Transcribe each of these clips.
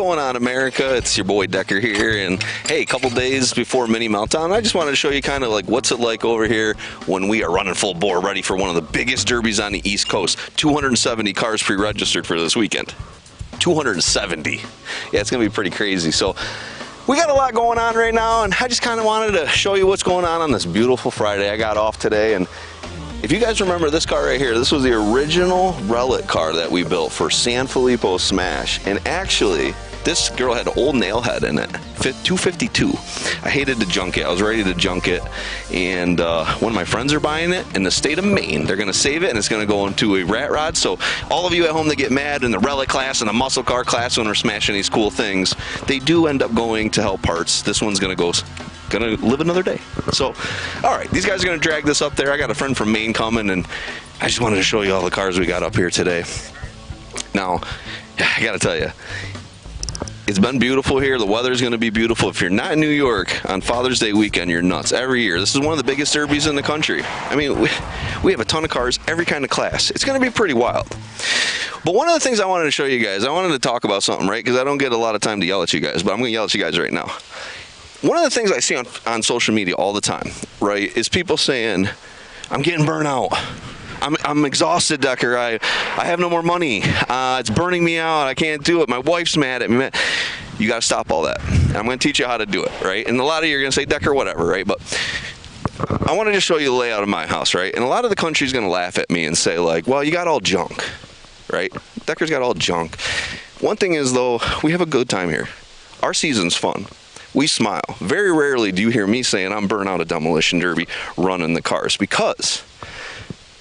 going on, America? It's your boy Decker here, and hey, a couple days before Mini Meltdown, I just wanted to show you kind of like what's it like over here when we are running full bore, ready for one of the biggest derbies on the East Coast. 270 cars pre-registered for this weekend. 270. Yeah, it's gonna be pretty crazy. So we got a lot going on right now, and I just kind of wanted to show you what's going on this beautiful Friday. I got off today, and if you guys remember this car right here, this was the original relic car that we built for San Filippo Smash. And actually, this girl had an old nail head in it, 252. I hated to junk it. I was ready to junk it. And one of my friends are buying it in the state of Maine. They're going to save it, and it's going to go into a rat rod. So all of you at home that get mad in the relic class and the muscle car class when we're smashing these cool things, they do end up going to help parts. This one's going to live another day. So, all right, these guys are gonna drag this up there. I got a friend from Maine coming, and I just wanted to show you all the cars we got up here today. Now, I gotta tell you, it's been beautiful here. The weather's gonna be beautiful. If you're not in New York on Father's Day weekend, you're nuts. Every year, this is one of the biggest derbies in the country. I mean, we have a ton of cars, every kind of class. It's gonna be pretty wild. But one of the things I wanted to show you guys, I wanted to talk about something, right? Because I don't get a lot of time to yell at you guys, but I'm gonna yell at you guys right now. One of the things I see on social media all the time, right, is people saying, I'm getting burnout. I'm exhausted, Decker. I have no more money. It's burning me out. I can't do it. My wife's mad at me. You got to stop all that. And I'm going to teach you how to do it, right? And a lot of you are going to say, Decker, whatever, right? But I want to just show you the layout of my house, right? And a lot of the country's going to laugh at me and say, like, well, you got all junk, right? Decker's got all junk. One thing is, though, we have a good time here. Our season's fun. We smile. Very rarely do you hear me saying I'm burnt out of Demolition Derby running the cars, because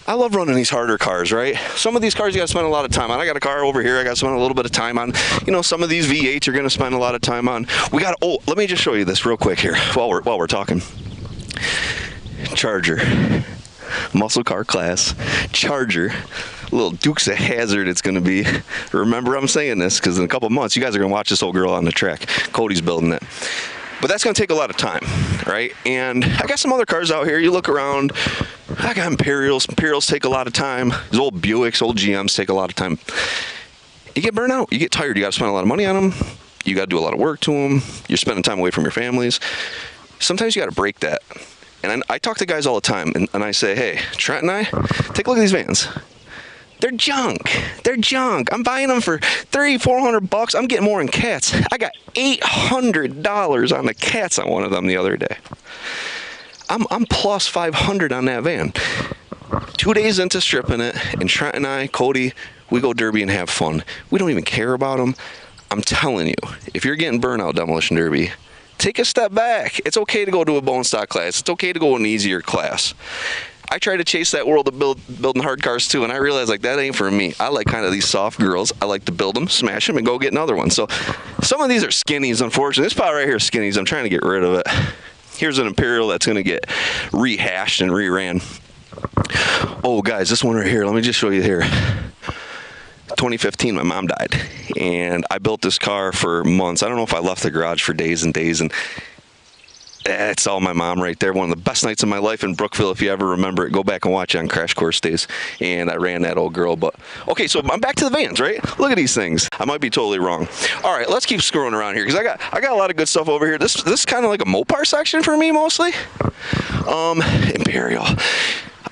I love running these harder cars, right? Some of these cars you got to spend a lot of time on. I got a car over here I got to spend a little bit of time on. You know, some of these V8s you're going to spend a lot of time on. Let me just show you this real quick here while we're talking. Charger. Muscle car class. Charger. Little Dukes of Hazzard it's going to be. Remember I'm saying this because in a couple months you guys are going to watch this old girl on the track. Cody's building it. But that's going to take a lot of time, right? And I got some other cars out here. You look around. I got Imperials. Imperials take a lot of time. These old Buicks, old GMs take a lot of time. You get burnt out. You get tired. You got to spend a lot of money on them. You got to do a lot of work to them. You're spending time away from your families. Sometimes you got to break that. And I talk to guys all the time, and I say, hey, Trent and I, take a look at these vans. They're junk. They're junk. I'm buying them for $300-400. I'm getting more in cats. I got $800 on the cats on one of them the other day. I'm plus 500 on that van. 2 days into stripping it, and Trent and I, Cody, we go derby and have fun. We don't even care about them. I'm telling you, if you're getting burnout Demolition Derby, take a step back. It's okay to go to a bone stock class. It's okay to go in an easier class. I try to chase that world of building hard cars too, and I realize like that ain't for me. I like kind of these soft girls. I like to build them, smash them, and go get another one. So some of these are skinnies, unfortunately. This part right here is skinnies. I'm trying to get rid of it. Here's an Imperial that's going to get rehashed and reran. Oh, guys, this one right here. Let me just show you here. 2015, my mom died, and I built this car for months. I don't know if I left the garage for days and days, and it's all my mom right there. One of the best nights of my life in Brookville. If you ever remember it, go back and watch it on Crash Course Days. And I ran that old girl. But okay, so I'm back to the vans, right? Look at these things. I might be totally wrong. All right, let's keep screwing around here because I got a lot of good stuff over here. This is kind of like a Mopar section for me mostly. Imperial.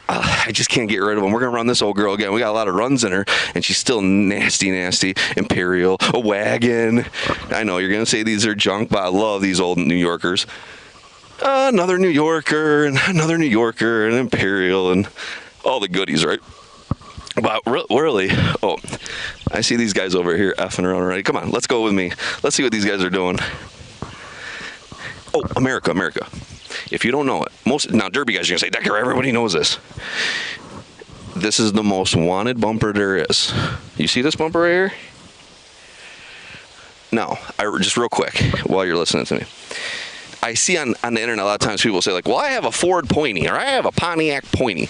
I just can't get rid of them. We're going to run this old girl again. We got a lot of runs in her, and she's still nasty, nasty. Imperial, a wagon. I know you're going to say these are junk, but I love these old New Yorkers. Another New Yorker, and another New Yorker, and Imperial, and all the goodies, right? But really, oh, I see these guys over here effing around already. Come on, let's go with me. Let's see what these guys are doing. Oh, America. If you don't know it, now Derby guys are going to say, Decker, everybody knows this. This is the most wanted bumper there is. You see this bumper right here? Now, just real quick, while you're listening to me. I see on the internet a lot of times people say like, well, I have a Ford Pointy, or I have a Pontiac Pointy.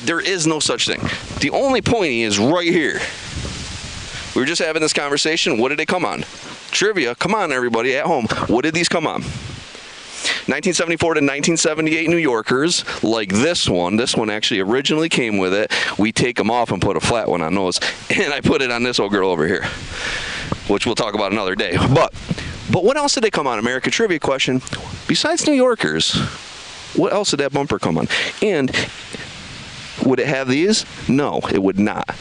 There is no such thing. The only Pointy is right here. We were just having this conversation. What did they come on? Trivia. Come on, everybody at home. What did these come on? 1974 to 1978 New Yorkers, like this one. This one actually originally came with it. We take them off and put a flat one on those. And I put it on this old girl over here. which we'll talk about another day. But what else did they come on? America trivia question. Besides New Yorkers, what else did that bumper come on? And would it have these? No, it would not.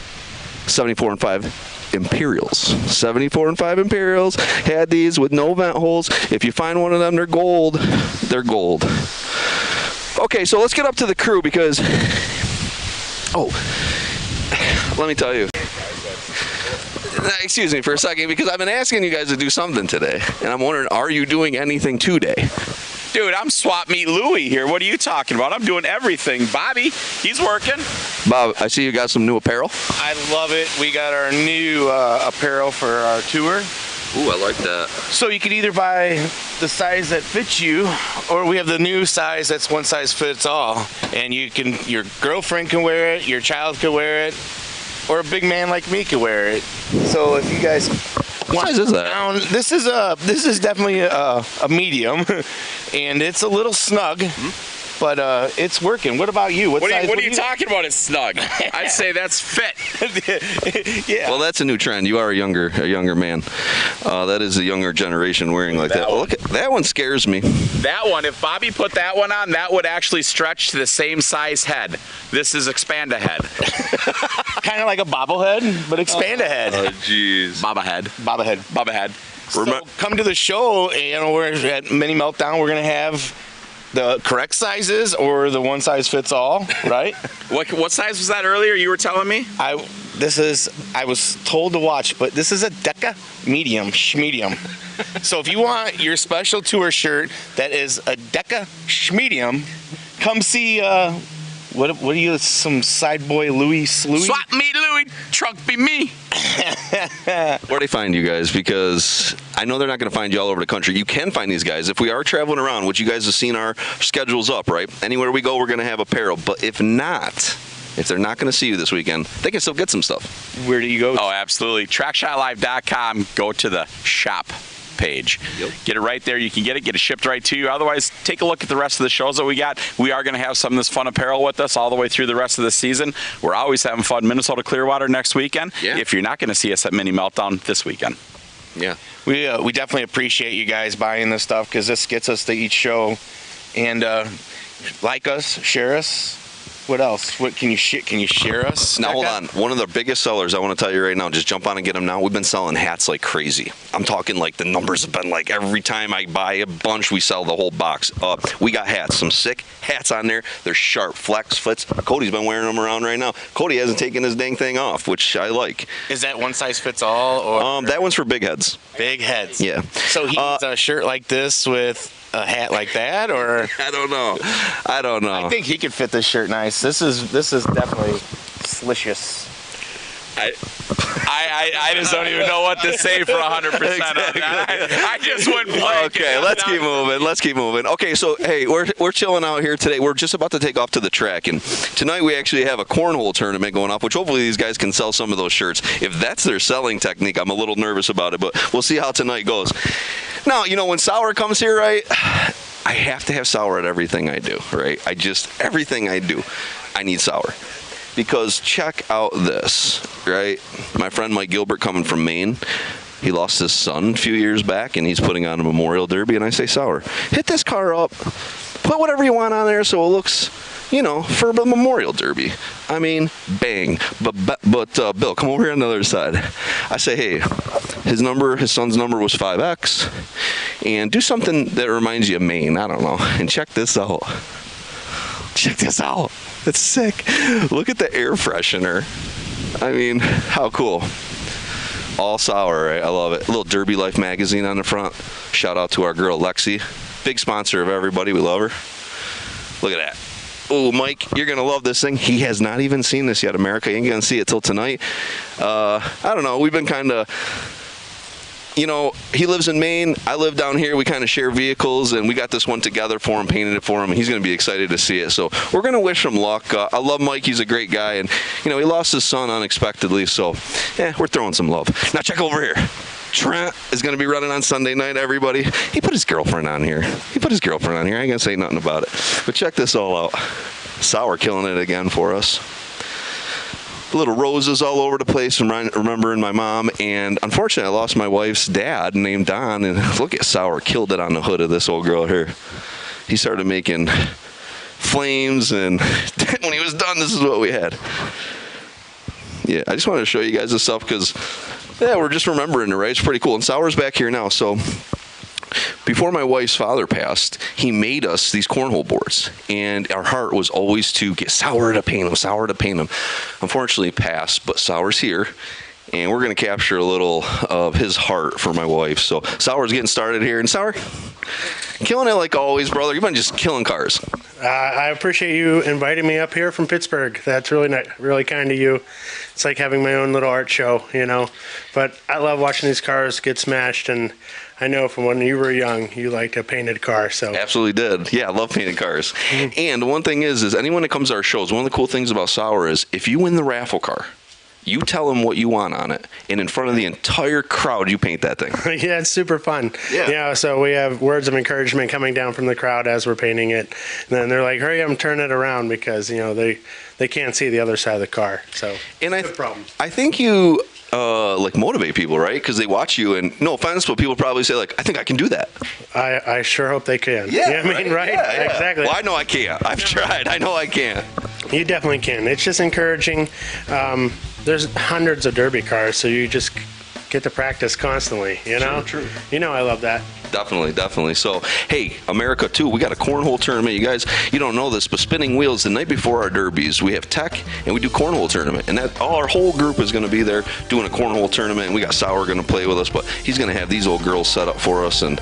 74 and 5 Imperials. 74 and 5 Imperials had these with no vent holes. If you find one of them, they're gold. They're gold. Okay, so let's get up to the crew because, let me tell you. Excuse me for a second, because I've been asking you guys to do something today, and I'm wondering, are you doing anything today? Dude, I'm Swap Meet Louie here. What are you talking about? I'm doing everything. Bobby, he's working. Bob, I see you got some new apparel. I love it. We got our new apparel for our tour. Ooh, I like that. So you can either buy the size that fits you, or we have the new size that's one size fits all. And your girlfriend can wear it, your child can wear it, or a big man like me can wear it. So if you guys what size is that? This is definitely a medium, and it's a little snug, but it's working. What about you? What are you talking about? It's snug. I'd say that's fit. Yeah. Well, that's a new trend. You are a younger man. That is a younger generation wearing like that. Look, that one scares me. That one, if Bobby put that one on, that would actually stretch to the same size head. This is expand a head. Kind of like a bobblehead, but expand a head. Oh, jeez. Bobba head. So come to the show. We're at Mini Meltdown. We're gonna have the correct sizes or the one size fits all, right? What size was that earlier? You were telling me. I was told to watch, but this is a Deca medium. So if you want your special tour shirt that is a Deca medium, come see. What are you? Some side boy Louie? Swap Meet Louie. Trunk be me. Where do they find you guys? Because I know they're not going to find you all over the country. You can find these guys if we are traveling around, which you guys have seen our schedules up, right? Anywhere we go, we're going to have apparel. But if not, if they're not going to see you this weekend, they can still get some stuff. Where do you go? Oh, absolutely. TrackShotLive.com. Go to the shop page. Yep. Get it right there. You can get it shipped right to you. Otherwise, take a look at the rest of the shows that we got. We are going to have some of this fun apparel with us all the way through the rest of the season. We're always having fun. Minnesota Clearwater next weekend. Yeah. If you're not going to see us at Mini Meltdown this weekend. Yeah. We definitely appreciate you guys buying this stuff because this gets us to each show. And like us, share us. What else? What can you share us? Now hold on. One of the biggest sellers, I want to tell you right now, just jump on and get them now. We've been selling hats like crazy. I'm talking like the numbers have been like every time I buy a bunch, we sell the whole box. We got hats, some sick hats on there. They're sharp, flex fits. Cody's been wearing them around right now. Cody hasn't taken his dang thing off, which I like. Is that one size fits all? Or that one's for big heads. Big heads. Yeah. So he needs a shirt like this with a hat like that, or I don't know. I think he could fit this shirt nice. This is definitely slicious. I just don't even know what to say for 100% exactly. I just went blank. Okay, let's keep moving. Okay, so hey, we're chilling out here today. We're just about to take off to the track, and tonight we actually have a cornhole tournament going up, which hopefully these guys can sell some of those shirts. If that's their selling technique, I'm a little nervous about it, but we'll see how tonight goes. Now, when Sour comes here, right, I have to have Sour at everything I do, right? Everything I do, I need Sour. Because check out this, right? My friend Mike Gilbert coming from Maine, he lost his son a few years back, and he's putting on a Memorial Derby, and I say, Sour, hit this car up, put whatever you want on there so it looks, for the Memorial Derby. I mean, bang. But Bill, come over here on the other side. I say, hey, his son's number was 5X, and do something that reminds you of Maine. I don't know. And check this out. That's sick. Look at the air freshener. I mean, how cool. All Sour, right? I love it. A little Derby Life magazine on the front. Shout out to our girl, Lexi. Big sponsor of everybody. We love her. Look at that. Oh, Mike, you're going to love this thing. He has not even seen this yet, America. He ain't going to see it till tonight. I don't know. We've been kind of... he lives in Maine. I live down here. We kind of share vehicles, and we got this one together for him, painted it for him, and he's going to be excited to see it. So we're going to wish him luck. I love Mike. He's a great guy, and, he lost his son unexpectedly, so, we're throwing some love. Now, check over here. Trent is going to be running on Sunday night, everybody. He put his girlfriend on here. I ain't going to say nothing about it. But check this all out. Sour killing it again for us. little roses all over the place, and remembering my mom. And unfortunately, I lost my wife's dad named Don. And look at Sour, killed it on the hood of this old girl here. He started making flames, and when he was done, this is what we had. Yeah, I just wanted to show you guys this stuff because, yeah, we're just remembering it, right? It's pretty cool. And Sour's back here now, so before my wife's father passed, he made us these cornhole boards, and our heart was always to get Sour to paint them, Sour to paint them. Unfortunately, he passed, but Sour's here, and we're going to capture a little of his heart for my wife. So Sour's getting started here, and Sour, killing it like always, brother. You've been just killing cars. I appreciate you inviting me up here from Pittsburgh. That's really kind of you. It's like having my own little art show, you know. But I love watching these cars get smashed, and I know from when you were young, you liked a painted car. So absolutely did. Yeah, I love painted cars. And the one thing is anyone that comes to our shows, one of the cool things about Sour is if you win the raffle car, you tell them what you want on it, and in front of the entire crowd, you paint that thing. Yeah, it's super fun. Yeah, so we have words of encouragement coming down from the crowd as we're painting it. And then they're like, hurry up and turn it around because, you know, they can't see the other side of the car. So, and no problem. I think you like motivate people, right? Because they watch you, and no offense, but people probably say, like, I think I can do that. I sure hope they can. Yeah, I mean, right? Yeah. Exactly. Well, I know I can't. I've tried. I know I can't. You definitely can. It's just encouraging. There's hundreds of derby cars, so you just get to practice constantly, you know? True. You know I love that. Definitely. So, hey, America, too, we got a cornhole tournament. You guys, you don't know this, but spinning wheels the night before our derbies, we have tech, and we do cornhole tournament. And our whole group is going to be there doing a cornhole tournament, and we got Sour going to play with us, but he's going to have these old girls set up for us, and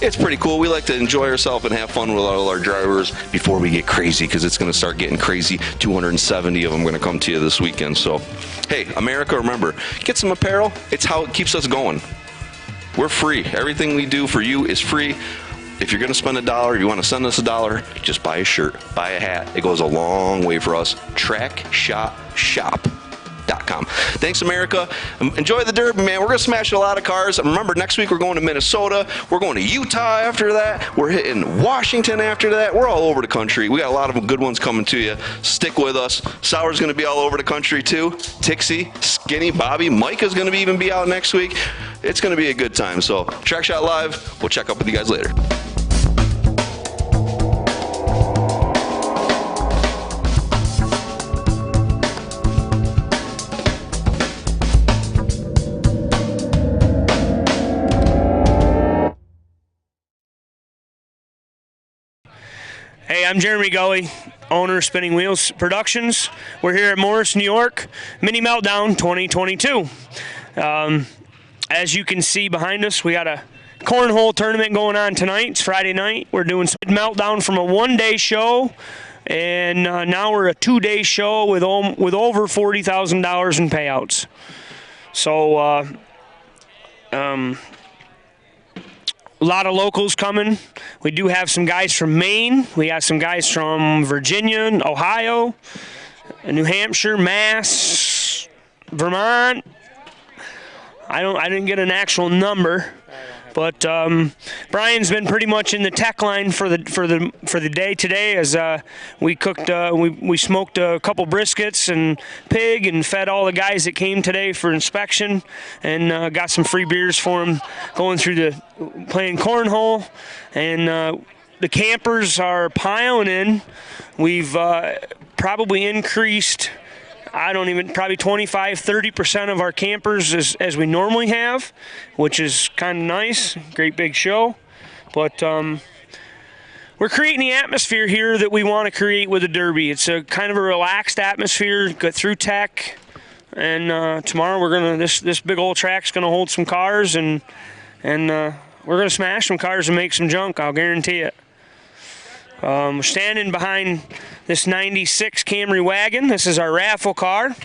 it's pretty cool. We like to enjoy ourselves and have fun with all our drivers before we get crazy, because it's going to start getting crazy. 270 of them going to come to you this weekend. So, hey, America, remember, get some apparel. It's how it keeps us going. We're free. Everything we do for you is free. If you're going to spend $1, if you want to send us $1, just buy a shirt, buy a hat. It goes a long way for us. TrackShotShop.com. Thanks, America. Enjoy the Derby, man. We're going to smash a lot of cars. Remember, next week we're going to Minnesota. We're going to Utah after that. We're hitting Washington after that. We're all over the country. We got a lot of good ones coming to you. Stick with us. Sour's going to be all over the country, too. Tixie, Skinny, Bobby, Micah's going to even be out next week. It's going to be a good time. So, TrackShotLive. We'll check up with you guys later. Hey, I'm Jeremy Gully, owner of Spinning Wheels Productions. We're here at Morris, New York, Mini Meltdown 2022. As you can see behind us, we got a cornhole tournament going on tonight. It's Friday night. We're doing Meltdown from a one-day show, and now we're a two-day show with over $40,000 in payouts. So, a lot of locals coming. We do have some guys from Maine. We got some guys from Virginia, Ohio, New Hampshire, Mass, Vermont. I didn't get an actual number, but Brian's been pretty much in the tech line for the day today, as we cooked we smoked a couple briskets and pig and fed all the guys that came today for inspection, and got some free beers for them going through playing cornhole. And the campers are piling in. We've probably increased, probably 25-30% of our campers as we normally have, which is kind of nice. Great big show. But we're creating the atmosphere here that we want to create with the Derby. It's a kind of a relaxed atmosphere, go through tech. And tomorrow this big old track's gonna hold some cars, and we're gonna smash some cars and make some junk, I'll guarantee it. We're standing behind this 96 Camry wagon. This is our raffle car.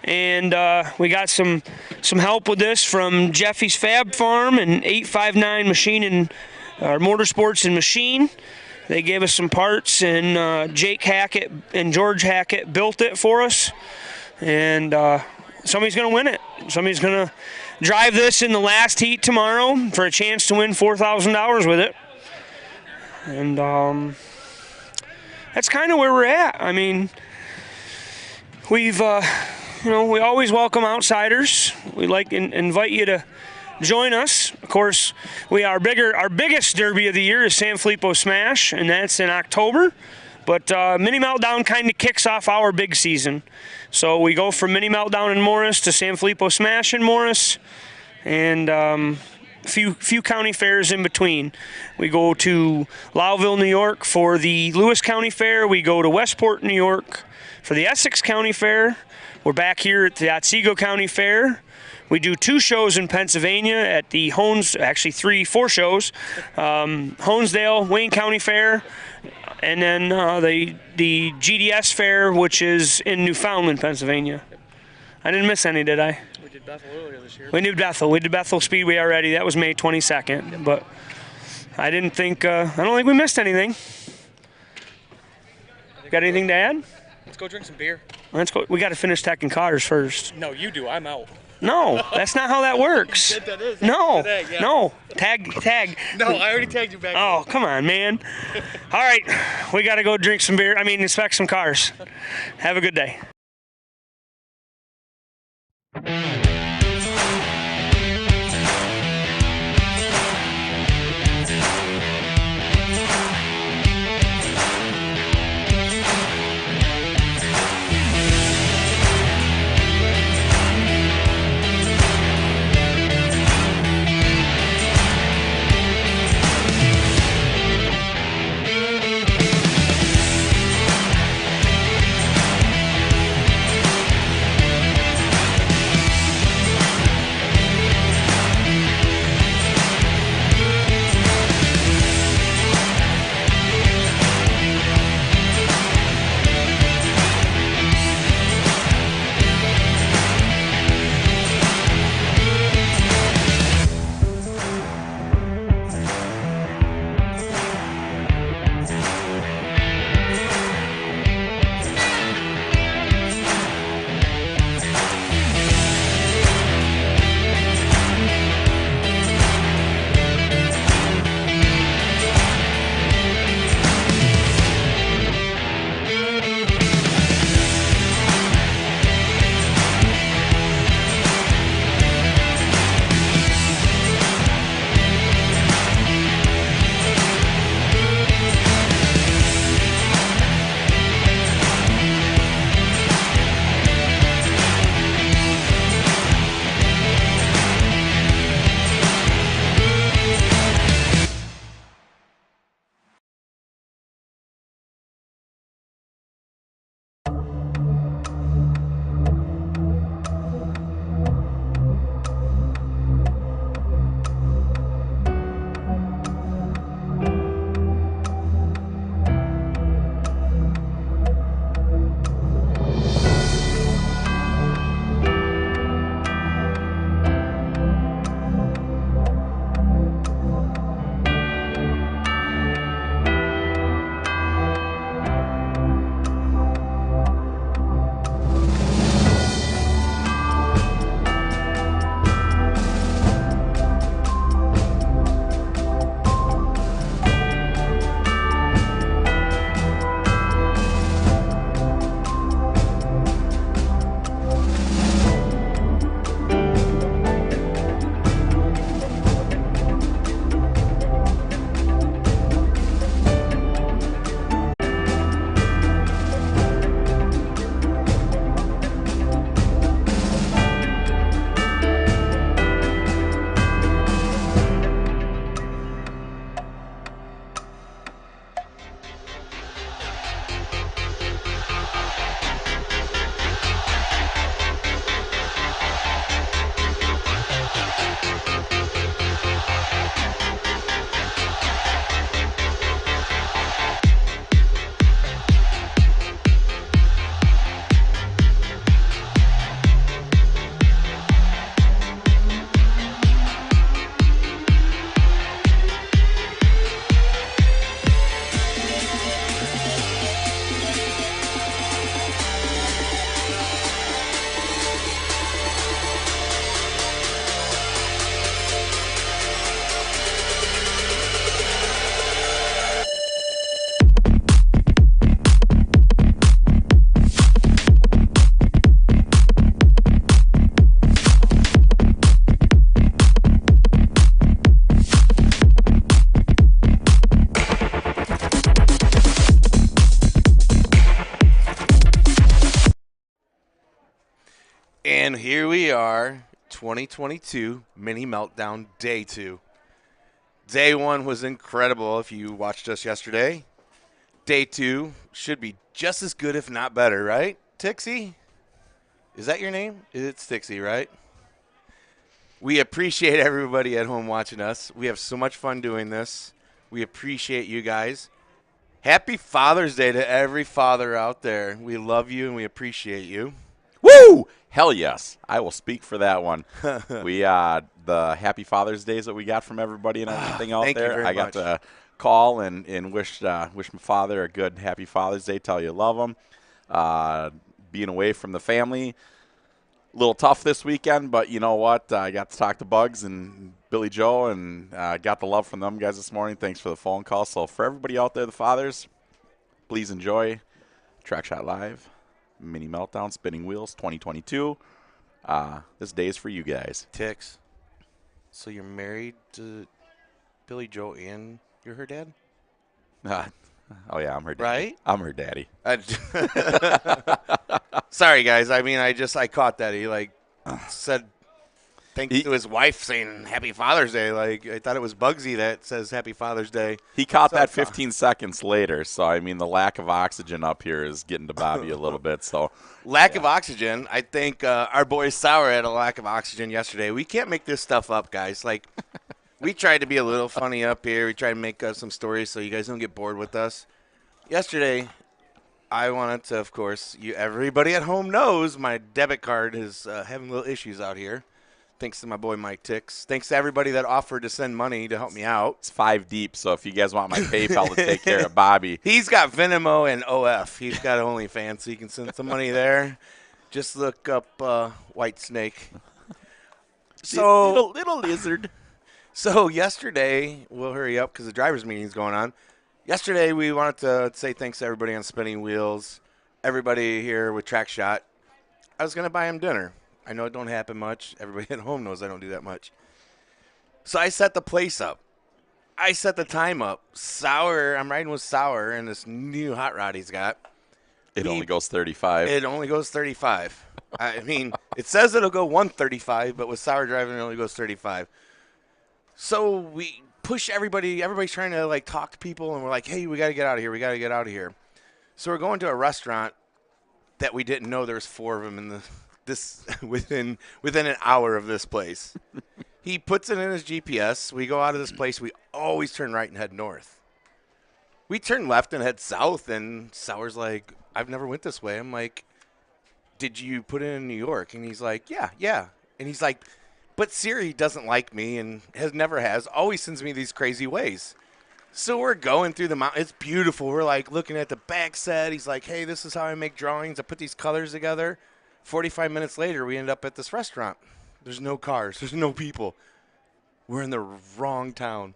And we got some help with this from Jeffy's Fab Farm and 859 Machine and Motorsports and Machine. They gave us some parts, and Jake Hackett and George Hackett built it for us. And somebody's going to win it. Somebody's going to drive this in the last heat tomorrow for a chance to win $4,000 with it. And that's kind of where we're at. I mean, we've we always welcome outsiders. We invite you to join us. Of course, our biggest derby of the year is San Filippo Smash, and that's in October. But Mini Meltdown kind of kicks off our big season. So we go from Mini Meltdown in Morris to San Filippo Smash in Morris, and few county fairs in between. We go to Lowville, New York for the Lewis County Fair. We go to Westport, New York for the Essex County Fair. We're back here at the Otsego County Fair. We do 2 shows in Pennsylvania at the four shows. Honesdale, Wayne County Fair, and then the GDS Fair, which is in Newfoundland, Pennsylvania. I didn't miss any, did I? We did Bethel earlier this year. We did Bethel. We did Bethel Speedway already. That was May 22nd. But I don't think we missed anything. Got anything to add? Let's go drink some beer. Let's go. We got to finish teching cars first. No, you do. I'm out. No, that's not how that works. That is. No, Tag, yeah. no. Tag. No, I already tagged you back. Oh, come on, man. All right, we got to go drink some beer. Inspect some cars. Have a good day. And here we are, 2022 Mini Meltdown Day 2. Day 1 was incredible if you watched us yesterday. Day 2 should be just as good, if not better, right? Tixie? Is that your name? It's Tixie, right? We appreciate everybody at home watching us. We have so much fun doing this. We appreciate you guys. Happy Father's Day to every father out there. We love you and we appreciate you. Woo! Hell yes. I will speak for that one. We the Happy Father's Days that we got from everybody and everything out Thank you there. very I got much. to call and wish my father a good Happy Father's Day. Tell you love him. Being away from the family, a little tough this weekend, but you know what? I got to talk to Bugs and Billy Joe and got the love from them guys this morning. Thanks for the phone call. So for everybody out there, the fathers, please enjoy TrackShotLive, Mini Meltdown, Spinning Wheels 2022. This day is for you guys. Tix, so you're married to Billy Joe and you're her dad? Oh, yeah, I'm her daddy. Right? I'm her daddy. Sorry, guys. I mean, I caught that. He, said thanks to his wife saying Happy Father's Day. Like, I thought it was Bugsy that says Happy Father's Day. He caught that 15 seconds later. So, I mean, the lack of oxygen up here is getting to Bobby a little bit. So, Lack of oxygen. I think our boy Sour had a lack of oxygen yesterday. We can't make this stuff up, guys. Like, we tried to be a little funny up here. We tried to make some stories so you guys don't get bored with us. Yesterday, I wanted to, of course, everybody at home knows my debit card is having little issues out here. Thanks to my boy Mike Tix. Thanks to everybody that offered to send money to help me out. it's 5 deep. So, if you guys want my PayPal to take care of Bobby, He's got Venmo and OF. He's got OnlyFans, so you can send some money there. Just look up White Snake. So little lizard. So yesterday, we'll hurry up because the driver's meeting is going on. Yesterday, we wanted to say thanks to everybody on Spinning Wheels, everybody here with TrackShot. I was going to buy him dinner. I know it don't happen much. Everybody at home knows I don't do that much. So I set the place up. I set the time up. Sour, I'm riding with Sour and this new hot rod he's got. It only goes 35. It only goes 35. I mean, it says it'll go 135, but with Sour driving, it only goes 35. So we push everybody. Everybody's trying to talk to people, and we're like, "Hey, we got to get out of here. We got to get out of here." So we're going to a restaurant that we didn't know there was 4 of them in this within an hour of this place. He puts it in his GPS. We go out of this place. We always turn right and head north. We turn left and head south, and Sour's like, "I've never went this way." I'm like, "Did you put it in New York?" And he's like, "Yeah." And he's like, "But Siri doesn't like me and never has, always sends me these crazy ways." So we're going through the mountain. It's beautiful. We're looking at the back set. He's like, "Hey, this is how I make drawings. I put these colors together." 45 minutes later, we end up at this restaurant. There's no cars. There's no people. We're in the wrong town.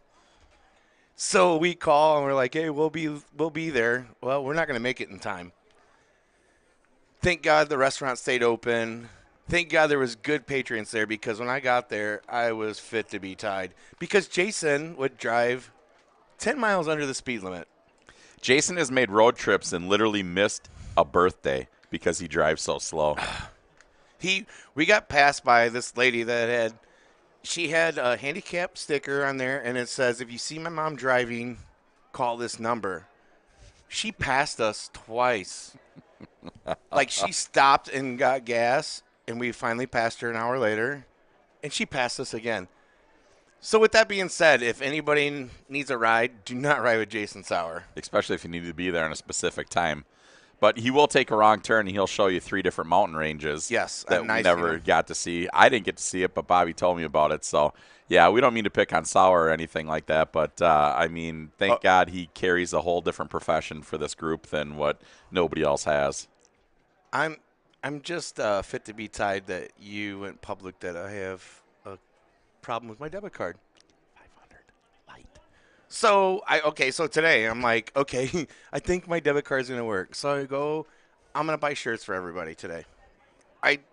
So we call and we're like, "Hey, we'll be there." Well, we're not going to make it in time. Thank God the restaurant stayed open. Thank God there was good patrons there because when I got there, I was fit to be tied. Because Jason would drive 10 miles under the speed limit. Jason has made road trips and literally missed a birthday because he drives so slow. We got passed by this lady that she had a handicap sticker on there, and it says, "If you see my mom driving, call this number." She passed us twice. She stopped and got gas. And we finally passed her an hour later, and she passed us again. So with that being said, if anybody needs a ride, do not ride with Jason Sour. Especially if you need to be there in a specific time. But he will take a wrong turn, and he'll show you 3 different mountain ranges Yes, that we never got to see. I didn't get to see it, but Bobby told me about it. So, yeah, we don't mean to pick on Sour or anything like that. But, I mean, thank God he carries a whole different profession for this group than what nobody else has. I'm just fit to be tied that you went public that I have a problem with my debit card. 500 light. So today I'm like, okay, I think my debit card's gonna work. So I'm gonna buy shirts for everybody today.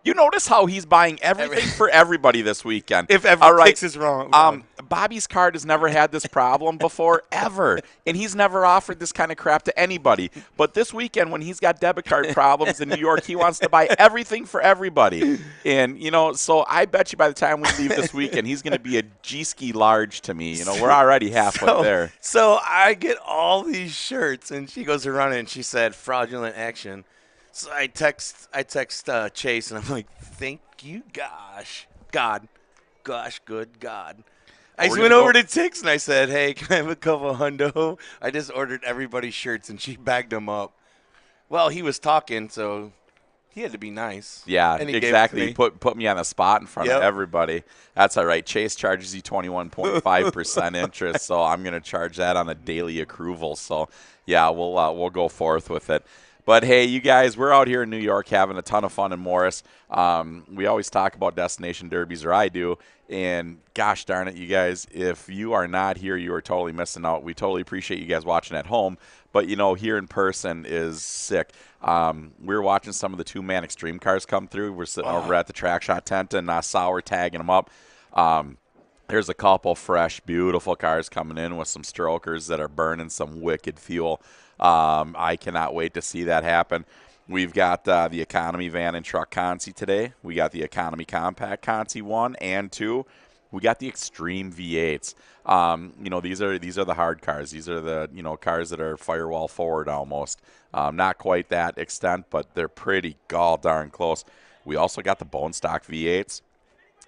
You notice how he's buying everything for everybody this weekend. If ever All right. Dix is wrong. Bobby's card has never had this problem before, ever. And he's never offered this kind of crap to anybody. But this weekend, when he's got debit card problems in New York, he wants to buy everything for everybody. And, so I bet you by the time we leave this weekend, he's going to be a G-ski large to me. We're already halfway there. So I get all these shirts, and she goes to run it, and she said fraudulent action. So I text Chase, and I'm like, thank you, good God. I just went over to Tix, and I said, hey, can I have a couple hundo? I just ordered everybody's shirts, and she bagged them up. Well, he was talking, so he had to be nice. Yeah, and he exactly. He put me on the spot in front of everybody. That's all right. Chase charges you 21.5% interest, so I'm going to charge that on a daily accrual. So, yeah, we'll go forth with it. But, hey, you guys, we're out here in New York having a ton of fun in Morris. We always talk about destination derbies, or I do. And, gosh darn it, you guys, if you are not here, you are totally missing out. We totally appreciate you guys watching at home. But, here in person is sick. We were watching some of the two-man extreme cars come through. We're sitting over at the TrackShot tent and Sauer tagging them up. There's a couple fresh, beautiful cars coming in with some strokers that are burning some wicked fuel. I cannot wait to see that happen. We've got the economy van and truck consi today. We got the economy compact consi 1 and 2. We got the extreme V8s. These are the hard cars. These are the cars that are firewall forward almost. Not quite that extent, but they're pretty gall darn close. We also got the bone stock V8s,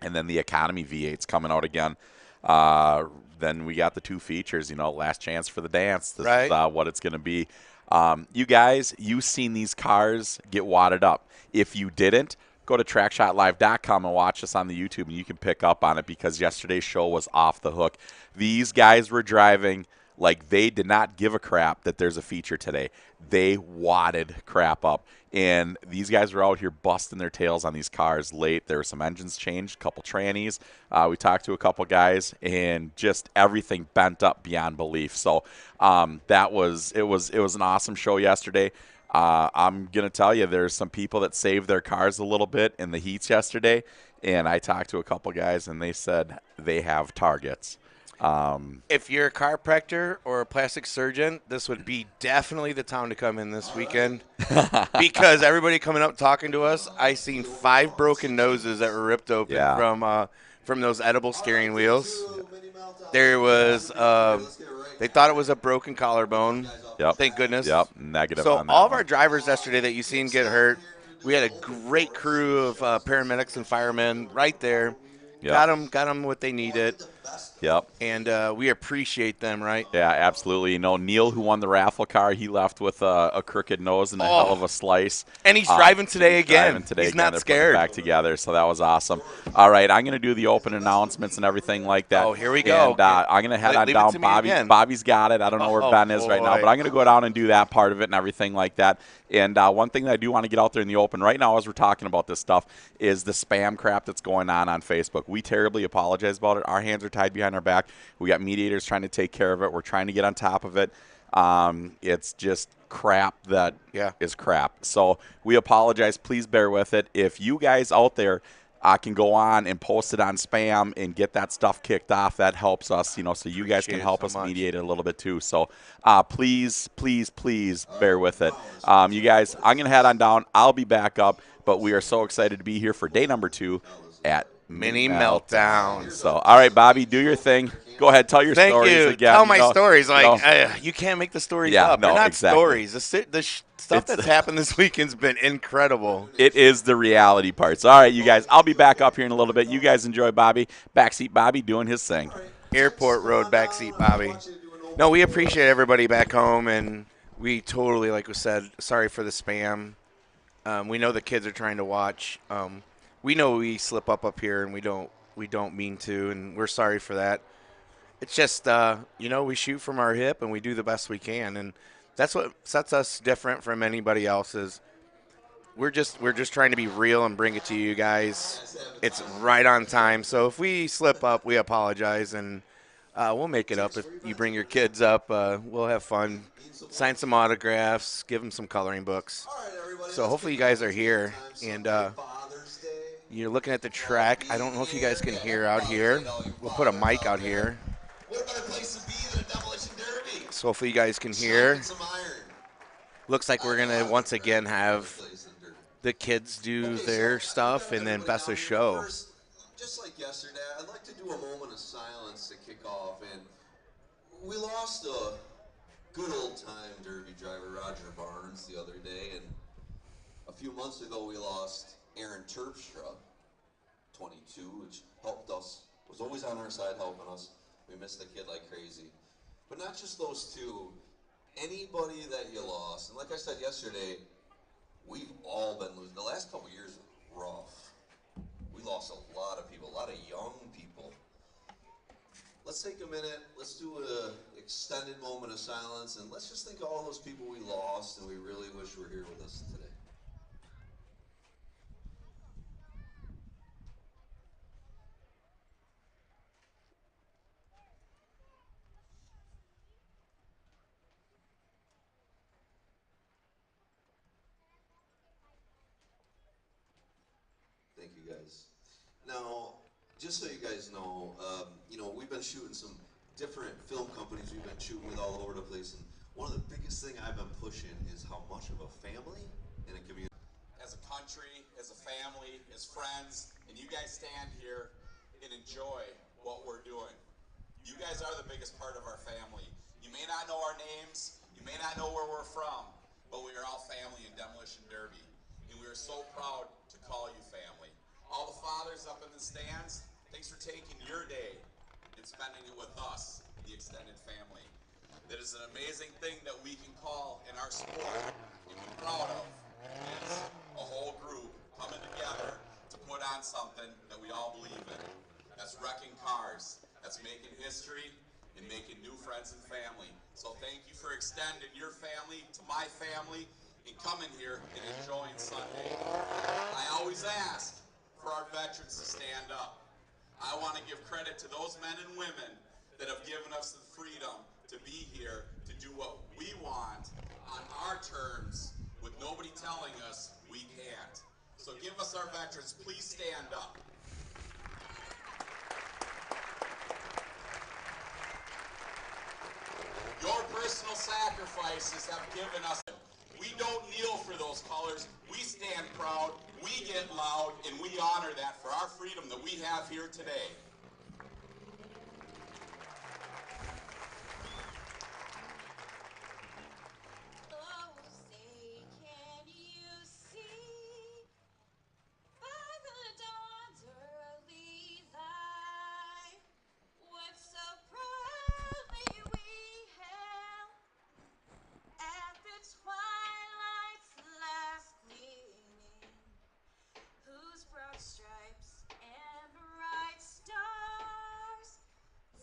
and then the economy V8s coming out again. Then we got the two features, last chance for the dance. This is what it's going to be. You guys, you've seen these cars get wadded up. If you didn't, go to TrackShotLive.com and watch us on the YouTube, and you can pick up on it because yesterday's show was off the hook. These guys were driving like they did not give a crap that there's a feature today. They wadded crap up. And these guys were out here busting their tails on these cars late. There were some engines changed, a couple trannies. We talked to a couple guys, and just everything bent up beyond belief. So it was an awesome show yesterday. I'm going to tell you, there's some people that saved their cars a little bit in the heats yesterday. And I talked to a couple guys, and they said they have targets. If you're a chiropractor or a plastic surgeon, this would be definitely the time to come in this weekend because everybody coming up talking to us, I seen 5 broken noses that were ripped open from those edible steering wheels. There was they thought it was a broken collarbone. Yep. Thank goodness. Yep. Negative. So on that all of one. our drivers yesterday that you seen get hurt, we had a great crew of paramedics and firemen right there. Yep. Got them what they needed. Yep. And we appreciate them, right? Yeah, absolutely. Neil, who won the raffle car, he left with a crooked nose and a hell of a slice. And he's driving today again. He's They're not putting scared. it back together, so that was awesome. All right, I'm going to do the open announcements and everything like that. Oh, here we go. And I'm going to head on down. Bobby's got it. I don't know where Ben is right now, but I'm going to go down and do that part of it and everything like that. And one thing that I do want to get out there in the open right now as we're talking about this stuff is the spam crap that's going on Facebook. We terribly apologize about it. Our hands are tied behind our back. We got mediators trying to take care of it. We're trying to get on top of it. It's just crap that is crap. So we apologize. Please bear with it. If you guys out there can go on and post it on spam and get that stuff kicked off, that helps us, so you guys can help us mediate it a little bit too. So please bear with it. You guys, I'm going to head on down. I'll be back up, but we are so excited to be here for day number 2 at Mini Meltdown. So, all right, Bobby, do your thing. Go ahead, tell your stories again. Tell my stories. You can't make the stories up. They're not exactly. stories. The stuff that's happened this weekend's been incredible. It is the reality parts. All right, you guys, I'll be back up here in a little bit. You guys enjoy Bobby. Backseat Bobby doing his thing. Airport Road Backseat Bobby. No, we appreciate everybody back home, and we totally, like we said, sorry for the spam. We know the kids are trying to watch. We know we slip up here, and we don't mean to, and we're sorry for that. It's just, we shoot from our hip, and we do the best we can, and that's what sets us different from anybody else's. We're just trying to be real and bring it to you guys. It's right on time. So if we slip up, we apologize, and we'll make it up. If you bring your kids up, we'll have fun, sign some autographs, give them some coloring books. So hopefully you guys are here, and You're looking at the track. I don't know if you guys can hear out here. We'll put a mic out here. What better place to be than a Demolition Derby? So hopefully you guys can hear. Smacking some iron. Looks like we're going to once again have the kids do their stuff and then best of show. Just like yesterday, I'd like to do a moment of silence to kick off. And we lost a good old-time Derby driver, Roger Barnes, the other day. And a few months ago, we lost Aaron Terpstra, 22, which helped us, was always on our side helping us. We missed the kid like crazy. But not just those two. Anybody that you lost, and like I said yesterday, we've all been losing. The last couple years were rough. We lost a lot of people, a lot of young people. Let's take a minute, let's do an extended moment of silence, and let's just think of all those people we lost and we really wish were here with us today. Thank you guys. Now, just so you guys know, we've been shooting some different film companies we've been shooting with all over the place, and one of the biggest thing I've been pushing is how much of a family and a community. As a country, as a family, as friends, and you guys stand here and enjoy what we're doing. You guys are the biggest part of our family. You may not know our names, you may not know where we're from, but we are all family in Demolition Derby. And we are so proud to call you family. All the fathers up in the stands, thanks for taking your day and spending it with us, the extended family. That is an amazing thing that we can call in our sport and be proud of. Is a whole group coming together to put on something that we all believe in. That's wrecking cars. That's making history and making new friends and family. So thank you for extending your family to my family and coming here and enjoying Sunday. I always ask for our veterans to stand up. I want to give credit to those men and women that have given us the freedom to be here to do what we want on our terms with nobody telling us we can't. So give us our veterans, please stand up. Your personal sacrifices have given us. We don't kneel for those colors. We stand proud, we get loud, and we honor that for our freedom that we have here today. Stripes and bright stars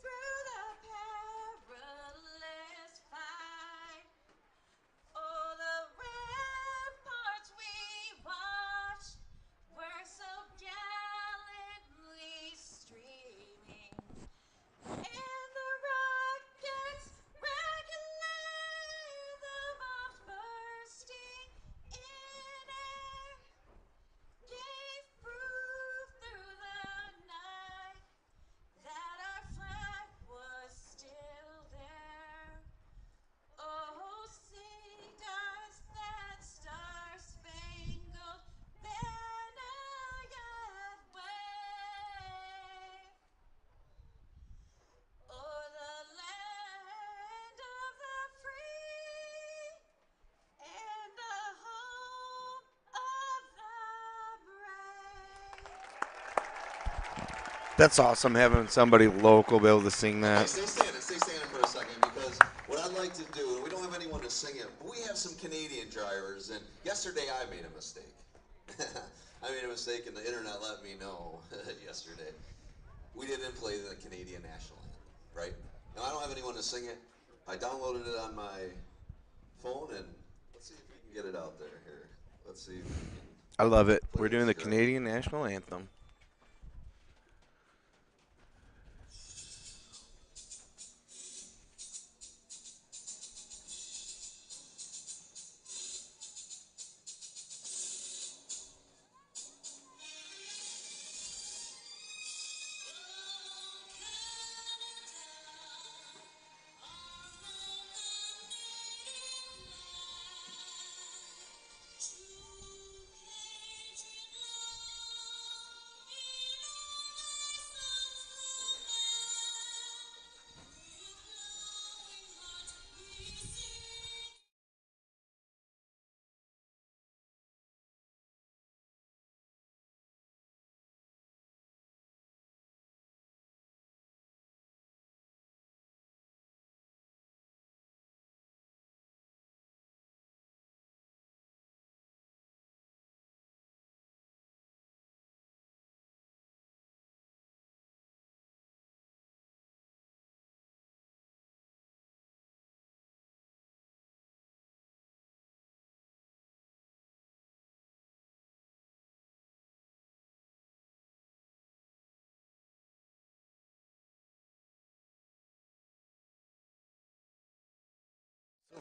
through the perilous fight. Oh, the ramparts we watched were so gallantly streaming, and the rockets regulate the bombs bursting in air. Gave proof through the night that our flag was still there. Oh, say does that star-spangled banner yet wave o'er the land of the free and the home of the brave. That's awesome having somebody local be able to sing that. Stay standing for a second, because what I'd like to do, and we don't have anyone to sing it, but we have some Canadian drivers, and yesterday I made a mistake. I made a mistake, and the internet let me know yesterday. We didn't play the Canadian national anthem, right? Now, I don't have anyone to sing it. I downloaded it on my phone, and let's see if we can get it out there here. Let's see if we can. I love it. We're doing the Canadian national anthem.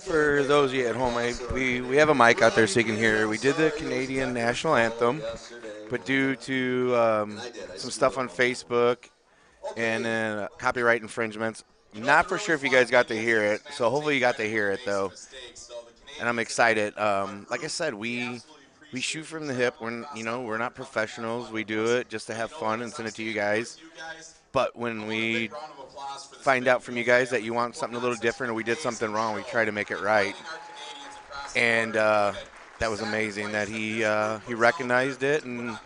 For those of you at home, we have a mic out there so you can hear. We did the Canadian national anthem, but due to some stuff on Facebook and copyright infringements, I'm not for sure if you guys got to hear it. So hopefully you got to hear it though, and I'm excited. Like I said, we shoot from the hip. We're not professionals. We do it just to have fun and send it to you guys. But when we find out from you guys that you want something a little different or we did something wrong, we try to make it right. And that was amazing that he recognized it and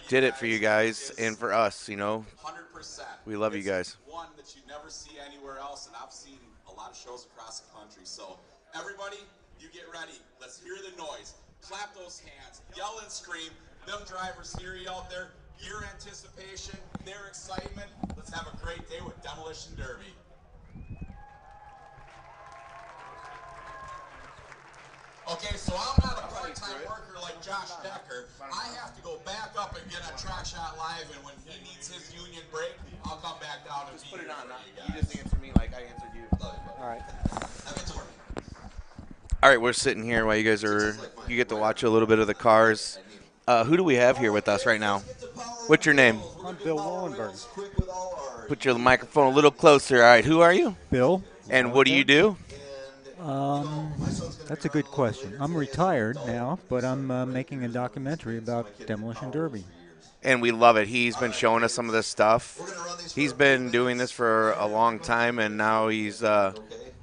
did it for you guys and for us. We love you guys. One that you never see anywhere else, and I've seen a lot of shows across the country. So everybody, you get ready. Let's hear the noise. Clap those hands. Yell and scream. Them drivers hear you out there. Your anticipation, their excitement. Let's have a great day with Demolition Derby. Okay, so I'm not a part-time worker like Josh Decker. I have to go back up and get on TrackShotLive, and when he needs his union break, I'll come back down and Put it on. you You just answer me like I answered you. All right. All right, we're sitting here while you get to watch a little bit of the cars. Who do we have here with us right now? What's your name? I'm Bill Wallenberg. Put your microphone a little closer. All right, who are you? Bill. And what do you do? That's a good question. I'm retired now, but I'm making a documentary about Demolition Derby. And we love it. He's been showing us some of this stuff. He's been doing this for a long time, and now he's going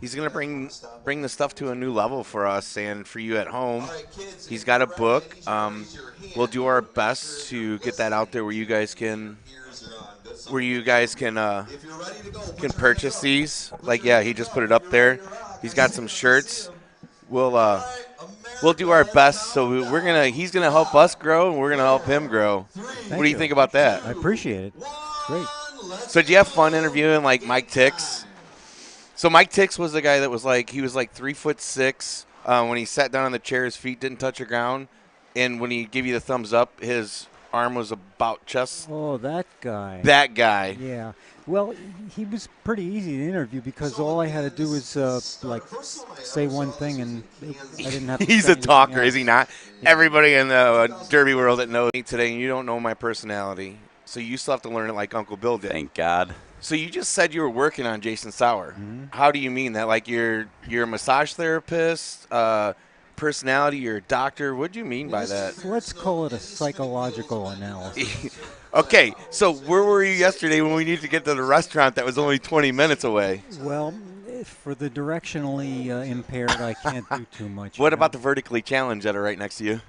to bring the stuff to a new level for us and for you at home. He's got a book. We'll do our best to get that out there where you guys can purchase these. Like, yeah, he just put it up there. He's got some shirts. We'll do our best. So he's gonna help us grow, and we're gonna help him grow. What do you think about that? I appreciate it. Great. So, do you have fun interviewing like Mike Tix? So Mike Tix was the guy that was like 3'6". When he sat down on the chair, his feet didn't touch the ground, and when he gave you the thumbs up, his arm was about chest. Oh, that guy. That guy. Yeah. Well, he was pretty easy to interview because all I had to do was say one thing, and I didn't have to. He's say a talker, anything is he not? Everybody in the derby world that knows me today, and you don't know my personality, so you still have to learn it like Uncle Bill did. Thank God. So you just said you were working on Jason Sauer. Mm-hmm. How do you mean that? Like you're a massage therapist, personality, you're a doctor. What do you mean by that? Let's call it a psychological analysis. Okay, so where were you yesterday when we needed to get to the restaurant that was only 20 minutes away? Well, for the directionally impaired, I can't do too much. What about the vertically challenged that are right next to you?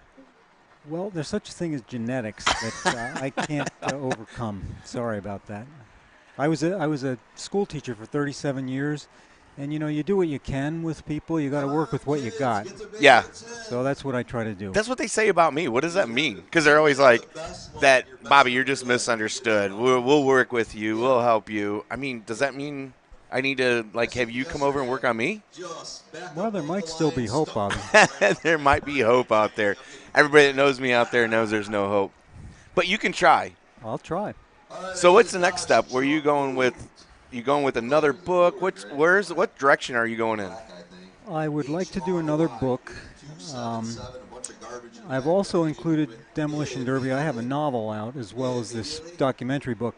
Well, there's such a thing as genetics that I can't overcome. Sorry about that. I was a school teacher for 37 years, and you do what you can with people. You got to work with what you got. Yeah. So that's what I try to do. That's what they say about me. What does that mean? Because they're always like, "That Bobby, you're just misunderstood. We'll work with you. We'll help you." I mean, does that mean I need to have you come over and work on me? Well, there might still be hope, Bobby. There might be hope out there. Everybody that knows me out there knows there's no hope. But you can try. I'll try. So what's the next step? Where are you going with? You going with another book? What direction are you going in? I would like to do another book. I've also included Demolition Derby. I have a novel out as well as this documentary book,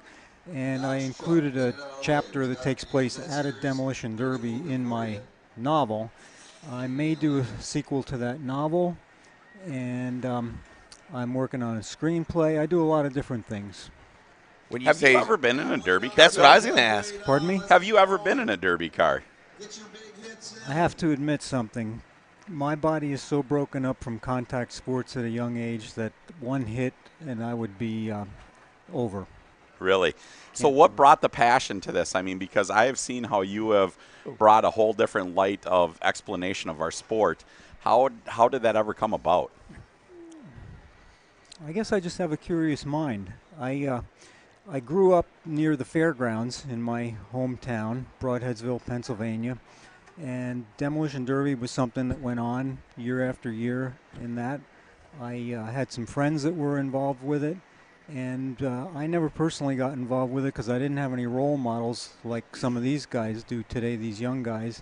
and I included a chapter that takes place at a Demolition Derby in my novel. I may do a sequel to that novel, and I'm working on a screenplay. I do a lot of different things. Have you ever been in a derby car? That's what I was going to ask. Pardon me? Have you ever been in a derby car? I have to admit something. My body is so broken up from contact sports at a young age that one hit and I would be over. Really? So what brought the passion to this? I mean, because I have seen how you have brought a whole different light of explanation of our sport. How did that ever come about? I guess I just have a curious mind. I grew up near the fairgrounds in my hometown, Broadheadsville, Pennsylvania, and Demolition Derby was something that went on year after year in that. I had some friends that were involved with it, and I never personally got involved with it because I didn't have any role models like some of these guys do today, these young guys.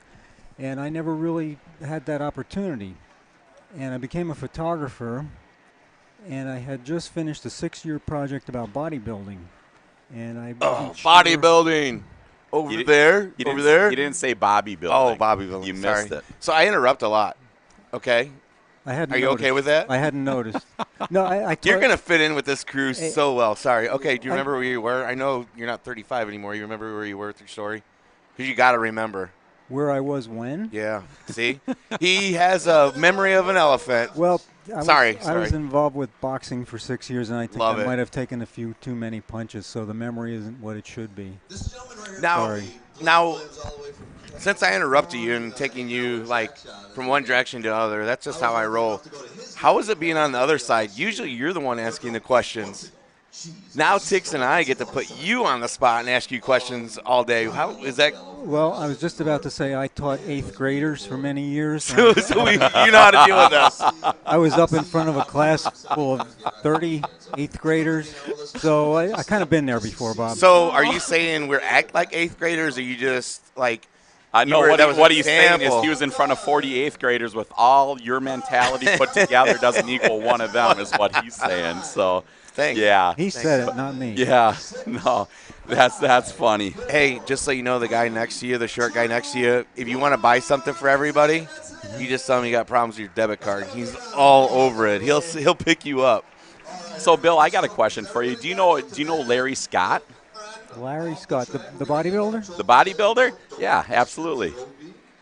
and I never really had that opportunity. And I became a photographer, and I had just finished a 6-year project about bodybuilding. And I wasn't sure- Bodybuilding. Over there? You Over didn't, there? You didn't say Bobby building. Oh, bodybuilding. You Sorry. missed it. So I interrupt a lot. Okay? I hadn't Are you okay noticed. with that? I hadn't noticed. No, I You're taught- going to fit in with this crew so well. Sorry. Okay, do you I- remember where you were? I know you're not 35 anymore. You remember where you were with your story? Because you got to remember. where I was when. Yeah. See? He has a memory of an elephant. Well, I Sorry. was involved with boxing for 6 years, and I think Love I it. might have taken a few too many punches, so the memory isn't what it should be. Now, since I interrupted you and taking you like from one direction to the other, that's just how I roll. How is it being on the other side? Usually you're the one asking the questions. Now Tix and I get to put you on the spot and ask you questions all day. How is that? Well, I was just about to say I taught 8th graders for many years. So you know how to deal with us. I was up in front of a class full of 30 8th graders, so I kind of been there before, Bob. So are you saying we're act like 8th graders, or you just like? I know that was what an he's saying is example. he was in front of 48th graders with all your mentality put together doesn't equal one of them is what he's saying. So, Thanks. yeah. He said it, not me. Yeah, no, that's funny. Hey, just so you know, the guy next to you, the short guy next to you, if you want to buy something for everybody, you just tell him you got problems with your debit card. He's all over it. He'll pick you up. So, Bill, I got a question for you. Do you know Larry Scott, Larry Scott, the bodybuilder? the bodybuilder? Yeah, absolutely.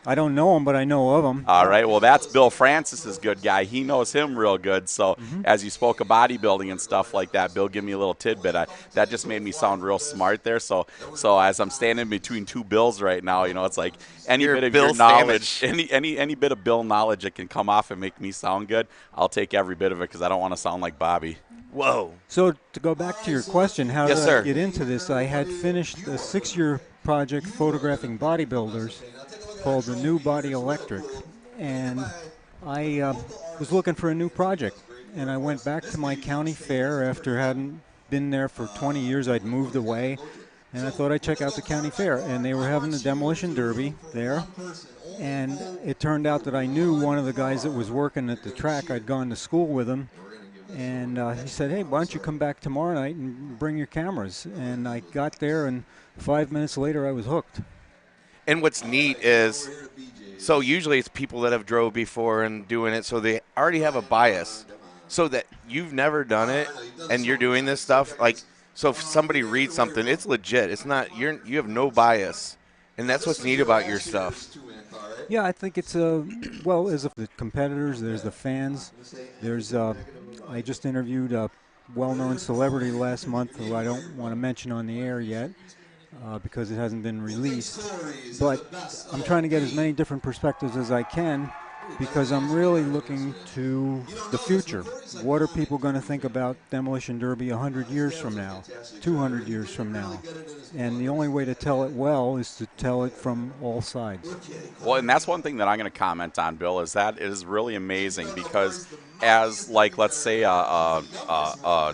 I don't know him, but I know of him. All right, well, that's Bill Francis's good guy. He knows him real good. So as you spoke of bodybuilding and stuff like that, Bill, give me a little tidbit. That just made me sound real smart there. So as I'm standing between two Bills right now, you know, it's like any You're bit of Bill your knowledge, any bit of Bill knowledge that can come off and make me sound good, I'll take every bit of it because I don't want to sound like Bobby. Whoa. So to go back to your question, how Yes, did sir. I get into this? I had finished a 6-year project photographing bodybuilders called The New Body Electric, and I was looking for a new project. And I went back to my county fair after having been there for 20 years. I'd moved away, and I thought I'd check out the county fair. And they were having the Demolition Derby there. And it turned out that I knew one of the guys that was working at the track. I'd gone to school with him. And he said, hey, why don't you come back tomorrow night and bring your cameras? And I got there, and 5 minutes later, I was hooked. And what's neat is, so usually it's people that have drove before and doing it, so they already have a bias. So that you've never done it, and you're doing this stuff, like, so if somebody reads something, it's legit. It's not, you have no bias. And that's what's neat about your stuff. Yeah, I think it's well, there's the competitors, there's the fans, there's I just interviewed a well-known celebrity last month who I don't want to mention on the air yet because it hasn't been released. But I'm trying to get as many different perspectives as I can because I'm really looking to the future. What are people going to think about Demolition Derby 100 years from now, 200 years from now? And the only way to tell it well is to tell it from all sides. Well, and that's one thing that I'm going to comment on, Bill, is that it is really amazing because as, like, let's say a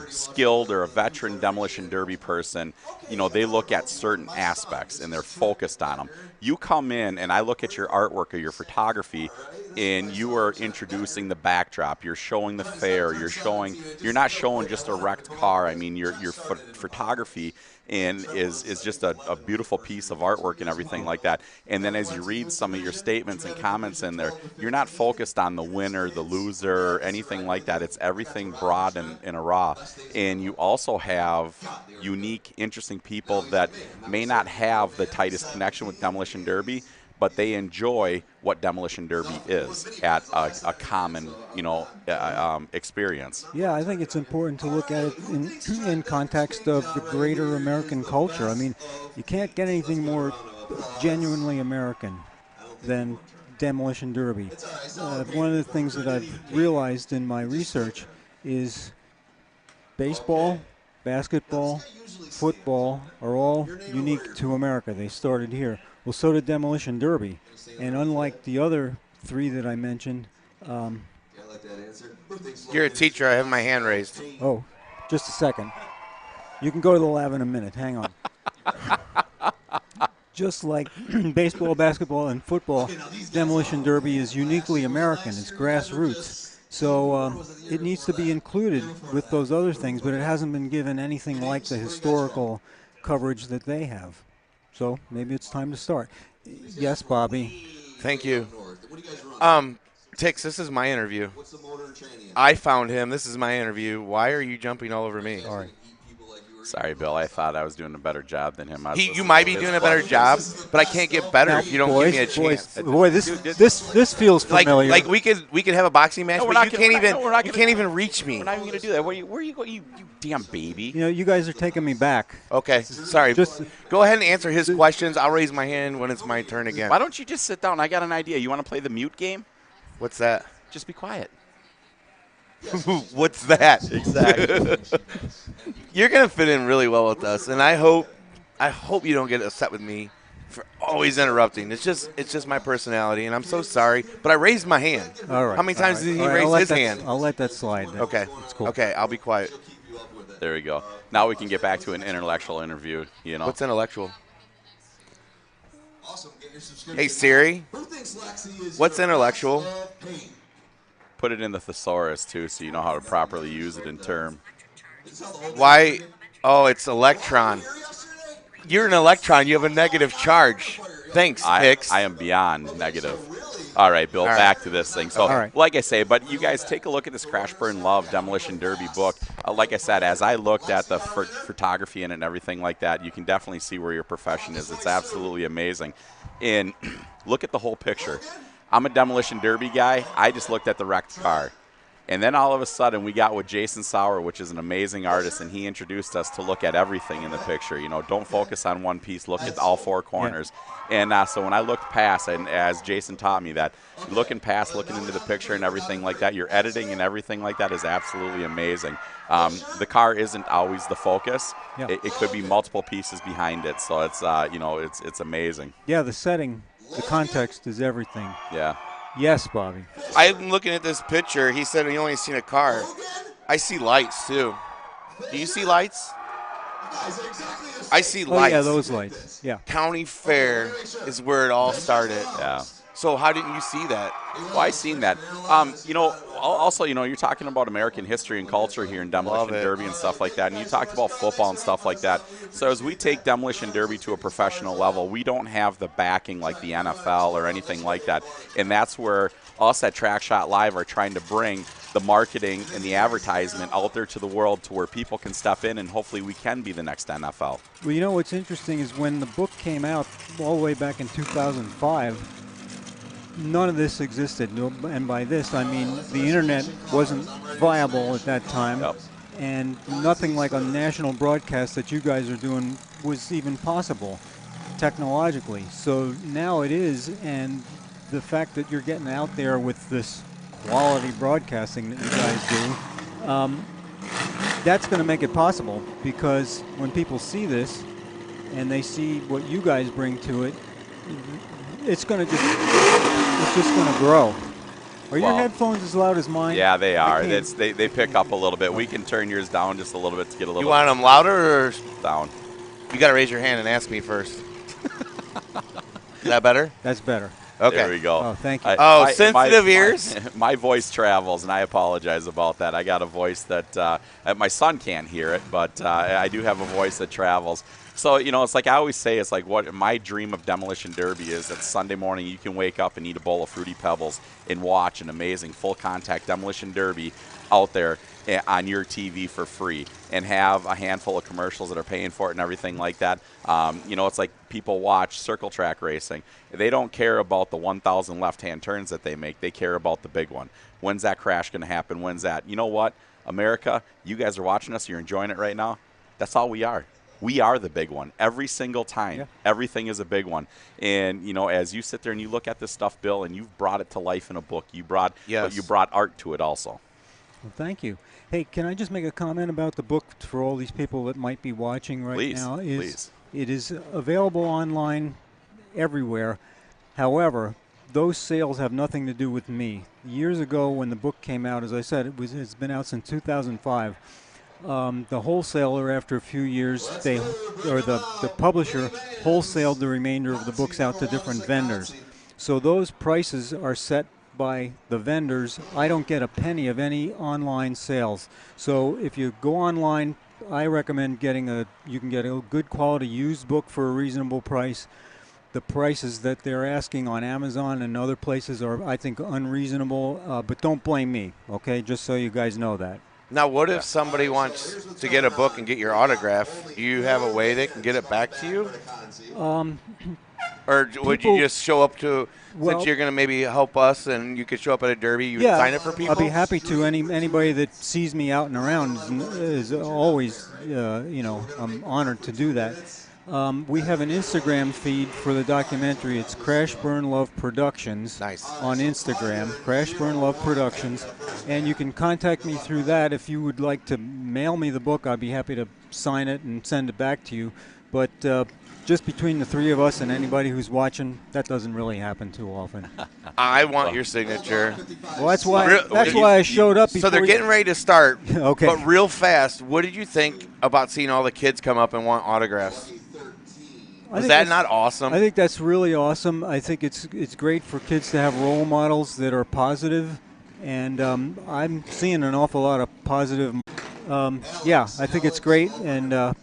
skilled or a veteran Demolition Derby person, you know, they look at certain aspects and they're focused on them. You come in and I look at your artwork or your photography and you are introducing the backdrop. You're showing the fair. You're not showing just a wrecked car. I mean, your photography and is just a beautiful piece of artwork and everything like that. And then as you read some of your statements and comments in there, you're not focused on the winner, the loser, or anything like that. It's everything broad and raw. And you also have unique, interesting people that may not have the tightest connection with Demolition Derby, but they enjoy what Demolition Derby is at a common, you know, experience. Yeah, I think it's important to look at it in context of the greater American culture. I mean, you can't get anything more genuinely American than Demolition Derby. One of the things that I've realized in my research is baseball, basketball, football are all unique to America. They started here. Well, so did Demolition Derby. And unlike the other three that I mentioned, You're a teacher. I have my hand raised. oh, just a second. You can go to the lab in a minute. Hang on. Just like baseball, basketball, and football, Demolition Derby is uniquely American. It's grassroots. So it needs to be included with those other things, but it hasn't been given anything like the historical coverage that they have. So maybe it's time to start. Yes, Bobby. Thank you. Tix, this is my interview. I found him. This is my interview. Why are you jumping all over me? Sorry. Sorry, Bill. I thought I was doing a better job than him. You might be doing a better job, but I can't get better if you don't give me a chance. Boy, this feels familiar. Like we could have a boxing match, No, we're but not you gonna- can't even reach me. We're not even going to do that. Where are you going? You damn baby. You know, you guys are taking me back. Okay, sorry. Just- Go ahead and answer his questions. I'll raise my hand when it's my turn again. Why don't you just sit down? I got an idea. You want to play the mute game? What's that? Just be quiet. What's that? Exactly. You're gonna fit in really well with us, and I hope you don't get upset with me for always interrupting. It's just my personality, and I'm so sorry. But I raised my hand. All right. How many times did he All right, raise his hand? I'll let that slide. Okay. That's cool. Okay, I'll be quiet. There we go. Now we can get back to an intellectual interview. You know. What's intellectual? Hey Siri, what's intellectual? Put it in the thesaurus too, so you know how to properly use it in term. Why? Oh, it's electron. You're an electron. You have a negative charge. Thanks, Hicks. I am beyond negative. All right, Bill, All right. back to this thing. So, All right. like I say, but you guys take a look at this Crash Burn Love Demolition Derby book. Like I said, as I looked at the photography in it and everything like that, you can definitely see where your profession is. It's absolutely amazing. And look at the whole picture. I'm a Demolition Derby guy. I just looked at the wrecked car. And then all of a sudden, we got with Jason Sauer, which is an amazing artist, and he introduced us to look at everything in the picture. You know, don't focus on one piece. Look at all four corners. Yeah. And so when I looked past, and as Jason taught me that, looking past, looking into the picture and everything like that, your editing and everything like that is absolutely amazing. The car isn't always the focus. Yeah. It could be multiple pieces behind it. So it's, it's amazing. Yeah, the setting, the context is everything. Yeah. Yes, Bobby. I'm looking at this picture. He said he only seen a car. I see lights too. Do you see lights? I see lights. Oh, yeah, those lights. Yeah. County Fair is where it all started. Yeah. So how didn't you see that? Well, I seen that. Also, you're talking about American history and culture here in Demolition Derby and stuff like that, and you talked about football and stuff like that. So as we take Demolition Derby to a professional level, we don't have the backing like the NFL or anything like that, and that's where us at TrackShotLive are trying to bring the marketing and the advertisement out there to the world to where people can step in and hopefully we can be the next NFL. Well, you know what's interesting is when the book came out all the way back in 2005, none of this existed. And by this, I mean the internet wasn't viable at that time. Yep. And nothing like a national broadcast that you guys are doing was even possible technologically. So now it is, and the fact that you're getting out there with this quality broadcasting that you guys do, that's going to make it possible, because when people see this and they see what you guys bring to it, it's just going to grow. Are your headphones as loud as mine? Yeah, they are. They pick up a little bit. We can turn yours down just a little bit to get a little. You want them louder or down? You got to raise your hand and ask me first. Is that better? That's better. Okay. There we go. Oh, thank you. Sensitive ears? My voice travels, and I apologize about that. I got a voice that my son can't hear it, but I do have a voice that travels. So, it's like I always say, it's like what my dream of Demolition Derby is that Sunday morning you can wake up and eat a bowl of Fruity Pebbles and watch an amazing full-contact Demolition Derby out there on your TV for free and have a handful of commercials that are paying for it and everything like that. It's like people watch circle track racing. They don't care about the 1,000 left-hand turns that they make. They care about the big one. When's that crash going to happen? When's that? You know what? America, you guys are watching us. You're enjoying it right now. That's all we are. We are the big one. Every single time, everything is a big one. And, as you sit there and you look at this stuff, Bill, and you've brought it to life in a book, but you brought art to it also. Well, thank you. Hey, can I just make a comment about the book for all these people that might be watching right now? Please. It is available online everywhere. However, those sales have nothing to do with me. Years ago when the book came out, as I said, it's been out since 2005. The wholesaler, after a few years, the publisher wholesaled the remainder of the books out to different vendors. So those prices are set by the vendors. I don't get a penny of any online sales. So if you go online, I recommend you can get a good quality used book for a reasonable price. The prices that they're asking on Amazon and other places are, I think, unreasonable, but don't blame me, okay? Just so you guys know that. Now, what if somebody wants to get a book and get your autograph? Do you have a way they can get it back to you? Or would you just show up to, since you're going to maybe help us and you could show up at a derby, you would sign it for people? I'll be happy to. Anybody that sees me out and around is always, I'm honored to do that. We have an Instagram feed for the documentary. It's Crash Burn Love Productions. Nice. On Instagram, Crash Burn Love Productions. And you can contact me through that. If you would like to mail me the book, I'd be happy to sign it and send it back to you. But just between the three of us and anybody who's watching, that doesn't really happen too often. I want your signature. Well, that's why I showed up. So they're getting ready to start. Okay. But real fast, what did you think about seeing all the kids come up and want autographs? Was that not awesome? I think that's really awesome. I think it's great for kids to have role models that are positive, and I'm seeing an awful lot of positive. I think it's great, and.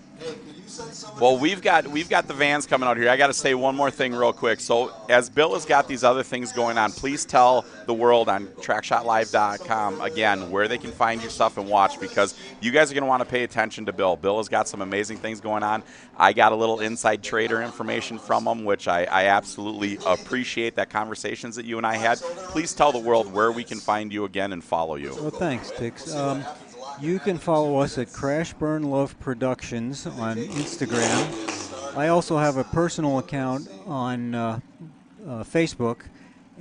Well, we've got the vans coming out here. I got to say one more thing real quick. So as Bill has got these other things going on, please tell the world on TrackShotLive.com, again, where they can find your stuff and watch, because you guys are going to want to pay attention to Bill. Bill has got some amazing things going on. I got a little inside trader information from him, which I absolutely appreciate, that conversations that you and I had. Please tell the world where we can find you again and follow you. Well, thanks, Tix. You can follow us at Crash Burn Love Productions on Instagram. I also have a personal account on Facebook,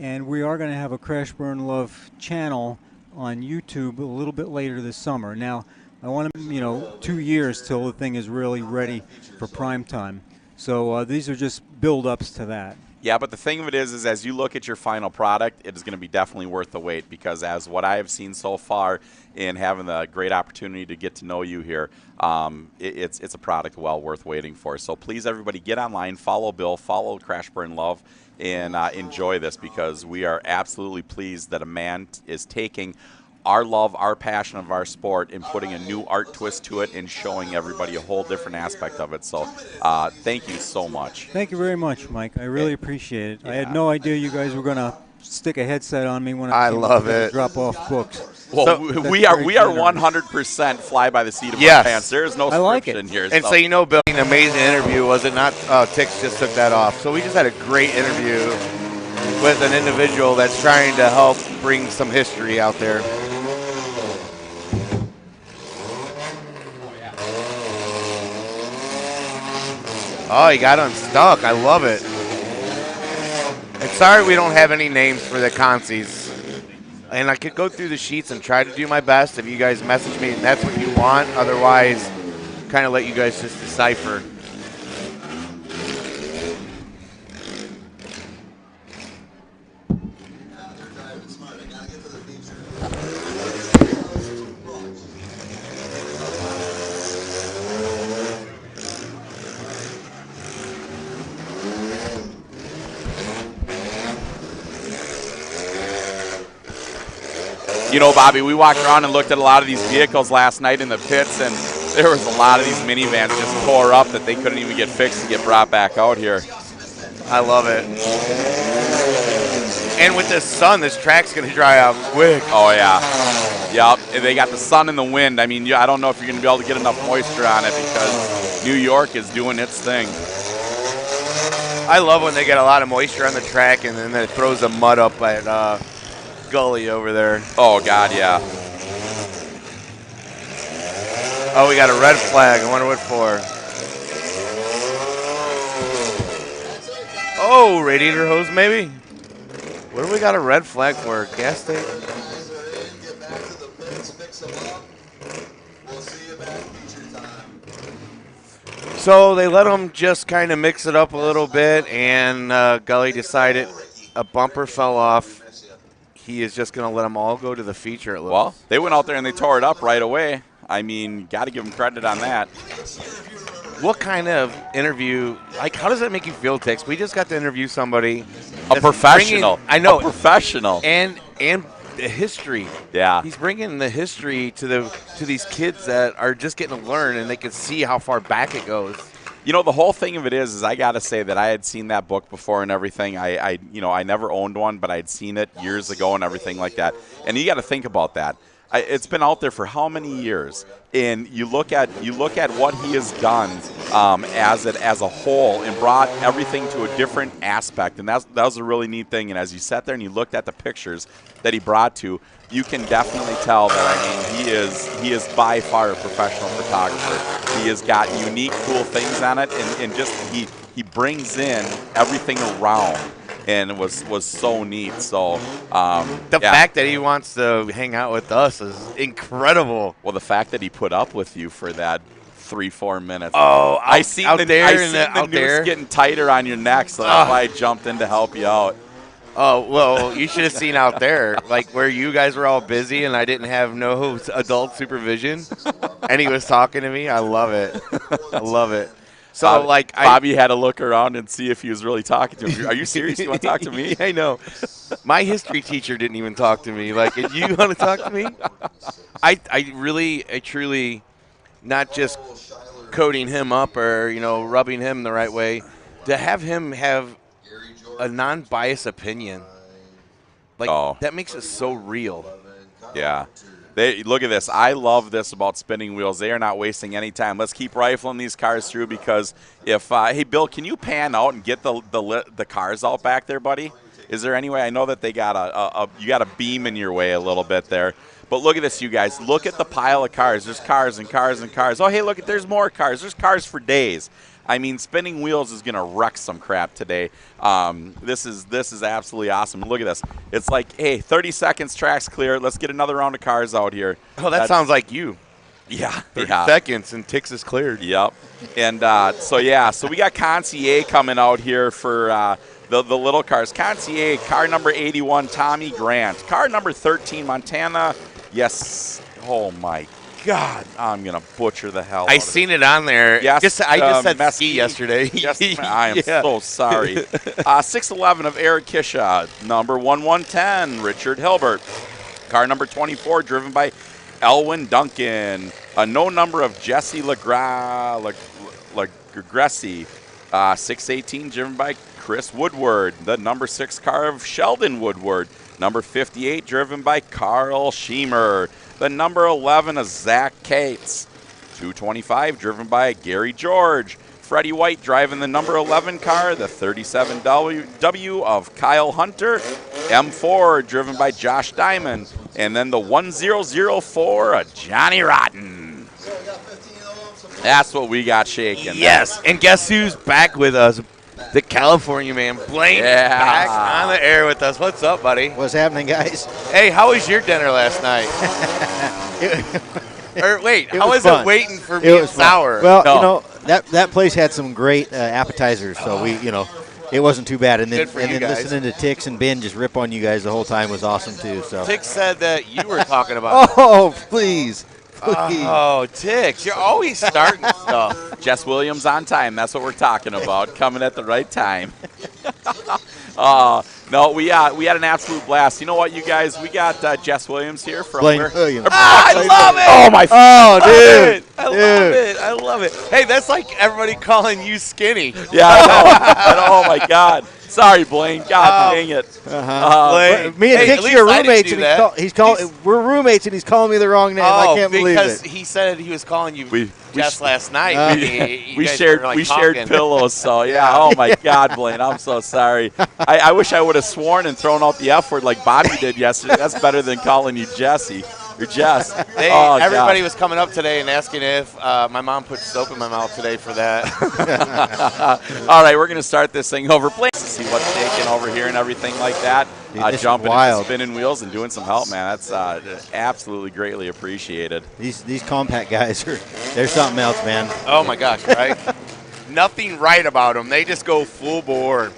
and we are going to have a Crash Burn Love channel on YouTube a little bit later this summer. Now, I want to, 2 years till the thing is really ready for prime time. So these are just build-ups to that. Yeah, but the thing of it is as you look at your final product, it is going to be definitely worth the wait, because as what I have seen so far in having the great opportunity to get to know you here, it's a product well worth waiting for. So please, everybody, get online, follow Bill, follow Crash Burn Love, and enjoy this, because we are absolutely pleased that a man is taking our love, our passion of our sport, and putting a new art twist to it and showing everybody a whole different aspect of it. So thank you so much. Thank you very much, Mike. I really appreciate it. Yeah. I had no idea you guys were going to stick a headset on me when I love it. Drop off books. Well, so, we are 100% fly by the seat of our pants. There is no script in here. And so, Bill, an amazing interview, was it not? Tix just took that off. So we just had a great interview with an individual that's trying to help bring some history out there. Oh, he got unstuck. I love it. And sorry we don't have any names for the consies. And I could go through the sheets and try to do my best if you guys message me and that's what you want. Otherwise, kind of let you guys just decipher. Bobby, we walked around and looked at a lot of these vehicles last night in the pits, and there was a lot of these minivans just tore up that they couldn't even get fixed and get brought back out here. I love it. And with this sun, this track's going to dry out quick. Oh, yeah. Yep, they got the sun and the wind. I mean, I don't know if you're going to be able to get enough moisture on it, because New York is doing its thing. I love when they get a lot of moisture on the track and then it throws the mud up at gully over there. Oh, God, yeah. Oh, we got a red flag. I wonder what for. Oh, radiator hose maybe? What do we got a red flag for? Gas tank? So they let them just kind of mix it up a little bit, and Gully decided a bumper fell off. He is just going to let them all go to the feature. Well, they went out there and they tore it up right away. I mean, got to give him credit on that. What kind of interview, like, how does that make you feel, Tix? We just got to interview somebody. A professional. I know. A professional. And the history. Yeah. He's bringing the history to these kids that are just getting to learn, and they can see how far back it goes. You know, the whole thing of it is I got to say that I had seen that book before and everything. I never owned one, but I'd seen it years ago and everything like that. And you got to think about that. It's been out there for how many years? And you look at what he has done as a whole and brought everything to a different aspect. And that was a really neat thing. And as you sat there and you looked at the pictures that he brought to, you can definitely tell that, he is by far a professional photographer. He has got unique, cool things on it, and just he brings in everything around. And it was so neat. So the fact that he wants to hang out with us is incredible. Well, the fact that he put up with you for that 3-4 minutes. Oh, I see the noose getting tighter on your neck, so that's why I jumped in to help you out. Oh, well, you should have seen out there, like where you guys were all busy and I didn't have no adult supervision, and he was talking to me. I love it. I love it. So, Bobby had to look around and see if he was really talking to him. Are you serious? You want to talk to me? I know. My history teacher didn't even talk to me. Like, you want to talk to me? I truly, not just coding him up or, rubbing him the right way, to have him have a non-biased opinion. Like, that makes it so real. Yeah. Look at this. I love this about spinning wheels. They are not wasting any time. Let's keep rifling these cars through, because if hey, Bill, can you pan out and get the cars out back there, buddy? Is there any way? I know that they got you got a beam in your way a little bit there. But look at this, you guys. Look at the pile of cars. There's cars and cars and cars. Oh, hey, look, there's more cars. There's cars for days. I mean, spinning wheels is going to wreck some crap today. This is absolutely awesome. Look at this. It's like, hey, 30 seconds, track's clear. Let's get another round of cars out here. Oh, that sounds like you. Yeah. 30 seconds and Tix is cleared. Yep. And so we got Concierge coming out here for the little cars. Concierge, car number 81, Tommy Grant. Car number 13, Montana. Yes. Oh, my God, I'm going to butcher the hell out of it. I seen it on there. Yes, I just said ski yesterday. Yes, I am so sorry. 611 of Eric Kisha. Number 1110, Richard Hilbert. Car number 24, driven by Elwin Duncan. No number of Jesse Legressi. 618, driven by Chris Woodward. The number 6 car of Sheldon Woodward. Number 58, driven by Carl Schiemer. The number 11 of Zach Cates. 225, driven by Gary George. Freddie White driving the number 11 car, the 37W of Kyle Hunter. M4, driven by Josh Diamond. And then the 1004 of Johnny Rotten. That's what we got shaking. Yes, and guess who's back with us? The California man, Blaine, back on the air with us. What's up, buddy? What's happening, guys? Hey, how was your dinner last night? How was it waiting for being sour? Well, that place had some great appetizers, so it wasn't too bad. And then listening to Tix and Ben just rip on you guys the whole time was awesome too. So Tix said that you were talking about. Oh, please. Oh, Tix, you're always starting stuff. Jess Williams on time. That's what we're talking about. Coming at the right time. No, we had an absolute blast. You know what, you guys? We got Jess Williams here from Williams. I love it. Oh, my. Oh, dude. I love it. Hey, that's like everybody calling you skinny. Yeah, I know. Oh, my God. Sorry, Blaine. God dang it. Me and Dixie are roommates, and we're roommates, and he's calling me the wrong name. I can't believe it. Because he said he was calling you just last night. We shared pillows, so yeah. Oh my God, Blaine, I'm so sorry. I wish I would have sworn and thrown out the F word like Bobby did yesterday. That's better than calling you Jesse. Or Jess. Everybody was coming up today and asking if my mom put soap in my mouth today for that. All right, we're going to start this thing over. Blaine, see what's taking over here and everything like that. Jumping into spinning wheels and doing some help, man. That's absolutely greatly appreciated. These compact guys they're something else, man. Oh my gosh, right? Nothing right about them. They just go full bore.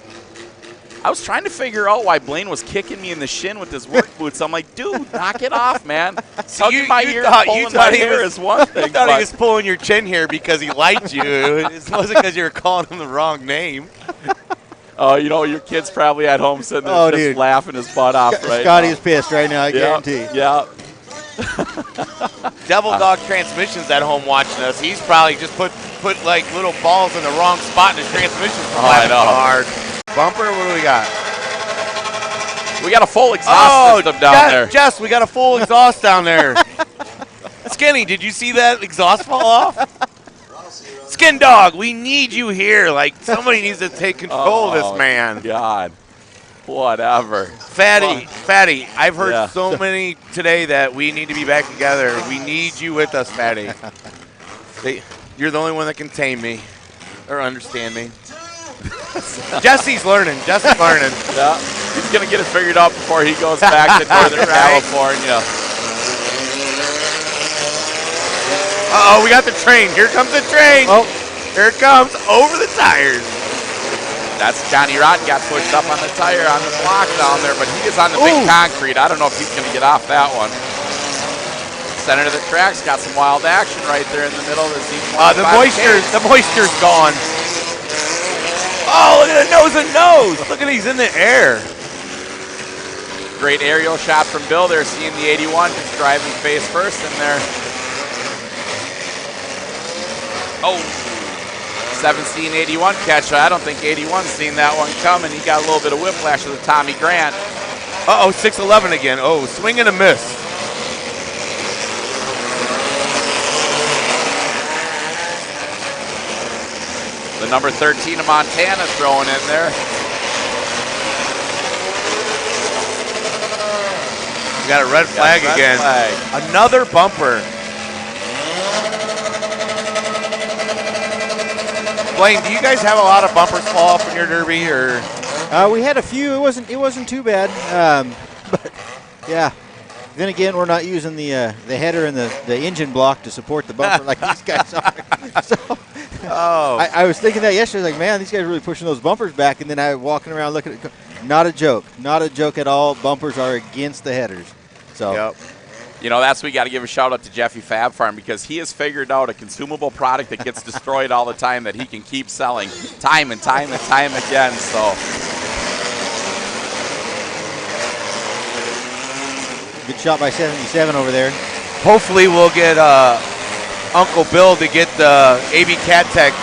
I was trying to figure out why Blaine was kicking me in the shin with his work boots. I'm like, dude, knock it off, man. So Tugging my ear, pulling my thought he hair was, is one thing. you thought he but- was pulling your chin here because he liked you. It wasn't because you were calling him the wrong name. Oh, you know, your kid's probably at home sitting there Oh, just dude. laughing his butt off right Scotty now. is pissed right now, I guarantee. Yeah. Devil Dog Transmission's at home watching us. He's probably just put like little balls in the wrong spot in his transmission. I know. Hard. Bumper, what do we got? We got a full exhaust system down there. Jess, we got a full exhaust down there. Skinny, did you see that exhaust fall off? Skin Dog, we need you here. Like, somebody needs to take control of this man. God. Whatever. Fatty, I've heard Yeah. so many today that we need to be back together. We need you with us, Fatty. You're the only one that can tame me or understand me. Jesse's learning. Yeah. He's going to get it figured out before he goes back to Northern Right. California. Uh-oh, we got the train. Here comes the train. Oh. Here it comes over the tires. That's Johnny Rotten got pushed up on the tire on the block down there, but he is on the big concrete. I don't know if he's going to get off that one. Center of the track's got some wild action right there in the middle. The moisture's gone. Oh, look at the nose and nose. Look at he's in the air. Great aerial shot from Bill there, seeing the 81 just driving face first in there. Oh, 1781 catch. I don't think 81's seen that one coming. He got a little bit of whiplash with the Tommy Grant. Uh-oh, 611 again. Oh, swing and a miss. The number 13 of Montana throwing in there. We got a red flag red again. flag. Another bumper. Blaine, do you guys have a lot of bumpers fall off in your derby, or? We had a few. It wasn't too bad. But yeah. Then again, we're not using the header and the engine block to support the bumper like these guys are. So, I was thinking that yesterday. Like, man, these guys are really pushing those bumpers back. And then I was walking around looking at it. Not a joke at all. Bumpers are against the headers. So. Yep. You know, that's we got to give a shout out to Jeffy Fab Farm, because he has figured out a consumable product that gets destroyed all the time that he can keep selling time and time and time again. So Good shot by 77 over there. Hopefully we'll get Uncle Bill to get the AB Cat Tech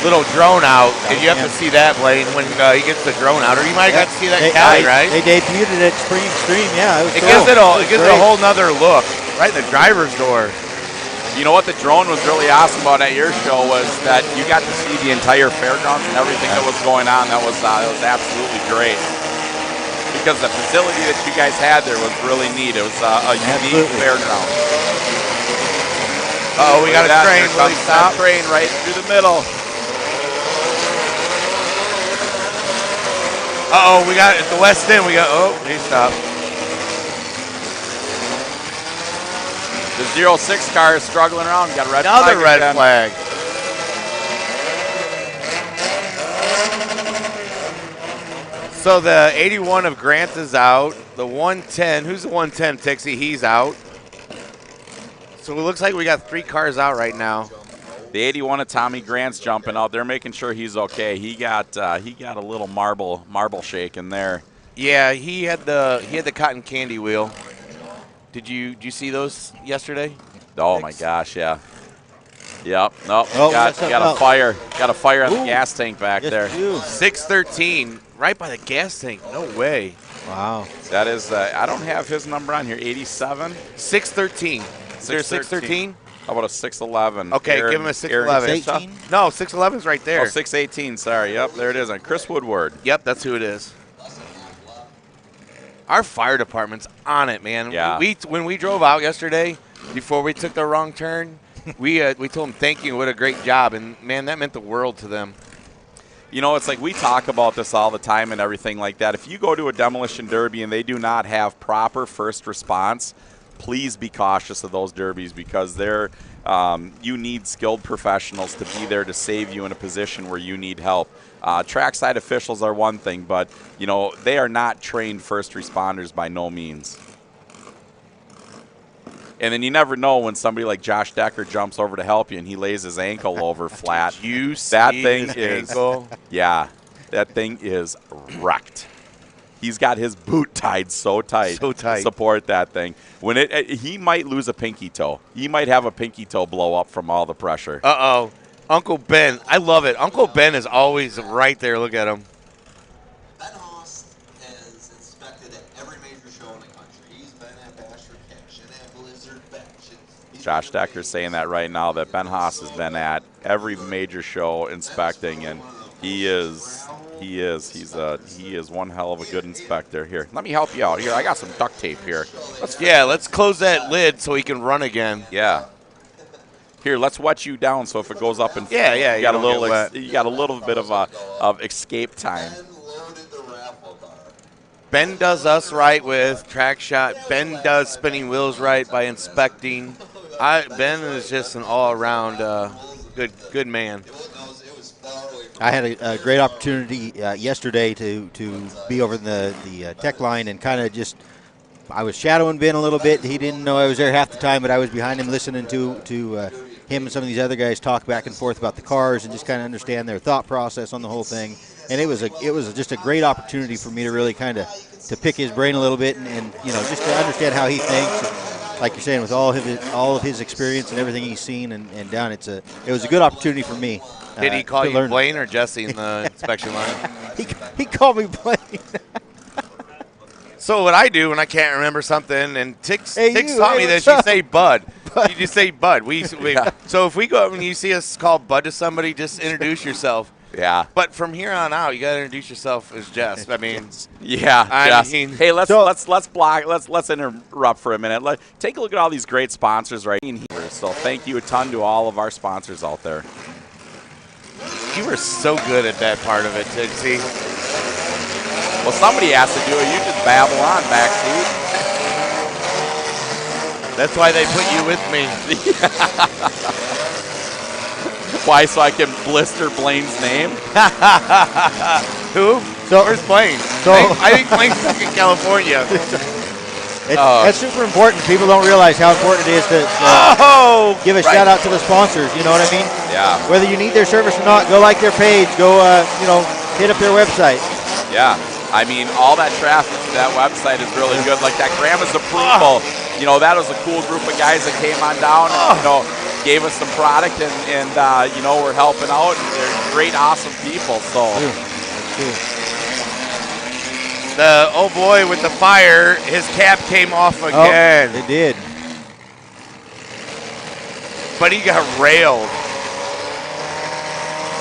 little drone out. And you have to see that, Blaine, when he gets the drone out. Or you might have got to see that Cali, right? They debuted it at Spring Extreme. Yeah, It gives it a whole nother look right in the driver's door. you know what the drone was really awesome about at your show was that you got to see the entire fairgrounds and everything that was going on. That was absolutely great. Because the facility that you guys had there was really neat. It was a unique fairground. Uh-oh, we got a train. Will he stop? Train right through the middle. Uh-oh, we got at the west end. He stopped. The 06 car is struggling around. Got a red flag. Another red flag. So the 81 of Grant is out. The 110, who's the 110, Tixie? He's out. So it looks like we got 3 cars out right now. The 81 of Tommy Grant's jumping out. They're making sure he's okay. He got a little marble shake in there. Yeah, he had the cotton candy wheel. Did you see those yesterday? Oh my gosh, yeah. Yep. Nope. Oh, got a fire. Got a fire on the gas tank back there. 613, right by the gas tank. No way. Wow. That is. I don't have his number on here. 87. 613. Is there a 613? How about a 611? Okay, give him a 611. No, 611's right there. Oh, 618. Sorry. Yep, there it is. On Chris Woodward. Yep, that's who it is. Our fire department's on it, man. Yeah. When we drove out yesterday, before we took the wrong turn, we told them thank you, what a great job, and man, that meant the world to them. You know, it's like we talk about this all the time and everything like that. If you go to a demolition derby and they do not have proper first response, please be cautious of those derbies, because they're You need skilled professionals to be there to save you in a position where you need help. Trackside officials are one thing, but they are not trained first responders by no means. And then you never know when somebody like Josh Decker jumps over to help you and he lays his ankle over flat. You that see thing his is ankle? Yeah, that thing is wrecked. He's got his boot tied so tight to support that thing. When he might lose a pinky toe. He might have a pinky toe blow up from all the pressure. Uh-oh. Uncle Ben. I love it. Uncle Ben is always right there. Look at him. Ben Haas has inspected at every major show in the country. He's been at Bachelor Cash and at Blizzard Bash. Josh Decker's saying that right now, that Ben Haas has been at every major show inspecting, and he is one hell of a good inspector. Here, let me help you out. Here, I got some duct tape here. Let's close that lid so he can run again. Yeah. Here, let's wet you down so if it goes up and you got a don't little get wet. you got a little bit of escape time. Ben does us right with track shot. Ben does spinning wheels right by inspecting. Ben is just an all-around good man. I had a great opportunity yesterday to be over in the tech line and kind of just, I was shadowing Ben a little bit. He didn't know I was there half the time, but I was behind him listening to him and some of these other guys talk back and forth about the cars and just kind of understand their thought process on the whole thing. And it was just a great opportunity for me to really kind of to pick his brain a little bit and just to understand how he thinks. And like you're saying, with all of his experience and everything he's seen and done, it was a good opportunity for me. Did he call you Blaine or Jesse in the inspection line? He called me Blaine. So what I do when I can't remember something, and Tix you, taught me hey, this, what's you say Bud. Bud. You just say Bud. So if we go up and you see us call Bud to somebody, just introduce yourself. Yeah. But from here on out, you got to introduce yourself as Jess. I mean, Jess. mean, Hey, let's interrupt for a minute. Take a look at all these great sponsors right in here. So thank you a ton to all of our sponsors out there. you were so good at that part of it, Tixie. Well, somebody has to do it. You just babble on backseat. That's why they put you with me. Why? So I can blister Blaine's name? Who? Where's Blaine? I think Blaine's stuck in California. That's super important. People don't realize how important it is to give a shout out to the sponsors. You know what I mean? Yeah. Whether you need their service or not, go like their page. Go, hit up their website. Yeah. I mean, all that traffic to that website is really good. Like that Grandma's Approval, that was a cool group of guys that came on down and, gave us some product and we're helping out. They're great, awesome people. So. The old boy with the fire, his cap came off again. Oh, it did. But he got railed.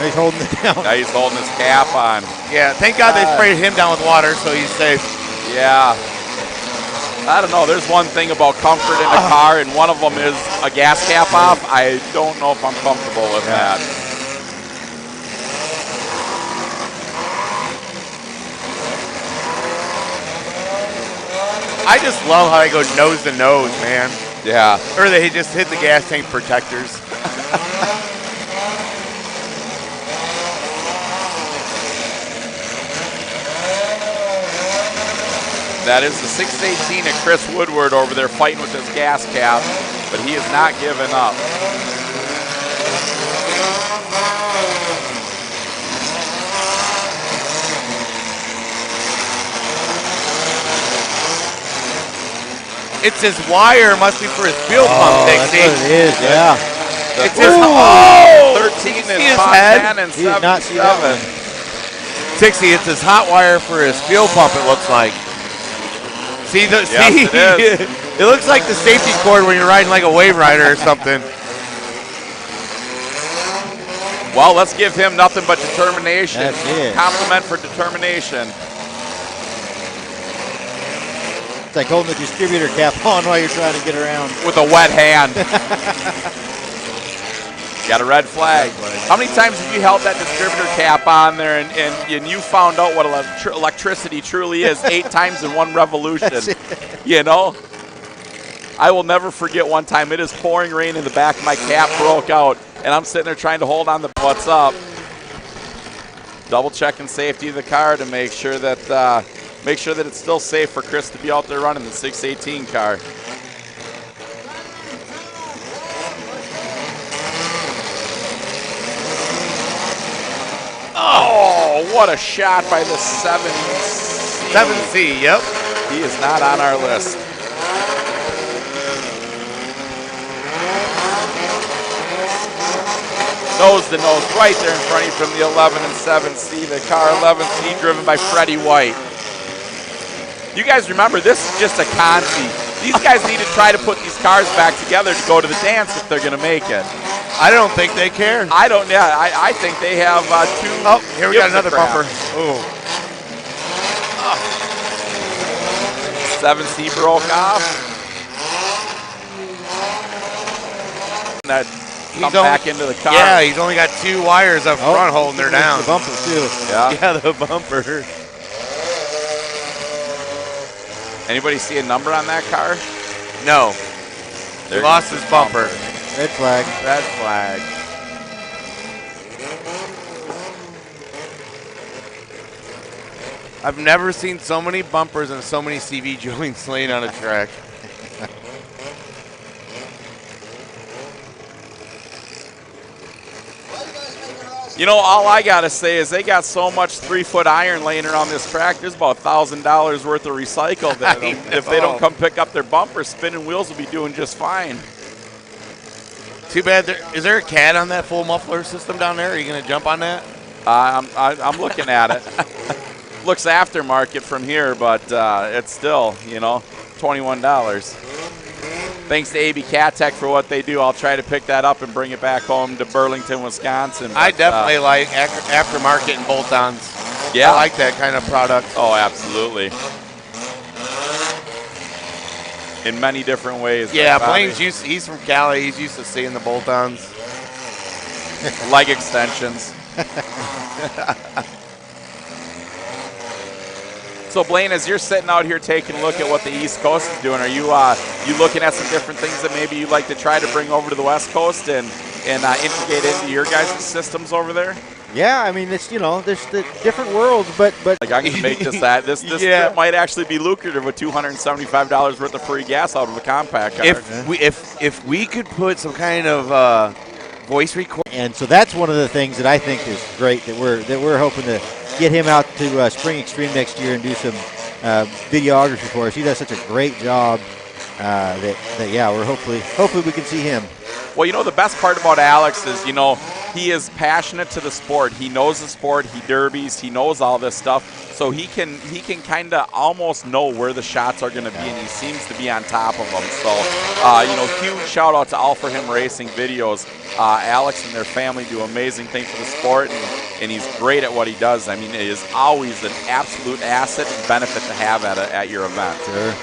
He's holding it down. Now he's holding his cap on. Yeah, thank God they sprayed him down with water so he's safe. Yeah. I don't know. There's one thing about comfort in a car, and one of them is a gas cap off. I don't know if I'm comfortable with that. I just love how they go nose to nose, man. Yeah. Or they just hit the gas tank protectors. That is the 618 of Chris Woodward over there fighting with his gas cap, but he is not giving up. It's his wire, must be for his fuel pump, Dixie. That's what it is, yeah. It's his 13 and his 5, 10 and He did not see that one. 77. Dixie, it's his hot wire for his fuel pump, it looks like. See, Yes, it is. it looks like the safety cord when you're riding like a wave rider or something. Well, let's give him nothing but determination. That's it. Compliment for determination. It's like holding the distributor cap on while you're trying to get around. With a wet hand. Got a red flag. How many times have you held that distributor cap on there and you found out what electricity truly is 8 times in one revolution? I will never forget one time. It is pouring rain in the back. My cap broke out, and I'm sitting there trying to hold on to what's up. Double checking safety of the car to make sure that it's still safe for Chris to be out there running the 618 car. Oh, what a shot by the 7C. 7C, yep. He is not on our list. Nose to nose, right there in front of you from the 11 and 7C. The car 11C driven by Freddie White. You guys remember, this is just a consi. These guys need to try to put these cars back together to go to the dance if they're going to make it. I don't think they care. I don't, yeah, I think they have two. Oh, here we got another bumper. Ooh. 7C broke off. That come back into the car. Yeah, he's only got 2 wires up front holding her down. The bumper too. Yeah, the bumper. Anybody see a number on that car? No. He lost his bumper. Red flag. Red flag. I've never seen so many bumpers and so many CV joints laying on a track. You know, all I got to say is they got so much 3-foot iron laying around this track, there's about $1,000 worth of recycle that if they don't come pick up their bumpers, spinning wheels will be doing just fine. Too bad. Is there a cat on that full muffler system down there? Are you going to jump on that? I'm looking at it. Looks aftermarket from here, but it's still, you know, $21. Thanks to AB Cat Tech for what they do. I'll try to pick that up and bring it back home to Burlington, Wisconsin. I definitely like aftermarket and bolt-ons. Yeah. I like that kind of product. Oh, absolutely. In many different ways. Yeah, Blaine's he's from Cali. He's used to seeing the bolt-ons. Leg extensions. So Blaine, as you're sitting out here taking a look at what the East Coast is doing, are you looking at some different things that maybe you'd like to try to bring over to the West Coast and integrate into your guys' systems over there? Yeah, I mean, it's, you know, there's the different worlds, but like I'm gonna make this this trip might actually be lucrative with $275 worth of free gas out of a compact car. If we could put some kind of voice record, and so that's one of the things that I think is great that we're hoping to get him out to Spring Extreme next year and do some videography for us. He does such a great job that yeah, we're hopefully we can see him. Well, you know, the best part about Alex is, you know, he is passionate to the sport. He knows the sport. He derbies. He knows all this stuff. So he can kind of almost know where the shots are going to be, and he seems to be on top of them. So, you know, huge shout out to All For Him Racing Videos. Alex and their family do amazing things for the sport, and he's great at what he does. I mean, it is always an absolute asset and benefit to have at your event. Sure.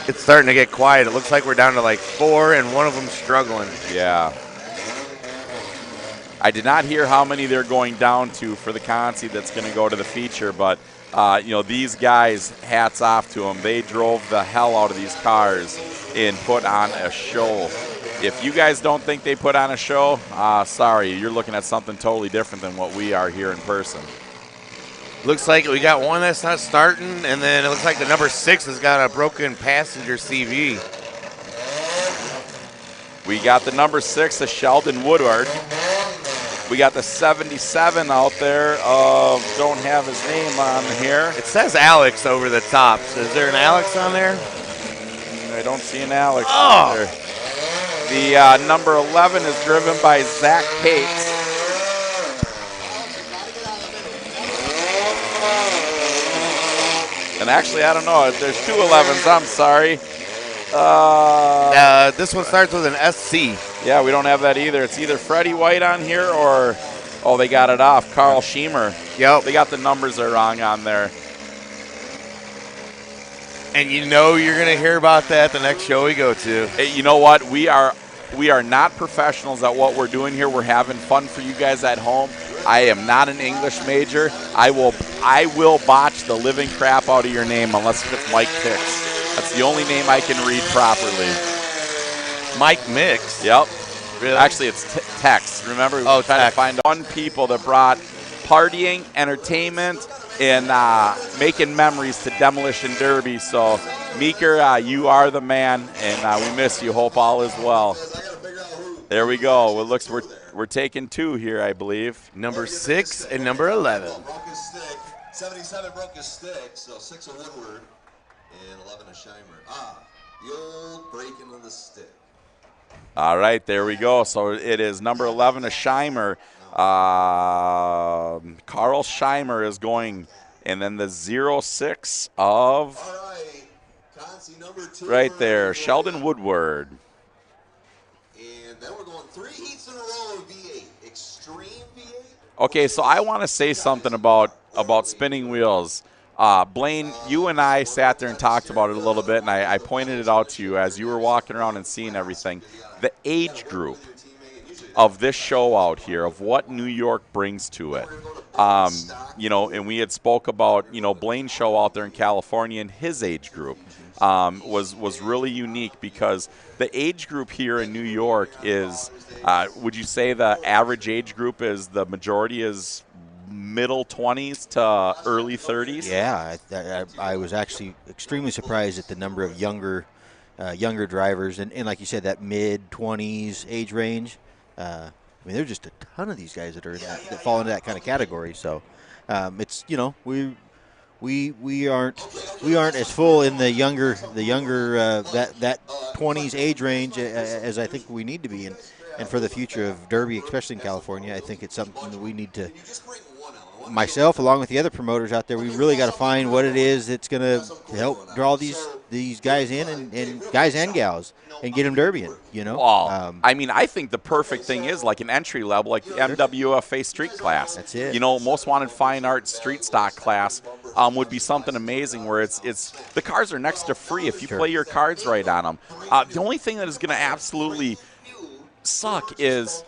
It's starting to get quiet. It looks like we're down to like 4, and one of them struggling. Yeah. I did not hear how many they're going down to for the consi that's going to go to the feature, but you know, these guys, hats off to them. They drove the hell out of these cars and put on a show. If you guys don't think they put on a show, sorry, you're looking at something totally different than what we are here in person. Looks like we got one that's not starting, and then it looks like the number 6 has got a broken passenger CV. We got the number 6, the Sheldon Woodward. We got the 77 out there of, don't have his name on here. It says Alex over the top. So is there an Alex on there? I don't see an Alex on there. The number 11 is driven by Zach Cates. And actually, I don't know. There's 2 11s. I'm sorry. This one starts with an SC. Yeah, we don't have that either. It's either Freddie White on here or, oh, they got it off. Carl Schiemer. Yep. They got the numbers are wrong on there. And you know you're going to hear about that the next show we go to. Hey, you know what? We are not professionals at what we're doing here. We're having fun for you guys at home. I am not an English major. I will botch the living crap out of your name unless it's Mike Tix. That's the only name I can read properly. Mike Mix. Yep. Really? Actually, it's Tex. Remember, we were trying Tex. to find one people that brought partying, entertainment, and making memories to Demolition Derby. So, Meeker, you are the man, and we miss you. Hope all is well. There we go. It looks we're taking 2 here, I believe. Number 6 and number 11. Broke his stick. 77 broke his stick, so 6 of Woodward and 11 of Scheimer. The old breaking of the stick. All right, there we go. So it is number 11 of Scheimer. Carl Scheimer is going, and then the 06 of right there, Sheldon Woodward. And then we're going 3 heats in a row of V8. Extreme V8. Okay, so I want to say something about spinning wheels. Blaine, you and I sat there and talked about it a little bit, and I pointed it out to you as you were walking around and seeing everything. The age group of this show out here, of what New York brings to it. And we had spoke about, Blaine's show out there in California and his age group was really unique because the age group here in New York is, would you say the average age group is the majority is middle 20s to early 30s? Yeah, I was actually extremely surprised at the number of younger drivers, and like you said, that mid 20s age range. I mean, there's just a ton of these guys that fall into that kind of category. So it's we aren't as full in the younger that 20s age range as I think we need to be, and for the future of Derby, especially in California, I think it's something that we need to. Myself, along with the other promoters out there, we really got to find what it is that's going to help draw these guys in and guys and gals and get them derbying. I mean, I think the perfect thing is like an entry level, like the MWFA street class. That's it. Most wanted fine art street stock class would be something amazing where it's the cars are next to free if you play your cards right on them. The only thing that is going to absolutely suck is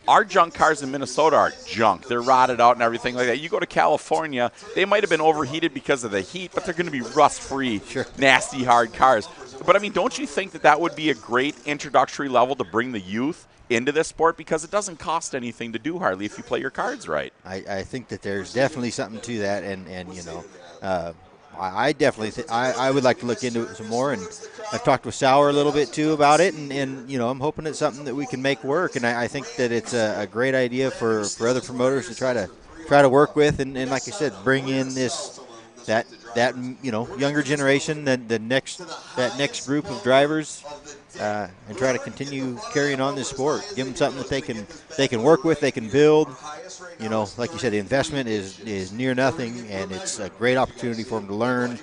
our junk cars in Minnesota are junk. They're rotted out and everything like that. You go to California, they might have been overheated because of the heat, but they're going to be rust-free, nasty, hard cars. But, I mean, don't you think that would be a great introductory level to bring the youth into this sport? Because it doesn't cost anything to do hardly if you play your cards right. I think that there's definitely something to that, and I definitely I would like to look into it some more, and I've talked with Sauer a little bit too about it, and I'm hoping it's something that we can make work, and I think that it's a great idea for other promoters to try to work with, and like I said, bring in that younger generation, that next group of drivers, and try to continue carrying on this sport. Give them something that they can work with, they can build. Like you said, the investment is near nothing, and it's a great opportunity for them to learn,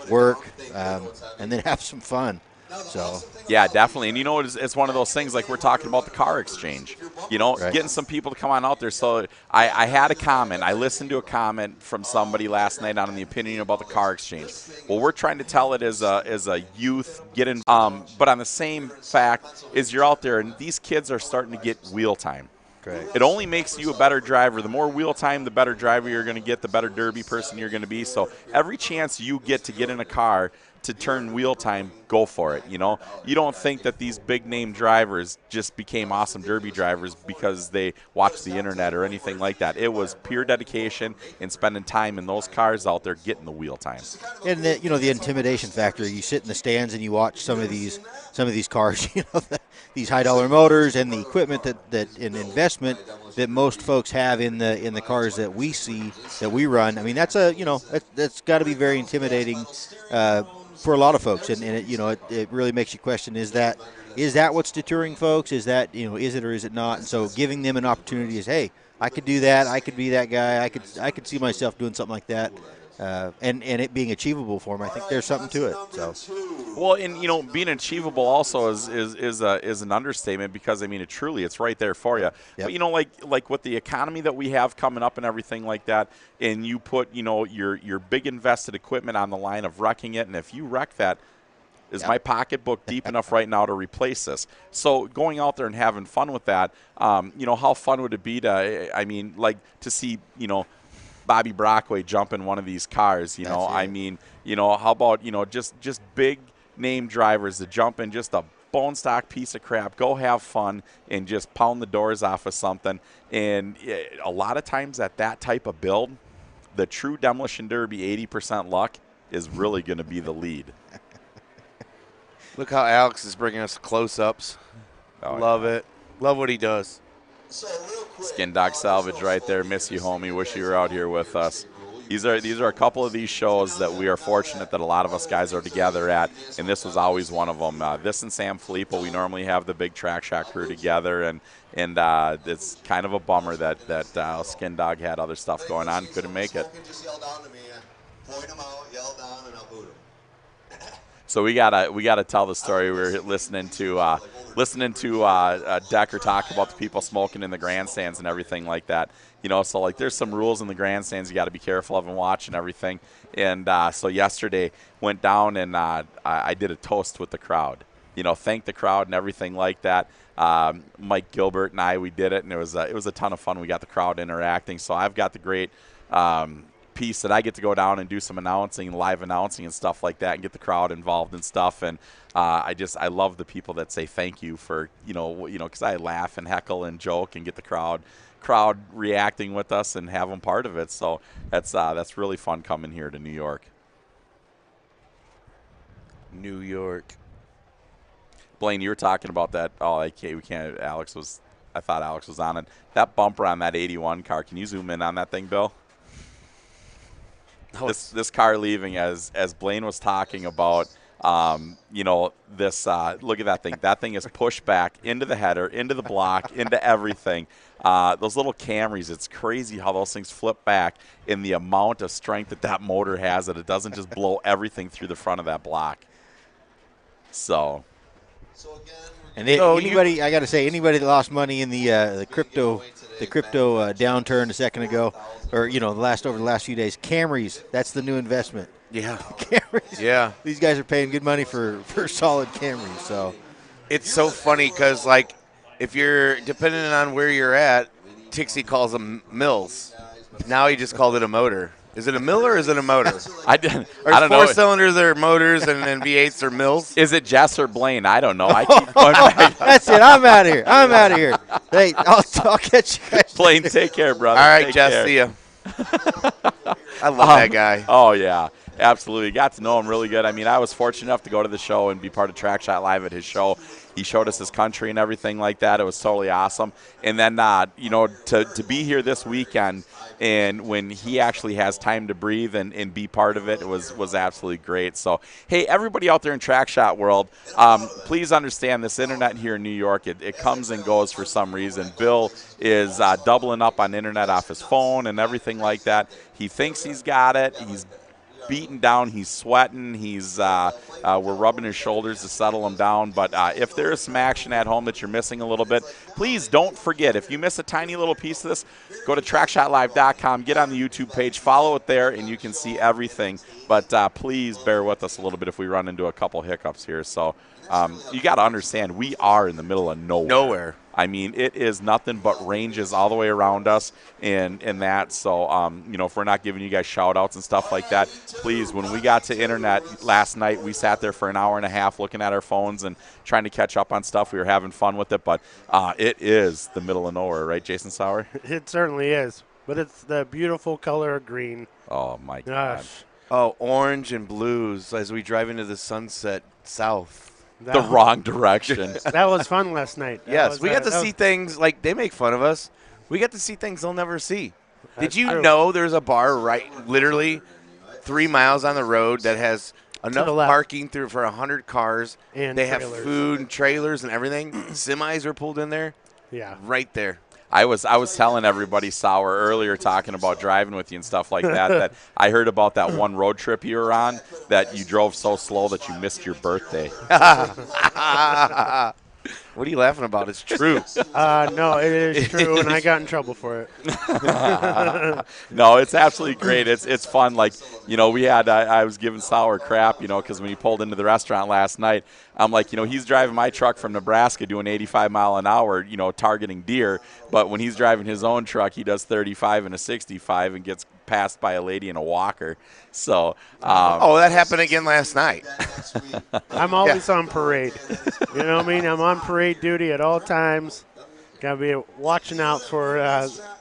work, and then have some fun. So yeah, definitely. And it's one of those things like we're talking about the car exchange. Getting some people to come on out there. So I had a comment. I listened to a comment from somebody last night on the opinion about the car exchange. Well, we're trying to tell it as a youth get in. But on the same fact is you're out there and these kids are starting to get wheel time. Correct. It only makes you a better driver. The more wheel time, the better driver you're going to get, the better derby person you're going to be. So every chance you get in a car to turn wheel time, go for it. You don't think that these big name drivers just became awesome derby drivers because they watched the internet or anything like that. It was pure dedication and spending time in those cars out there getting the wheel time. And the intimidation factor. You sit in the stands and you watch some of these cars. These high dollar motors and the equipment that an investment that most folks have in the cars that we see that we run. I mean, that's got to be very intimidating for a lot of folks, and it really makes you question: is that what's deterring folks? Is that is it or is it not? And so giving them an opportunity is, hey, I could do that. I could be that guy. I could see myself doing something like that, and it being achievable for them. I think there's something to it. So. Well, and being achievable also is an understatement because it's right there for you. Yep. But like with the economy that we have coming up and everything like that, and you put your big invested equipment on the line of wrecking it, and if you wreck that, is my pocketbook deep enough right now to replace this? So going out there and having fun with that, how fun would it be to see Bobby Brockway jump in one of these cars? How about just big name drivers to jump in just a bone stock piece of crap, go have fun, and just pound the doors off of something. And a lot of times at that type of build, the true Demolition Derby 80% luck is really going to be the lead. Look how Alex is bringing us close-ups. Love it. Love what he does. Skin Dog Salvage right there. Miss you, homie. Wish you were out here with us. These are a couple of these shows that we are fortunate that a lot of us guys are together at, and this was always one of them. This and San Filippo, we normally have the big track shot crew together, and it's kind of a bummer that Skin Dog had other stuff going on, couldn't make it. So we gotta tell the story. We were listening to Decker talk about the people smoking in the grandstands and everything like that. You know, so like there's some rules in the grandstands you got to be careful of and watch and everything. And so yesterday went down and I did a toast with the crowd. You know, thank the crowd and everything like that. Mike Gilbert and we did it, and it was a ton of fun. We got the crowd interacting. So I've got the great piece that I get to go down and do some announcing, live announcing and stuff like that, and get the crowd involved and stuff. And I love the people that say thank you for you know because I laugh and heckle and joke and get the crowd reacting with us and have them part of it. So that's really fun coming here to New York. New York. Blaine, you were talking about that. Oh, we can't. I thought Alex was on it. That bumper on that 81 car. Can you zoom in on that thing, Bill? This car leaving, as Blaine was talking about, this, look at that thing. That thing is pushed back into the header, into the block, into everything. Those little Camrys, it's crazy how those things flip back in the amount of strength that motor has, that it doesn't just blow everything through the front of that block. So And anybody, I got to say, anybody that lost money in the crypto downturn a second ago, or the last few days, Camrys, that's the new investment. Yeah, Camrys. Yeah, these guys are paying good money for solid Camrys. So it's so funny because like if you're depending on where you're at, Tixie calls them mills. Now he just called it a motor. Is it a mill or is it a motor? I don't know. Four cylinders are motors and then V8s are mills. Is it Jess or Blaine? I don't know. I keep going back. That's it. I'm out of here. Hey, I'll catch you guys. Blaine, take care, brother. All right, Take Jess. care. See ya. I love that guy. Oh, yeah. Absolutely. Got to know him really good. I mean, I was fortunate enough to go to the show and be part of TrackShotLive at his show. He showed us his country and everything like that. It was totally awesome. And then, to be here this weekend and when he actually has time to breathe and be part of it was absolutely great. So, hey, everybody out there in track shot world, please understand this internet here in New York, it comes and goes for some reason. Bill is doubling up on internet off his phone and everything like that. He thinks he's got it. He's beaten down, he's sweating, we're rubbing his shoulders to settle him down. But if there is some action at home that you're missing a little bit, please don't forget, if you miss a tiny little piece of this, go to TrackShotLive.com, get on the YouTube page, follow it there, and you can see everything. But please bear with us a little bit if we run into a couple hiccups here. So you got to understand, we are in the middle of nowhere. I mean, it is nothing but ranges all the way around us and that. So, if we're not giving you guys shout-outs and stuff like that, please, when we got to internet last night, we sat there for an hour and a half looking at our phones and trying to catch up on stuff. We were having fun with it, but it is the middle of nowhere, right, Jason Sauer? It certainly is, but it's the beautiful color of green. Oh, my God. Oh, orange and blues as we drive into the sunset south. The wrong direction. That was fun last night. Yes, we got to see things like they make fun of us. We got to see things they'll never see. Did you know there's a bar literally 3 miles on the road that has enough parking for 100 cars? And they trailers. have food and trailers and everything. Semis are pulled in there. Yeah. Right there. I was telling everybody, Sauer, earlier talking about driving with you and stuff like that I heard about that one road trip you were on that you drove so slow that you missed your birthday. What are you laughing about? It's true. No, it is true, and I got in trouble for it. No, it's absolutely great. It's fun. Like, we had I was giving Sauer crap, because when he pulled into the restaurant last night, I'm like, he's driving my truck from Nebraska doing 85 mile an hour, targeting deer. But when he's driving his own truck, he does 35 and a 65 and gets passed by a lady in a walker. So, that happened again last night. I'm always on parade. You know what I mean? I'm on parade duty at all times. Got to be watching out for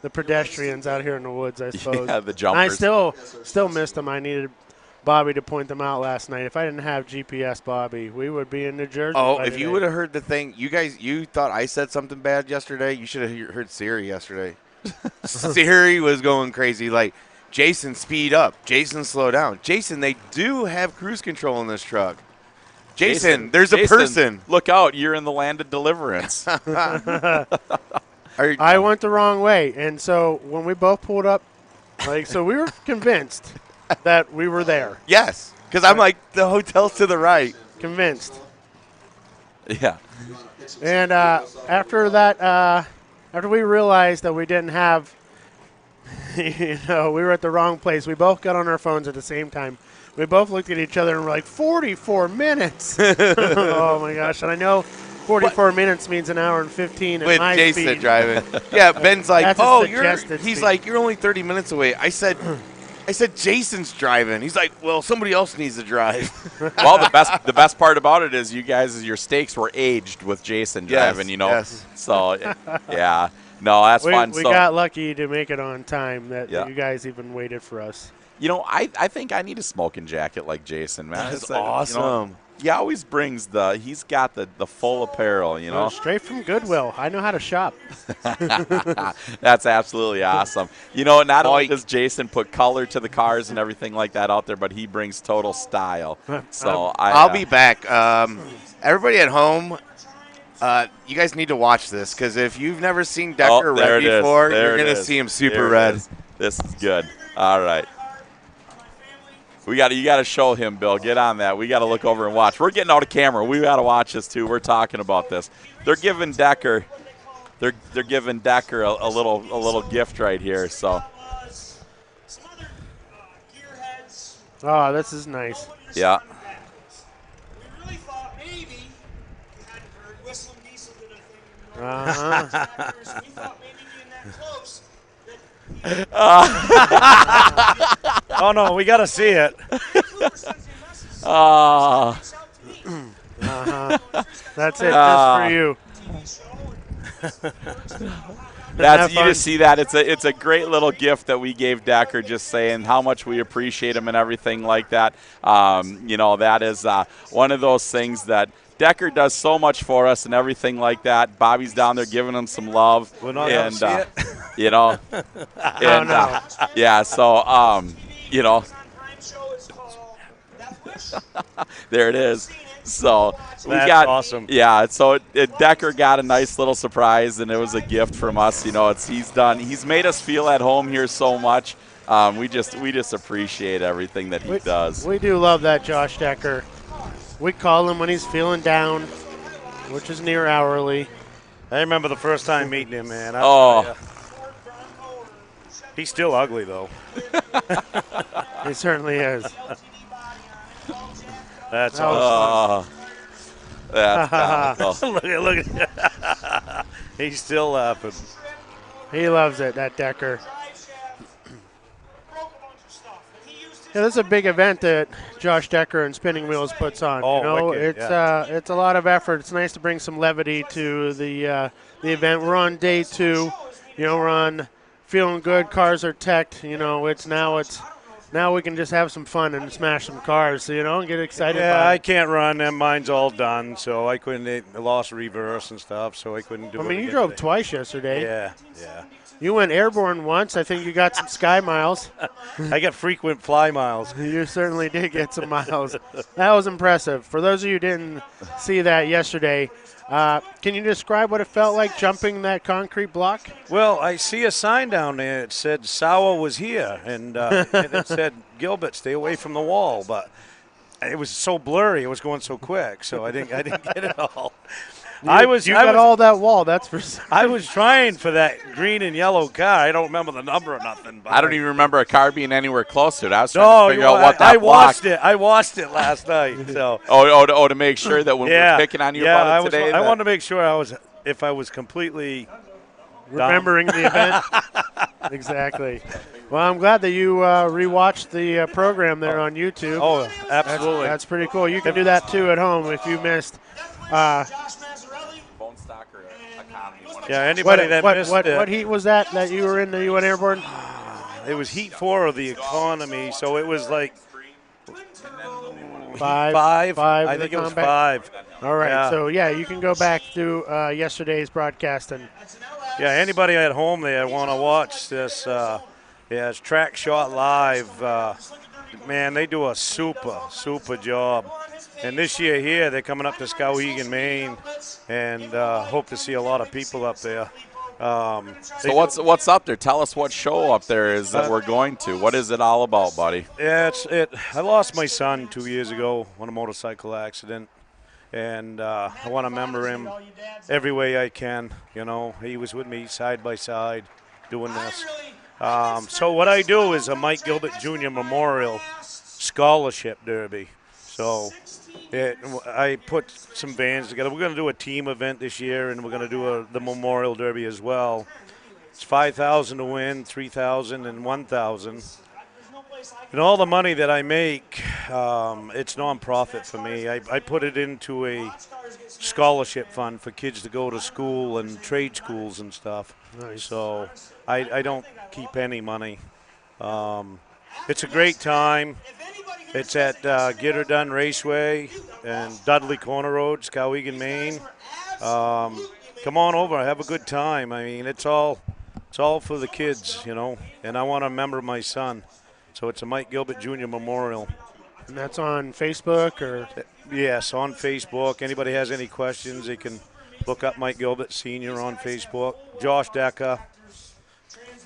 the pedestrians out here in the woods, I suppose. Yeah, the And jumpers. I still missed them. I needed Bobby to point them out last night. If I didn't have GPS Bobby, we would be in New Jersey. Oh, by if today. you would have heard the thing, you thought I said something bad yesterday, you should have heard Siri yesterday. Siri was going crazy. Like, Jason, speed up. Jason, slow down. Jason, they do have cruise control in this truck. Jason, there's a person. Look out. You're in the land of deliverance. I went the wrong way, and so when we both pulled up, so we were convinced that we were there. Yes, because I'm like, the hotel's to the right. Convinced. Yeah. And after that, after we realized that we didn't have, we were at the wrong place, we both got on our phones at the same time. We both looked at each other and were like, 44 minutes. Oh, my gosh. And I know 44 minutes means an hour and 15 at With my Jason speed. driving. Yeah, Ben's like, That's a oh, suggested he's speed. like, you're only 30 minutes away. I said, Jason's driving. He's like, well, somebody else needs to drive. Well, the best part about it is your stakes were aged with Jason driving, Yes. So, yeah. No, that's fun. We So, got lucky to make it on time that Yeah. you guys even waited for us. I think I need a smoking jacket like Jason, man. That's It's like, awesome. he always brings he's got the full apparel, Straight from Goodwill. I know how to shop. That's absolutely awesome. Not only does Jason put color to the cars and everything like that out there, but he brings total style. So I'll be back. Everybody at home, you guys need to watch this because if you've never seen Decker red before, you're going to see him super red. This is good. All right. You got to show him, Bill. Get on that. We got to look over and watch. We're getting out of camera. We got to watch this too. We're talking about this. They're giving Decker, a little gift right here. So. Oh, this is nice. Yeah. Oh no, we got to see it. That's it, just for you. You just see that it's a great little gift that we gave Decker, just saying how much we appreciate him and everything like that. That is one of those things that Decker does so much for us and everything like that. Bobby's down there giving him some love. We're not going to see it. Yeah. So there it is. So That's awesome. Yeah. So Decker got a nice little surprise, and it was a gift from us. He's made us feel at home here so much. We just appreciate everything that he does. We do love that Josh Decker. We call him when he's feeling down, which is near hourly. I remember the first time meeting him, man. He's still ugly, though. He certainly is. That's That was awesome. That's Look at He's still laughing. He loves it, that Decker. Yeah, this is a big event that Josh Decker and Spinning Wheels puts on. Oh, wicked, it's a lot of effort. It's nice to bring some levity to the event. We're on day 2. We're on feeling good. Cars are teched. Now we can just have some fun and smash some cars. And get excited. Yeah, by I it. can't run them. Mine's all done, so I couldn't. I lost reverse and stuff, so I couldn't do it. I mean, you again drove today. twice yesterday. Yeah. You went airborne once. I think you got some sky miles. I got frequent fly miles. You certainly did get some miles. That was impressive. For those of you who didn't see that yesterday, can you describe what it felt like jumping that concrete block? Well, I see a sign down there. It said Sauer was here, and it said Gilbert, stay away from the wall. But it was so blurry. It was going so quick, so I didn't get it all. You got all that wall, that's for certain. I was trying for that green and yellow car. I don't remember the number or nothing. But I don't even remember a car being anywhere close to it. I was trying to figure out what that I block. watched it. I watched it last night. So. To make sure that when we're picking on you about it today. I wanted to make sure if I was completely remembering the event. Exactly. Well, I'm glad that you rewatched the program there on YouTube. Oh, absolutely. That's pretty cool. You can do that too at home if you missed. Bone stock or economy? Yeah, anybody that missed it. What heat was that you were in? You went airborne? It was heat 4 of the economy, so it was like Five. I think it was 5. All right. Yeah. So yeah, you can go back through yesterday's broadcast and. Yeah, anybody at home there want to watch this? It's TrackShotLive. Man, they do a super job. And this year here, they're coming up to Skowhegan, Maine, and hope to see a lot of people up there. So what's up there? Tell us what show up there is that we're going to. What is it all about, buddy? Yeah, I lost my son 2 years ago on a motorcycle accident, and I want to remember him every way I can. You know, he was with me side by side doing this. So what I do is a Mike Gilbert Jr. Memorial Scholarship Derby. So I put some vans together. We're going to do a team event this year, and we're going to do the Memorial Derby as well. It's $5,000 to win, $3,000, and $1,000. And all the money that I make, it's nonprofit for me. I put it into a scholarship fund for kids to go to school and trade schools and stuff. Nice. So I don't keep any money. It's a great time. It's at Gitterdun Raceway and Dudley Corner Road, Skowhegan, Maine. Come on over, have a good time. I mean, it's all for the kids, you know. And I want to remember my son. So it's a Mike Gilbert Jr. Memorial. And that's on Facebook or? Yes, on Facebook. Anybody has any questions, they can look up Mike Gilbert Sr. on Facebook. Josh Decker.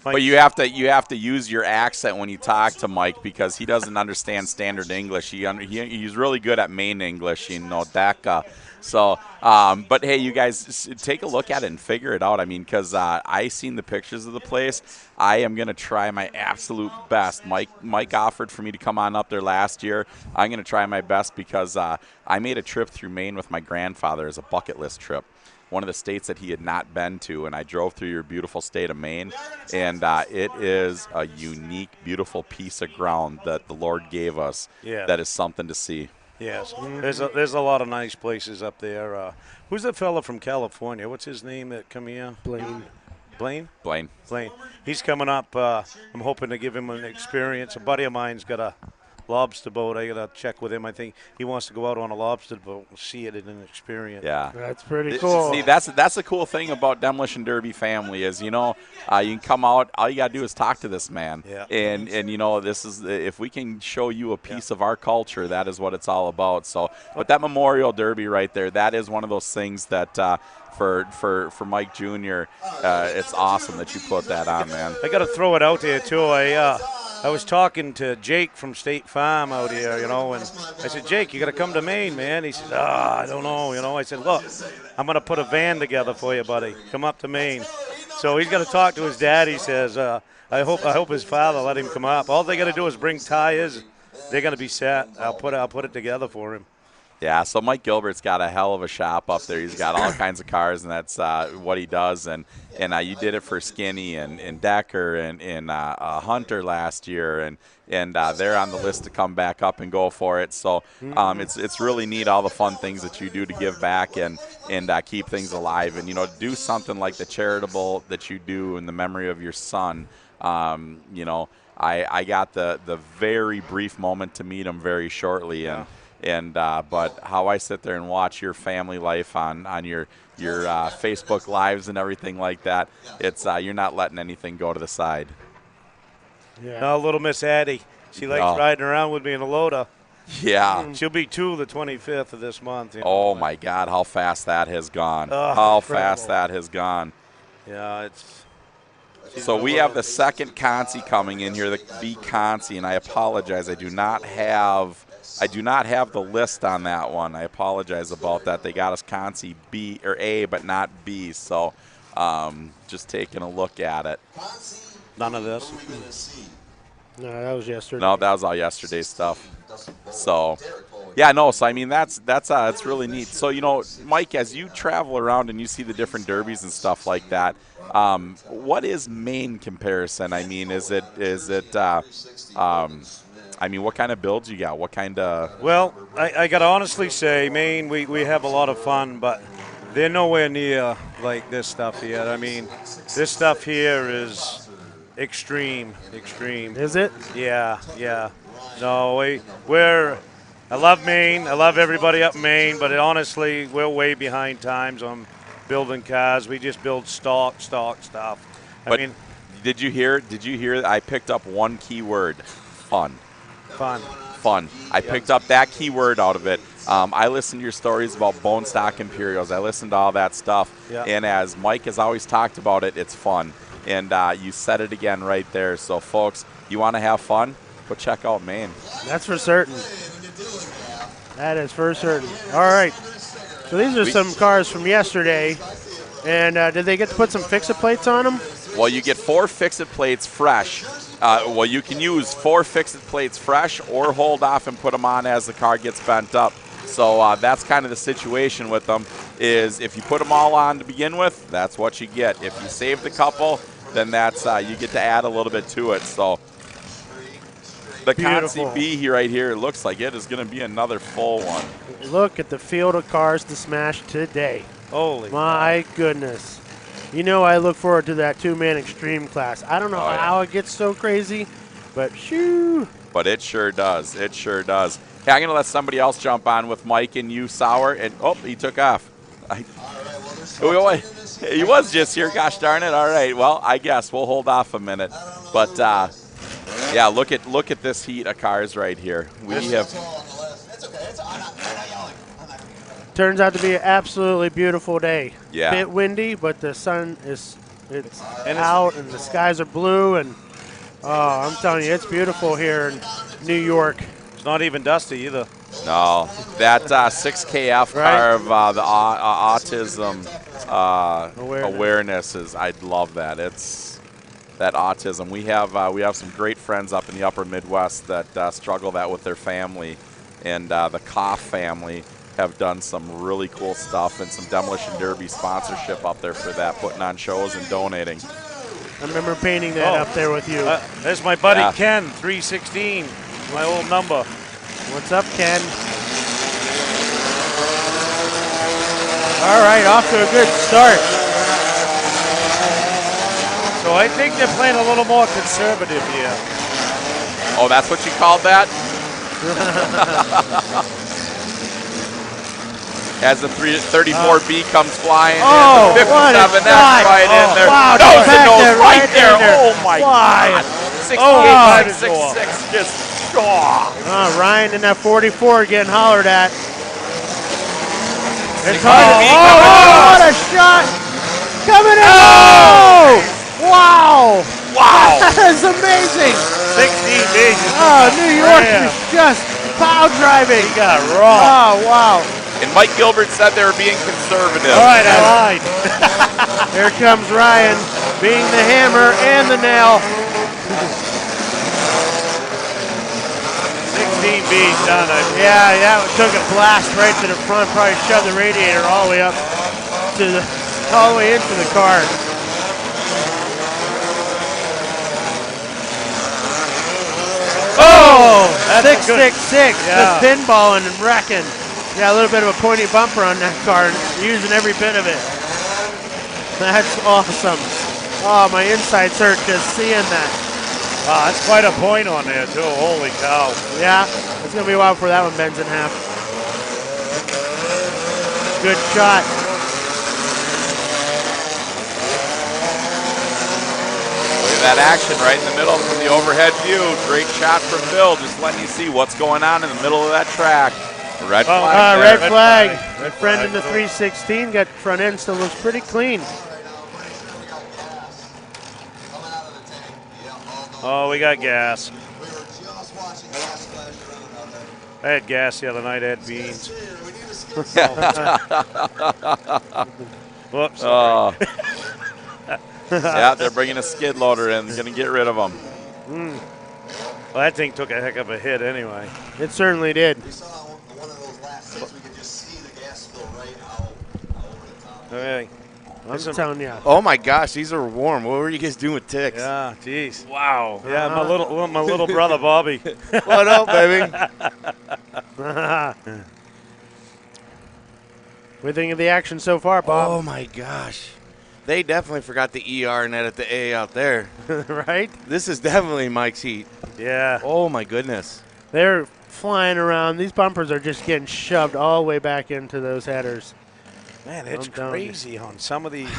But you have to use your accent when you talk to Mike because he doesn't understand standard English. He's really good at Maine English, you know, Daka. So, but hey, you guys take a look at it and figure it out. I mean, because I seen the pictures of the place. I am gonna try my absolute best. Mike offered for me to come on up there last year. I'm gonna try my best because I made a trip through Maine with my grandfather as a bucket list trip. One of the states that he had not been to, and I drove through your beautiful state of Maine, and it is a unique, beautiful piece of ground that the Lord gave us. Yeah. That is something to see. Yes, there's a lot of nice places up there. Who's the fella from California? What's his name that come here? Blaine. Blaine. He's coming up. I'm hoping to give him an experience. A buddy of mine's got a lobster boat. I got to check with him. I think he wants to go out on a lobster boat and see it in an experience. Yeah. That's pretty cool. See, that's the cool thing about Demolition Derby family is, you know, you can come out. All you got to do is talk to this man. Yeah. And you know, this is if we can show you a piece of our culture, that is what it's all about. So, but that Memorial Derby right there, that is one of those things that for Mike Jr., it's awesome that you put that on, man. I got to throw it out there too. I was talking to Jake from State Farm out here, you know, and I said, Jake, you got to come to Maine, man. He said, I don't know, you know. I said, look, I'm going to put a van together for you, buddy. Come up to Maine. So he's got to talk to his dad. He says, I hope his father let him come up. All they got to do is bring tires. They're going to be set. I'll put it together for him. Yeah, so Mike Gilbert's got a hell of a shop up there. He's got all kinds of cars, and that's what he does. And you did it for Skinny and Decker and Hunter last year, and they're on the list to come back up and go for it. So it's really neat, all the fun things that you do to give back and keep things alive. And, you know, do something like the charitable that you do in the memory of your son. You know, I got the very brief moment to meet him very shortly, but how I sit there and watch your family life on your Facebook lives and everything like that, it's you're not letting anything go to the side. Yeah. Now, little Miss Addie, she likes riding around with me in a Loda. Yeah. She'll be 2 the 25th of this month. You know? Oh, my God, how fast that has gone. Fast that has gone. Yeah, So we have the second Consi coming in here, the B Consi, and I apologize. I do not have the list on that one. I apologize about that. They got us Consi B or A, but not B. So just taking a look at it. None of this. No, that was yesterday. No, that was all yesterday's stuff. So Yeah, no. So I mean, that's really neat. So you know, Mike, as you travel around and you see the different derbies and stuff like that, what is Maine comparison? I mean, is it? I mean, what kind of builds you got? What kind of? Well, I got to honestly say, Maine, we have a lot of fun, but they're nowhere near like this stuff here. I mean, this stuff here is extreme. Is it? Yeah. No, we're. I love Maine. I love everybody up in Maine, but honestly, we're way behind times on building cars. We just build stock stuff. I mean, did you hear? I picked up one keyword: fun. Fun. I picked up that keyword out of it. I listened to your stories about bone stock Imperials. I listened to all that stuff. Yeah. And as Mike has always talked about it, it's fun. And you said it again right there. So, folks, you want to have fun? Go check out Maine. That's for certain. That is for certain. All right. So these are some cars from yesterday. And did they get to put some fix-it plates on them? Well, you get 4 fix-it plates fresh. Well, you can use 4 fix-it plates fresh or hold off and put them on as the car gets bent up. So that's kind of the situation with them, is if you put them all on to begin with, that's what you get. If you saved a couple, then that's you get to add a little bit to it. So the Consi B right here, it looks like it is going to be another full one. Look at the field of cars to smash today. Holy my goodness. You know I look forward to that 2-man extreme class. I don't know how it gets so crazy, but shoo. But it sure does. It sure does. Hey, I'm going to let somebody else jump on with Mike and you, Sauer. And, oh, he took off. He was just here. Gosh darn it. All right. Well, I guess we'll hold off a minute. But, yeah, look at this heat of cars right here. We have... Turns out to be an absolutely beautiful day. Yeah. Bit windy, but the sun is out and the skies are blue, and I'm telling you, it's beautiful here in New York. It's not even dusty either. No, that 6KF car of the autism awareness is. I love that. It's that autism. We have some great friends up in the Upper Midwest that struggle that with their family, and the Koff family have done some really cool stuff and some Demolition Derby sponsorship up there for that, putting on shows and donating. I remember painting that up there with you. There's my buddy Ken, 316, my old number. What's up, Ken? All right, off to a good start. So I think they're playing a little more conservative here. Oh, that's what you called that? As the 34B comes flying in, the 57X right in there. Wow, nose to nose right there. Oh, my God. 68.66 just, Ryan in that 44 getting hollered at. It's what a shot. Coming in. Oh! Wow. That is amazing. 16B. New York is just pow driving. He got raw. Oh, wow. And Mike Gilbert said they were being conservative. All right, I lied. Here comes Ryan, being the hammer and the nail. 16B done. Yeah, it took a blast right to the front. Probably shoved the radiator all the way up to all the way into the car. Oh, 666, just pinballing and wrecking. Yeah, a little bit of a pointy bumper on that car, using every bit of it. That's awesome. Oh, my insides hurt just seeing that. Wow, that's quite a point on there, too. Holy cow. Yeah, it's going to be a while before that one bends in half. Good shot. Look at that action right in the middle from the overhead view. Great shot from Bill, just letting you see what's going on in the middle of that track. Red flag. Red flag. My friend in the 316 got front end, still looks pretty clean. Oh, we got gas. I had gas the other night. I had beans. Whoops. Yeah, they're bringing a skid loader in. Going to get rid of them. Well, that thing took a heck of a hit anyway. It certainly did. Hey. I'm telling you. Oh my gosh, these are warm. What were you guys doing with ticks? Yeah, jeez. Wow. Yeah, my little brother Bobby. What up, baby? What do you think of the action so far, Bob? Oh my gosh. They definitely forgot the ER and added the A out there. Right? This is definitely Mike's heat. Yeah. Oh my goodness. They're flying around. These bumpers are just getting shoved all the way back into those headers. Man, it's I'm telling you. crazy on some of these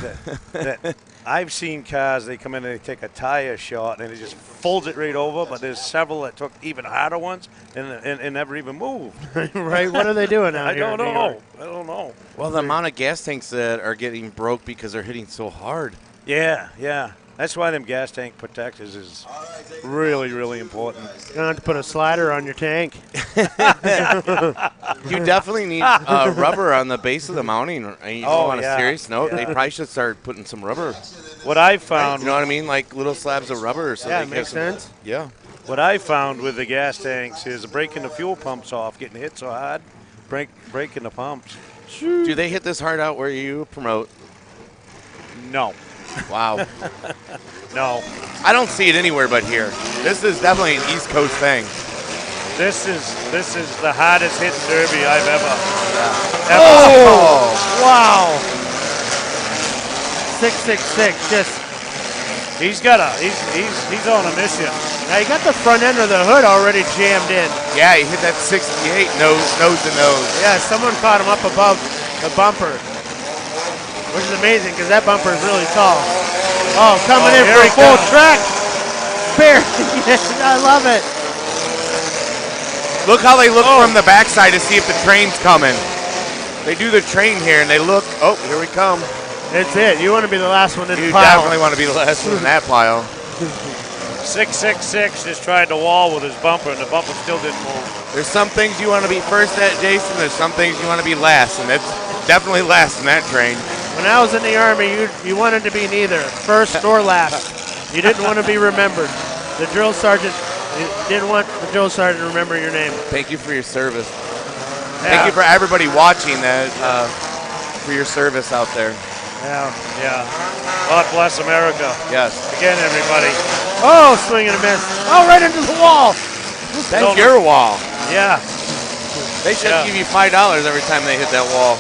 that I've seen cars. They come in and they take a tire shot and it just folds it right over. But there's several that took even harder ones and never even moved. Right? What are they doing out I here? don't in New York? know. I don't know. Well, the amount of gas tanks that are getting broke because they're hitting so hard. Yeah, yeah. That's why them gas tank protectors is really, really important. You're gonna have to put a slider on your tank. You definitely need rubber on the base of the mounting. On a serious note, they probably should start putting some rubber. What I found, You know what I mean? Like little slabs of rubber. So Yeah, they it get makes some- sense. Yeah. what I found with the gas tanks is breaking the fuel pumps off, getting hit so hard, breaking the pumps. Do they hit this hard out where you promote? No, Wow. no. I don't see it anywhere but here. This is definitely an East Coast thing. This is the hardest hitting derby I've ever. Oh! Wow. 666. Just He's on a mission. now you got the front end of the hood already jammed in. Yeah, he hit that 68 nose to nose. Yeah, someone caught him up above the bumper, which is amazing because that bumper is really tall. Oh, coming in here for he a full comes. track. Bear. Yes, I love it. Look how they look from the backside to see if the train's coming. They do the train here and they look. Oh, here we come. That's it. You want to be the last one in the You pile. definitely want to be the last one in that pile. 666 just tried to wall with his bumper, and the bumper still didn't move. There's some things you want to be first at, Jason. There's some things you want to be last, and that's definitely last in that train. When I was in the Army, you wanted to be neither first nor last. You didn't want to be remembered. The drill sergeant you didn't want the drill sergeant to remember your name. Thank you for your service. Thank you for everybody watching that, for your service out there. Yeah. Yeah. God bless America. Yes. Again, everybody. Oh, swing and a miss. Oh, right into the wall. That's your wall. Yeah. They should Yeah. give you $5 every time they hit that wall.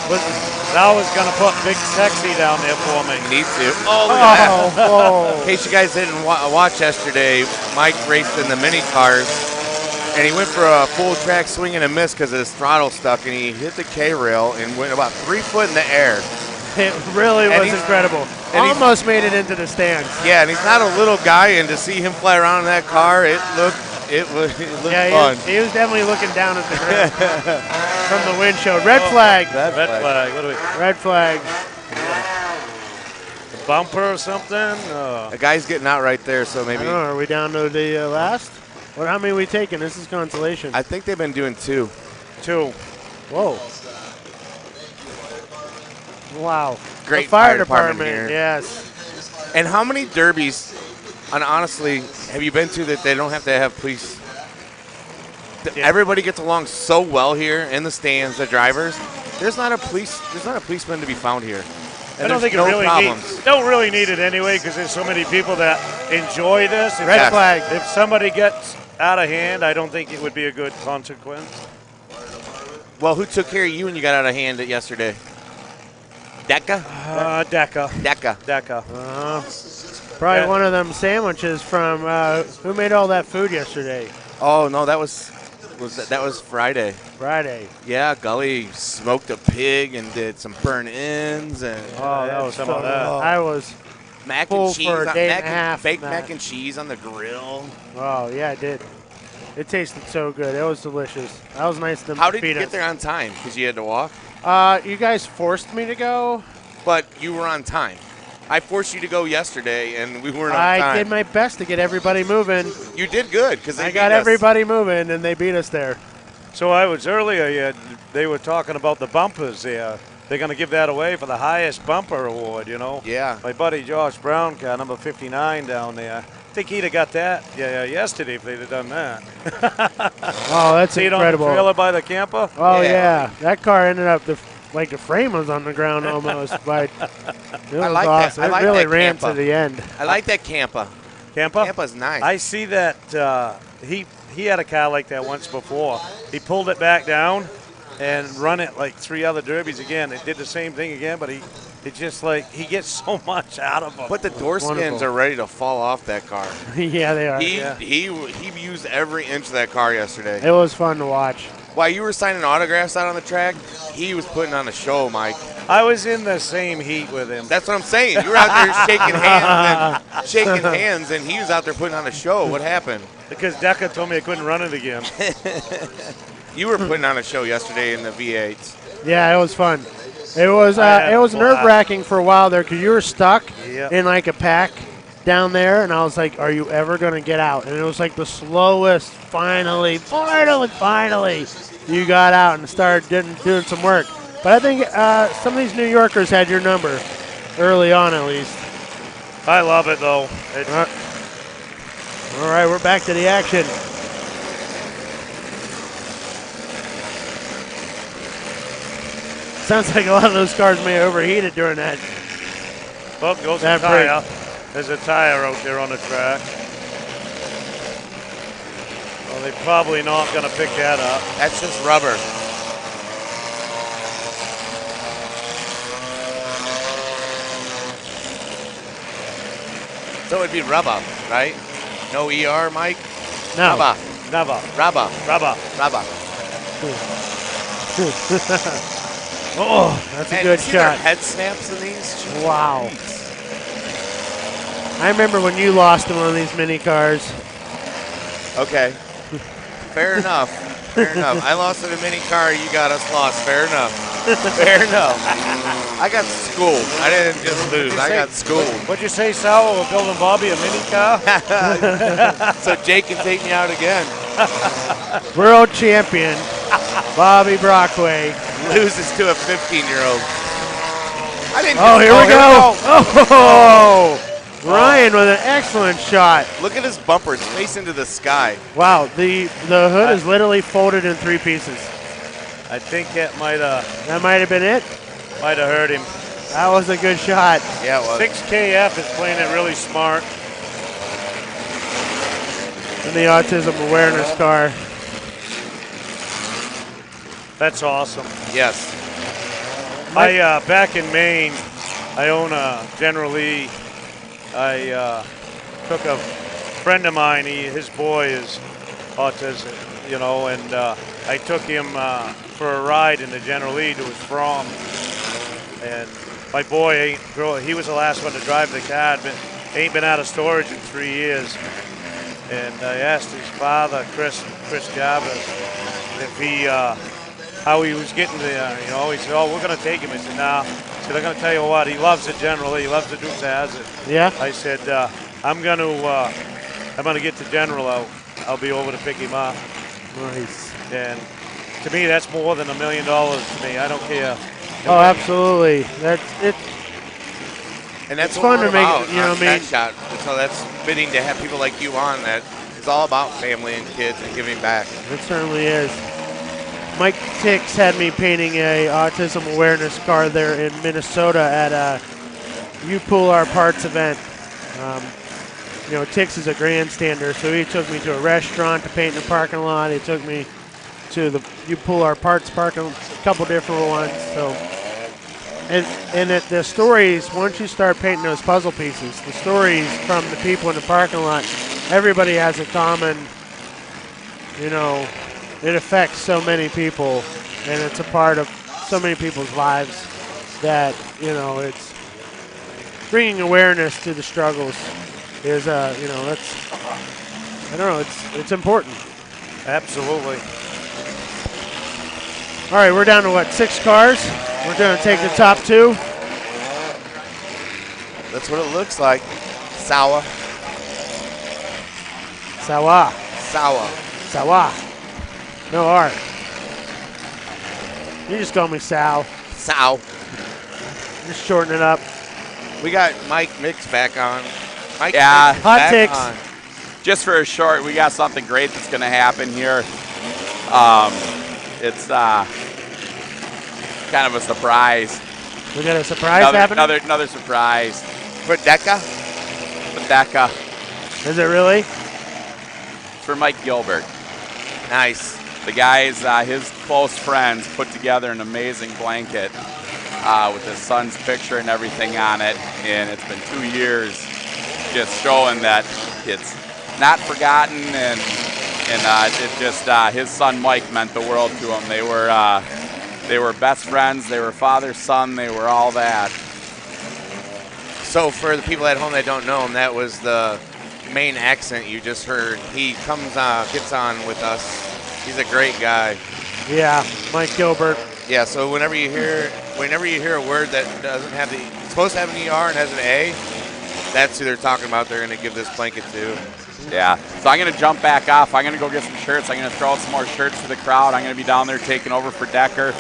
But now is going to put Big Sexy down there for me. Need to. Oh, look at that. Oh, In case you guys didn't watch yesterday, Mike raced in the mini cars, and he went for a full track swing and a miss because his throttle stuck, and he hit the K-rail and went about 3 foot in the air. it really And was he's- incredible. and he's- Almost made it into the stands. Yeah, and he's not a little guy, and to see him fly around in that car, it looked Yeah, fun. he was definitely looking down at the ground from the windshield. Red flag. That Red flag. flag. What do we? Red flag. Bumper or something? A guy's getting out right there, so I maybe. don't know. Are we down to the last? What? How many are we taking? This is consolation. I think they've been doing 2. 2. Whoa. Wow. Great the fire fire department department. here. Yes. And how many derbies, and honestly, have you been to that they don't have to have police? Everybody gets along so well here in the stands, the drivers. There's not a policeman to be found here. And I don't there's think it no really problems. don't really need it anyway because there's so many people that enjoy this. If, Red flag. if somebody gets out of hand, I don't think it would be a good consequence. Well, who took care of you when you got out of hand yesterday? Decca? Deca. Probably Yeah. one of them sandwiches from who made all that food yesterday? Oh no, that was Friday. Friday. Yeah, Gully smoked a pig and did some burnt ends and Oh, that was some of that. I was. mac full and cheese, for a day and a half, baked Matt. mac and cheese on the grill. Oh yeah, I did. It tasted so good. It was delicious. That was nice of them How to did you feed get us. there on time? Because you had to walk, You guys forced me to go. but you were on time. I forced you to go yesterday, and we weren't on I time. did my best to get everybody moving. You did good because I got everybody moving, and they beat us there. So I was earlier. Yeah, they were talking about the bumpers there. They're going to give that away for the highest bumper award. You know. Yeah. My buddy Josh Brown, car number 59 down there. I think he'd have got that yesterday if they'd have done that. Oh, that's See it on the incredible. trailer by the camper? Oh Yeah. yeah, that car ended up. like the frame was on the ground almost. But it was I like awesome. that. I like it really that ran Campa. to the end. I like that Campa. Campa? Campa's nice. I see that he had a car like that once before. He pulled it back down and run it like 3 other derbies again. It did the same thing again, but it's just like he gets so much out of them. But the door skins are ready to fall off that car. Yeah, they are. He used every inch of that car yesterday. It was fun to watch. While you were signing autographs out on the track, he was putting on a show, Mike. I was in the same heat with him. That's what I'm saying. You were out there shaking hands, and he was out there putting on a show. What happened? Because Deca told me I couldn't run it again. You were putting on a show yesterday in the V8s. Yeah, it was fun. It was nerve-wracking for a while there because you were stuck in like a pack down there, and I was like, are you ever going to get out? And it was like the slowest, finally, you got out and started doing some work. But I think some of these New Yorkers had your number early on at least. I love it, though. All right, we're back to the action. Sounds like a lot of those cars may have overheated during that. Oh, goes a tire. There's a tire out there on the track. Well, they're probably not going to pick that up. That's just rubber. So it'd be rubber, right? No ER, Mike? No. Rubber. Rubber. Oh, that's a good shot. Head snaps in these? Wow. I remember when you lost in one of these mini cars. Okay. Fair enough. I lost in a mini car. You got us lost. Fair enough. I got schooled. I didn't just lose. I got schooled. What'd you say, Sal? We're building Bobby a mini car? So Jake can take me out again. World champion, Bobby Brockway. Loses to a 15-year-old. Here we go. Oh! Ryan with an excellent shot. Look at his bumper. It's facing to the sky. Wow, the hood is literally folded in 3 pieces. I think that might have been it. Might have hurt him. That was a good shot. Yeah, it was. 6KF is playing it really smart. In the autism awareness car. That's awesome. Yes. I back in Maine, I own a General Lee. I took a friend of mine. His boy is autistic, and I took him for a ride in the General Lee to his prom. And my boy he was the last one to drive the car, but ain't been out of storage in 3 years. And I asked his father, Chris Gavin, if how he was getting the, he said, oh, we're going to take him. I said, nah. I said, I'm going to tell you what, he loves it generally. He loves the Dukes of Hazzard. Yeah? I said, I'm going to get the General out. I'll be over to pick him up. Nice. And to me, that's more than $1 million to me. I don't care. Oh, absolutely. That's it. And that's it's fun to make, Shot. So that's fitting to have people like you on that is all about family and kids and giving back. It certainly is. Mike Tix had me painting a autism awareness car there in Minnesota at a You Pool Our Parts event. Tix is a grandstander, so he took me to a restaurant to paint in the parking lot. He took me to the You Pool Our Parts parking, a couple different ones. So, and the stories, once you start painting those puzzle pieces, the stories from the people in the parking lot, everybody has a common, it affects so many people, and it's a part of so many people's lives that, it's bringing awareness to the struggles is, that's, I don't know, it's important. Absolutely. All right, we're down to 6 cars? We're going to take the top 2. That's what it looks like. Sawa. No R. You just call me Sal. Just shorten it up. We got Mike Mix back on. Mike Hot Tix. Just for a short, we got something great that's going to happen here. It's kind of a surprise. We got a surprise happening? Another surprise. For Deca? For Deca. Is it really? For Mike Gilbert. Nice. The guys, his close friends, put together an amazing blanket with his son's picture and everything on it. And it's been 2 years just showing that it's not forgotten. And it just, his son Mike meant the world to him. They were best friends. They were father, son. They were all that. So for the people at home that don't know him, that was the main accent you just heard. He comes, gets on with us. He's a great guy. Yeah, Mike Gilbert. Yeah. So whenever you hear a word that doesn't have it's supposed to have an ER and has an A, that's who they're talking about. They're going to give this blanket to. Yeah. So I'm going to jump back off. I'm going to go get some shirts. I'm going to throw out some more shirts to the crowd. I'm going to be down there taking over for Decker.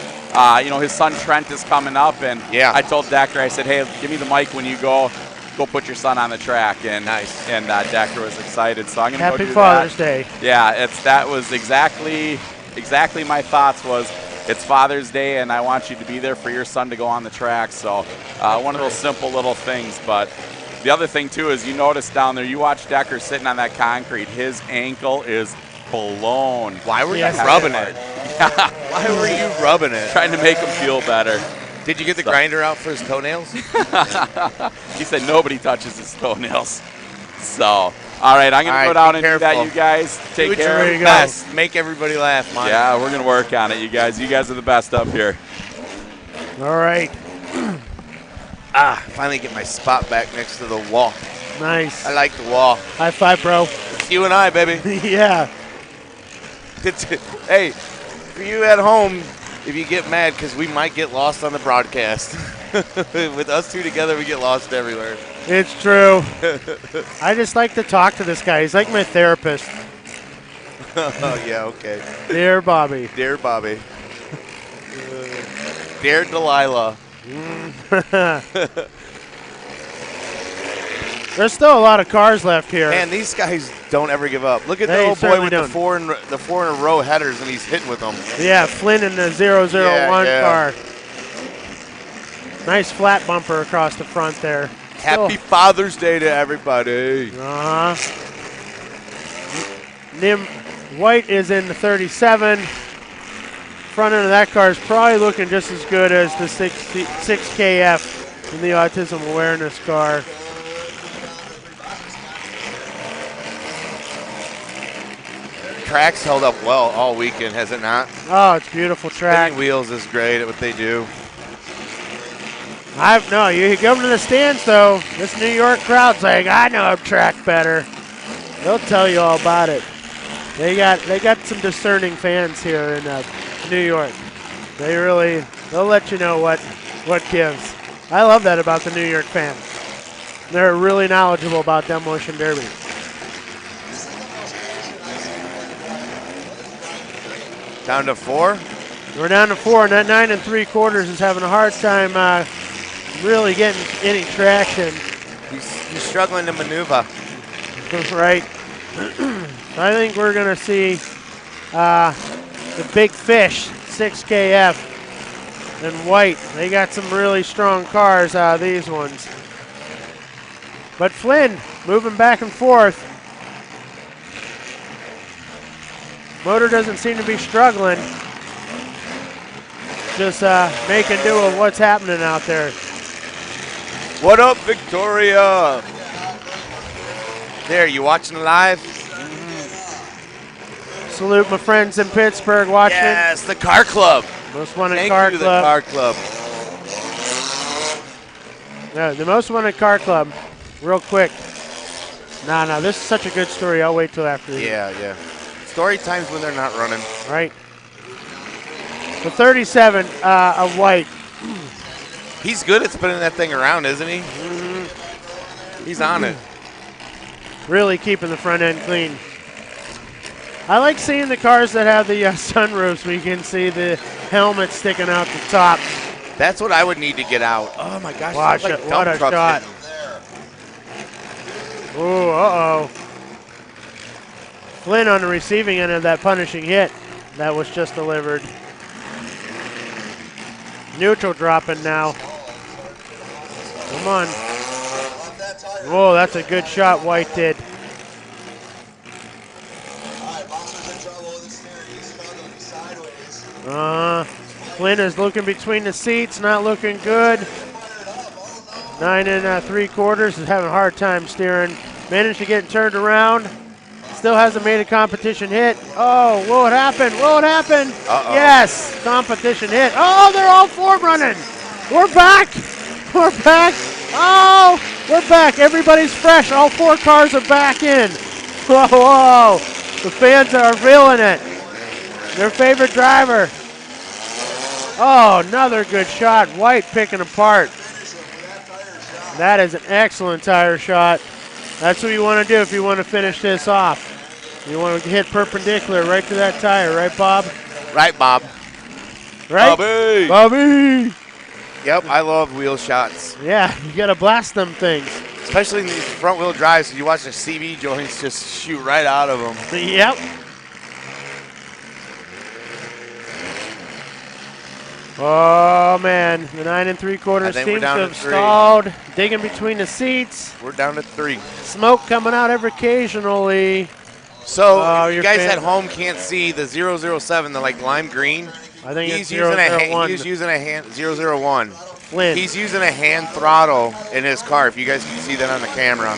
His son Trent is coming up, and I told Decker, I said, hey, give me the mic when you go put your son on the track. And nice. And Decker was excited, so I'm going to go do Happy Father's Day. Yeah, that was exactly my thoughts was it's Father's Day, and I want you to be there for your son to go on the track. So one of those simple little things. But the other thing, too, is you notice down there, you watch Decker sitting on that concrete. His ankle is blown. Why were you rubbing it? Yeah. Why were you rubbing it? Trying to make him feel better. Did you get the grinder out for his toenails? He said nobody touches his toenails. So, all right, I'm going to go down and do that, you guys. Take care. Do your best. Make everybody laugh, Mike. Yeah, we're going to work on it, you guys. You guys are the best up here. All right. Finally get my spot back next to the wall. Nice. I like the wall. High five, bro. It's you and I, baby. Yeah. Hey, for you at home, if you get mad, because we might get lost on the broadcast. With us two together, we get lost everywhere. It's true. I just like to talk to this guy. He's like my therapist. Oh, yeah, okay. Dear Bobby. Dear Bobby. Dear Delilah. There's still a lot of cars left here. Man, these guys don't ever give up. Look at the old boy with the four in a row headers, and he's hitting with them. Yeah, Flynn in the 001 car. Nice flat bumper across the front there. Happy Father's Day to everybody. Nim White is in the 37. Front end of that car is probably looking just as good as the 6KF in the autism awareness car. Track's held up well all weekend, has it not? Oh, it's beautiful track. Spinning Wheels is great at what they do. You go to the stands though. This New York crowd's like, I know track better. They'll tell you all about it. They got some discerning fans here in New York. They'll let you know what gives. I love that about the New York fans. They're really knowledgeable about Demolition Derby. Down to 4? We're down to 4, and that 9 3/4 is having a hard time really getting any traction. He's struggling to maneuver. Right. I think we're going to see the big fish, 6KF and White. They got some really strong cars out of these ones. But Flynn moving back and forth. Motor doesn't seem to be struggling. Just making do with what's happening out there. What up, Victoria? There, you watching live? Salute my friends in Pittsburgh watching. Yes, the Car Club. Most wanted Thank car you, club. the Car Club. Yeah, the most wanted car club. Real quick. No, this is such a good story. I'll wait till after. Yeah. Story times when they're not running. Right. The 37 of White. He's good at spinning that thing around, isn't he? He's on it. Really keeping the front end clean. I like seeing the cars that have the sunroofs where you can see the helmet sticking out the top. That's what I would need to get out. Oh my gosh! Watch like it. What a shot. Ooh, uh-oh. Flynn on the receiving end of that punishing hit that was just delivered. Neutral dropping now. Come on. Whoa, that's a good shot White did. Flynn is looking between the seats, not looking good. 9 3/4 is having a hard time steering. Managed to get turned around. Still hasn't made a competition hit. Oh, what happened? What happened? Yes, competition hit. Oh, they're all four running. We're back. We're back. Oh, we're back. Everybody's fresh. All four cars are back in. Whoa, whoa. The fans are feeling it. Their favorite driver. Oh, another good shot. White picking apart. That is an excellent tire shot. That's what you want to do if you want to finish this off. You want to hit perpendicular right to that tire, right, Bob? Right, Bob. Right? Bobby. Bobby. Yep, I love wheel shots. Yeah, you got to blast them things. Especially in these front wheel drives, you watch the CV joints just shoot right out of them. Yep. Oh, man. The 9 3/4 seems to have stalled. Digging between the seats. We're down to 3. Smoke coming out every occasionally. So, if you guys at home can't see the 007, the like lime green, I think he's it's using 001. he's using a hand 001. Flynn. He's using a hand throttle in his car. If you guys can see that on the camera.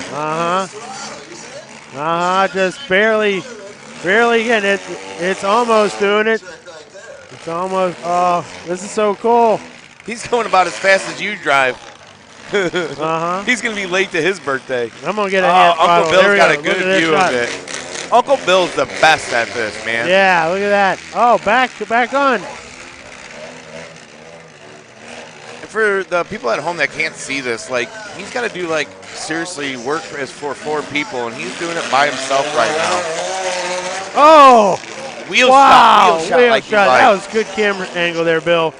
Just barely getting it. It's almost doing it. It's almost. Oh, this is so cool. He's going about as fast as you drive. He's going to be late to his birthday. I'm going to get a hand Uncle throttle. Bill's There we got go. a good Look at view this of it. Uncle Bill's the best at this, man. Yeah, look at that. Oh, back on. And for the people at home that can't see this, like, he's got to do, like, seriously work for 4 people, and he's doing it by himself right now. Oh! Wheel wow. shot like you like. That was good camera angle there, Bill.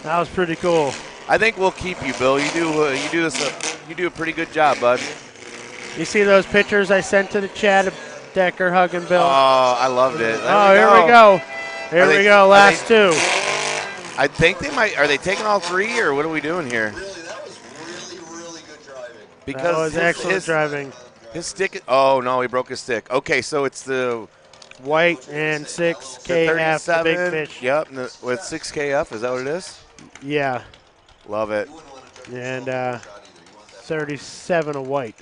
That was pretty cool. I think we'll keep you, Bill. You do a pretty good job, bud. You see those pictures I sent to the chat of Decker hugging Bill? Oh, I loved it. Here we go. Here we go. Last 2. I think they might. Are they taking all 3, or what are we doing here? That was really good driving. Because that was excellent driving. His stick. Oh no, he broke his stick. Okay, so it's the White and 6KF, the big fish. Yep, with 6KF. Is that what it is? Yeah. Love it. And 37 of White.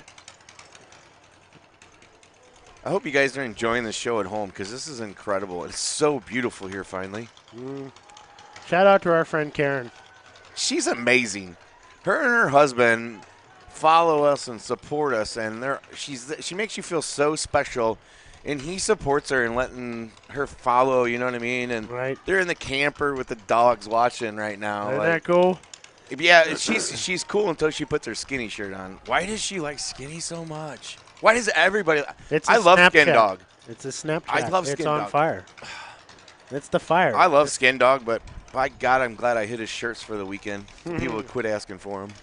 I hope you guys are enjoying the show at home because this is incredible. It's so beautiful here finally. Shout out to our friend Karen. She's amazing. Her and her husband follow us and support us, and she makes you feel so special. And he supports her and letting her follow, you know what I mean? And they're in the camper with the dogs watching right now. Isn't that cool? Yeah, she's cool until she puts her skinny shirt on. Why does she like skinny so much? Why does everybody? I love Skin Dog. It's a Snapchat. I love Skin Dog. It's on fire. It's the fire. I love Skin Dog, but by God, I'm glad I hit his shirts for the weekend. People would quit asking for them.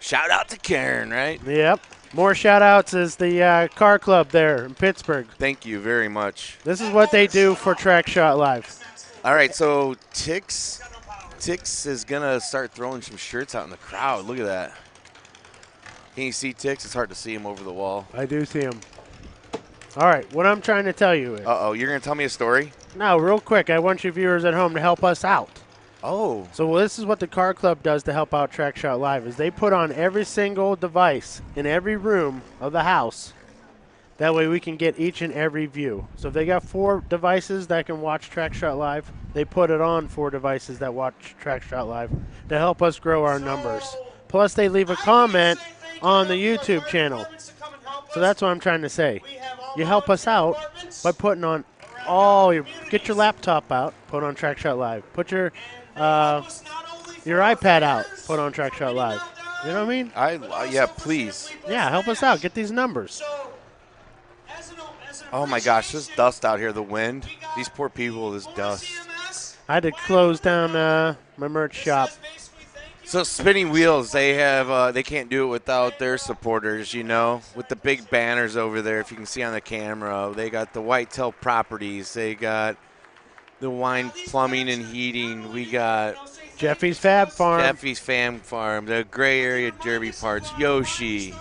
Shout out to Karen, right? Yep. More shout outs is the car club there in Pittsburgh. Thank you very much. This is what they do for TrackShotLive. All right, so Tix is going to start throwing some shirts out in the crowd. Look at that. Can you see Tix? It's hard to see him over the wall. I do see him. All right, what I'm trying to tell you is. Uh-oh, you're going to tell me a story? No, real quick. I want you viewers at home to help us out. Oh. So this is what the car club does to help out TrackShotLive is they put on every single device in every room of the house. That way we can get each and every view. So if they got 4 devices that can watch TrackShotLive, they put it on 4 devices that watch TrackShotLive to help us grow our numbers. Plus they leave a comment on the YouTube channel. So that's what I'm trying to say. You help us out by putting on get your laptop out, put on TrackShotLive. Put your iPad out, put on TrackShotLive. You know what I mean? Yeah, please. Yeah, help us out. Get these numbers. Oh my gosh, this dust out here, the wind. These poor people, this dust. I had to close down my merch shop. So Spinning Wheels, they can't do it without their supporters, you know, with the big banners over there. If you can see on the camera, they got the Whitetail Properties, they got the Wine Plumbing and Heating, we got Jeffy's Fab Farm. Jeffy's Fam Farm, the gray area Derby parts, Yoshi.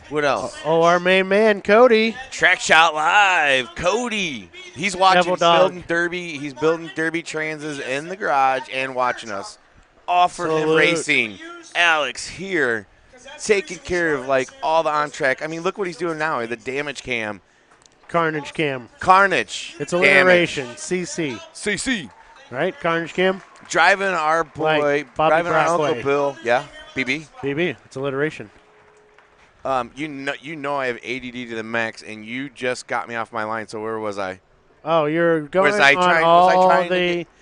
What else? Oh, our main man, Cody. TrackShotLive, Cody. He's watching, Devil he's Dog. building Derby. He's building Derby transes in the garage and watching us. Offer him Salute. racing. Alex here, taking care of like all the on track. I mean, look what he's doing now. The damage cam. Carnage Cam. Carnage. It's alliteration. CC. CC. Right? Carnage Cam? Driving our boy, Like Bobby driving our Brockway. Uncle Bill. Yeah, BB. BB. It's alliteration. You know I have ADD to the max, and you just got me off my line. So where was I? Oh, you're going Was I on trying? all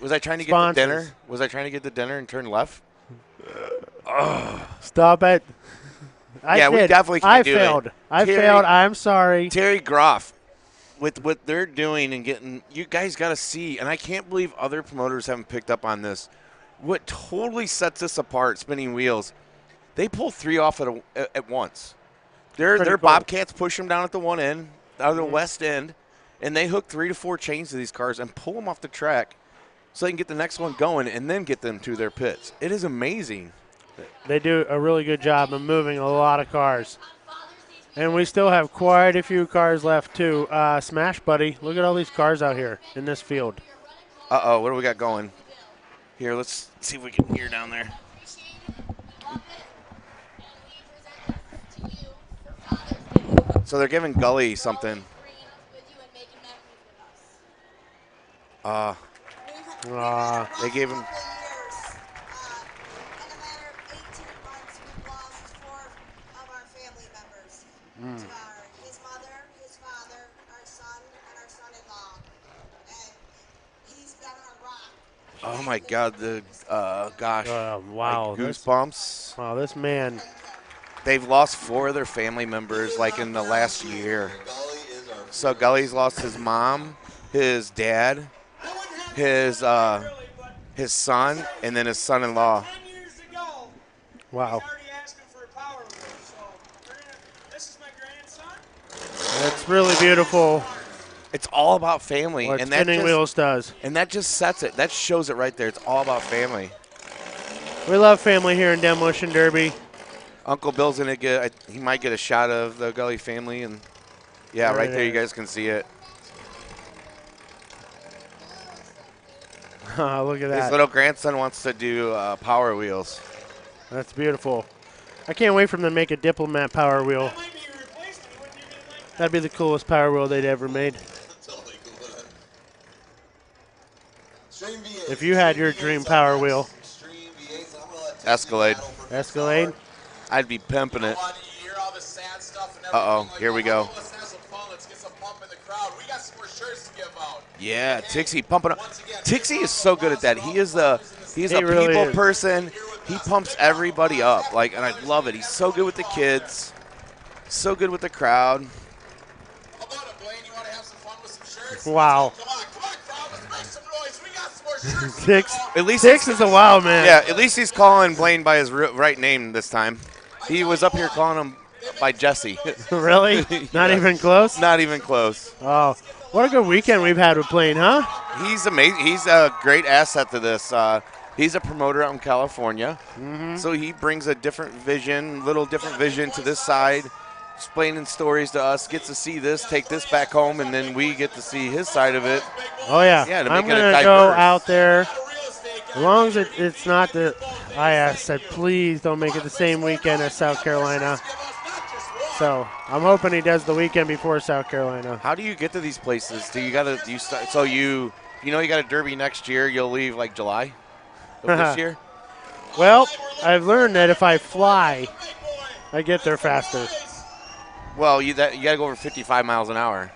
Was I trying to get the sponsors. dinner? Was I trying to get the dinner and turn left? Stop it. Yeah, we definitely can't do it. I Terry- failed. I'm sorry. Terry Groff, with what they're doing and getting, you guys got to see, and I can't believe other promoters haven't picked up on this. What totally sets us apart, Spinning Wheels, they pull 3 off at once. Their Pretty cool. Bobcats push them down at the one end, out of the west end, and they hook 3 to 4 chains to these cars and pull them off the track so they can get the next one going and then get them to their pits. It is amazing. They do a really good job of moving a lot of cars. And we still have quite a few cars left, too. Smash Buddy, look at all these cars out here in this field. Uh-oh, what do we got going? Here, let's see if we can hear down there. So they're giving Gully something. They gave him. His mother, his father, our son, and our son-in-law. And he's been a rock. Oh my God! The gosh. Wow. Like goosebumps. Wow, this man. They've lost 4 of their family members like in the last year. So Gully's lost his mom, his dad, his son, and then his son-in-law. Wow. That's really beautiful. It's all about family, What and that Spinning Wheels does. And that just sets it. That shows it right there. It's all about family. We love family here in Demolition Derby. Uncle Bill's gonna get. He might get a shot of the Gully family, and yeah, right there you guys can see it. Look at that. His little grandson wants to do Power Wheels. That's beautiful. I can't wait for them to make a Diplomat Power Wheel. That'd be the coolest Power Wheel they'd ever made. If you had your dream Power Wheel. Escalade. Escalade? I'd be pimping it. Uh-oh, here we go. Yeah, Tixie pumping up. Tixie is so good at that. He's a really people is. person. He pumps everybody up, like, and I love it. He's so good with the kids, so good with the crowd. Wow. Six. At least Six is a wild man. Yeah, at least he's calling Blaine by his right name this time. He was up here calling him by Jesse. Really? Not even close? Not even close. Oh, what a good weekend we've had with Blaine, huh? He's amazing. He's a great asset to this. He's a promoter out in California, so he brings a different vision, little different vision to this side, explaining stories to us, gets to see this, take this back home, and then we get to see his side of it. Oh, yeah. Yeah, to I'm make it going a to go diverse. out there. As long as it's not the – I said, please don't make it the same weekend as South Carolina. So I'm hoping he does the weekend before South Carolina. How do you get to these places? Do you got to – you start, so you know you got a Derby next year. You'll leave like July of this year? Well, I've learned that if I fly, I get there faster. Well, you got to go over 55 miles an hour.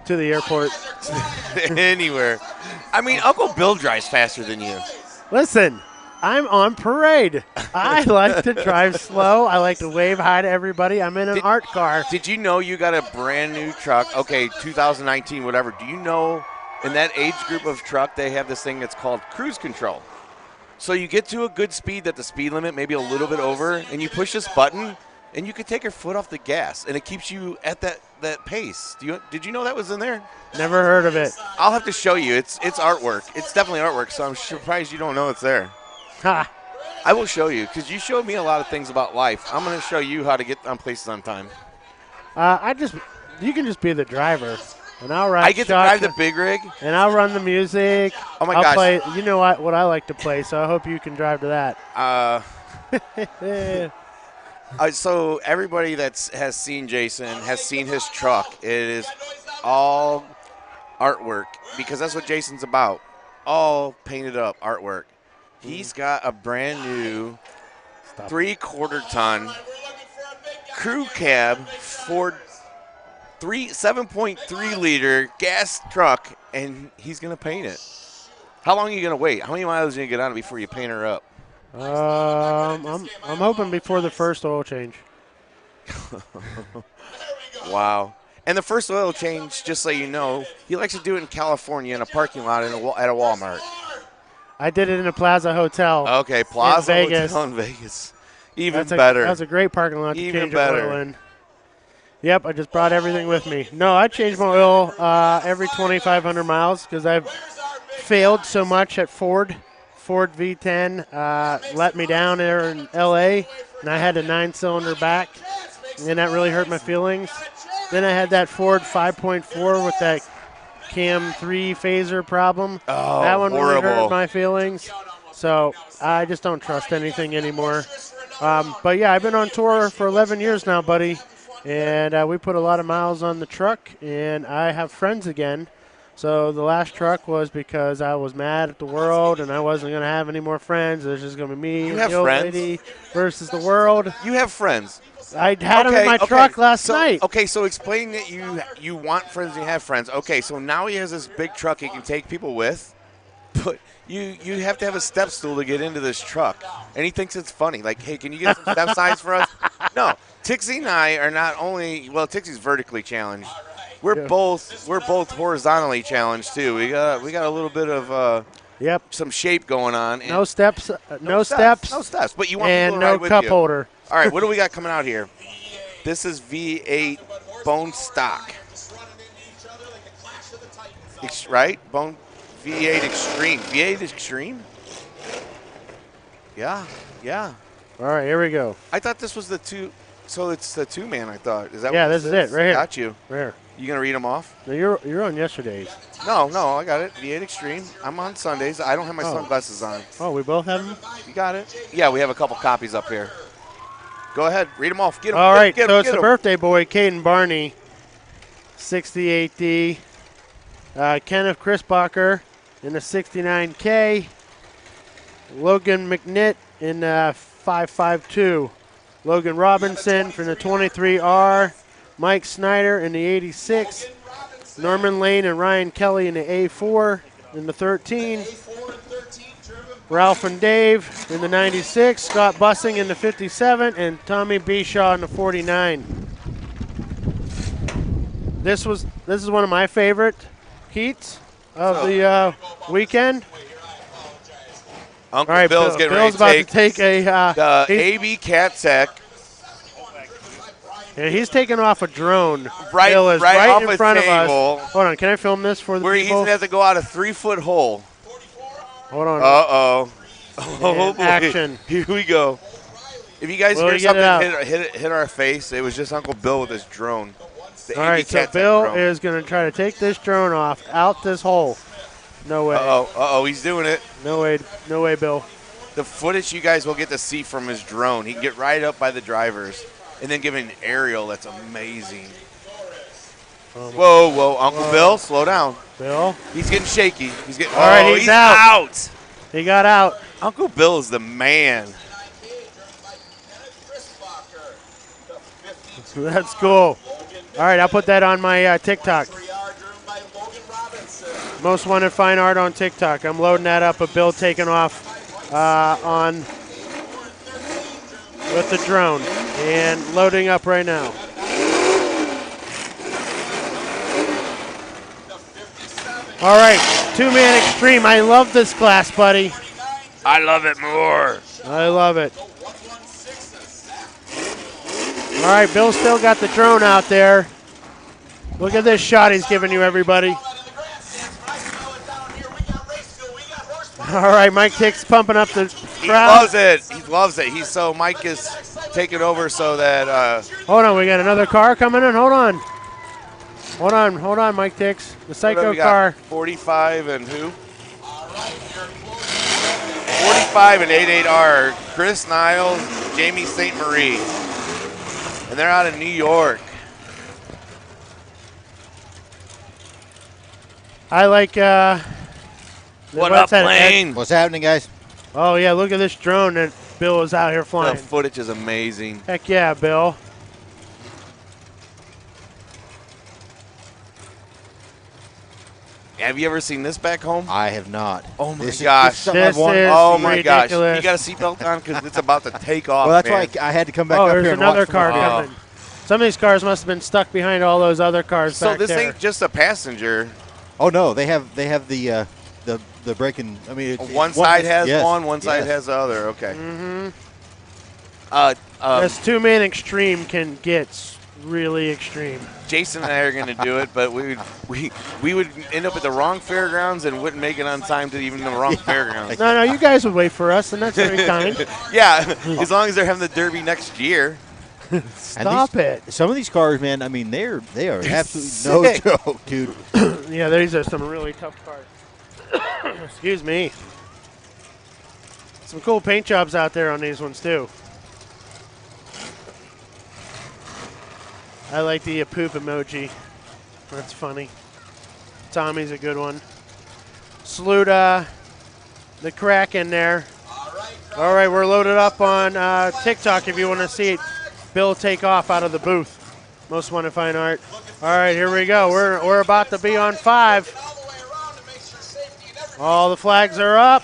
To the airport. Anywhere. I mean, Uncle Bill drives faster than you. Listen, I'm on parade. I like to drive slow. I like to wave hi to everybody. I'm in an art car. Did you know you got a brand new truck? Okay, 2019, whatever. Do you know in that age group of truck they have this thing that's called cruise control? So you get to a good speed that the speed limit, maybe a little bit over, and you push this button, and you can take your foot off the gas, and it keeps you at that pace. Did you know that was in there? Never heard of it. I'll have to show you. It's artwork. It's definitely artwork, so I'm surprised you don't know it's there. Ha! I will show you because you showed me a lot of things about life. I'm going to show you how to get on places on time. You can just be the driver, and I'll ride. I get to drive the big rig, and I'll run the music. Oh my I'll gosh! Play, you know what I like to play, so I hope you can drive to that. So everybody that has seen Jason has seen his truck. It is all artwork because that's what Jason's about. All painted up artwork. He's got a brand new 3/4 ton crew cab Ford 7.3 liter gas truck, and he's gonna paint it. How long are you gonna wait? How many miles are you gonna get on it before you paint her up? I'm hoping before the first oil change. Wow. And the first oil change, just so you know, he likes to do it in California in a parking lot at a Walmart. I did it in a Plaza Hotel. Okay, Plaza in Vegas. Hotel in Vegas. Even That's better. That was a great parking lot to Even change better. oil in. Yep, I just brought everything with me. No, I change my oil every 2,500 miles because I've failed so much at Ford. Ford V10 let me down there in L.A., and I had a 9-cylinder back, and that really hurt my feelings. Then I had that Ford 5.4 with that Cam 3 phaser problem. Oh, that one really horrible. hurt my feelings. So I just don't trust anything anymore. But, yeah, I've been on tour for 11 years now, buddy, and we put a lot of miles on the truck, and I have friends again. So the last truck was because I was mad at the world and I wasn't going to have any more friends. It was just going to be me You and have the old friends? lady versus the world. You have friends. I had them in my truck last night. Okay, so explain that you want friends and you have friends. Okay, so now he has this big truck he can take people with, but you have to have a step stool to get into this truck. And he thinks it's funny. Like, hey, can you get some step signs for us? No, Tixie and I are not only, well, Tixie's vertically challenged. We're both horizontally challenged too. We got a little bit of some shape going on. No steps, no steps. No steps. But you want and people to no ride with cup you. holder. All right, what do we got coming out here? This is V8 bone stock. Right? Bone V8 Extreme. V8 Extreme? Yeah. All right, here we go. I thought this was the two. So it's the two-man, I thought. Is that Yeah, what this is it, right here. Got you. Right here. You going to read them off? No, you're on yesterday's. No, I got it. V8 Extreme. I'm on Sundays. I don't have my sunglasses on. Oh, we both have them? You got it? Yeah, we have a couple copies up here. Go ahead. Read them off. Get them. All right, Get so 'em, it's get the 'em. birthday boy, Caden Barney, 68D. Kenneth Chrisbacher in the 69K. Logan McNitt in 552. Logan Robinson from the 23R. Mike Snyder in the 86. Norman Lane and Ryan Kelly in the A4 in the 13. Ralph and Dave in the 96. Scott Bussing in the 57. And Tommy Bishaw in the 49. This is one of my favorite heats of the weekend. Uncle All right, Bill's getting Bill's ready about to take a the AB Cat Tech. Yeah, he's taking off a drone. Right- Bill is right right off in a front table. of us. Hold on, can I film this for the Where he's people? going to have to go out a 3-foot hole. Hold on. Uh-oh. Oh, boy. Action. Here we go. If you guys Will hear he get it out? something hit our face, it was just Uncle Bill with his drone. The All AB right, so Cat Tech Bill drone. is going to try to take this drone off out this hole. No way. Uh-oh, he's doing it. No way, Bill. The footage you guys will get to see from his drone. He can get right up by the drivers and then give an aerial that's amazing. Whoa, Uncle Bill, slow down. Bill? He's getting shaky. He's getting. All right, he's out. out. He got out. Uncle Bill is the man. That's cool. All right, I'll put that on my TikTok. Most Wanted Fine Art on TikTok. I'm loading that up of Bill taking off on with the drone and loading up right now. All right, two-man extreme. I love this class, buddy. I love it more. I love it. All right, Bill's still got the drone out there. Look at this shot he's giving you, everybody. All right, Mike Tick's pumping up the He crowd. loves it. He loves it. Mike is taking over so that. Hold on, we got another car coming in. Hold on, Mike Dix. The Psycho car. 45 and who? 45 and 88R. Chris Niles, Jamie St. Marie. And they're out of New York. I like. What up, Lane? What's happening, guys? Oh yeah, look at this drone that Bill is out here flying. The footage is amazing. Heck yeah, Bill. Have you ever seen this back home? I have not. Oh my This gosh. is something I've wanted. Oh my gosh. ridiculous. You got a seatbelt on because it's about to take off. Well, that's man. why I had to come back Oh, up there's here and another watch car from coming. Some of these cars must have been stuck behind all those other cars So back this there. ain't just a passenger. Oh no, they have the breaking. I mean, One side has yes, one side yes. has the other. Okay. This two-man extreme can get really extreme. Jason and I are going to do it, but we would end up at the wrong fairgrounds and wouldn't make it on time to even the wrong fairgrounds. No, you guys would wait for us, and that's very kind. Yeah, as long as they're having the Derby next year. Stop it. Some of these cars, man. I mean, they are absolutely sick. no joke, dude. Yeah, these are some really tough cars. Excuse me. Some cool paint jobs out there on these ones, too. I like the poop emoji. That's funny. Tommy's a good one. Salute the Kraken there. All right, we're loaded up on TikTok if you want to see it. Bill take off out of the booth. Most Wanted Fine Art. All right, here we go. We're about to be on 5. All the flags are up.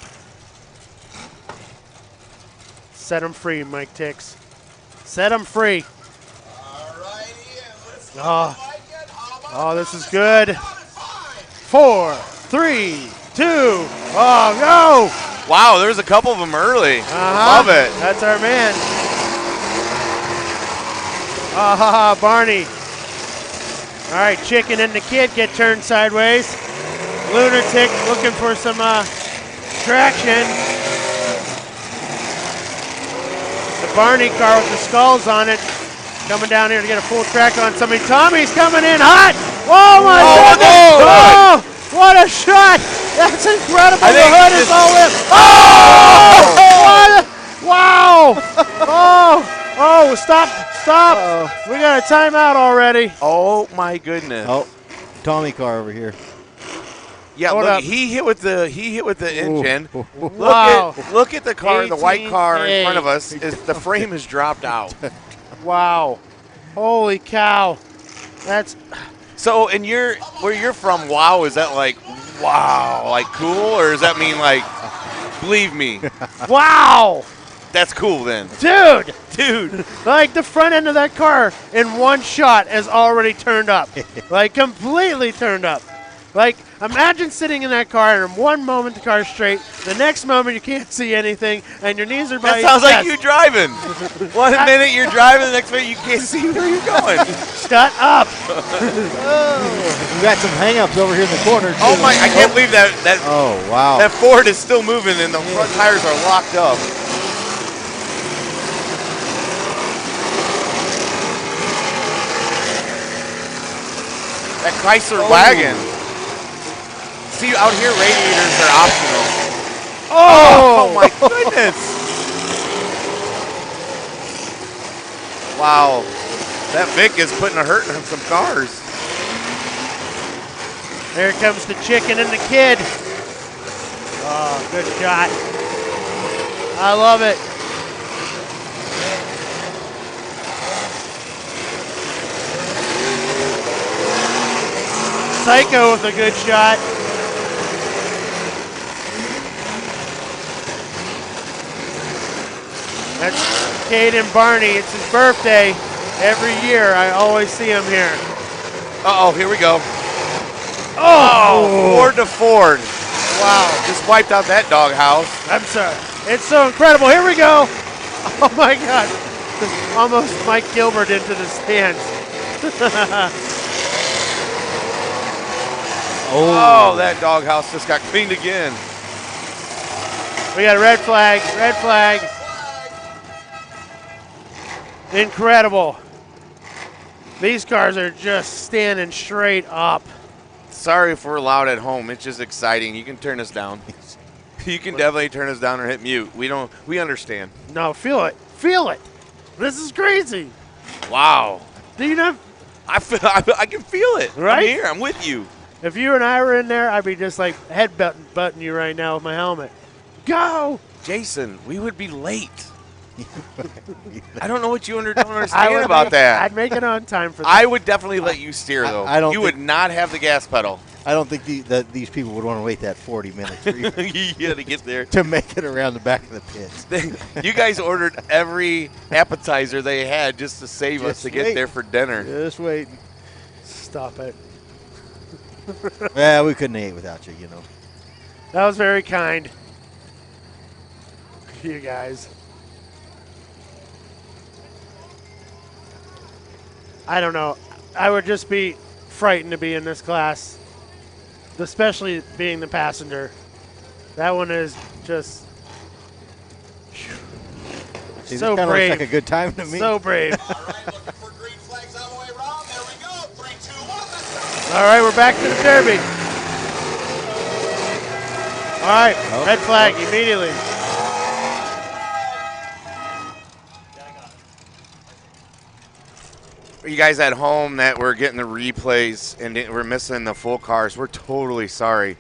Set them free, Mike Tix. Set them free. Oh, this is good. 4, 3, 2. Oh, go! Wow, there's a couple of them early. Love it. That's our man. Barney. All right, Chicken and the Kid get turned sideways. Lunatic looking for some traction. The Barney car with the skulls on it. Coming down here to get a full track on somebody. Tommy's coming in hot. Oh, my goodness. Oh, what a shot. That's incredible. The hood is all lit. Oh! Wow. Stop. We got a timeout already. Oh, my goodness. Oh, Tommy car over here. Yeah, Hold look, up. he hit with the engine. Wow. Look at the car, the white car in front of 18A. us. The frame is dropped out. Wow. Holy cow. That's So, and where you're from, wow, is that like, wow, like cool? Or does that mean like, believe me? wow. That's cool then. Dude. Like the front end of that car in one shot is already turned up. Like completely turned up. Like imagine sitting in that car and in one moment the car's straight, the next moment you can't see anything and your knees are by That your sounds like chest. you driving. One minute you're driving, the next minute you can't see where you're going. Shut up. We got some hang-ups over here in the corner. Too. Oh my, I can't believe that Oh, wow. that Ford is still moving and the front tires are locked up. That Chrysler wagon. See, out here radiators are optional. Oh my goodness. Wow. That Vic is putting a hurt on some cars. There comes the Chicken and the Kid. Oh, good shot. I love it. Psycho with a good shot. That's Cade and Barney. It's his birthday. Every year I always see him here. Uh-oh, here we go. Oh! Ford to Ford. Wow. Just wiped out that doghouse. I'm sorry. It's so incredible. Here we go. Oh my God. Almost Mike Gilbert into the stands. Oh, that doghouse just got cleaned again. We got a red flag. Red flag. Incredible. These cars are just standing straight up. Sorry if we're loud at home. It's just exciting. You can turn us down. You can definitely turn us down or hit mute. We understand. No, feel it. Feel it. This is crazy. Wow. Do you not? I can feel it. Right? I'm here. I'm with you. If you and I were in there, I'd be just like headbutting you right now with my helmet. Go! Jason, we would be late. I don't know what you don't understand about that. I'd make it on time for that. I would definitely let you steer, though. I don't you think- would not have the gas pedal. I don't think these people would want to wait that 40 minutes for you You had to get there. to make it around the back of the pits. You guys ordered every appetizer they had just to save us to get there for dinner. Just wait. Stop it. Well, we couldn't eat without you, you know. That was very kind. You guys. I don't know. I would just be frightened to be in this class, especially being the passenger. That one is just See, so this kinda brave. looks like a good time to me. So brave. All right, looking for green flags all the way around. There we go. 3, 2, 1, let's go. All right, we're back to the Derby. All right, red flag immediately. You guys at home that were getting the replays and we're missing the full cars, we're totally sorry.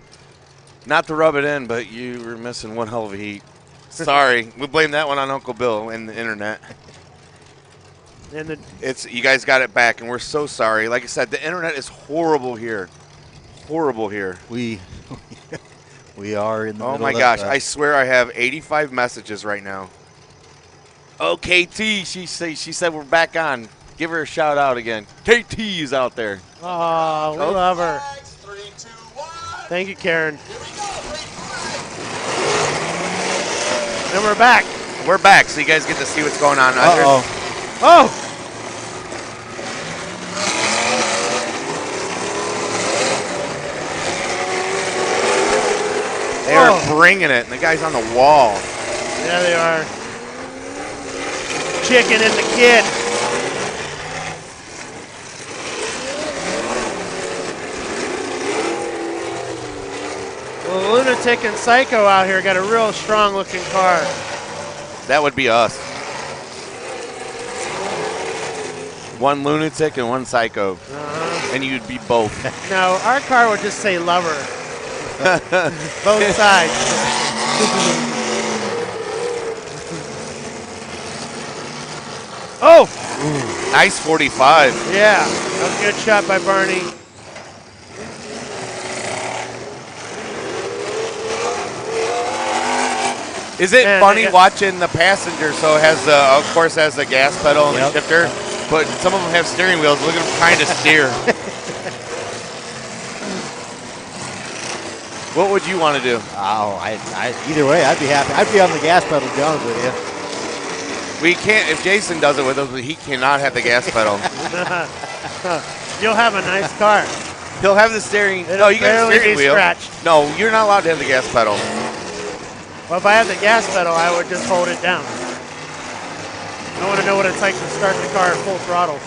Not to rub it in, but you were missing one hell of a heat. Sorry. We blame that one on Uncle Bill and the internet. And You guys got it back, and we're so sorry. Like I said, the internet is horrible here. Horrible here. We are in the Oh middle my of gosh! I swear I have 85 messages right now. Oh, KT, she said we're back on. Give her a shout out again. KT is out there. Oh, we love her. Thank you, Karen. And we're back. We're back, so you guys get to see what's going on. Oh! They are bringing it, and the guy's on the wall. Yeah, they are. Chicken and the kid. Well, Lunatic and Psycho out here got a real strong-looking car. That would be us. One lunatic and one psycho. And you'd be both. No, our car would just say lover. Both sides. Oh! Ooh, nice 45. Yeah, a good shot by Barney. Is it Man, funny watching the passenger? So it has the, of course, has the gas pedal and the shifter, but some of them have steering wheels. Look at them trying to steer. What would you want to do? Oh, either way, I'd be happy. I'd be on the gas pedal, to be honest with you. We can't. If Jason does it with us, he cannot have the gas pedal. You'll have a nice car. He'll have the steering. It'll No, you got a barely steering be wheel. scratched. No, you're not allowed to have the gas pedal. Well, if I had the gas pedal, I would just hold it down. I want to know what it's like to start the car at full throttle.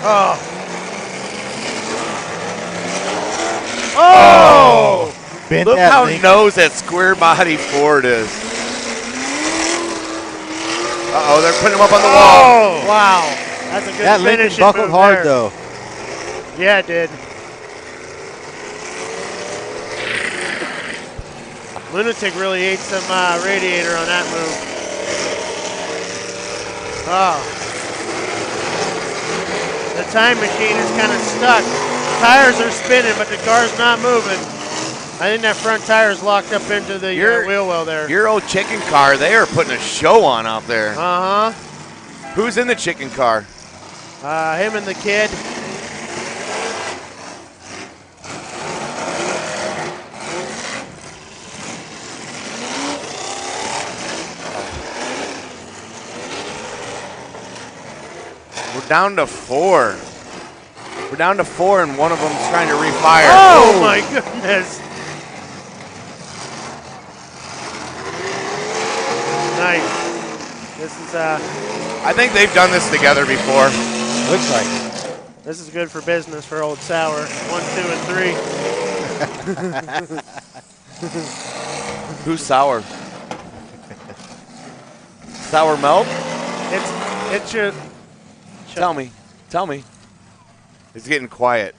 Oh. Oh! Bent Look that how thing. nose that square body Ford is. Uh-oh, they're putting him up on the wall. Oh, wow. That's a good That Lincoln finishing buckled move hard, there. though. Yeah, it did. Lunatic really ate some radiator on that move. Oh. The time machine is kind of stuck. Tires are spinning, but the car's not moving. I think that front tire is locked up into the wheel well there. Your old chicken car, they are putting a show on out there. Uh-huh. Who's in the chicken car? Him and the kid. We're down to 4. We're down to 4, and one of them's trying to refire. Oh my goodness! Nice. This is I think they've done this together before. Looks like it. This is good for business for Old Sour. 1, 2, and 3. Who's sour? Sour milk? It's your. Tell me. It's getting quiet.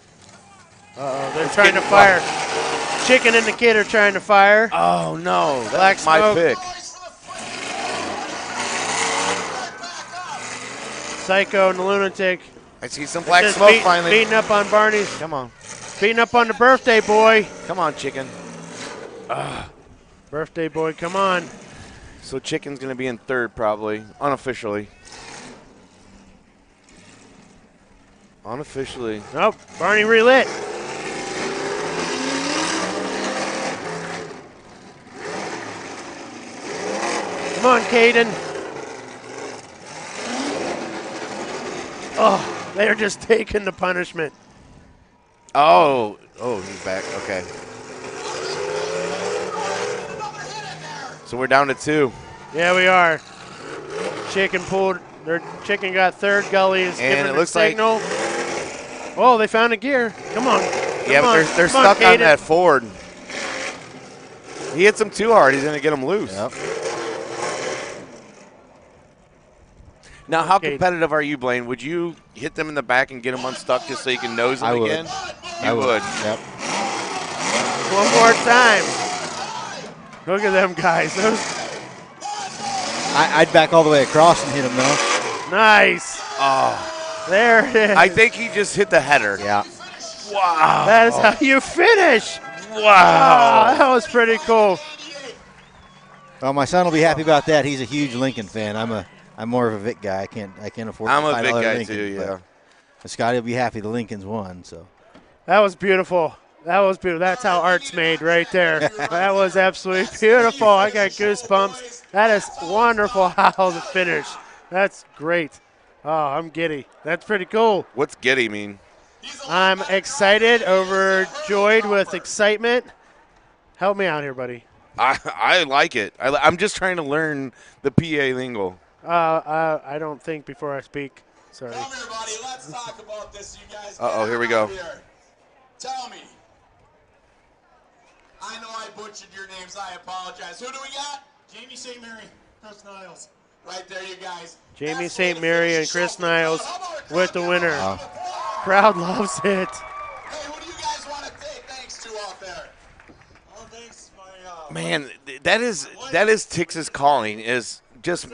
They're trying to fire. Chicken and the kid are trying to fire. Oh no, Black that's my smoke. pick. Psycho and the lunatic. I see some black Just smoke finally. Beating up on Barney's. Come on. Beating up on the birthday boy. Come on, chicken. Birthday boy, come on. So chicken's going to be in third probably, unofficially. Unofficially. Nope, Barney relit. Come on, Caden. Oh, they're just taking the punishment. Oh, he's back. Okay. So we're down to 2. Yeah, we are. Chicken pulled. Their chicken got third. Gully is And giving it the looks like- signal. Oh, they found a gear. Come on. Yeah, Come but on. they're Come stuck on Caden. that Ford. He hits him too hard. He's going to get him loose. Yep. Now, how Caden. competitive are you, Blaine? Would you hit them in the back and get them unstuck just so you can nose them I would. again? I You would. Yep. One more time. Look at them guys. Those I'd back all the way across and hit him though. nice. Oh, There it is. I think he just hit the header. Yeah. Wow. That is how you finish. Wow. That was pretty cool. Well, my son will be happy about that. He's a huge Lincoln fan. I'm more of a Vic guy. I can't afford I'm to a find Vic another guy Lincoln, too, yeah. but Scotty will be happy the Lincolns won. So That was beautiful. That was beautiful. That's how art's made right there. That was absolutely beautiful. I got goosebumps. That is wonderful how to finish. That's great. Oh, I'm giddy. That's pretty cool. What's giddy mean? I'm excited, overjoyed with excitement. Help me out here, buddy. I like it. I'm just trying to learn the PA lingo. I don't think before I speak. Sorry. Come here, buddy. Let's talk about this, you guys. Uh-oh, here we go. Tell me. I know I butchered your names. I apologize. Who do we got? Jamie St. Mary, Chris Niles. Right there, you guys. Jamie St. Mary and Chris Niles with the winner. Crowd loves it. Hey, who do you guys want to say thanks to out there? Oh, thanks, my. Man, that is Texas calling, is just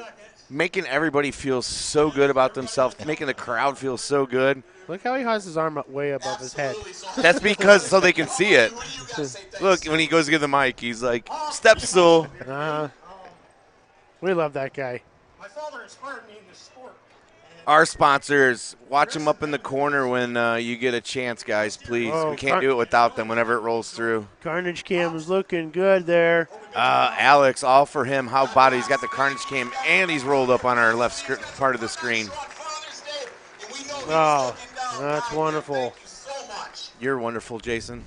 making everybody feel so good about themselves, making the crowd feel so good. Look how he has his arm up way above his head. That's because so they can see it. Look, when he goes to get the mic, he's like, step stool. We love that guy. My father inspired me in this sport. Our sponsors, watch them up in the corner when you get a chance, guys, please. Oh, we can't do it without them whenever it rolls through. Carnage Cam is looking good there. Alex, all for him. How about it? He's got the Carnage Cam, and he's rolled up on our left part of the screen. Oh, that's wonderful. You're wonderful, Jason.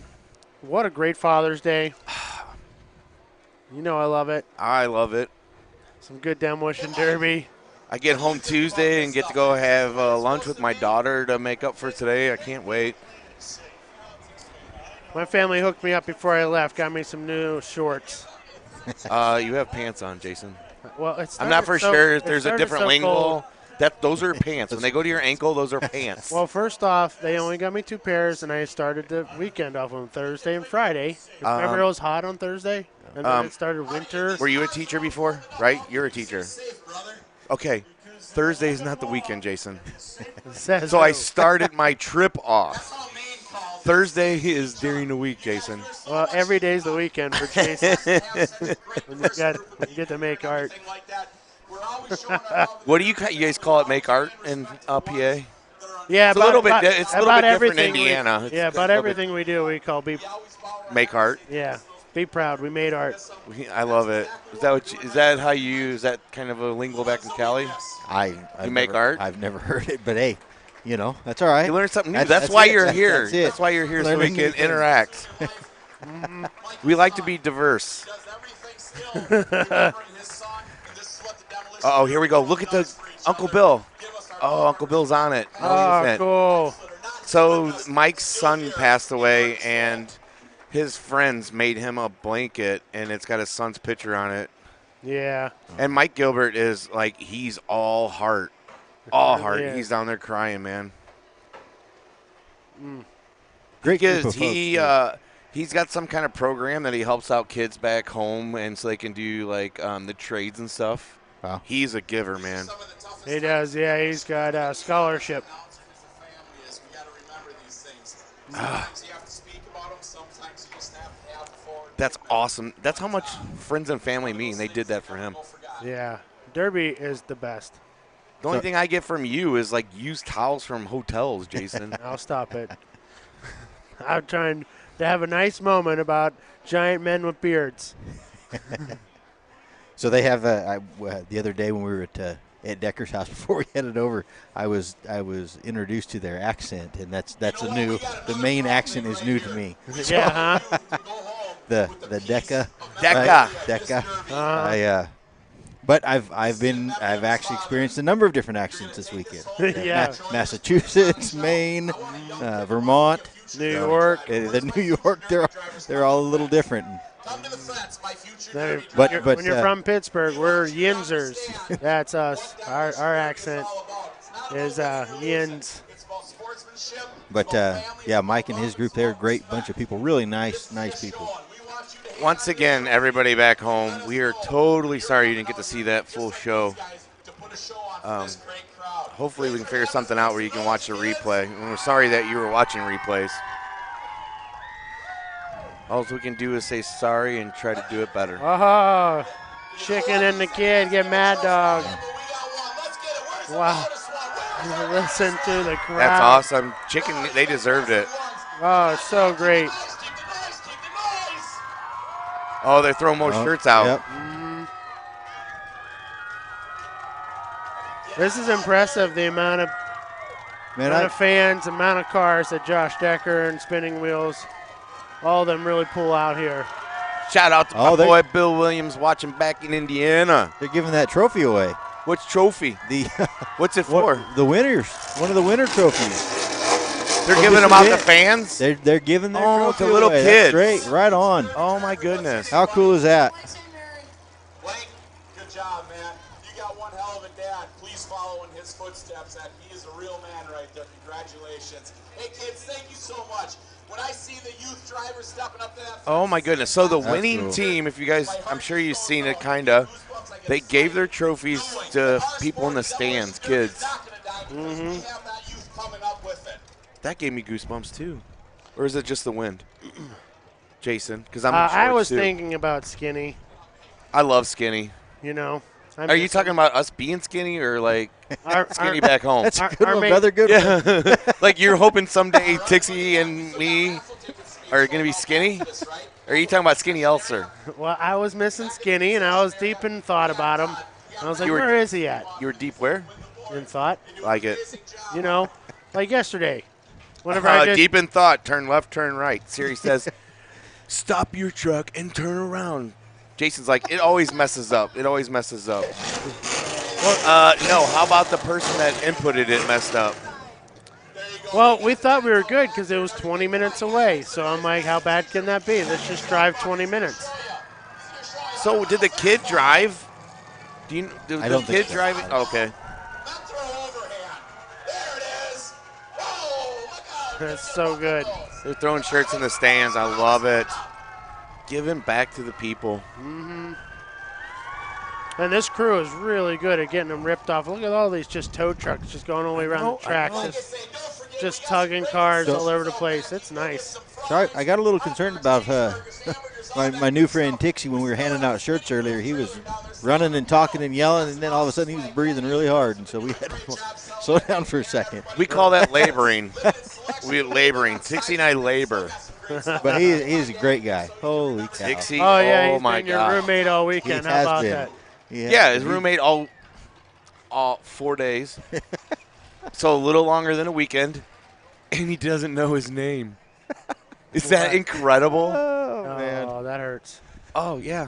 What a great Father's Day. You know I love it. I love it. Some good Demolition Derby. I get home Tuesday and get to go have lunch with my daughter to make up for today. I can't wait. My family hooked me up before I left, got me some new shorts. You have pants on, Jason. Well, I'm not for sure if it there's a started different so lingo. cold. Those are pants. When they go to your ankle, those are pants. Well, first off, they only got me 2 pairs, and I started the weekend off on Thursday and Friday. Remember it was hot on Thursday? And then it started winter. Were you a teacher before? Right? You're a teacher. Okay. Thursday is not the weekend, Jason. So I started my trip off. Thursday is during the week, Jason. Well, every day's the weekend for Jason. when you get to make art. What do you guys call it? Make art in PA? Yeah, it's a little bit different in everything Indiana. About everything we do, we call make art. Yeah, be proud. We made art. I love it. Is that how you use that kind of a lingo back in Cali? You make art? I've never heard it, but hey, You know, that's all right. You learn something new. That's why you're here. That's why you're here, so we Learning new can things. interact. We like to be diverse. Oh, here we go. Look at the Uncle Bill. Oh, Uncle Bill's on it. No, he isn't. Cool. So Mike's son passed away, and his friends made him a blanket, and it's got his son's picture on it. Yeah. And Mike Gilbert is like, he's all heart. All heart. Yeah. He's down there crying, man. Great group of He folks, he's got some kind of program that he helps out kids back home, and so they can do like the trades and stuff. Wow. He's a giver, man. He does. Yeah, he's got a scholarship. That's awesome. That's how much friends and family mean. They did that for him. Yeah. Derby is the best. The only thing I get from you is like used towels from hotels, Jason. I'll stop it. I'm trying to have a nice moment about giant men with beards. So they have the other day when we were at Decker's house before we headed over, I was introduced to their accent, and that's the main accent is new to me. Yeah, huh? the Decca. Decca. But I've actually experienced a number of different accents this weekend. Yeah. Massachusetts, Maine, Vermont, New York. The New York, they're all a little different. When you're from Pittsburgh, we're Yinzers. That's us. Our accent is Yins. But yeah, Mike and his group, they're a great bunch of people. Really nice people. Once again, everybody back home, we are totally sorry you didn't get to see that full show. Hopefully we can figure something out where you can watch the replay. And we're sorry that you were watching replays. All we can do is say sorry and try to do it better. Oh, Chicken and the Kid get Mad Dog. Wow. Listen to the crowd. That's awesome. Chicken, they deserved it. Oh, it's so great. Oh, they're throwing more shirts out. Yep. This is impressive, the amount of fans, amount of cars that Josh Decker and Spinning Wheels, all of them really pull out here. Shout out to my boy Bill Williams watching back in Indiana. They're giving that trophy away. Which trophy? What's it for? The winners. One of the winner trophies. They're giving them out to fans? They're giving their trophy to little away. kids. That's great. Right on. Oh, my goodness. How cool is that? Good job, man. You got one hell of a dad. Please follow in his footsteps. He is a real man right there. Congratulations. Hey, kids, thank you so much. When I see the youth drivers stepping up to that. Oh, my goodness. So the That's winning cool. team, if you guys, I'm sure you've seen it kind of, they gave their trophies to people in the stands, kids. That gave me goosebumps, too. Or is it just the wind? Jason, because I'm in shorts, I was too. thinking about Skinny, I love Skinny. you know. Are you talking about us being skinny or like skinny our- back home? That's a good one, main- brother. Good one. Yeah. Like you're hoping someday Tixie and me are going to be skinny? Or are you talking about Skinny Elser? Well, I was missing Skinny, and I was deep in thought about him. I was like, You were- where is he at? You were deep where? In thought. Like it. You know, like yesterday. Whenever I did. Deep in thought, turn left, turn right. Siri says, stop your truck and turn around. Jason's like, it always messes up. It always messes up. No, how about the person that inputted it messed up? Well, we thought we were good because it was 20 minutes away. So I'm like, how bad can that be? Let's just drive 20 minutes. So did the kid drive? Did I the don't think kid so. drive? Okay. That's so good. They're throwing shirts in the stands. I love it. Giving back to the people. Mm-hmm. And this crew is really good at getting them ripped off. Look at all these just tow trucks just going all the way around the tracks. Just tugging cars all over the place. It's nice. Sorry, I got a little concerned about my new friend Tixie when we were handing out shirts earlier. He was running and talking and yelling, and then all of a sudden he was breathing really hard, and so we had to slow down for a second. We call that laboring. We're laboring. Tixie and I labor. But he's a great guy. Holy cow. Dixie, Oh, yeah, oh he's my been your God. roommate all weekend. He How has about been. that? Yeah, his roommate all 4 days. So a little longer than a weekend, and he doesn't know his name. Is that incredible? Oh, man. Oh, that hurts. Oh, yeah.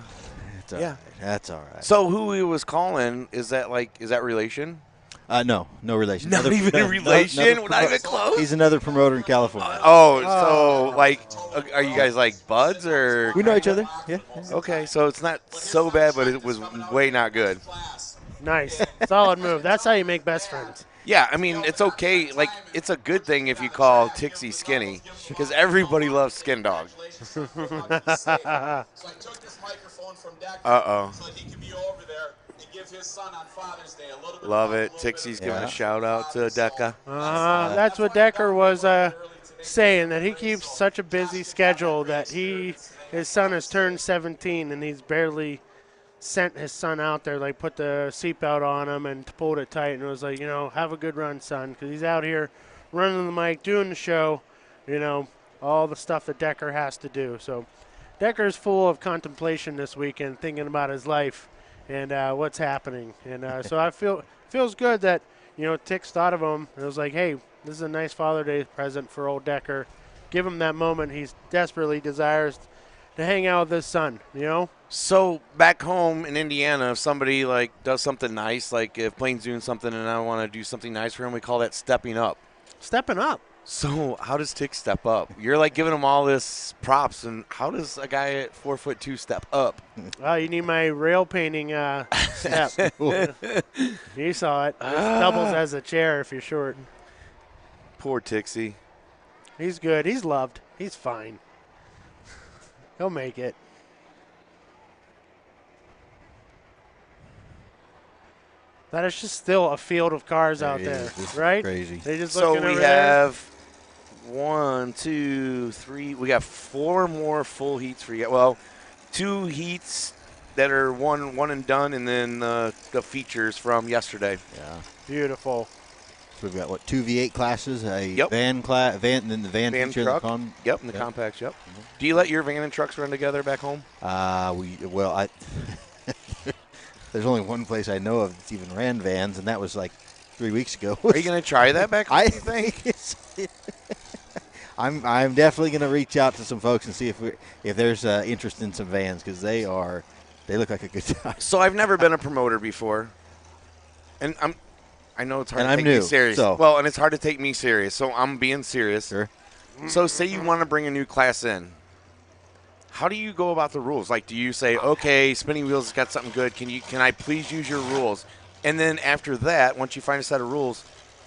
It's all right. That's all right. So who he was calling, is that relation? No relation. Not even a relation? Not even close? He's another promoter in California. So like, are you guys like buds or? We know each other. Yeah. Okay, so it's not so bad, but it was way not good. Nice. Solid move. That's how you make best friends. Yeah, I mean, it's okay. Like, it's a good thing if you call Tixie skinny, because everybody loves Skin Dog. So I took this microphone from Decker so he can be over there and give his son on Father's Day a little bit. Love it. Tixie's giving a shout out to Deca. That's what Decker was saying, that he keeps such a busy schedule that his son has turned 17 and he's barely sent his son out there, like put the seatbelt on him and pulled it tight, and it was like, have a good run, son, because he's out here running the mic, doing the show, all the stuff that Decker has to do. So Decker's full of contemplation this weekend, thinking about his life and what's happening. And so feels good that, Tix thought of him. It was like, hey, this is a nice Father's Day present for old Decker. Give him that moment he desperately desires to hang out with his son, So back home in Indiana, if somebody like does something nice, like if Blaine's doing something and I want to do something nice for him, we call that stepping up. Stepping up. So how does Tick step up? You're like giving him all this props, and how does a guy at 4'2" step up? Oh, you need my rail painting step. You saw it. It doubles as a chair if you're short. Poor Tixie. He's good. He's loved. He's fine. He'll make it. That is just still a field of cars out there, right? Crazy. They just so looking we over have 1, 2, 3. We got 4 more full heats for you. Well, 2 heats that are one and done, and then the features from yesterday. Yeah. Beautiful. So we've got 2 V8 classes, a Yep. van, and then the van feature, truck. and And the compacts. Yep. Do you let your van and trucks run together back home? There's only one place I know of that's even ran vans, and that was like 3 weeks ago. Are you going to try that back home? I do you think? I'm definitely going to reach out to some folks and see if there's interest in some vans, because they look like a good time. So I've never been a promoter before, and I know it's hard to take me serious. So. And it's hard to take me serious, so I'm being serious. Sure. So say you want to bring a new class in. How do you go about the rules? Like, do you say, okay, Spinning Wheels has got something good. Can I please use your rules? And then after that, once you find a set of rules,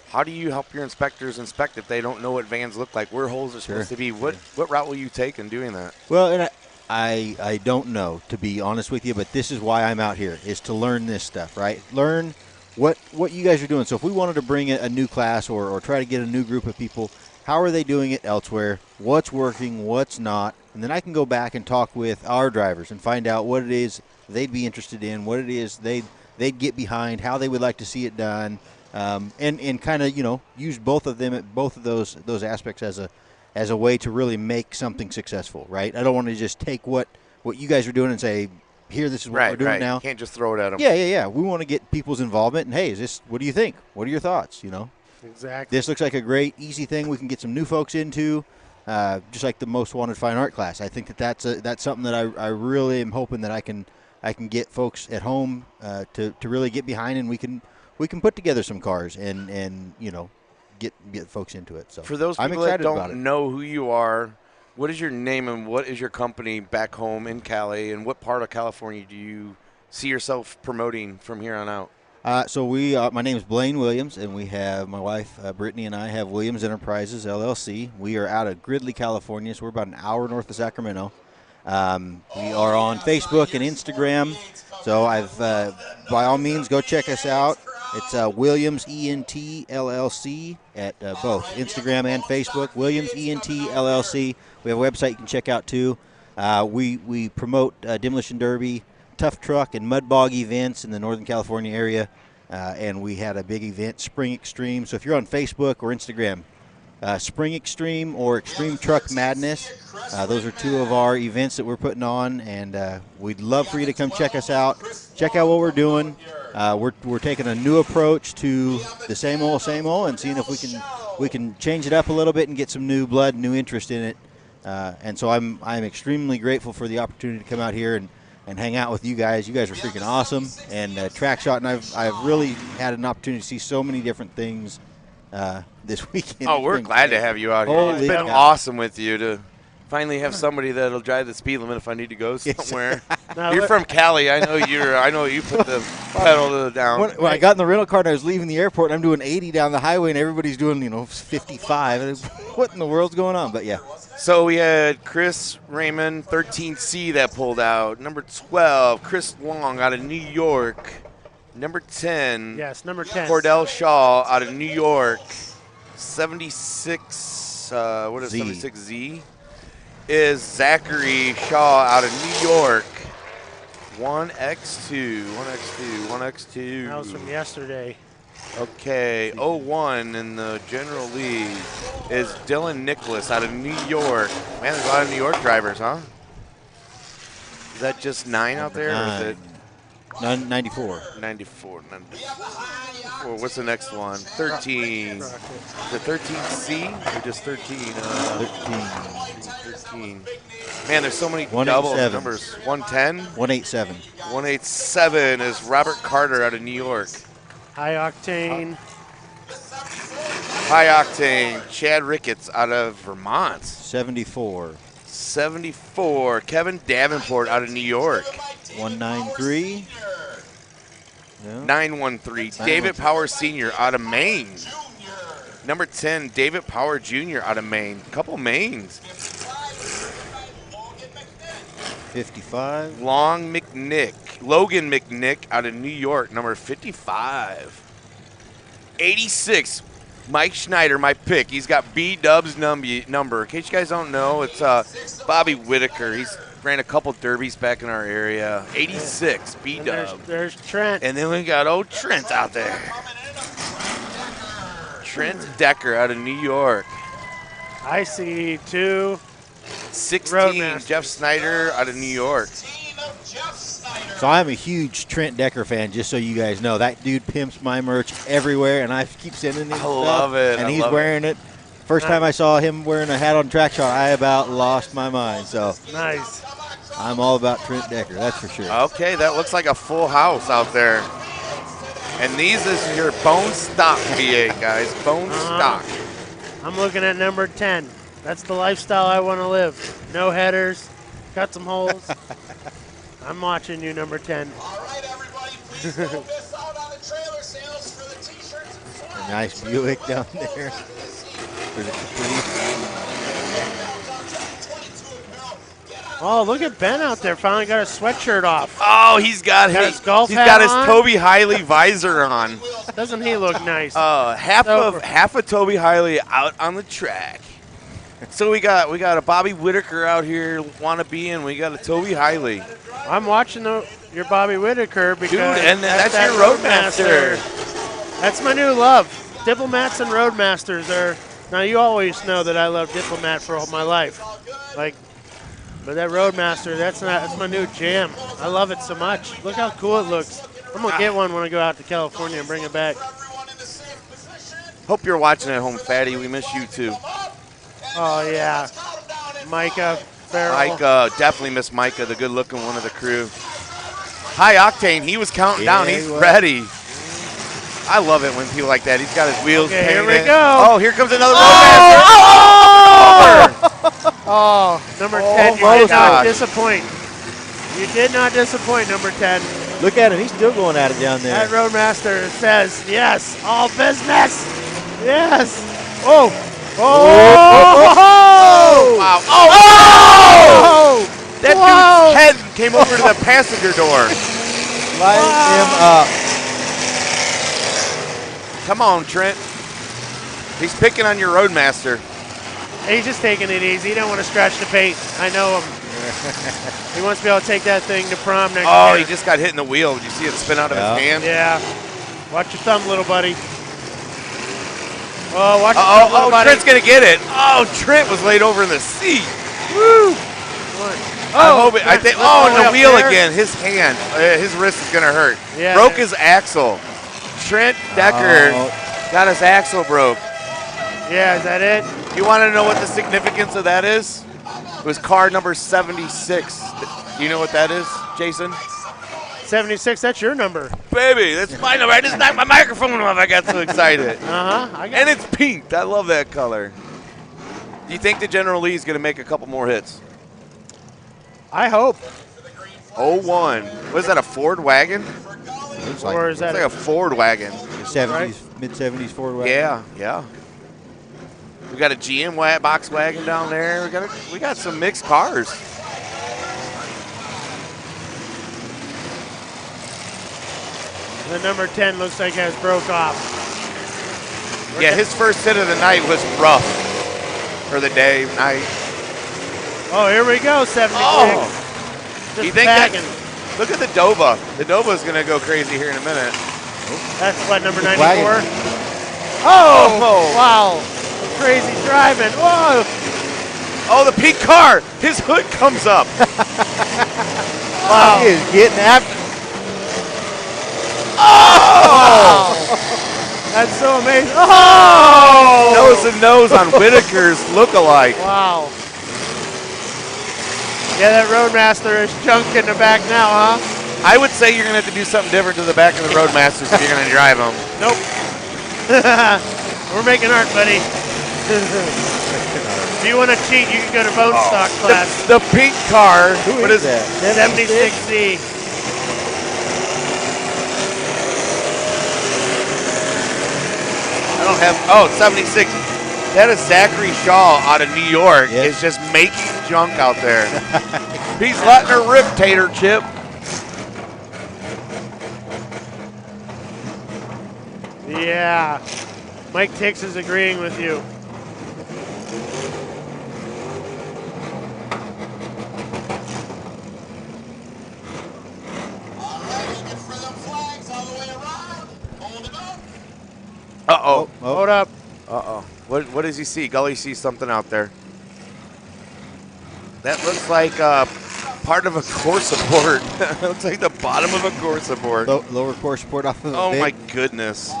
how do you help your inspectors inspect if they don't know what vans look like, where holes are supposed to be? What route will you take in doing that? Well, and I don't know, to be honest with you, but this is why I'm out here, is to learn this stuff, right? Learn what you guys are doing. So if we wanted to bring a new class or try to get a new group of people, how are they doing it elsewhere? What's working, what's not? And then I can go back and talk with our drivers and find out what it is they'd be interested in, what it is they'd get behind, how they would like to see it done, and kind of use both of them at both of those aspects as a way to really make something successful, right? I don't want to just take what you guys are doing and say, here, this is what we're doing now. You can't just throw it at them. Yeah. We want to get people's involvement, and hey, what do you think? What are your thoughts? Exactly. This looks like a great, easy thing we can get some new folks into. Just like the Most Wanted Fine Art class. I think that's something that I really am hoping that I can get folks at home to really get behind, and we can put together some cars and get folks into it. So for those people that don't know who you are, what is your name and what is your company back home in Cali, and what part of California do you see yourself promoting from here on out? So my name is Blaine Williams, and we have my wife Brittany and I have Williams Enterprises LLC. We are out of Gridley, California, so we're about an hour north of Sacramento. We are on Facebook and Instagram, so by all means go check us out. It's Williams ENT LLC at both Instagram and Facebook. Williams ENT LLC. We have a website you can check out too. We promote Demolition Derby, Tough Truck, and Mud Bog events in the Northern California area, and we had a big event, Spring Extreme. So if you're on Facebook or Instagram, Spring Extreme or Extreme Truck Madness, those are 2 of our events that we're putting on, and we'd love for you to come check us out, check out what we're doing. we're taking a new approach to the same old, and seeing if we can change it up a little bit and get some new blood, new interest in it. And so I'm extremely grateful for the opportunity to come out here and hang out with you guys. You guys are freaking awesome. And TrackShot, and I've really had an opportunity to see so many different things this weekend. Oh, we're glad to have you out here. It's been awesome with you to finally have somebody that'll drive the speed limit if I need to go somewhere. You're from Cali. I know you put the pedal down. When I got in the rental car and I was leaving the airport, and I'm doing 80 down the highway, and everybody's doing 55. And what in the world's going on? But yeah. So we had Chris Raymond, 13C, that pulled out. Number 12, Chris Long out of New York. Number 10. Yes, number 10. Cordell Shaw out of New York. 76, what is 76Z? Is Zachary Shaw out of New York. 1X2, 1X2, 1X2. That was from yesterday. Okay, 01 in the General League is Dylan Nicholas out of New York. Man, there's a lot of New York drivers, huh? Is that just 9 out there, or is it? 94. 94. What's the next one? 13. Is it 13C or just 13? 13. Man, there's so many double numbers. 110? 187. 187 is Robert Carter out of New York. High Octane. High Octane. Chad Ricketts out of Vermont. 74. 74. Kevin Davenport out of New York. 193. Yeah. 913. David Power Sr. out of Maine. Number 10, David Power Jr. out of Maine. Couple Maines. 55. Logan McNick out of New York, number 55. 86, Mike Schneider, my pick. He's got B-Dub's number. In case you guys don't know, it's Bobby Whitaker. He's ran a couple derbies back in our area. 86, B-Dub. There's Trent. And then we got old Trent out there. Trent Decker out of New York. I see 2. 16, Jeff Snyder out of New York. So I'm a huge Trent Decker fan, just so you guys know. That dude pimps my merch everywhere, and I keep sending him stuff. I love it. And he's wearing it. First time I saw him wearing a hat on TrackShot, I about lost my mind. So nice. I'm all about Trent Decker, that's for sure. Okay, that looks like a full house out there. And these is your bone stock V8, guys. Bone stock. I'm looking at number 10. That's the lifestyle I want to live. No headers, cut some holes. I'm watching you, number 10. All right, everybody, please don't miss out on the trailer sales for the T-shirts and A nice Buick down there for the Oh, look at Ben out there. Finally got his sweatshirt off. Oh, he's got his golf hat got his on. Toby Hiley visor on. Doesn't he look nice? Half of Toby Hiley out on the track. So we got a Bobby Whitaker out here wannabe, and we got a Toby Hiley. I'm watching your Bobby Whitaker because dude, and that's your Roadmaster. That's my new love. Diplomats and Roadmasters are. Now you always know that I love Diplomat for all my life, but that Roadmaster, that's my new jam. I love it so much. Look how cool it looks. I'm gonna get one when I go out to California and bring it back. Hope you're watching at home, Fatty. We miss you too. Oh yeah, Micah Farrell. Micah, definitely miss Micah, the good-looking one of the crew. High Octane, he was counting down. He's ready. I love it when people like that. He's got his wheels painted. Here we go. Oh, here comes another Roadmaster. Oh, number 10, you did not disappoint. You did not disappoint, number 10. Look at him. He's still going at it down there. That Roadmaster says, yes, all business. Yes. Oh. Oh! Wow. Oh! That dude's head came over to the passenger door. Light him up. Come on, Trent. He's picking on your Roadmaster. He's just taking it easy. He don't want to scratch the paint. I know him. He wants to be able to take that thing to prom next year. Oh, he just got hit in the wheel. Did you see it spin out of his hand? Yeah. Watch your thumb, little buddy. Oh, watch your thumb, little buddy. Trent's going to get it. Oh, Trent was laid over in the seat. Woo! I think. Oh, and the wheel again. His hand, his wrist is gonna hurt. Yeah. Broke his axle. Trent Decker got his axle broke. Yeah, is that it? You want to know what the significance of that is? It was car number 76. Do you know what that is, Jason? 76, that's your number. Baby, that's my number. I just knocked my microphone off. I got so excited. Uh-huh. And it's pink. I love that color. Do you think the General Lee is going to make a couple more hits? I hope. 01. What is that, a Ford wagon? Or is that like a Ford wagon? 70s, mid-70s Ford wagon. Yeah. We got a GM box wagon down there. We got some mixed cars. The number 10 looks like has broke off. Yeah, his first hit of the night was rough. Or the day, night. Oh, here we go, 76. Do you think that? Look at the Dova. The Dova's going to go crazy here in a minute. That's what, number 94? Oh, wow. Crazy driving. Whoa. Oh, the pink car. His hood comes up. Wow. He is getting after. Oh! That's so amazing. Oh! Nose and nose on Whitaker's look-alike. Wow. Yeah, that Roadmaster is junk in the back now, huh? I would say you're going to have to do something different to the back of the Roadmasters if you're going to drive them. Nope. We're making art, buddy. If you want to cheat, you can go to Bone Stock class. The pink car. What is that? 76Z. I don't have, 76. That is Zachary Shaw out of New York. Yep. Is just making junk out there. He's letting her rip, Tater Chip. Yeah. Mike Tix is agreeing with you. Uh-oh. Hold up. Uh-oh. What does he see? Gully sees something out there. That looks like part of a core support. Looks like the bottom of a core support. Lower core support off of the Oh, big. my goodness.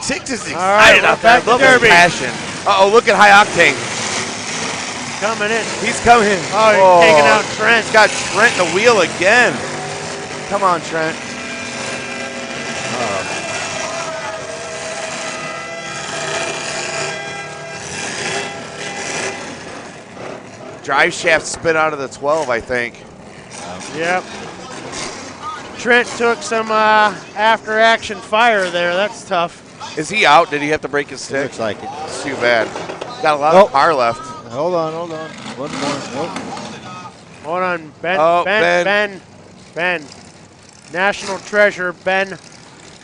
Tix is excited out there. I love his passion. Uh-oh, look at High Octane. Coming in. He's coming. Oh, he's taking out Trent. He's got Trent in the wheel again. Come on, Trent. Drive shaft spit out of the 12, I think. Yep. Trent took some after-action fire there. That's tough. Is he out? Did he have to break his stick? Looks like it. It's too bad. Got a lot of car left. Hold on. One more. Nope. Hold on. Ben. National treasure, Ben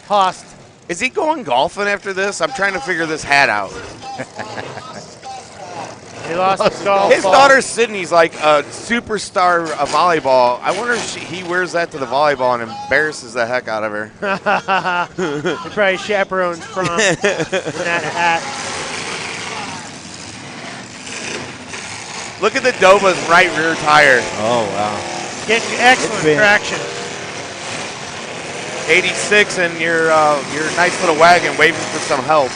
Host. Is he going golfing after this? I'm trying to figure this hat out. He lost his golf His ball. daughter Sydney's like a superstar of volleyball. I wonder if he wears that to the volleyball and embarrasses the heck out of her. He probably chaperones prom in that hat. Look at the Dova's right rear tire. Oh, wow. Getting excellent traction. 86 and your nice little wagon waving for some help.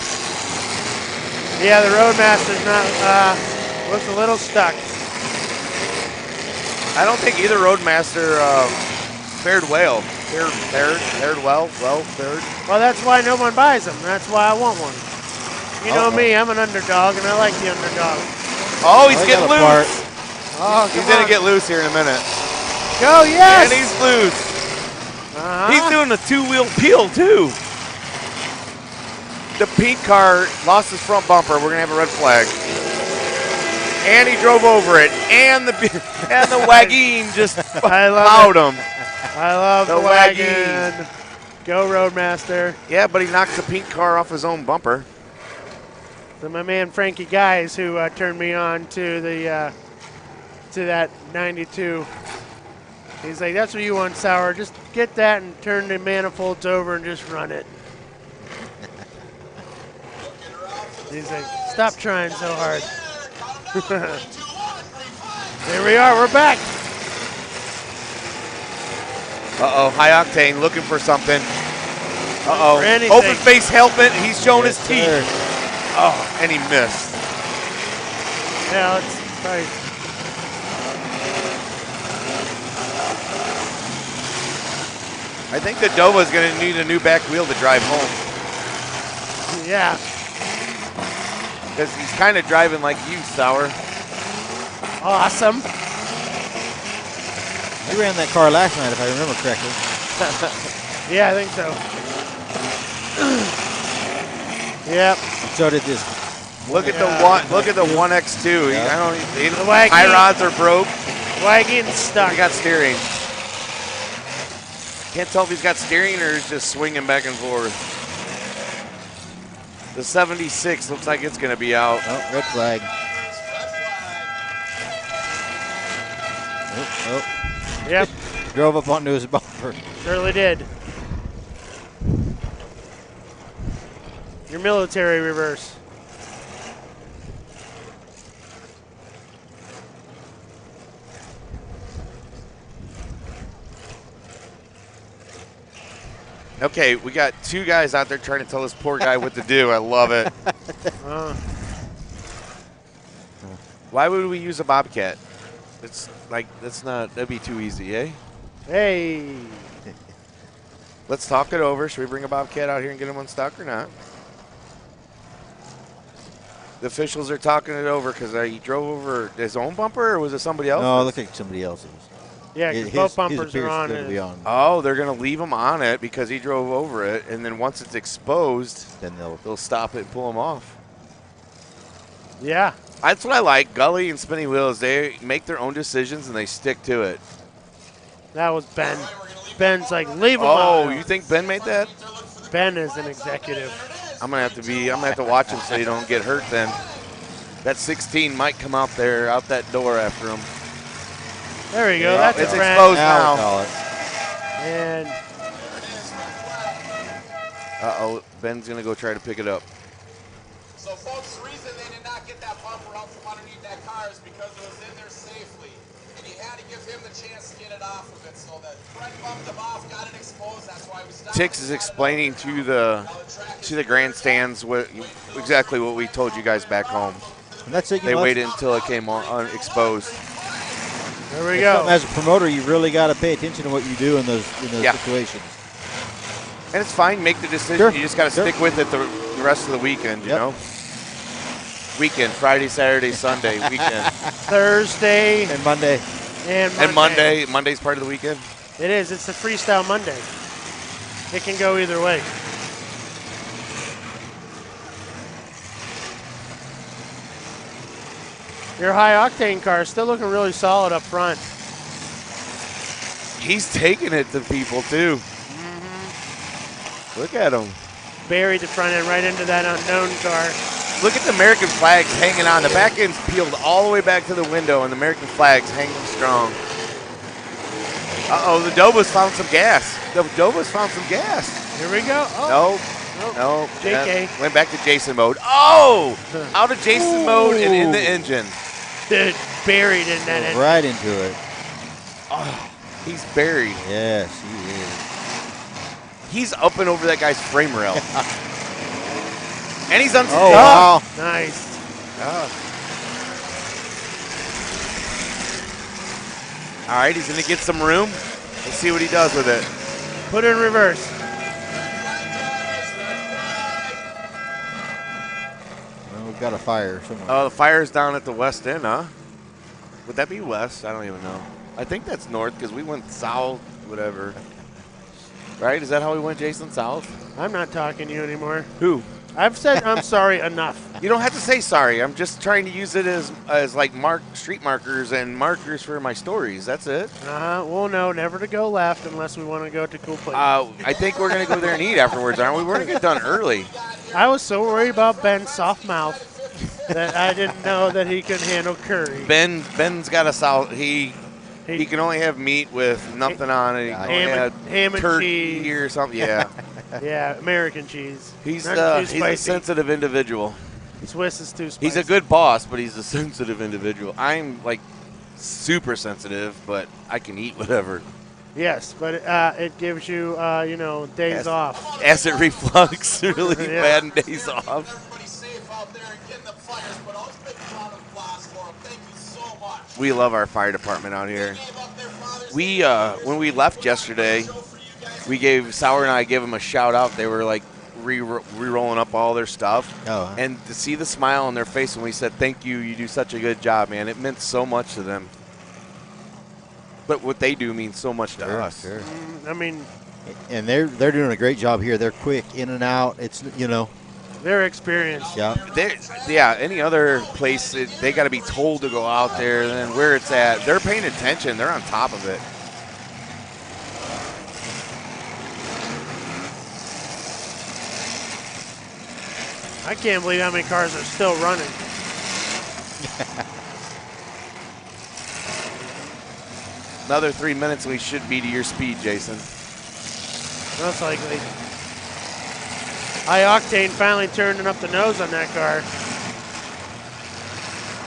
Yeah, the Roadmaster's not, looks a little stuck. I don't think either Roadmaster fared well. Fared well. Well, that's why no one buys them. That's why I want one. You know me, I'm an underdog, and I like the underdog. Oh, he's getting loose. Oh, he's going to get loose here in a minute. Go, yes! And he's loose. He's doing a two-wheel peel, too. The pink car lost his front bumper. We're going to have a red flag. And he drove over it. And the wagon just plowed him. I love the wagon. Go, Roadmaster. Yeah, but he knocked the pink car off his own bumper. So my man Frankie Guys, who turned me on to the to that 92. He's like, that's what you want, Sauer. Just get that and turn the manifolds over and just run it. He's like, Stop trying so hard. There we are. We're back. Uh-oh, High Octane looking for something. Uh-oh, For anything. open face helmet. He's showing his teeth. sir. Oh, and he missed. Yeah, let's try. I think the Dova's going to need a new back wheel to drive home Yeah. because he's kind of driving like you, Sauer. Awesome. You ran that car last night, if I remember correctly. Yeah, I think so. Yep. So did this. Look at the one. Look at the 1X2. Yeah. I don't. The wagon. High rods are broke. Wagon's stuck. He got steering. Can't tell if he's got steering or he's just swinging back and forth. The 76 looks like it's going to be out. Oh, red flag. Oh. Yep. Drove up onto his bumper. Surely did. Your military reverse. Okay, we got two guys out there trying to tell this poor guy what to do. I love it. Why would we use a Bobcat? It's like, that'd be too easy, eh? Hey. Let's talk it over. Should we bring a Bobcat out here and get him unstuck or not? The officials are talking it over because he drove over his own bumper, or was it somebody else's? No, look like somebody else's. Yeah, because both bumpers are on it. Oh, they're going to leave him on it because he drove over it, and then once it's exposed, then they'll stop it and pull him off. Yeah. That's what I like. Gully and Spinning Wheels, they make their own decisions and they stick to it. That was Ben. Ben's like, leave him Oh, on. you think Ben made that? Ben is an executive. I'm gonna have to watch him so you don't get hurt then. That 16 might come out that door after him. There we go. Yeah, That's it's a friend. exposed now. And Uh-oh, Ben's gonna go try to pick it up. So, folks, the reason they did not get that bumper out from underneath that car is because it was in there safely. And he had to give him the chance to get it off of it. So that Fred bumped him off, got it exposed. That's why we stopped. Tix is explaining to the grandstands exactly what we told you guys back home. And that's it. They waited until it came on exposed. there we go. As a promoter, you really got to pay attention to what you do in those situations. And it's fine. Make the decision. Sure. You just got to stick with it the rest of the weekend, you know? Weekend, Friday, Saturday, Sunday, weekend. Thursday. And Monday. And Monday. Monday's part of the weekend? It is. It's the Freestyle Monday. It can go either way. Your high-octane car is still looking really solid up front. He's taking it to people, too. Look at him. Buried the front end right into that unknown car. Look at the American flags hanging on. The back end's peeled all the way back to the window, and the American flag's hanging strong. Uh-oh, the Dobas found some gas. The Dobas found some gas. Here we go. Oh. No. JK. Went back to Jason mode. Oh! Out of Jason mode and in the engine. Dude, buried in that engine. Right into it. Oh, he's buried. Yes, he is. He's up and over that guy's frame rail. And he's unstuck. Oh, wow. Nice. All right, he's going to get some room. Let's see what he does with it. Put it in reverse. Well, we've got a fire somewhere. Oh, the fire's down at the west end, huh? Would that be west? I don't even know. I think that's north because we went south, whatever. Right? Is that how we went, Jason? South? I'm not talking to you anymore. Who? I've said I'm sorry enough. You don't have to say sorry. I'm just trying to use it as like street markers and markers for my stories. That's it. Well, no, never to go left unless we want to go to cool place. I think we're going to go there and eat afterwards, aren't we? We're going to get done early. I was so worried about Ben's soft mouth that I didn't know that he could handle curry. Ben's got a solid. He can only have meat with nothing on it. He can only have ham and turkey cheese or something. Yeah. Yeah, American cheese. He's Not too a spicy. sensitive individual. Swiss is too spicy. He's a good boss, but he's a sensitive individual. I'm like super sensitive, but I can eat whatever. Yes, but it gives you, days off. Acid reflux, really bad days off. Everybody safe out there and getting the fires, but always big round of applause for them. Thank you so much. We love our fire department out here. We when we left yesterday, Sauer and I gave them a shout out. They were like re-rolling up all their stuff. Oh. And to see the smile on their face when we said, thank you, you do such a good job, man, it meant so much to them. But what they do means so much to us. Sure. I mean, and they're doing a great job here. They're quick in and out. It's they're experienced. Yeah. Any other place they got to be told to go out there. And then where it's at, they're paying attention. They're on top of it. I can't believe how many cars are still running. Another 3 minutes and we should be to your speed, Jason. Most likely. High Octane finally turning up the nose on that car.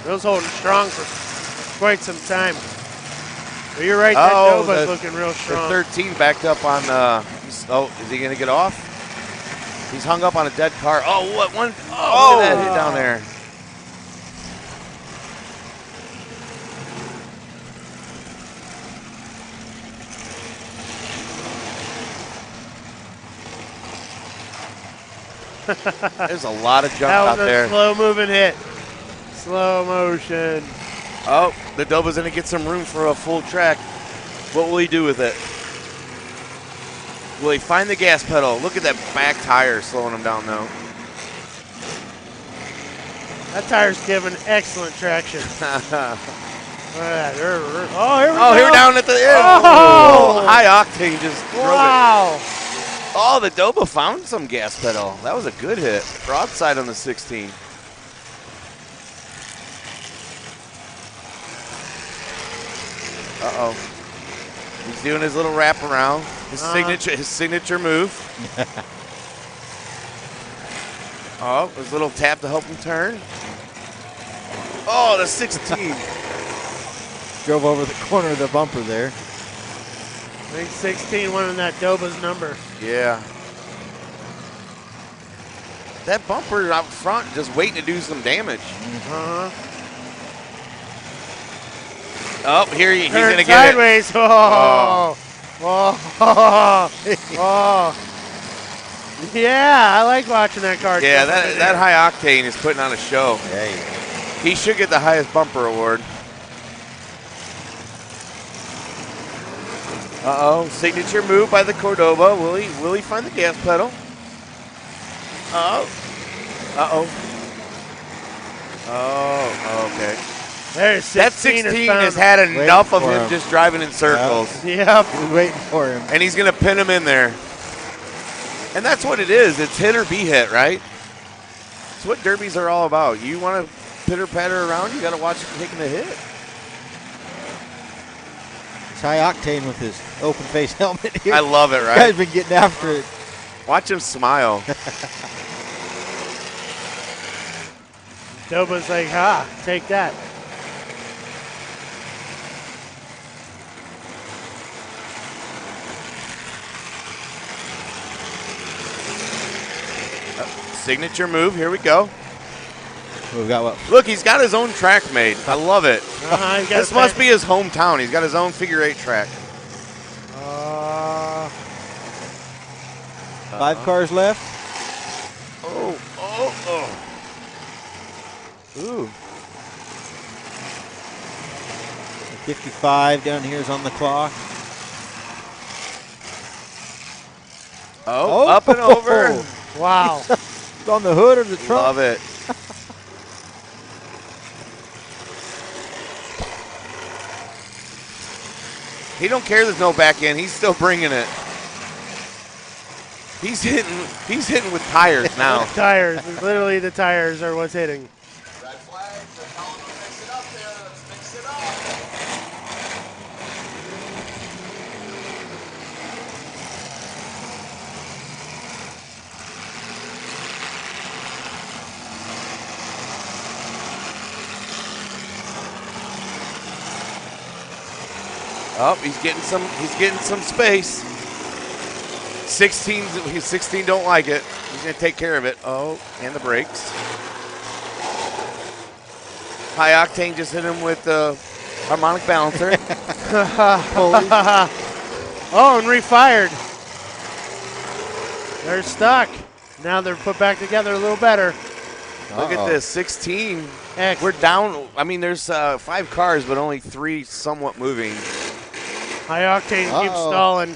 It was holding strong for quite some time. But you're right, that Nova's looking real strong. The 13 backed up on, is he going to get off? He's hung up on a dead car. Oh, what one? Oh, look at that hit down there. There's a lot of junk out there. That was a slow-moving hit. Slow motion. Oh, the Doba's going to get some room for a full track. What will he do with it? Will he find the gas pedal? Look at that back tire slowing him down, though. That tire's giving excellent traction. Oh, here here down at the end. Oh! High Octane just drove Wow. it. Oh, the Doba found some gas pedal. That was a good hit. Broadside on the 16. Uh-oh. He's doing his little wrap around. His signature move. Oh, his little tap to help him turn. Oh, the 16. Drove over the corner of the bumper there. I think 16 winning that Doba's number. Yeah. That bumper out front just waiting to do some damage. Uh-huh. Oh, here he's Turn going to get sideways. it. Oh. Oh. Oh. Yeah, I like watching that car. Yeah, that High Octane is putting on a show. Yeah. He should get the highest bumper award. Uh-oh, signature move by the Cordoba. Will he find the gas pedal? Uh-oh. Oh, okay. There's 16. That 16 has had enough of him just driving in circles. Yep. He's waiting for him. And he's going to pin him in there. And that's what it is. It's hit or be hit, right? It's what derbies are all about. You want to pitter-patter around, you got to watch him taking the hit. It's High Octane with his open face helmet here. I love it, right? Guy's been getting after it. Watch him smile. Doba's like, take that. Signature move. Here we go. We've got what? Look, he's got his own track made. I love it. This must be his hometown. He's got his own figure 8 track. 5 cars left. Oh. Ooh. 55 down here is on the clock. Oh, up and over. Wow. It's on the hood of the trunk. Love it. He don't care there's no back end. He's still bringing it. He's hitting with tires now. Tires. Literally the tires are what's hitting. Red flag. They're telling them to mix it up there. Let's mix it up. Oh, he's getting some space. 16 don't like it. He's gonna take care of it. Oh, and the brakes. High Octane just hit him with the harmonic balancer. Oh, and refired. They're stuck. Now they're put back together a little better. Look at this, 16. Heck. We're down. I mean, there's 5 cars, but only 3 somewhat moving. High Octane keeps stalling.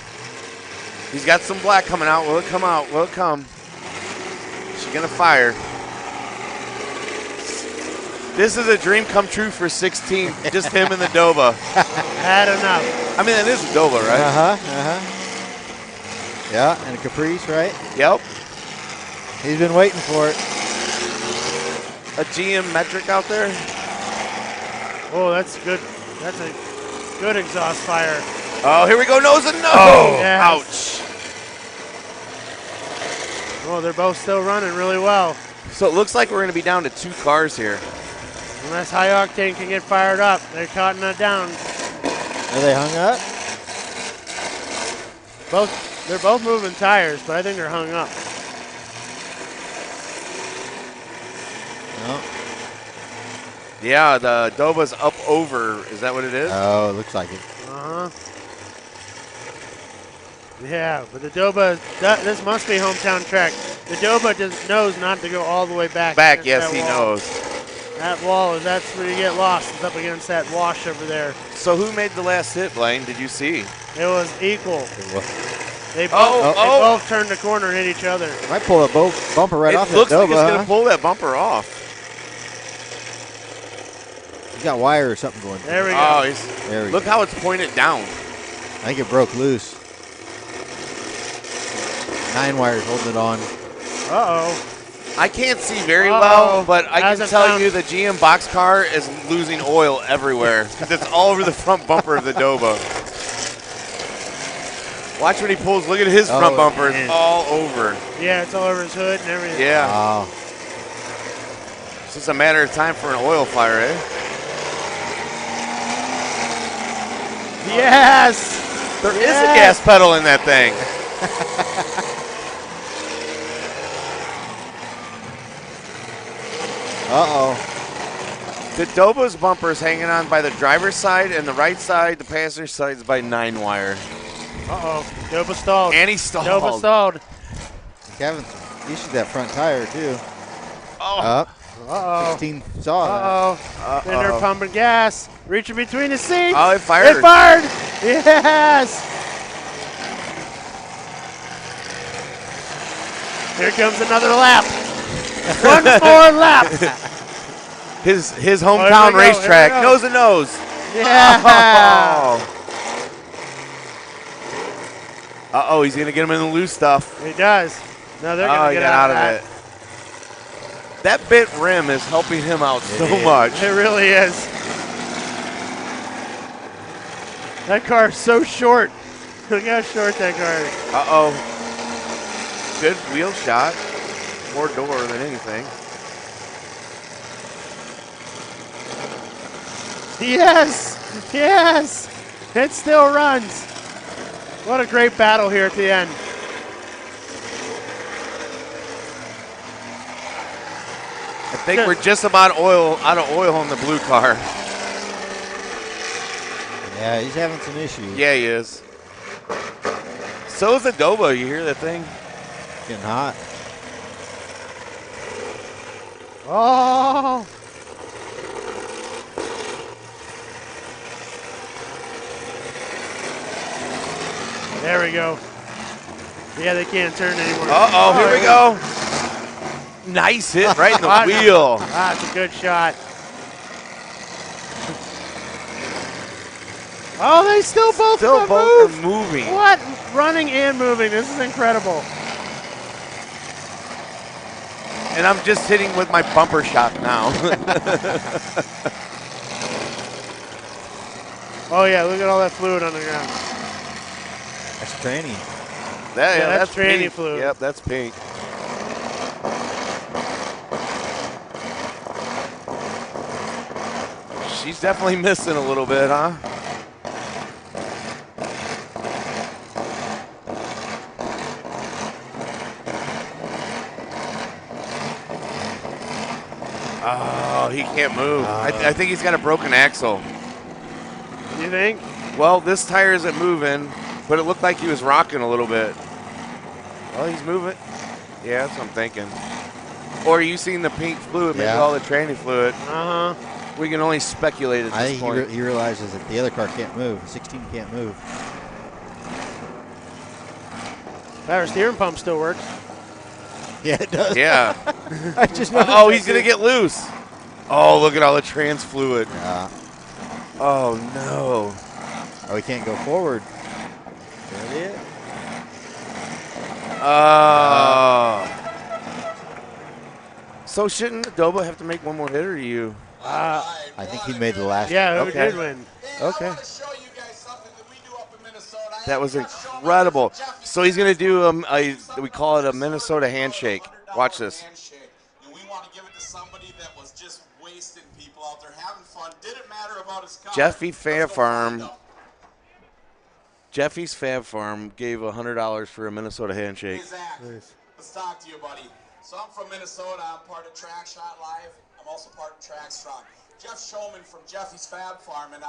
He's got some black coming out. Will it come out? Will it come? She's going to fire. This is a dream come true for 16. Just him and the Doba. Had enough. I mean, that is a Doba, right? Yeah, and a Caprice, right? Yep. He's been waiting for it. A GM metric out there. Oh, that's good. That's a good exhaust fire. Oh, here we go. Nose and nose. Oh, yes. Ouch. Oh, they're both still running really well. So it looks like we're going to be down to 2 cars here. Unless High Octane can get fired up. They're cutting it down. Are they hung up? They're both moving tires, but I think they're hung up. No. Yeah, the Doba's up over. Is that what it is? Oh, it looks like it. Uh-huh. Yeah, but the Doba, this must be hometown track. The Doba just knows not to go all the way back. Back, yes, he wall. knows. That wall, that's where you get lost. It's up against that wash over there. So who made the last hit, Blaine? Did you see? It was equal. They both, Oh, they both turned the corner and hit each other. Might pull a bumper right off It that looks like Doba, it's going huh? to pull that bumper off. He's got wire or something going. There we go. Oh, There we look go. how it's pointed down. I think it broke loose. 9 wires holding it on. Uh-oh. I can't see very well, but I can tell you the GM boxcar is losing oil everywhere because it's all over the front bumper of the Doba. Watch when he pulls. Look at his front bumper. It's all over. Yeah, it's all over his hood and everything. Yeah. Wow. It's just a matter of time for an oil fire, eh? Yes! There is a gas pedal in that thing. Uh-oh. The Doba's bumper is hanging on by the driver's side, and the right side, the passenger side, is by 9 wire. Uh-oh. Doba stalled. And he stalled. Doba stalled. Kevin issued that front tire, too. Oh. Up. Uh-oh. 16 saw Uh-oh. Then they're pumping gas. Reaching between the seats. Oh, it fired. It fired. Yes. Here comes another lap. One more lap. His hometown racetrack. Nose to nose. Yeah. Uh-oh, he's going to get him in the loose stuff. He does. No, they're going to get out of of that. it. That bent rim is helping him out so much. It really is. That car is so short. Look how short that car is. Uh-oh. Good wheel shot. More door than anything. Yes. Yes. It still runs. What a great battle here at the end. I think we're just about out of oil in the blue car. Yeah, he's having some issues. Yeah, he is. So is the Doba. You hear that thing? Getting hot. Oh. There we go. Yeah, they can't turn anymore. Uh-oh, here we go. Nice hit right in the wheel. That's a good shot. Oh, they still both both move. are moving. What? Running and moving. This is incredible. And I'm just hitting with my bumper shot now. Oh, yeah, look at all that fluid on the ground. That's tranny. That's tranny pink. fluid. Yep, that's pink. She's definitely missing a little bit, huh? Oh, he can't move. I think he's got a broken axle. You think? Well, this tire isn't moving, but it looked like he was rocking a little bit. Well, he's moving. Yeah, that's what I'm thinking. Or you seen the pink fluid, maybe all the training fluid. Uh-huh. We can only speculate at this point. I think he realizes that the other car can't move. 16 can't move. Power steering pump still works. Yeah, it does. Yeah. I just oh, he's going to get loose. Oh, look at all the trans fluid. Yeah. Oh, no. Oh, he can't go forward. There it is. Oh. So shouldn't Adoba have to make one more hit, or you? I think he made the last. Yeah, who Okay. did win? Okay. That was incredible. So he's going to do we call it a Minnesota handshake. Watch this. We want to give it to somebody that was just wasting people out there having fun. Didn't matter about his car. Jeffy's Fab Farm gave $100 for a Minnesota handshake. Exactly. Let's talk to you, buddy. So I'm from Minnesota. I'm part of TrackShotLive. I'm also part of TrackStrong. Jeff Showman from Jeffy's Fab Farm and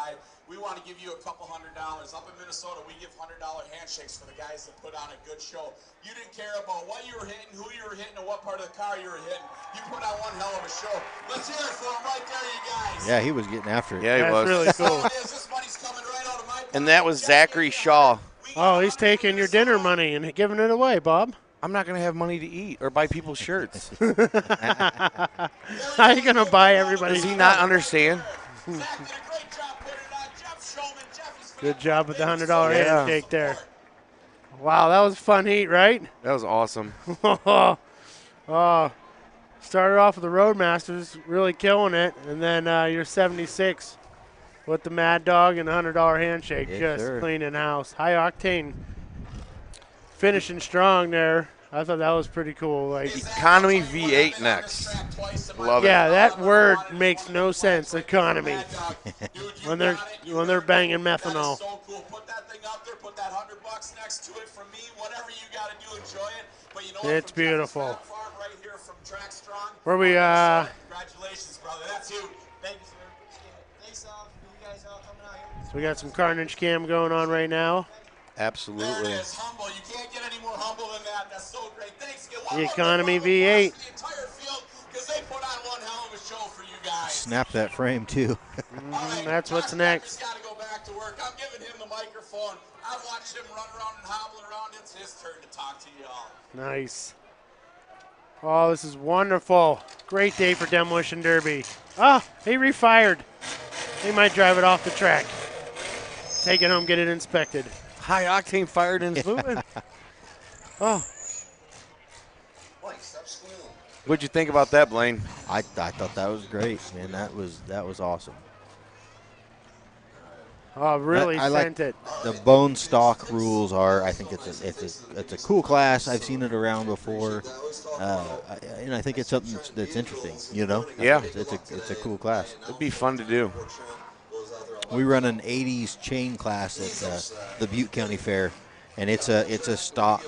we want to give you a couple $100. Up in Minnesota, we give $100 handshakes for the guys that put on a good show. You didn't care about what you were hitting, who you were hitting, or what part of the car you were hitting. You put on one hell of a show. Let's hear it for him right there, you guys. Yeah, he was getting after it. Yeah, he was. That's really cool. This money's coming right out of my And that was Zachary Shaw. Oh, he's taking your dinner money and giving it away, Bob. I'm not going to have money to eat or buy people's shirts. How are you going to buy everybody? Does he not understand? Good job with the $100 handshake there. Wow, that was a fun heat, right? That was awesome. Started off with the Roadmasters, really killing it, and then you're 76 with the Mad Dog and the $100 handshake, Yes, just sir. cleaning house. High octane, finishing strong there. I thought that was pretty cool. Like Economy V8 next. Love yeah, it. that word makes no sense. Economy when they're banging methanol. So cool. Put that thing up there. Put that $100 next to it from me. Whatever you got to do, enjoy it. But you know what? It's beautiful. Farm right here from TrackStrong. Where we Congratulations, brother. That's you. Thank you, sir. Thanks, you guys all coming out here. So we got some Carnage Cam going on right now. Absolutely. There it is. Humble. You can't get any more humble than that. That's so great. Thanks. Get one The more Economy round of applause V8. to the entire field because they put on one hell of a show for you guys. Snap that frame too. That's what's next. Got to go back to work. I'm giving him the microphone. I watched him run around and hobble around. It's his turn to talk to you all. Nice. Oh, this is wonderful. Great day for Demolition Derby. Ah, he refired. He might drive it off the track. Take it home, get it inspected. High octane fired and moving. Oh. What'd you think about that, Blaine? I thought that was great, man. That was awesome. Oh, really I sent like it. the bone stock rules are. I think it's a cool class. I've seen it around before, and I think it's something that's interesting. You know. Yeah. It's a cool class. It'd be fun to do. We run an 80s chain class at the Butte County Fair, and it's a stock,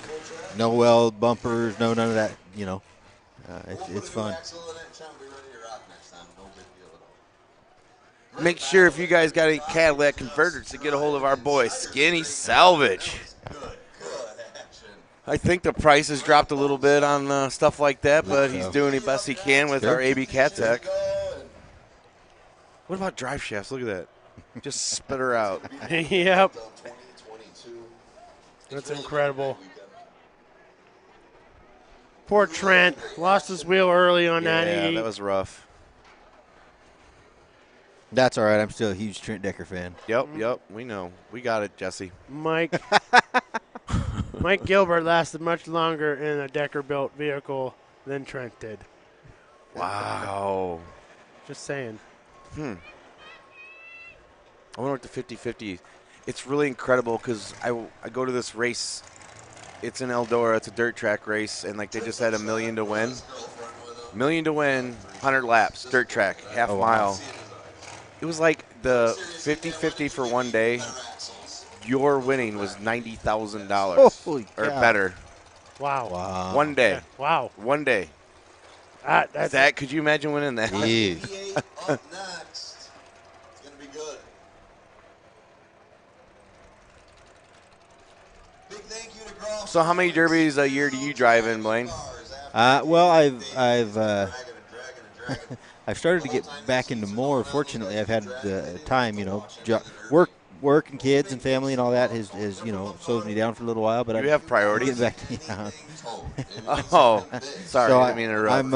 no weld bumpers, none of that. You know, it's fun. Make sure if you guys got any Cadillac converters to get a hold of our boy Skinny Salvage. I think the price has dropped a little bit on stuff like that, but he's doing the best he can with our AB Cat Tech. What about drive shafts? Look at that. Just spit her out. Yep. That's incredible. Poor Trent. Lost his wheel early on that. Yeah, that was rough. That's all right. I'm still a huge Trent Decker fan. Yep. We know. We got it, Jesse. Mike Gilbert lasted much longer in a Decker-built vehicle than Trent did. Wow. Just saying. I wonder what the 50-50. It's really incredible because I go to this race. It's in Eldora. It's a dirt track race, and like they just had $1 million to win. $1 million to win, 100 laps, dirt track, half mile. It was like the 50-50 for one day. Your winning was $90,000 or better. Wow. One day. Yeah. Wow. One day. That's that, could you imagine winning that? Jeez. Up next, it's going to be good. Big thank you to Groff. So how many derbies a year do you drive in, Blaine? Well, I've started to get back into more. Fortunately, I've had the time, work and kids and family and all that has slows me down for a little while. But you have priorities. Back to, yeah. Oh, sorry, So I mean interrupt.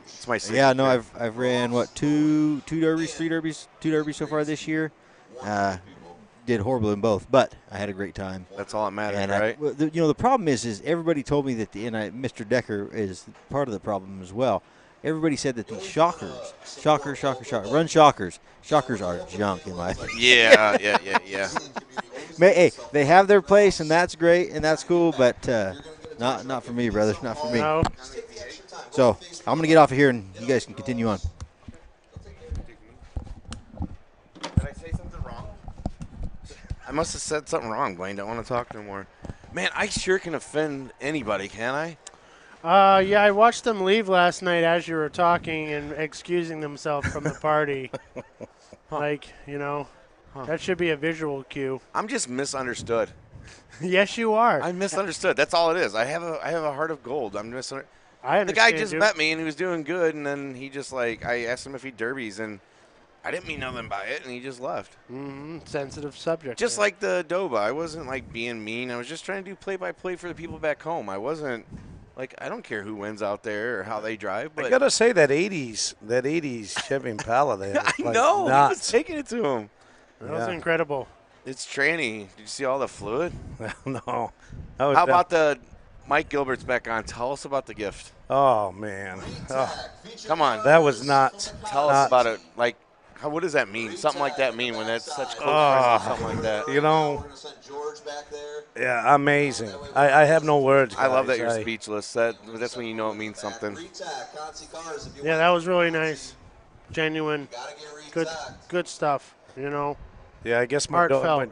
It's my signature. yeah, no, I've ran two derbies, two derbies so far this year. Did horrible in both, but I had a great time. That's all that matters, and right? The problem is everybody told me that Mr. Decker is part of the problem as well. Everybody said that these shockers, run shockers are junk in my opinion. Yeah. Hey, they have their place, and that's great, and that's cool, but not for me, brother, not for me. No. So I'm going to get off of here, and you guys can continue on. Did I say something wrong? I must have said something wrong, Blaine. Don't want to talk no more. Man, I sure can offend anybody, can I? Yeah, I watched them leave last night as you were talking and excusing themselves from the party. That should be a visual cue. I'm just misunderstood. Yes, you are. I'm misunderstood. That's all it is. I have a heart of gold. I'm misunderstood. The guy just met me and he was doing good, and then he just I asked him if he derbies, and I didn't mean nothing by it, and he just left. Sensitive subject. Just like the Doba. I wasn't being mean. I was just trying to do play-by-play for the people back home. I wasn't I don't care who wins out there or how they drive. But I gotta say that '80s Chevy Impala there. I know. He was taking it to him. That was incredible. It's tranny. Did you see all the fluid? No. How about the Mike Gilbert's back on? Tell us about the gift. Oh man. Come on. That was nuts. Tell us about it. What does that mean? Something like that mean when that's such close friends or something like that? Yeah, amazing. I have no words. I love that guys. you're speechless. That's when you know it means something. Yeah, that was really nice. Genuine. Good stuff, Yeah, I guess heartfelt,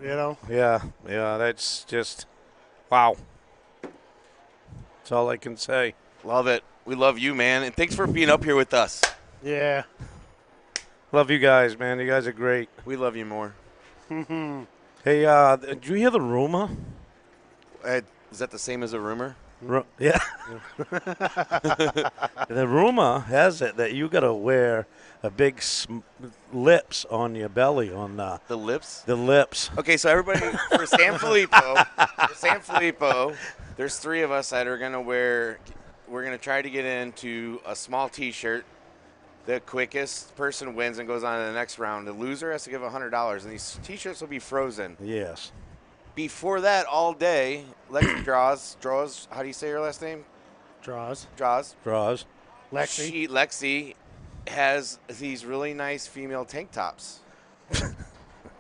Yeah, that's just wow. That's all I can say. Love it. We love you, man, and thanks for being up here with us. Yeah. Love you guys, man. You guys are great. We love you more. Hey, did you hear the rumor? Is that the same as a rumor? Yeah. The rumor has it that you got to wear a big lips on your belly on the lips. The lips. Okay, so everybody for San Filippo, there's 3 of us that are gonna wear. We're gonna try to get into a small T-shirt. The quickest person wins and goes on to the next round. The loser has to give $100, and these T-shirts will be frozen. Yes. Before that, all day, Lexi draws. How do you say her last name? Draws. Lexi has these really nice female tank tops.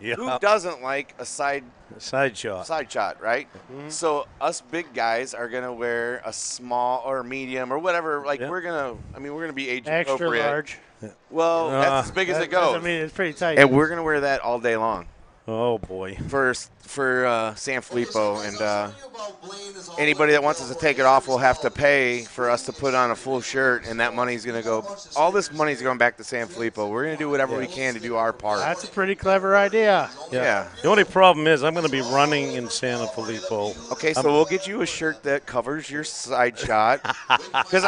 Yeah. Who doesn't like a side shot? Side shot, right? Mm-hmm. So us big guys are gonna wear a small or medium or whatever. We're gonna be age extra appropriate. large. Well, that's as big as it goes. It's pretty tight. And we're gonna wear that all day long. Oh boy. For San Filippo, and anybody that wants us to take it off will have to pay for us to put on a full shirt, and that money's going to go. All this money's going back to San Filippo. We're going to do whatever we can to do our part. That's a pretty clever idea. Yeah. The only problem is I'm going to be running in San Filippo. Okay, so we'll get you a shirt that covers your side shot, because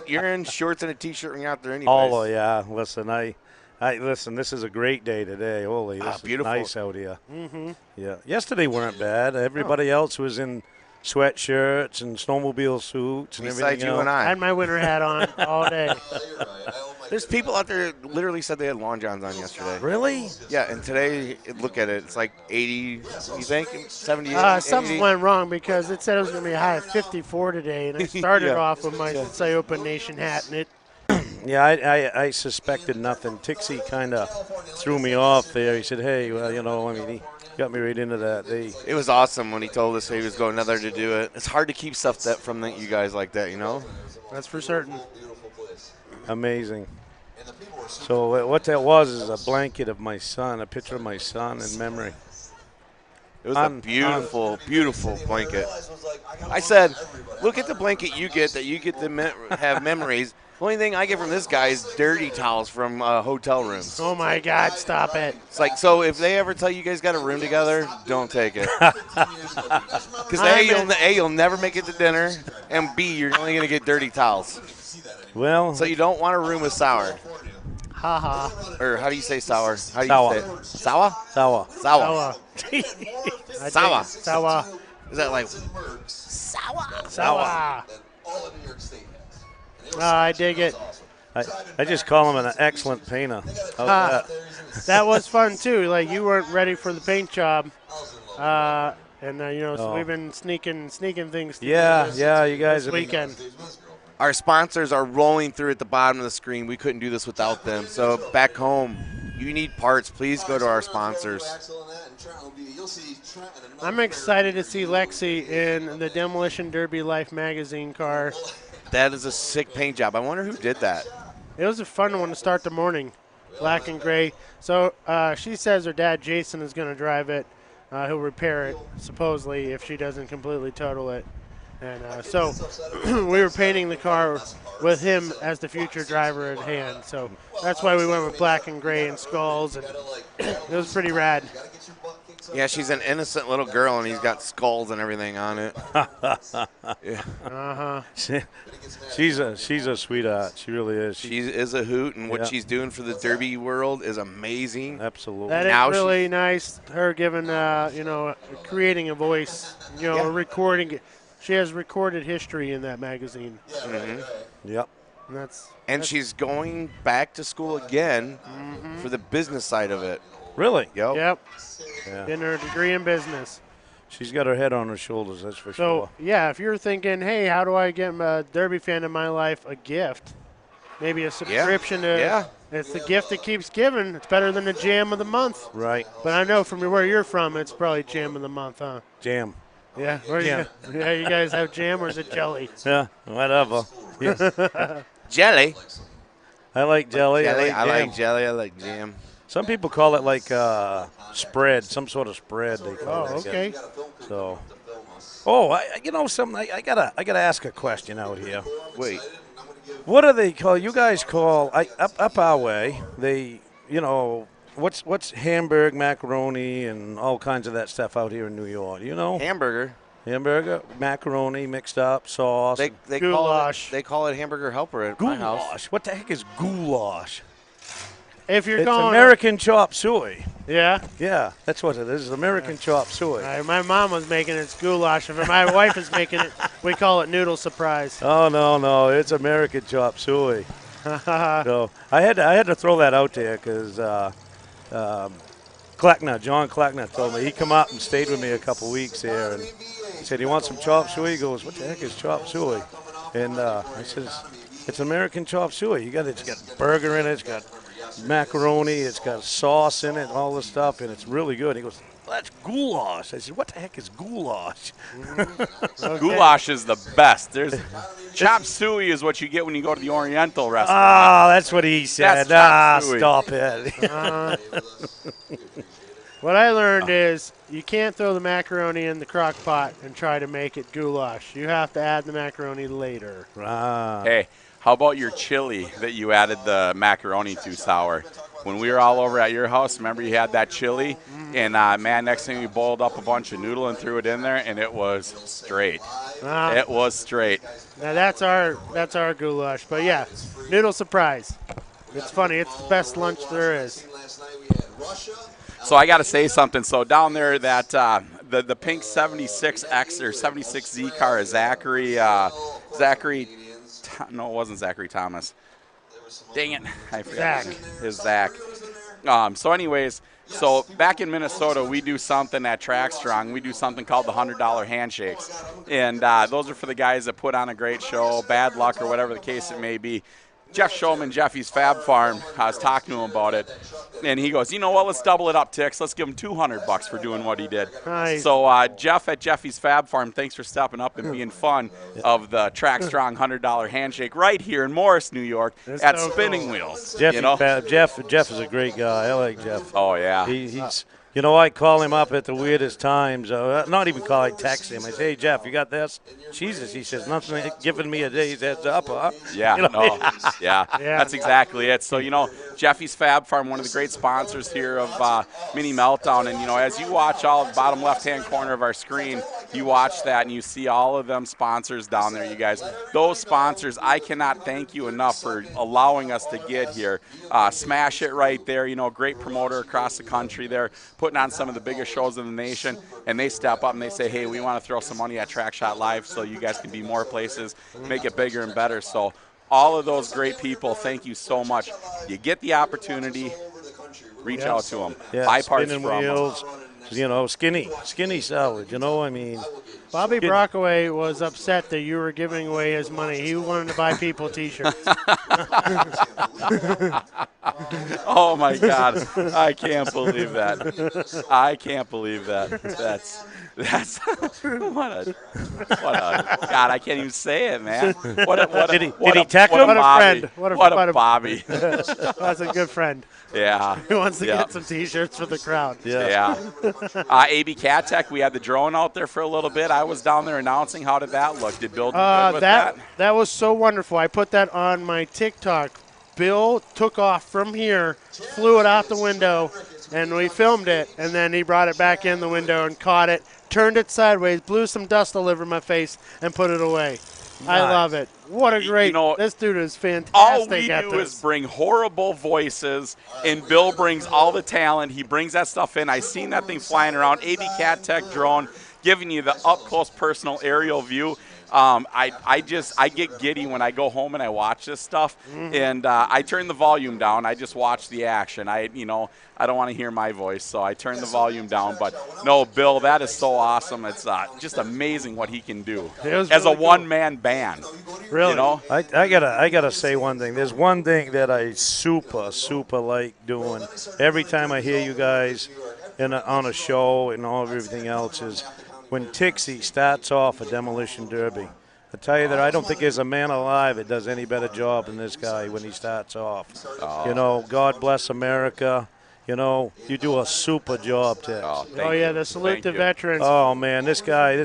you're in shorts and a T-shirt when you're out there anyway. Oh yeah. Listen, listen, this is a great day today. Holy, this beautiful. is nice out here. Mm-hmm. Yeah. Yesterday weren't bad. Everybody else was in sweatshirts and snowmobile suits and Besides everything you else. and I. I had my winter hat on all day. There's people out there literally said they had long johns on yesterday. Really? Yeah, and today, look at it. It's like 80, you think? 78? Something 80? went wrong because it said it was going to be a high of 54 today, and I started Yeah. off with my Open Nation hat, and it. Yeah, I suspected nothing. Tixie kind of threw me off there. He said, hey, well, he got me right into that. It was awesome when he told us he was going out there to do it. It's hard to keep stuff from you guys like that, That's for certain. Amazing. So what that was is a blanket of my son, a picture of my son in memory. It was a beautiful, beautiful blanket. I said, look at the blanket you get that you get to have memories. Only thing I get from this guy is dirty towels from hotel rooms. Oh my God! Stop it. It's like, so if they ever tell you guys got a room together, don't take it. Because A, you'll never make it to dinner, and B, you're only gonna get dirty towels. Well, so you don't want a room with sour. Ha ha. Or how do you say sour? How do you Sour. say it? Sour? Sour. Sour. Sour. Sour. Is that like Sour. I dig it. I just call him an excellent painter. That was fun too. Like you weren't ready for the paint job, and so we've been sneaking things. Yeah, you guys this have been- weekend. Our sponsors are rolling through at the bottom of the screen. We couldn't do this without them. So back home, you need parts, please go to our sponsors. I'm excited to see Lexi in the Demolition Derby Life magazine car. That is a sick paint job. I wonder who did that. It was a fun one to start the morning, black and gray. So she says her dad, Jason, is going to drive it. He'll repair it, supposedly, if she doesn't completely total it. And so we were painting the car with him as the future driver at hand. So that's why we went with black and gray and skulls. And it was pretty rad. Yeah, she's an innocent little girl, and he's got skulls and everything on it. Yeah. Uh-huh. She's a sweetheart. She really is. She is a hoot, and what she's doing for the Derby world is amazing. Absolutely. That is really nice. Her giving, creating a voice, recording it. She has recorded history in that magazine. Mm-hmm. Yep. And she's going back to school again for the business side of it. Really? Yep. Yep. Yeah. Getting her degree in business. She's got her head on her shoulders, that's for sure. So, yeah, if you're thinking, hey, how do I get a Derby fan in my life a gift? Maybe a subscription to. Yeah. It's the gift that keeps giving. It's better than the jam of the month. Right. But I know from where you're from, it's probably jam of the month, huh? Jam. Yeah. Jam. Yeah, you guys have jam or is it jelly? Yeah, whatever. Yeah. Jelly. I like jelly. I like jelly. I like jam. Some people call it like spread, some sort of spread. They call it. Oh, okay. So, I gotta ask a question out here. Wait, what do they call? You guys call up our way? They, what's hamburg, macaroni, and all kinds of that stuff out here in New York? Hamburger, macaroni mixed up, sauce. They goulash. Call it hamburger helper at my house. Goulash. What the heck is goulash? If you're It's going American chop suey. Yeah? Yeah, that's what it is. American chop suey. My mom was making it, it's goulash. If my wife is making it, we call it noodle surprise. Oh no, it's American chop suey. So I had to throw that out there because John Kleckner told me he come up and stayed with me a couple weeks here, and he said, "You want some chop suey?" He goes, "What the heck is chop suey?" And I said, "It's American chop suey. It's got burger in it. It's got macaroni. It's got sauce in it, all this stuff, and it's really good." He goes, well, "That's goulash." I said, "What the heck is goulash?" Okay. Goulash is the best. There's chop suey is what you get when you go to the Oriental restaurant. Ah, that's what he said. That's chop suey. Stop it. What I learned is you can't throw the macaroni in the crock pot and try to make it goulash. You have to add the macaroni later. Hey, how about your chili that you added the macaroni to, Sour? When we were all over at your house, remember you had that chili? And, next thing we boiled up a bunch of noodle and threw it in there, and it was straight. It was straight. Now that's our goulash. But, yeah, noodle surprise. It's funny. It's the best lunch there is. So I got to say something. So down there, that the pink 76X or 76Z car is Zachary. No, it wasn't Zachary Thomas. Dang it, I forgot. Zach. His Zach. So anyways, so back in Minnesota, we do something at TrackStrong. We do something called the $100 handshakes, and those are for the guys that put on a great show, bad luck or whatever the case it may be. Jeff Showman, Jeffy's Fab Farm, I was talking to him about it, and he goes, you know what, let's double it up, Tix. Let's give him $200 for doing what he did. Nice. So Jeff at Jeffy's Fab Farm, thanks for stepping up and being fun of the TrackStrong $100 handshake right here in Morris, New York at so Spinning cool. Wheels. Jeff is a great guy. I like Jeff. Oh, yeah. You know, I call him up at the weirdest times. Not even call, I text him. I say, hey, Jeff, you got this? Jesus, he says, nothing giving me a day's heads up, huh? Yeah, You know? no, yeah, that's exactly it. So, you know, Jeffy's Fab Farm, one of the great sponsors here of Mini Meltdown. And, you know, as you watch all the bottom left-hand corner of our screen, you watch that and you see all of them sponsors down there, you guys. Those sponsors, I cannot thank you enough for allowing us to get here. Smash It right there, you know, great promoter across the country there, putting on some of the biggest shows in the nation, and they step up and they say, hey, we want to throw some money at TrackShotLive so you guys can be more places, make it bigger and better. So all of those great people, thank you so much. You get the opportunity, reach out to them. Yeah, Buy parts spinning from wheels, them. you know, skinny salad, you know, I mean. Bobby Brockaway was upset that you were giving away his money. He wanted to buy people T-shirts. Oh my God! I can't believe that. I can't believe that. That's what a God! I can't even say it, man. Did he tackle him? What a friend! What a Bobby! That's a good friend. Yeah. He wants to get some T-shirts for the crowd. Yeah. AB Cat Tech, we had the drone out there for a little bit. I was down there announcing. How did that look? Did Bill do good with that? That was so wonderful. I put that on my TikTok. Bill took off from here, flew it out the window, and we filmed it, and then he brought it back in the window and caught it, turned it sideways, blew some dust all over my face, and put it away. Nice. I love it. What a great, this dude is fantastic. All we do is bring horrible voices, and Bill brings all the talent. He brings that stuff in. I seen that thing flying around. AB Cat Tech drone, giving you the up-close personal aerial view. I get giddy when I go home and I watch this stuff, and I turn the volume down. I just watch the action. I don't want to hear my voice, so I turn the volume down. But no, Bill, that is so awesome. It's just amazing what he can do as a one-man band. Really, you know? I gotta say one thing. There's one thing that I super like doing every time I hear you guys on a show and all of everything else is when Tixie starts off a Demolition Derby. I tell you that I don't think there's a man alive that does any better job than this guy when he starts off. You know, God bless America. You know, you do a super job, Tix. Oh yeah, the salute to veterans. Oh man, this guy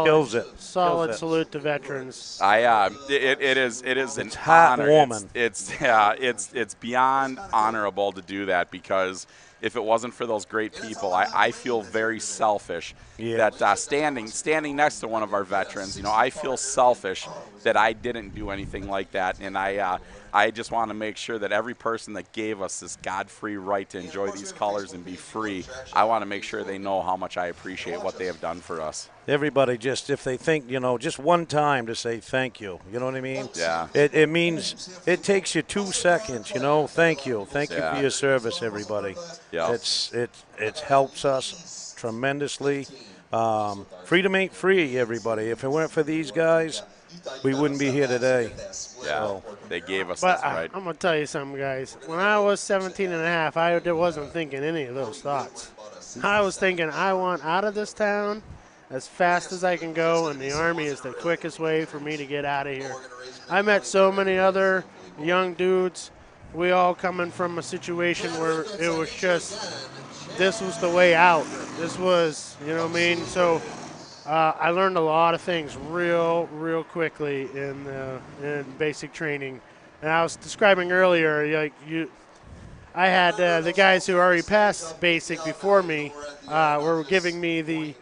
kills it. Solid salute to veterans. It is an honor. It's beyond honorable to do that, because if it wasn't for those great people, I feel very selfish that standing next to one of our veterans, you know, I feel selfish that I didn't do anything like that, and I just want to make sure that every person that gave us this God-free right to enjoy these colors and be free, I want to make sure they know how much I appreciate what they have done for us. Everybody just, if they think, you know, just one time to say thank you, you know what I mean? Yeah. It means, it takes you 2 seconds, you know, thank you. Thank you for your service, everybody. Yeah. It helps us tremendously. Freedom ain't free, everybody. If it weren't for these guys, we wouldn't be here today. Yeah, so they gave us this right. I'm going to tell you something, guys. When I was 17 and a half, I wasn't thinking any of those thoughts. I was thinking, I want out of this town as fast as I can go, and the Army is the quickest way for me to get out of here. I met so many other young dudes. We all coming from a situation where it was just, this was the way out. This was, you know what I mean? So I learned a lot of things real quickly in basic training. And I was describing earlier, like I had the guys who already passed basic before me were giving me the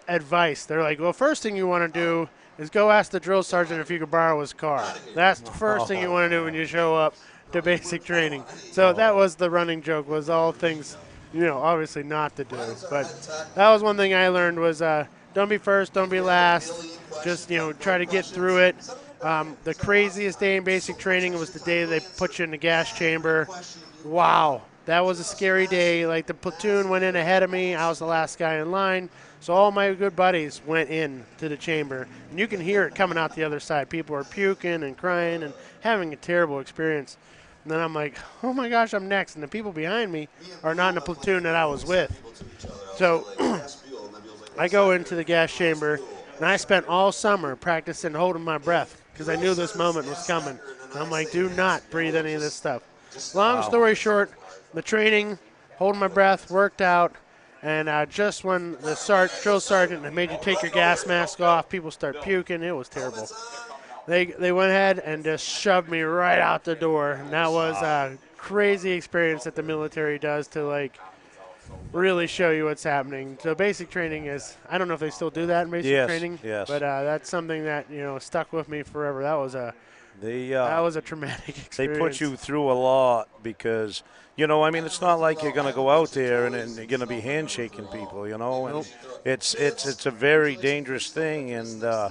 advice. They're like, well, first thing you want to do is go ask the drill sergeant if you could borrow his car. That's the first thing you want to do when you show up to basic training. So that was the running joke, was all things, you know, obviously not to do. But that was one thing I learned was don't be first, don't be last. Just, you know, try to get through it. The craziest day in basic training was the day they put you in the gas chamber. Wow, that was a scary day. Like, the platoon went in ahead of me. I was the last guy in line. So all my good buddies went in to the chamber. And you can hear it coming out the other side. People are puking and crying and having a terrible experience. And then I'm like, oh my gosh, I'm next. And the people behind me are not in the platoon that I was with. So I go into the gas chamber, and I spent all summer practicing holding my breath because I knew this moment was coming. And I'm like, do not breathe any of this stuff. Long story short, the training, holding my breath, worked out, And just when the drill sergeant made you take your gas mask off, people start puking. It was terrible. They went ahead and just shoved me right out the door. And that was a crazy experience that the military does to, like, really show you what's happening. So basic training is, I don't know if they still do that in basic training. Yes. But that's something that, stuck with me forever. That was a traumatic experience. They put you through a lot because, it's not like you're going to go out there and you're going to be handshaking people, And Nope. it's a very dangerous thing, and a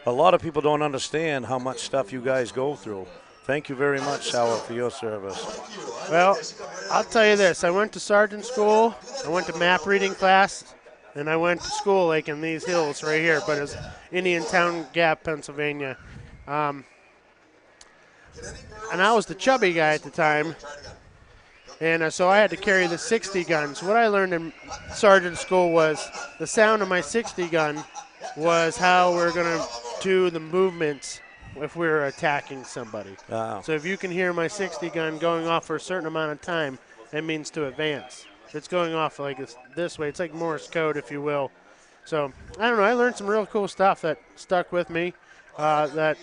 lot of people don't understand how much stuff you guys go through. Thank you very much, Sauer, for your service. Well, I'll tell you this. I went to sergeant school, I went to map reading class, and I went to school like in these hills right here, but it's Indian Town Gap, Pennsylvania. And I was the chubby guy at the time, and so I had to carry the 60 guns. What I learned in sergeant school was the sound of my 60 gun was how we're going to do the movements if we were attacking somebody. Wow. So if you can hear my 60 gun going off for a certain amount of time, it means to advance. If it's going off like this way, it's like Morse code, if you will. So, I don't know, I learned some real cool stuff that stuck with me that,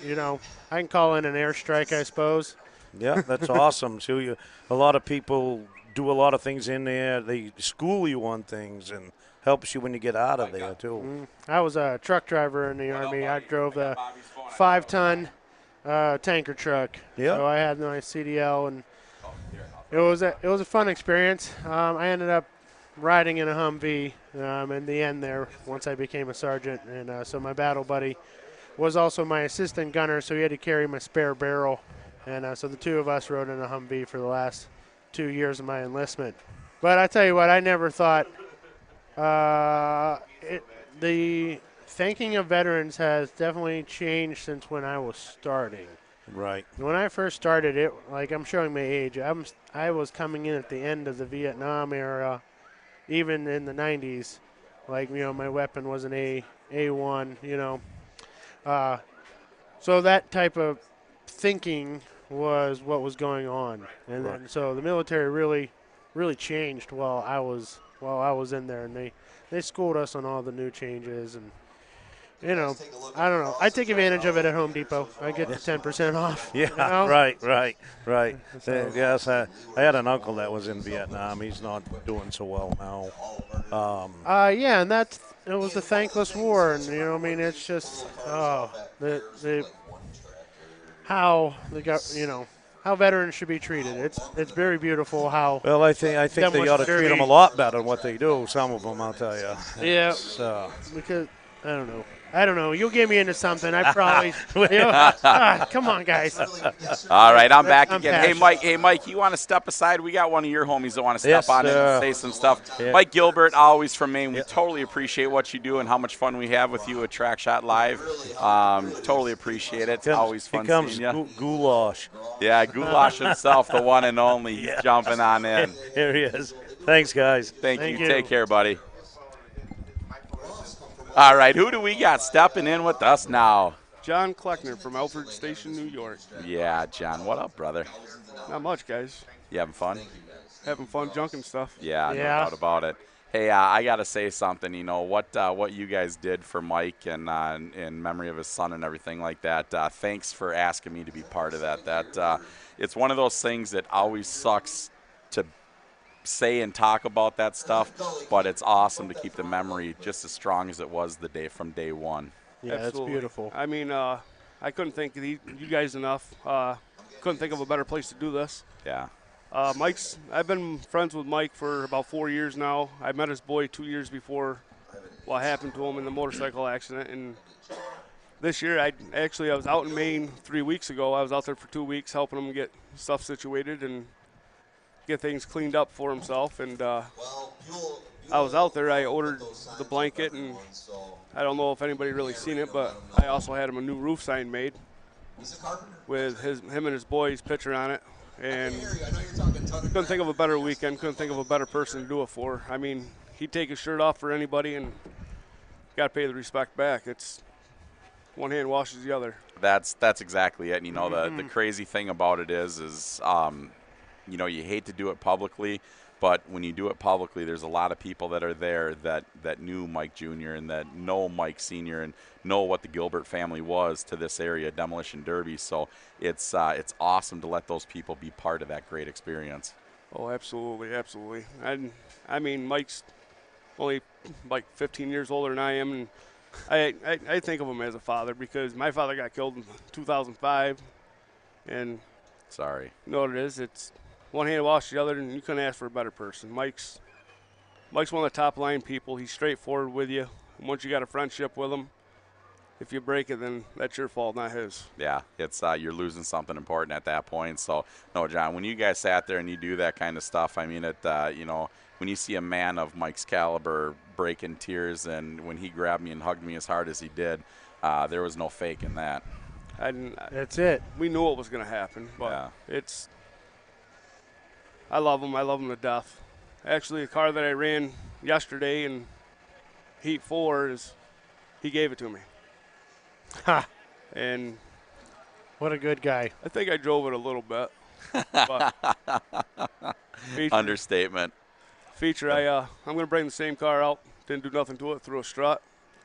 I can call in an airstrike, I suppose. Yeah, that's awesome. So a lot of people do a lot of things in there. They school you on things and helps you when you get out of there, too. I was a truck driver in the Army. I drove the 5-ton tanker truck. Yeah. So I had my CDL, and it was a fun experience. I ended up riding in a Humvee in the end there once I became a sergeant, and so my battle buddy was also my assistant gunner, so he had to carry my spare barrel, and so the two of us rode in a Humvee for the last 2 years of my enlistment. But I tell you what, I never thought the thanking of veterans has definitely changed since when I was starting. Right. When I first started, I'm showing my age. I was coming in at the end of the Vietnam era, even in the 90s. My weapon was an A1, So that type of thinking was what was going on, and so the military really changed while I was in there, and they schooled us on all the new changes, and I don't know. I take advantage of it at Home Depot. I get the 10% off. Yeah, right. Yes, I had an uncle that was in Vietnam. He's not doing so well now. Yeah, and it was the thankless war, and it's just how veterans should be treated. It's very beautiful how. Well, I think they ought to treat them a lot better than what they do. Some of them, I'll tell you. Yeah. Because I don't know. You'll get me into something. I probably. Come on, guys. All right, I'm back again. Hey, Mike, you want to step aside? We got one of your homies that want to step on in and say some stuff. Yeah. Mike Gilbert, always from Maine. We totally appreciate what you do and how much fun we have with you at TrackShotLive. Totally appreciate it. Always fun seeing you. Goulash. Yeah, Goulash himself, the one and only. He's jumping on in. Here he is. Thanks, guys. Thank you. Take care, buddy. All right, who do we got stepping in with us now? John Kleckner from Alfred Station, New York. Yeah, John. What up, brother? Not much, guys. You having fun? Having fun junking stuff. Yeah, no doubt about it. Hey, I got to say something. What you guys did for Mike and in memory of his son and everything like that. Thanks for asking me to be part of that. It's one of those things that always sucks to say and talk about that stuff, but it's awesome to keep the memory just as strong as it was from day one. Yeah, that's beautiful. I mean, I couldn't thank you guys enough. Couldn't think of a better place to do this. Yeah. I've been friends with Mike for about 4 years now. I met his boy 2 years before what happened to him in the motorcycle accident, and this year I was out in Maine 3 weeks ago. I was out there for 2 weeks helping him get stuff situated and get things cleaned up for himself, and I was out there. I ordered the blanket, and I don't know if anybody really seen it, but I also had him a new roof sign made with him and his boy's picture on it, and couldn't think of a better weekend, couldn't think of a better person to do it for. I mean, he'd take his shirt off for anybody, and got to pay the respect back. It's one hand washes the other. That's exactly it. The crazy thing about it is you hate to do it publicly, But when you do it publicly, there's a lot of people that are there that knew Mike Jr. and that know Mike Sr. and know what the Gilbert family was to this area, Demolition Derby. So it's awesome to let those people be part of that great experience. Oh, absolutely, absolutely. I mean, Mike's only like 15 years older than I am, and I think of him as a father because my father got killed in 2005, and sorry, you know what it is? It's one hand wash the other, and you couldn't ask for a better person. Mike's one of the top line people. He's straightforward with you. And once you got a friendship with him, if you break it, then that's your fault, not his. Yeah, it's you're losing something important at that point. So, no, John, when you guys sat there and you do that kind of stuff, I mean, when you see a man of Mike's caliber break in tears, and when he grabbed me and hugged me as hard as he did, there was no fake in that. That's it. We knew it was going to happen, but I love him. I love him to death. Actually, the car that I ran yesterday in Heat 4 he gave it to me. Ha! And what a good guy. I think I drove it a little bit. But Understatement. Feature, I'm going to bring the same car out. Didn't do nothing to it. Threw a strut,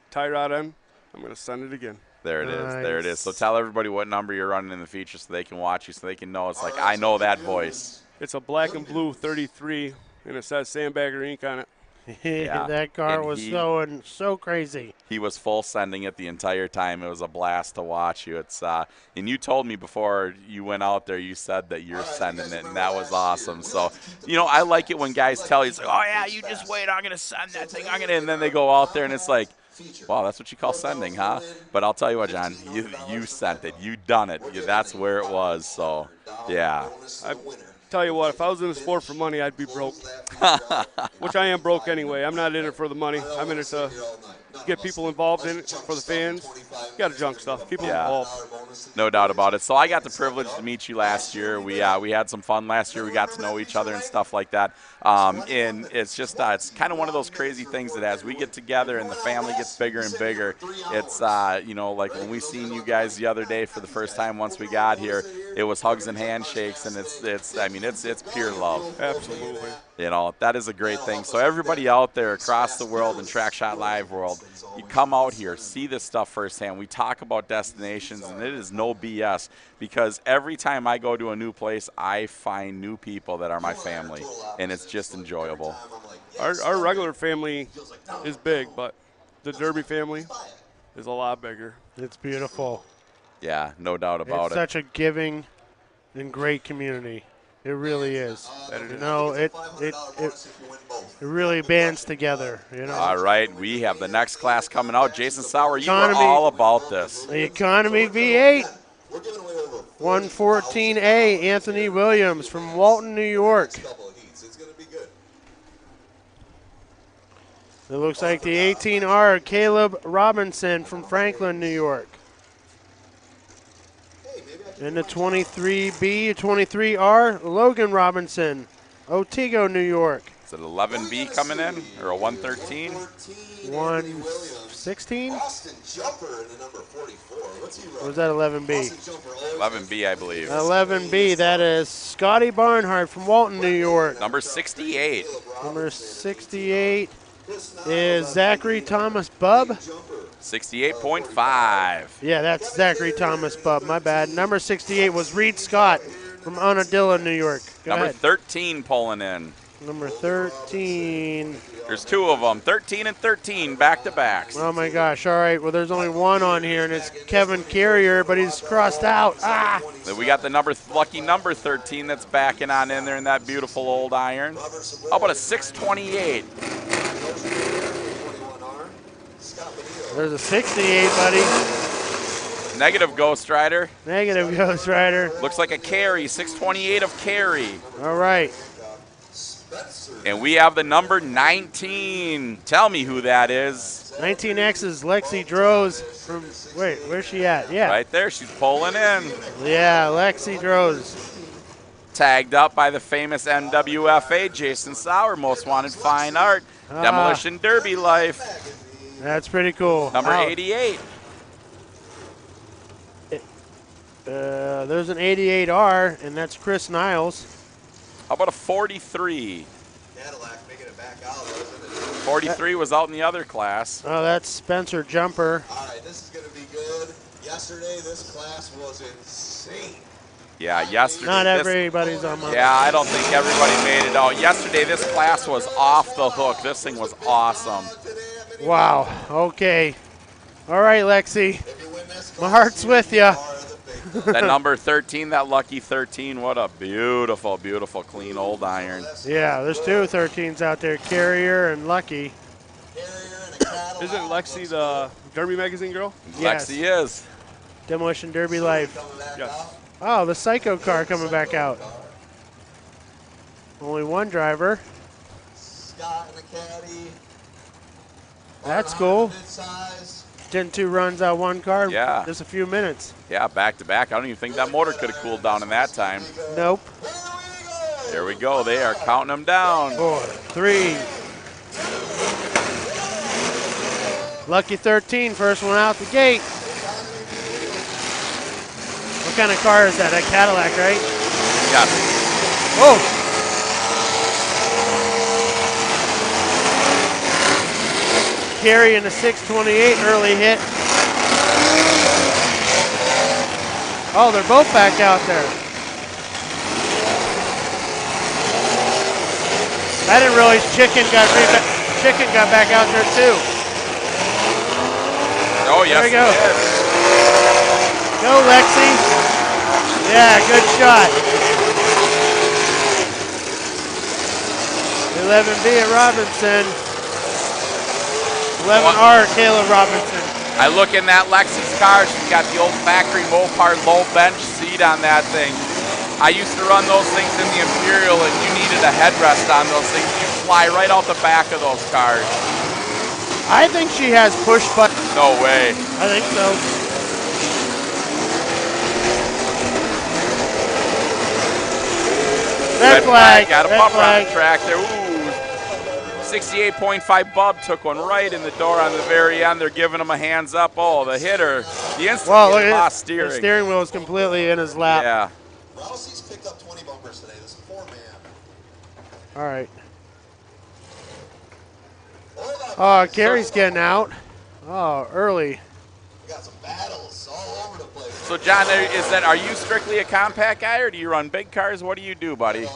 tie rod in. I'm going to send it again. There it is. There it is. So tell everybody what number you're running in the feature so they can watch you, so they can know. It's like, I know that voice. It's a black and blue 33, and it says Sandbagger ink on it. Yeah. That car was so crazy. He was full sending it the entire time. It was a blast to watch you. It's and you told me before you went out there, you said that you're sending it, and that was awesome. So, I like it when guys tell you, it's like, oh yeah, you just wait, I'm gonna send that thing, and then they go out there and it's like, wow, that's what you call sending, huh? But I'll tell you what, John, you sent it, you done it. That's where it was. So, yeah. Tell you what, if I was in the sport for money, I'd be broke. Which I am broke anyway. I'm not in it for the money. I'm in it to get people involved in it for the fans. Got to junk stuff. Keep them involved. No doubt about it. So I got the privilege to meet you last year. We had some fun last year. We got to know each other and stuff like that. And it's just it's kind of one of those crazy things that as we get together and the family gets bigger and bigger, it's like when we seen you guys the other day for the first time once we got here, it was hugs and handshakes, and it's pure love. Absolutely. That is a great thing. So everybody out there across the world in TrackShotLive world, you come out here, see this stuff firsthand. We talk about destinations, and it is no BS, because every time I go to a new place, I find new people that are my family, and it's just enjoyable. Our regular family is big, but the Derby family is a lot bigger. It's beautiful. Yeah, no doubt about it's such a giving and great community. It really is. It really bands together. All right, we have the next class coming out. Jason Sauer, you are all about this. The Economy V8, 114A, Anthony Williams from Walton, New York. It looks like the 18R, Caleb Robinson from Franklin, New York. And the 23B, 23R, Logan Robinson, Otsego, New York. Is it 11B coming in, or a 113? 116? Or was that 11B? 11B, I believe. 11B, that is Scotty Barnhart from Walton, New York. Number 68. Number 68 is Zachary Thomas Bubb. 68.5. Yeah, that's Zachary Thomas Bubb. My bad. Number 68 was Reed Scott from Unadilla, New York. Go Number ahead. 13 pulling in. Number 13. There's two of them, 13 and 13, back-to-backs. Oh, my gosh. All right. Well, there's only one on here, and it's Kevin Carrier, but he's crossed out. Then we got the lucky number 13 that's backing on in there in that beautiful old iron. How about a 628? There's a 68, buddy. Negative Ghost Rider. Negative Ghost Rider. Looks like a carry, 628 of carry. All right. And we have the number 19. Tell me who that is. 19X is Lexi Droz from, wait, where's she at? Yeah. Right there, she's pulling in. Yeah, Lexi Droz. Tagged up by the famous MWFA, Jason Sauer, Most Wanted Fine Art, Demolition Derby Life. That's pretty cool. Number 88. There's an 88R, and that's Chris Niles. How about a 43? 43 was out in the other class. Oh, that's Spencer Jumper. All right, this is going to be good. Yesterday, this class was insane. Yeah, yesterday. Not everybody's on my. Yeah, I don't think everybody made it out. Yesterday, this class was off the hook. This thing was awesome. Wow. Okay. All right, Lexi. My heart's with you. That number 13, that lucky 13, what a beautiful, beautiful, clean old iron. Yeah, there's two 13s out there, Carrier and Lucky. Isn't Lexi the Derby magazine girl? Yes. Lexi is. Demolition Derby Life. Yes. Oh, the Psycho car coming back out. Only one driver. Scott and the caddy. That's cool. Didn't 2 runs out 1 car. Yeah. Just a few minutes. Yeah, back to back. I don't even think that motor could have cooled down in that time. Nope. There we go. They are counting them down. 4, 3. Lucky 13, first one out the gate. What kind of car is that? A Cadillac, right? Yes. Oh! Carry in the 628, early hit. Oh, they're both back out there. I didn't realize Chicken got back out there too. Oh, yes. There we go. Go, Lexi. Yeah, good shot. 11B at Robinson. 11R Caleb Robinson. I look in that Lexus car. She's got the old factory Mopar low bench seat on that thing. I used to run those things in the Imperial, and you needed a headrest on those things. You fly right out the back of those cars. I think she has push button. No way. I think so. Red flag. Got a red bumper flag. on the track there. Ooh. 68.5 Bub took one right in the door on the very end. They're giving him a hands up. Oh, the hitter. The instant Look at lost it. steering. The steering wheel is completely in his lap. Yeah. Rousey's picked up 20 bumpers today. This is 4-man. All right. Oh, Gary's getting out. Oh, early. We got some battles all over the place. So, John, are you strictly a compact guy, or do you run big cars? What do you do, buddy?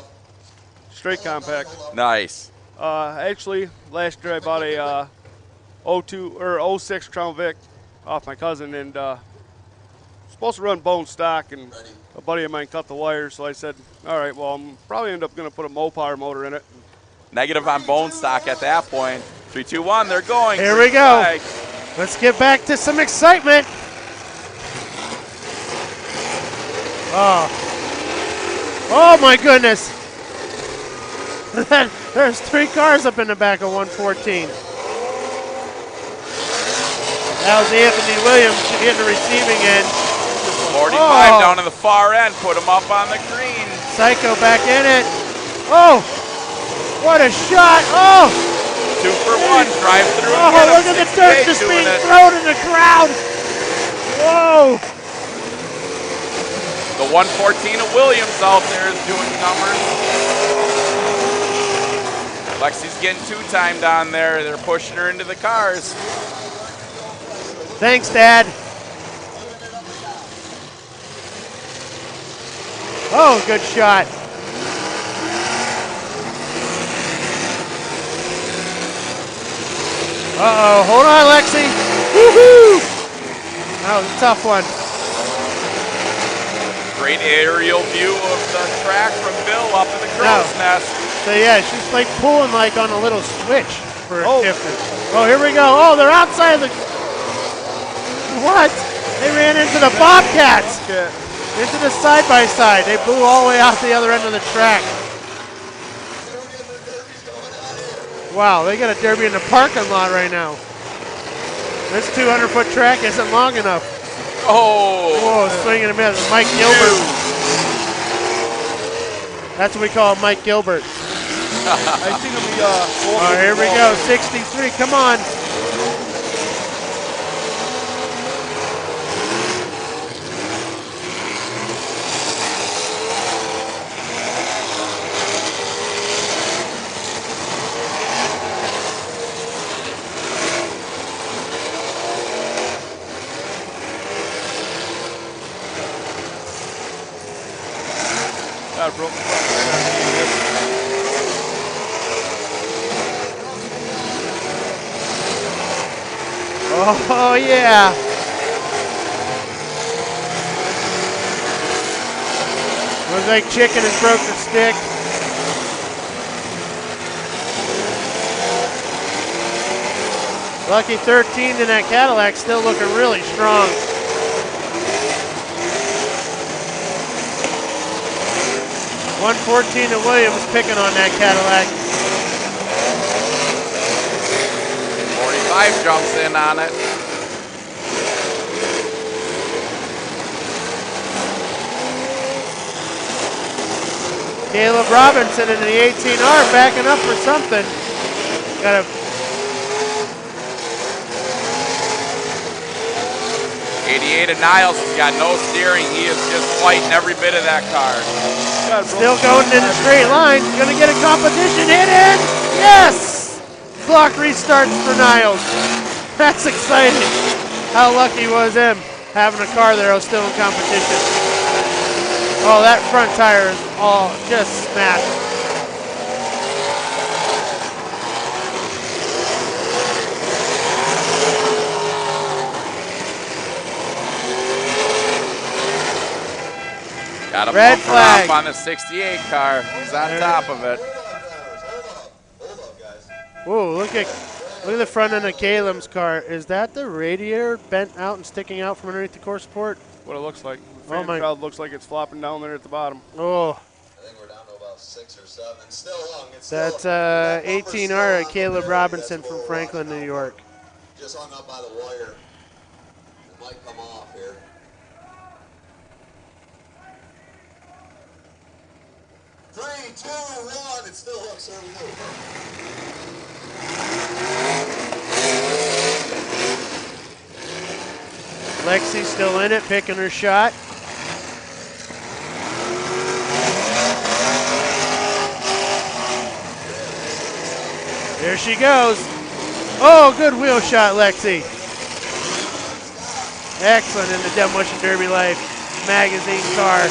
Straight compact. Nice. Actually, last year I bought a 02 or 06 Crown Vic off my cousin, and supposed to run bone stock, and a buddy of mine cut the wire, so I said, all right, well, I'm probably end up going to put a Mopar motor in it. Negative on bone stock at that point. 3, 2, 1, they're going. Here we go. Let's get back to some excitement. Oh my goodness. There's 3 cars up in the back of 114. That was Anthony Williams hitting the receiving end. 45 down to the far end, put him up on the green. Psycho back in it. Oh, what a shot. Oh. 2 for 1, drive through. Oh, look at the dirt just being thrown in the crowd. Whoa. The 114 of Williams out there is doing numbers. Lexi's getting 2-timed on there. They're pushing her into the cars. Thanks, Dad. Oh, good shot. Uh-oh, hold on, Lexi. Woohoo! That was a tough one. Great aerial view of the track from Bill up in the crow's nest. So yeah, she's like pulling like on a little switch for a shifter. Oh, here we go. Oh, they're outside the. What? They ran into the Bobcats. Into the side-by-side. They blew all the way out the other end of the track. Wow, they got a derby in the parking lot right now. This 200-foot track isn't long enough. Oh! Whoa, swinging a minute. Mike Gilbert. That's what we call Mike Gilbert. I think it'll be oh, here we go. 63. Come on. got broken front. Oh, yeah. Looks like Chicken has broke the stick. Lucky 13 in that Cadillac, still looking really strong. $114 to Williams picking on that Cadillac. 45 jumps in on it. Caleb Robinson in the 18R backing up for something. Got a 88 of Niles has got no steering. He is just fighting every bit of that car. still going in a straight line. Gonna get a competition hit in. Yes! Block restarts for Niles. That's exciting. How lucky was him having a car there that was still in competition. Oh, that front tire is all just smashed. Got a red bumper flag off on the 68 car. He's on top of it. Whoa, look at the front end of Caleb's car. Is that the radiator bent out and sticking out from underneath the core support? What it looks like. The Oh fan my! shroud looks like it's flopping down there at the bottom. Oh. I think we're down to about 6 or 7. Still long. It's That's still, 18R Caleb Robinson from Franklin, New York. just hung up by the wire. It might come off here. Three, two, one. It still hooks. There we go. Lexi's still in it, picking her shot. There she goes. Oh, good wheel shot, Lexi. Excellent in the Demolition Derby Life magazine car.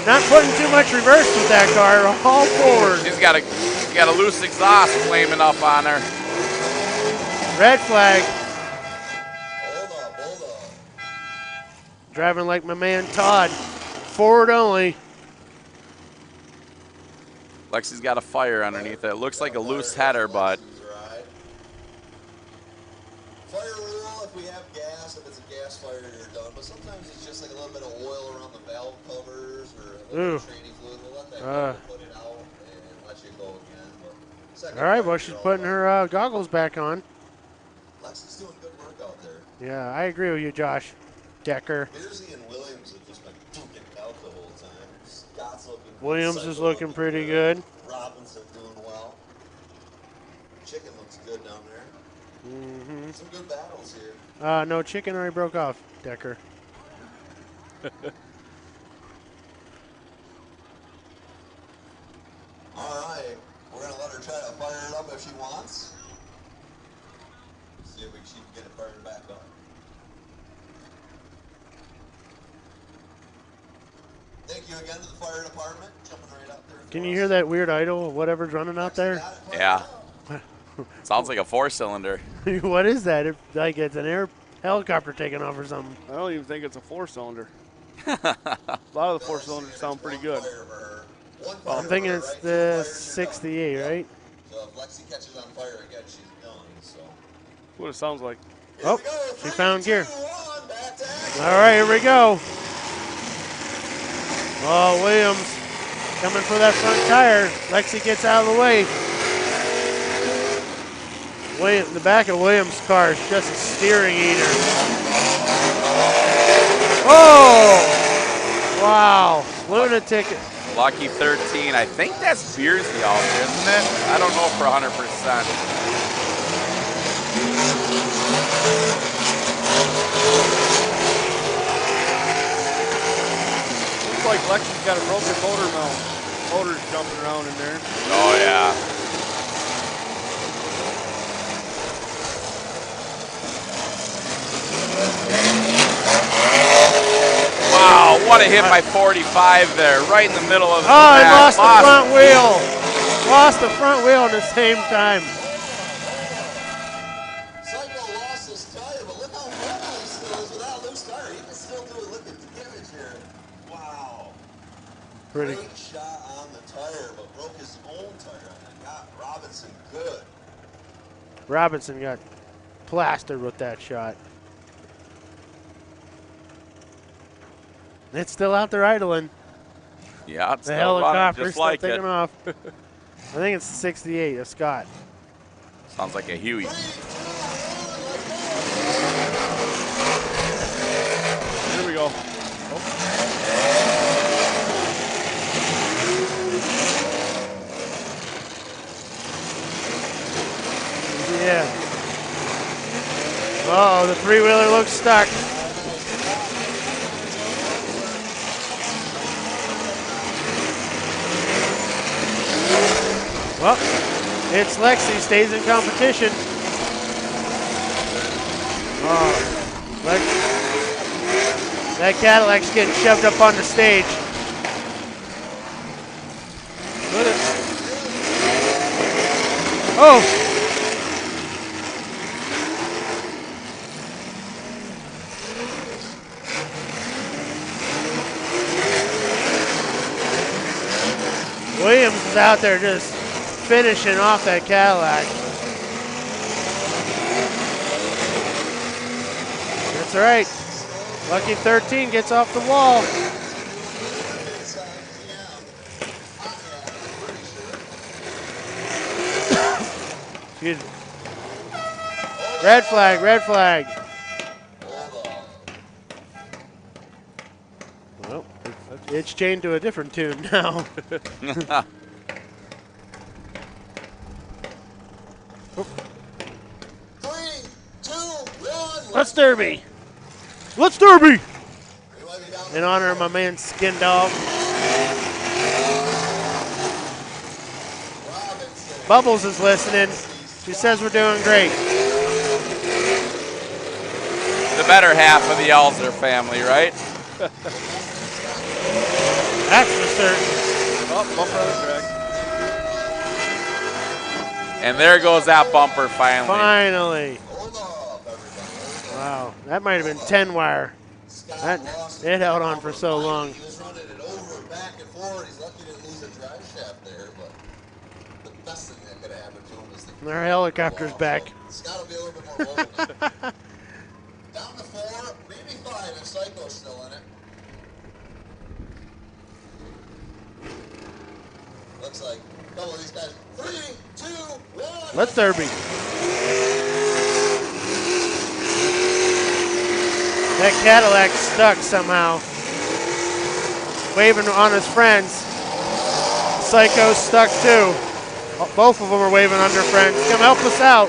Not putting too much reverse with that car, all forward. She's got a loose exhaust flaming up on her. Red flag. Driving like my man Todd. Forward only. Lexi's got a fire underneath it. Looks like a loose header, but Fire rule, if we have gas, if it's a gas fire, you're done. But sometimes it's just like a little bit of oil around the valve covers or a little bit of training fluid. We'll let that go, put it out, and let you go again. But All right, well, she's putting her goggles back on. Lexi's doing good work out there. Yeah, I agree with you, Josh. Decker. Beersy and Williams have just been duking out the whole time. Scott's looking good. Williams is looking pretty good. Robinson doing well. Chicken looks good down there. Mm-hmm. Some good battles here. No, Chicken already broke off, Decker. All right, we're gonna let her try to fire it up if she wants. See if she can get it fired back up. Thank you again to the fire department, jumping right up there. Can you hear that weird idle, whatever's running out there? yeah. Sounds like a 4-cylinder. What is that? Like it's an air helicopter taking off or something. I don't even think it's a 4-cylinder. A lot of the 4-cylinders sound pretty good. Well, I'm thinking it's the 68, right? So if Lexi catches on fire again, she's done. So. What it sounds like. Oh, she found gear. All right, here we go. Oh, Williams coming for that front tire. Lexi gets out of the way. The back of Williams' car is just a steering eater. Oh! Wow. Lunatic. Lucky 13. I think that's Beersy out there, isn't it? I don't know for 100%. Looks like Lexi's got a broken motor now. Motor's jumping around in there. Oh, yeah. Wow, what about to hit my 45 there, right in the middle of the Oh, he track. lost the front wheel. Lost the front wheel at the same time. Psycho lost his tire, but look how mobile he still is without a loose tire. He can still do it. Look at the damage here. Wow. Pretty. Great shot on the tire, but broke his own tire. And got Robinson good. Robinson got plastered with that shot. It's still out there idling. Yeah, it's The still running helicopter's just still like taking it. off. I think it's 68 of Scott. Sounds like a Huey. Here we go. Yeah. Oh, the three-wheeler looks stuck. Well, it's Lexi, stays in competition. Oh, that Cadillac's getting shoved up on the stage. Look at it. Oh! Williams is out there just finishing off that Cadillac. That's all right. Lucky 13 gets off the wall. Excuse me. Red flag, red flag. Well, it's changed to a different tune now. Let's Derby. Let's Derby. In honor of my man Skin Dog. Bubbles is listening. She says we're doing great. The better half of the Elzer family, right? That's for certain. Oh, bumper on the track. And there goes that bumper finally. Finally. Wow, that might have been 10 wire. It held on for so long. He was running it over, back and forward. He's lucky he didn't lose a drive shaft there, but the best thing that could have happened to him is the Our helicopter's back. Scott will be a little bit more mobile. Down to 4, maybe 5 if Psycho's still in it. Looks like a couple of these guys. 3, 2, 1. Let's Derby. That Cadillac stuck somehow. Waving on his friends. Psycho's stuck too. Both of them are waving on their friends. Come help us out.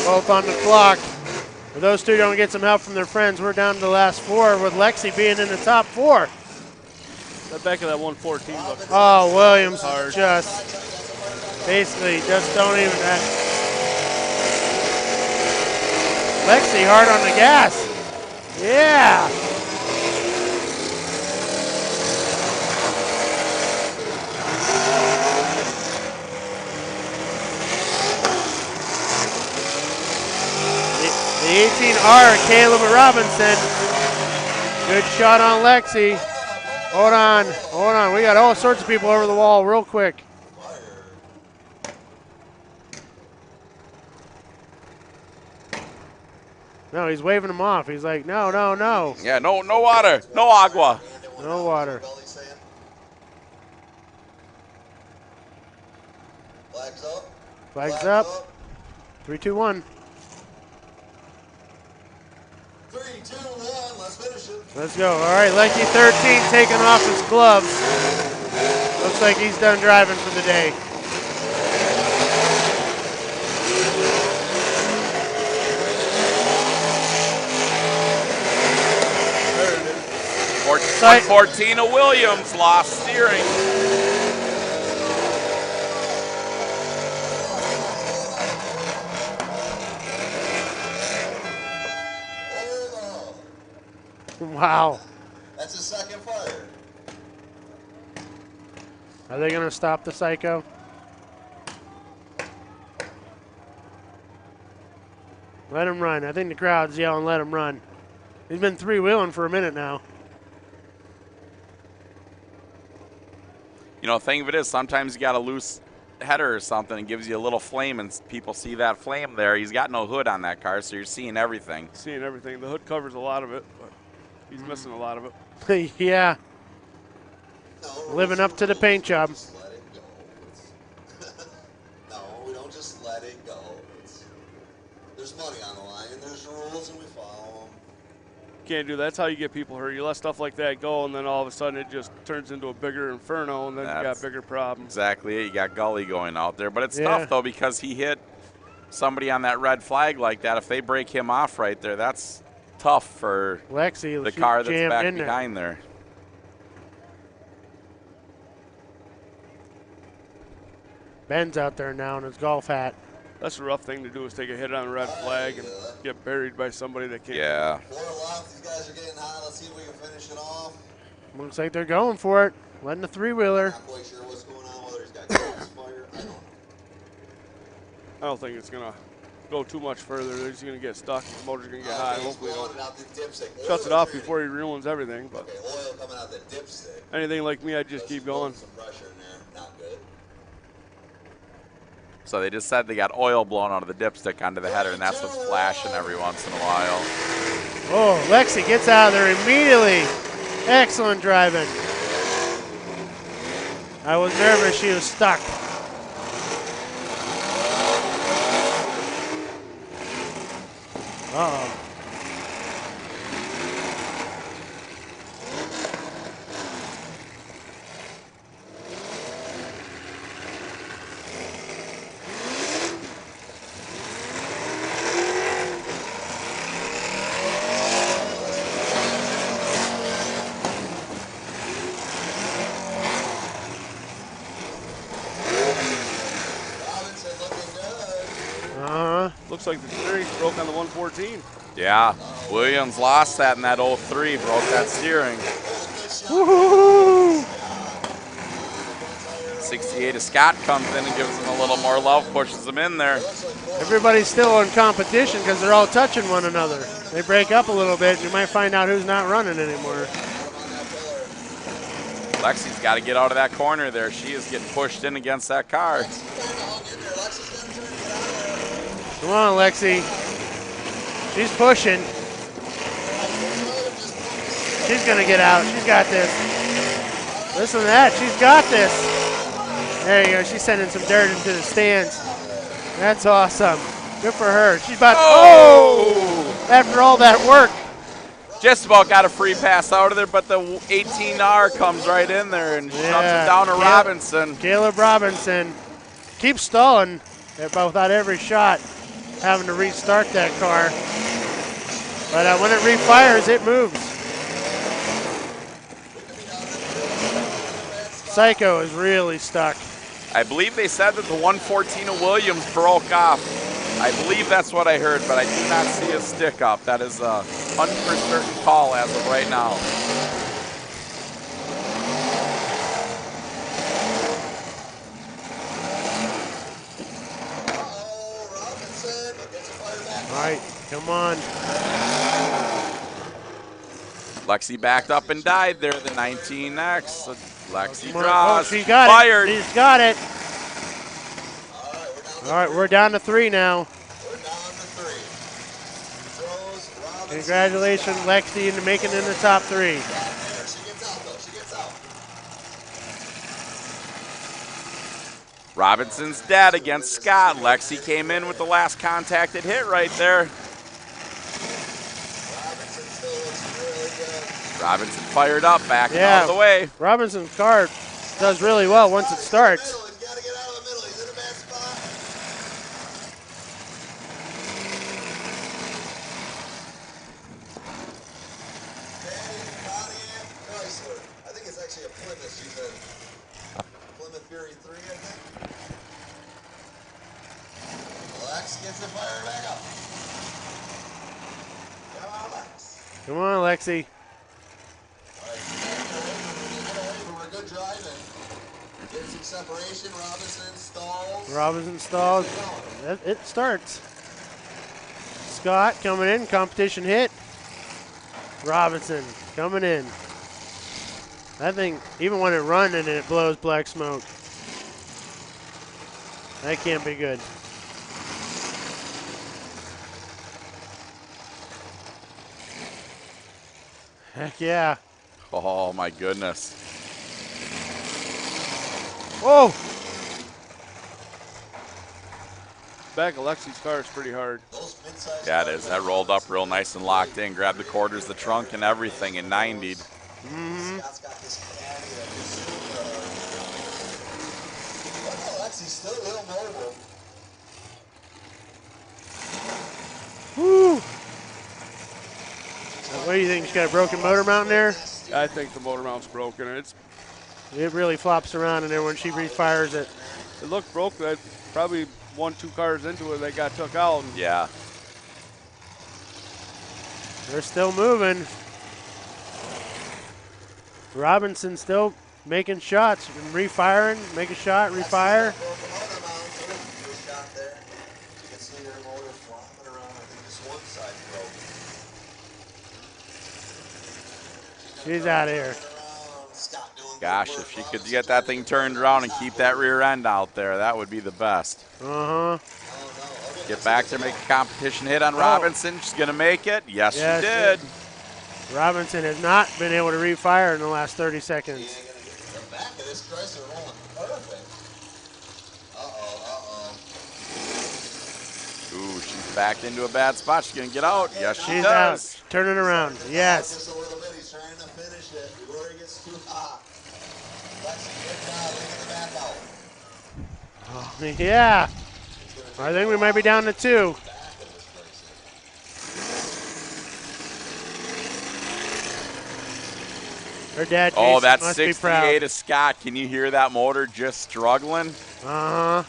Both on the clock. If those two don't get some help from their friends, we're down to the last 4 with Lexi being in the top 4. The back of that 114 looks Oh, Williams hard. just basically just don't even. Lexi hard on the gas. Yeah. The 18R, Caleb Robinson. Good shot on Lexi. Hold on, hold on. We got all sorts of people over the wall real quick. No, he's waving them off. He's like, no, no, no. Yeah, no water, no agua. No water. Flags up. Flags up. 3, 2, 1. 3, 2, 1. Let's finish it. Let's go. All right, Lucky 13 taking off his gloves. Looks like he's done driving for the day. There it is. 14 of Williams lost steering. Wow. That's his second fire. Are they going to stop the Psycho? Let him run. I think the crowd's yelling, let him run. He's been three-wheeling for a minute now. You know, the thing of it is, sometimes you got a loose header or something and gives you a little flame, and people see that flame there. He's got no hood on that car, so you're seeing everything. Seeing everything. The hood covers a lot of it, but he's missing a lot of it. Yeah. Living up to the paint job. Let it go. No, we don't just let it go. There's money on the line, and there's rules, and we follow them. Can't do that. That's how you get people hurt. You let stuff like that go, and then all of a sudden it just turns into a bigger inferno, and then you got bigger problems. Exactly it. You got Gully going out there. But it's tough, though, because he hit somebody on that red flag like that. If they break him off right there, that's tough for Lexi, the car that's back behind there. Ben's out there now in his golf hat. That's a rough thing to do, is take a hit on a red flag and get buried by somebody that can't. Yeah. 4 left. These guys are getting hot. Let's see if we can finish it off. Looks like they're going for it. Letting the three-wheeler. Not quite sure what's going on, whether he's got gas fire. I don't know. I don't think it's going to go too much further. They're just going to get stuck. The motor's going to get hot. Hopefully it shuts it off before he ruins everything. But oil coming out the dipstick. anything like me, I'd just keep going. Some pressure in there. Not good. So they just said they got oil blown out of the dipstick onto the header, and that's what's flashing every once in a while. Oh, Lexi gets out of there immediately. Excellent driving. I was nervous she was stuck. Uh-oh. Looks like the steering broke on the 114. Yeah, Williams lost that in that 03, broke that steering. Woo-hoo! 68 of Scott comes in and gives him a little more love, pushes him in there. Everybody's still in competition because they're all touching one another. They break up a little bit, you might find out who's not running anymore. Lexi's got to get out of that corner there. She is getting pushed in against that car. Come on, Lexi. She's pushing. She's going to get out. She's got this. Listen to that. She's got this. There you go. She's sending some dirt into the stands. That's awesome. Good for her. She's about after all that work. Just about got a free pass out of there, but the 18R comes right in there and shuts it down to Robinson. Caleb Robinson keeps stalling without every shot, having to restart that car. But when it refires, it moves. Psycho is really stuck. I believe they said that the 114 of Williams broke off. I believe that's what I heard, but I do not see a stick up. That is a 100% call as of right now. All right, come on. Lexi backed up and died there, the 19X. Lexi Come on. draws, Oh, she got fired. it. She's got it. All right, we're down to 3 now. Congratulations, Lexi, into making it in the top 3. Robinson's dead against Scott. Lexi came in with the last contacted hit right there. Robinson fired up, backing out of the way. Robinson's car does really well once it starts. I think it's actually a Plymouth. She's a Plymouth Fury 3, I think. Lex gets the fire back up. Come on, Lex. Come on, Lexi. Getting some separation. Robinson stalls. Robinson stalls. It starts. Scott coming in, competition hit. Robinson coming in. That thing, even when it runs and it blows black smoke, that can't be good. Heck yeah. Oh my goodness. Whoa! Back of Lexi's car is pretty hard. Yeah, it is. That rolled up real nice and locked in. Grabbed the quarters, the trunk, and everything, and 90'd. Scott's got this caddy that is super hard. Oh, Lexi's still real mobile. Woo! What do you think? She's got a broken motor mount there? I think the motor mount's broken. It really flops around in there when she refires it. It looked broken. Probably 1-2 cars into it, they got took out. Yeah. They're still moving. Robinson still making shots, refiring, make a shot, refire. She's out of here. Gosh, if she could get that thing turned around and keep that rear end out there, that would be the best. Uh-huh. Get back there, make a competition hit on Robinson. She's going to make it. Yes, she did. Robinson has not been able to refire in the last 30 seconds. The back of this Chrysler rolling perfect. Ooh, she's backed into a bad spot. She's going to get out. Yes, she She's does. out. Turning around. Yes. Just a little bit. He's trying to finish it before he gets too hot. Lexi, good job. Look at the back out. Oh, yeah. I think we might be down to 2. Her dad, Jason, Oh, that's must be proud. 68 of Scott. Can you hear that motor just struggling? Uh-huh.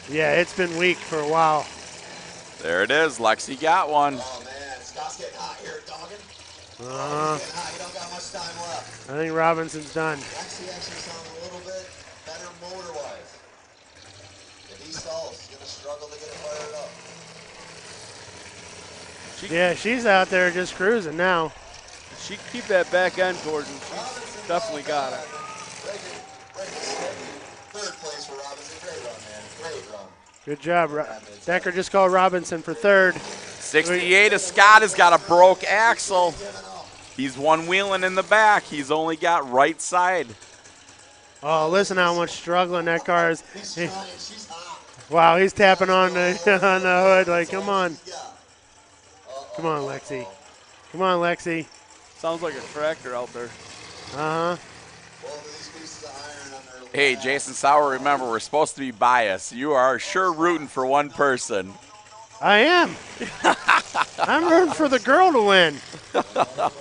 Yeah, it's been weak for a while. There it is. Lexi got one. Oh, man. Scott's getting hot here, dogging. Uh-huh. Getting hot. You don't got much time left. I think Robinson's done. Lexi actually sounds a little bit better motor-wise. If he stalls, he's going to struggle to get it fired up. Yeah, she's out there just cruising now. She keep that back end towards him. She's definitely got it. Third place for Robinson. Great run, man. Great run. Good job. Decker just called Robinson for 3rd. 68 of Scott has got a broke axle. He's one wheeling in the back. He's only got right side. Oh, listen how much struggling that car is. Wow, he's tapping on the, on the hood like, come on. Come on, Lexi. Come on, Lexi. Sounds like a tractor out there. Uh-huh. Hey, Jason Sauer, remember, we're supposed to be biased. You are sure rooting for one person. I am. I'm rooting for the girl to win.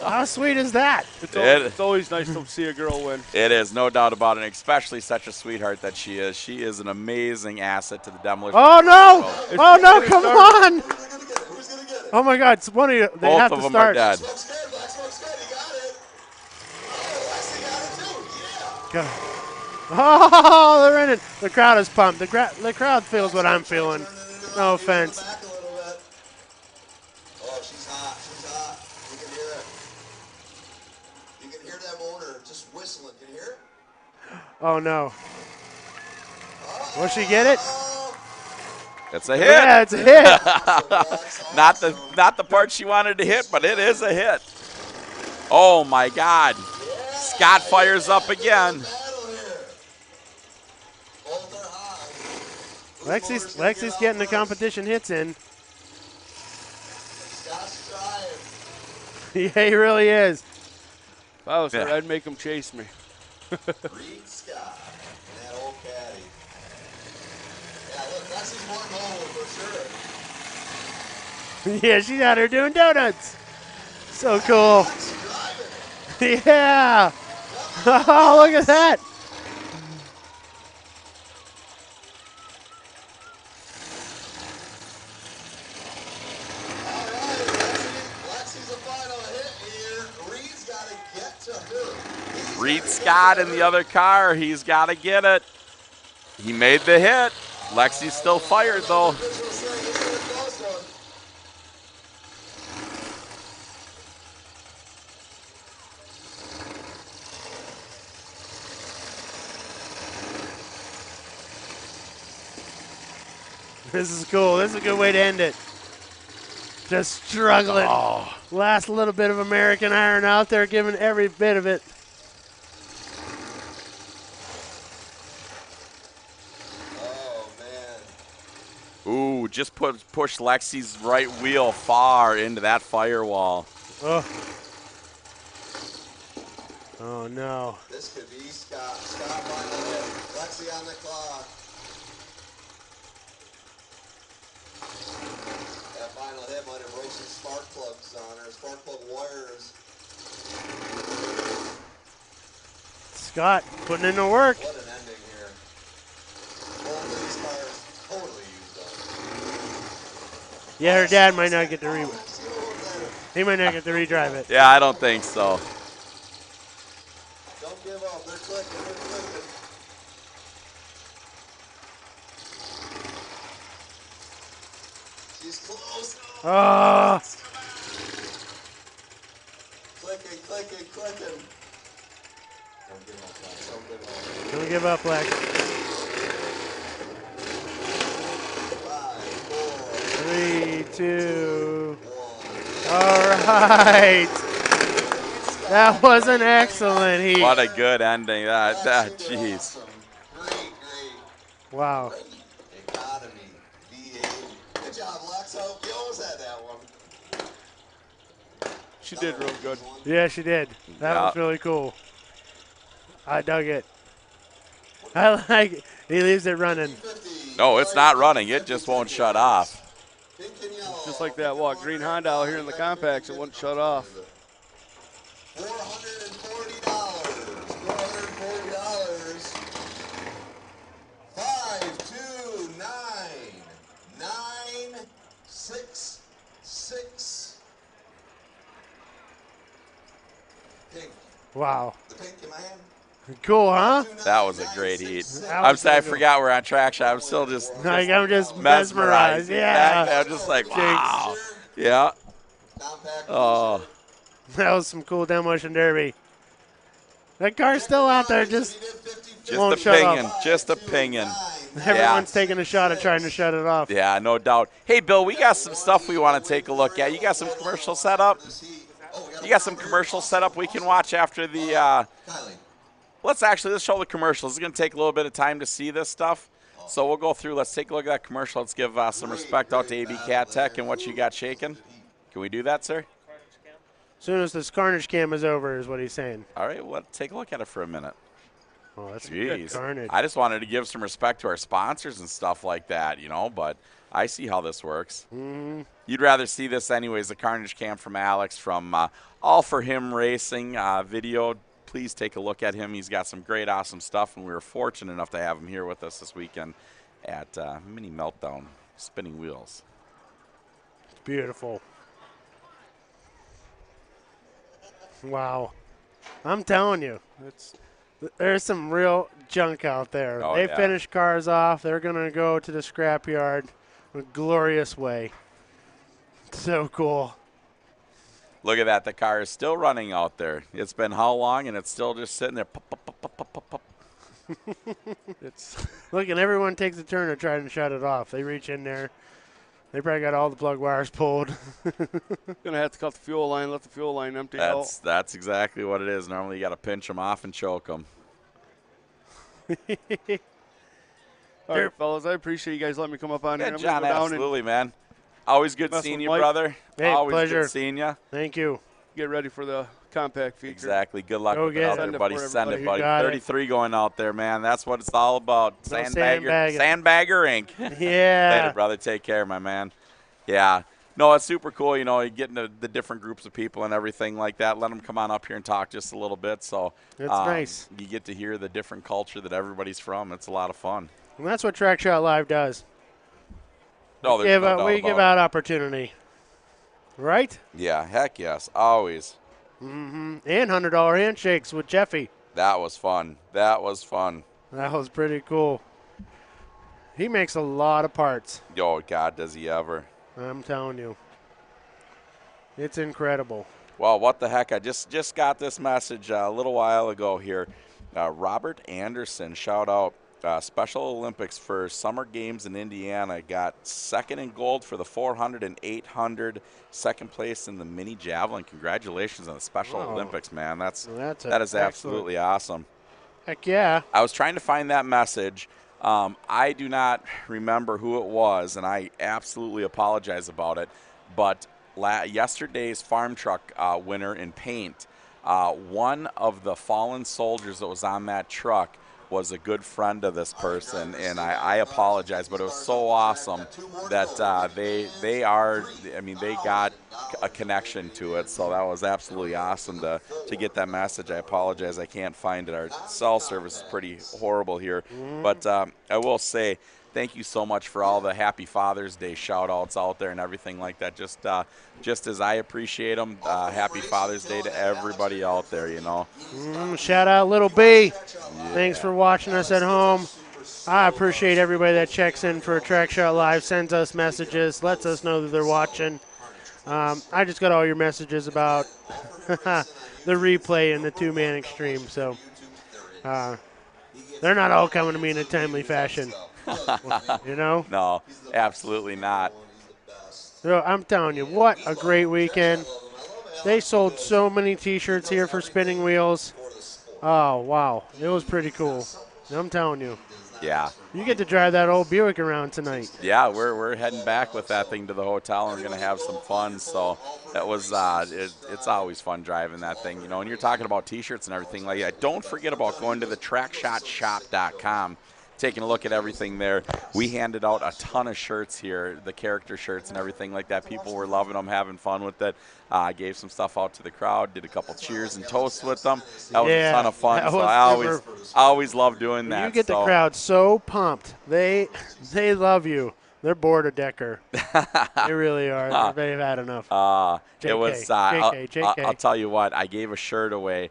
How sweet is that? It's always nice to see a girl win. It is, no doubt about it, and especially such a sweetheart that she is. She is an amazing asset to the Demolition. Oh, no. Oh, no, come on. Oh, my God. It's one of you. They Both have of to them start. are dead. Go. Oh, they're in it. The crowd is pumped. The crowd feels what I'm feeling. No offense. Oh, she's hot. She's hot. You can hear it. You can hear that motor just whistling. Can you hear it? Oh, no. Will she get it? It's a hit. Yeah, it's a hit. not the part she wanted to hit, but it is a hit. Oh, my God. Scott fires up again. Lexi's getting the competition hits in. Yeah, he really is. If I was her, I'd make him chase me. Reed Scott and that old caddy. Yeah, look, Lexi's one hole for sure. Yeah, she's out there doing donuts. So cool. Yeah. Oh, look at that. Lexi's a final hit here. Reed's got to get to her. He's Reed Scott in the other car. He's got to get it. He made the hit. Lexi's still fired, though. This is cool. This is a good way to end it. Just struggling. Oh. Last little bit of American iron out there, giving every bit of it. Ooh, just push Lexi's right wheel far into that firewall. Oh. Oh, no. This could be Scott. Scott finally hit. Lexi on the clock. That final hit might have broke some spark plugs on her, spark plug wires. Scott putting in the work. What an ending here. Both of these cars totally used up. Yeah, her dad might not get to he might not get to redrive it. Yeah, I don't think so. Don't give up. They're clicking. They're clicking. She's close. Oh. Clicking, clicking, clicking. Don't give up, Lex. Don't give up. Don't give up, Lex. 3, 2. All right. That was an excellent heat. What a good ending. Jeez. Wow. Economy. V8. Good job, Lex. Hope you almost had that one. She did real good. Yeah, she did. That was really cool. I dug it. I like it. He leaves it running. No, it's not running. It just won't shut off. Just like that green Honda out here in the compacts, it wouldn't shut off. $440. $440. 529-966. Pink. Wow. The pink in my hand. Cool, huh? That was a great heat. I'm sorry, I forgot we're on track shot. I'm still just I'm just mesmerized. Yeah. Exactly. I'm just like, wow. Yeah. Oh. That was some cool Demolition Derby. That car's still out there, just won't a shut pingin'. off. Just a pingin'. Everyone's taking a shot at trying to shut it off. Yeah, no doubt. Hey, Bill, we got some stuff we want to take a look at. You got some commercial set up? You got some commercial set up we can watch after the let's show the commercials. It's going to take a little bit of time to see this stuff. So we'll go through. Let's take a look at that commercial. Let's give some respect out to AB Cat Tech and what you got shaking. Can we do that, sir? As soon as this carnage cam is over is what he's saying. All right, well, let's take a look at it for a minute. Oh, that's good carnage. I just wanted to give some respect to our sponsors and stuff like that, but I see how this works. Mm-hmm. You'd rather see this anyways, the carnage cam from Alex from All For Him Racing video. Please take a look at him. He's got some great, awesome stuff, and we were fortunate enough to have him here with us this weekend at Mini Meltdown, spinning wheels. It's beautiful. Wow. I'm telling you, there's some real junk out there. Oh, they yeah. finish cars off. They're going to go to the scrapyard in a glorious way. So cool. Look at that. The car is still running out there. It's been how long, and it's still just sitting there. Pop, pop, pop, pop, pop, pop, pop. Look, and everyone takes a turn to try and shut it off. They reach in there. They probably got all the plug wires pulled. Gonna have to cut the fuel line, let the fuel line empty out. That's exactly what it is. Normally you got to pinch them off and choke them. All right, fellas, I appreciate you guys letting me come up on here. Yeah, I'm John, gonna go down absolutely, man. Always good mess seeing with you, Mike. brother. Hey, Always pleasure. good seeing you. Thank you. Get ready for the compact feature. Exactly. Good luck Go with it get out it. there, buddy. Send it, You buddy. got it. 33 going out there, man. That's what it's all about. No Sandbagger Inc. Yeah. Later, brother. Take care, my man. Yeah. No, it's super cool. You getting the different groups of people and everything like that. Let them come on up here and talk just a little bit. So That's nice. You get to hear the different culture that everybody's from. It's a lot of fun. And that's what TrackShotLive does. No, we there's no doubt give about out opportunity. Right? it. Yeah, heck yes. Always. Mm-hmm. And $100 handshakes with Jeffy. That was fun. That was fun. That was pretty cool. He makes a lot of parts. Oh, God, does he ever. I'm telling you. It's incredible. Well, what the heck? I just got this message a little while ago here. Robert Anderson, shout out. Special Olympics for Summer Games in Indiana. Got second in gold for the 400 and 800. Second place in the mini javelin. Congratulations on the Special Olympics, man. That is absolutely awesome. Heck yeah. I was trying to find that message. I do not remember who it was, and I absolutely apologize about it. But yesterday's farm truck winner in paint, one of the fallen soldiers that was on that truck was a good friend of this person, and I apologize, but it was so awesome that they got a connection to it, so that was absolutely awesome to get that message. I apologize, I can't find it. Our cell service is pretty horrible here, but I will say thank you so much for all the Happy Father's Day shout-outs out there and everything like that. Just as I appreciate them, Happy Father's Day to everybody out there, you know. Shout out Little B. Thanks for watching us at home. I appreciate everybody that checks in for TrackShot Live, sends us messages, lets us know that they're watching. I just got all your messages about the replay and the two-man extreme, so they're not all coming to me in a timely fashion. You know? No, absolutely not. So I'm telling you, what a great weekend. They sold so many T-shirts here for Spinning Wheels. Oh, wow. It was pretty cool. I'm telling you. Yeah. You get to drive that old Buick around tonight. Yeah, we're heading back with that thing to the hotel, and we're going to have some fun. So that was it's always fun driving that thing, you know. And you're talking about T-shirts and everything like that. Don't forget about going to the TrackShotShop.com. Taking a look at everything there. We handed out a ton of shirts here, the character shirts and everything like that. People were loving them, having fun with it. Gave some stuff out to the crowd, did a couple cheers and toasts with them. That was a ton of fun. So I always love doing that. You get the crowd so pumped. They love you. They're bored of Decker. They really are. They've had enough. It was. JK. I'll tell you what. I gave a shirt away.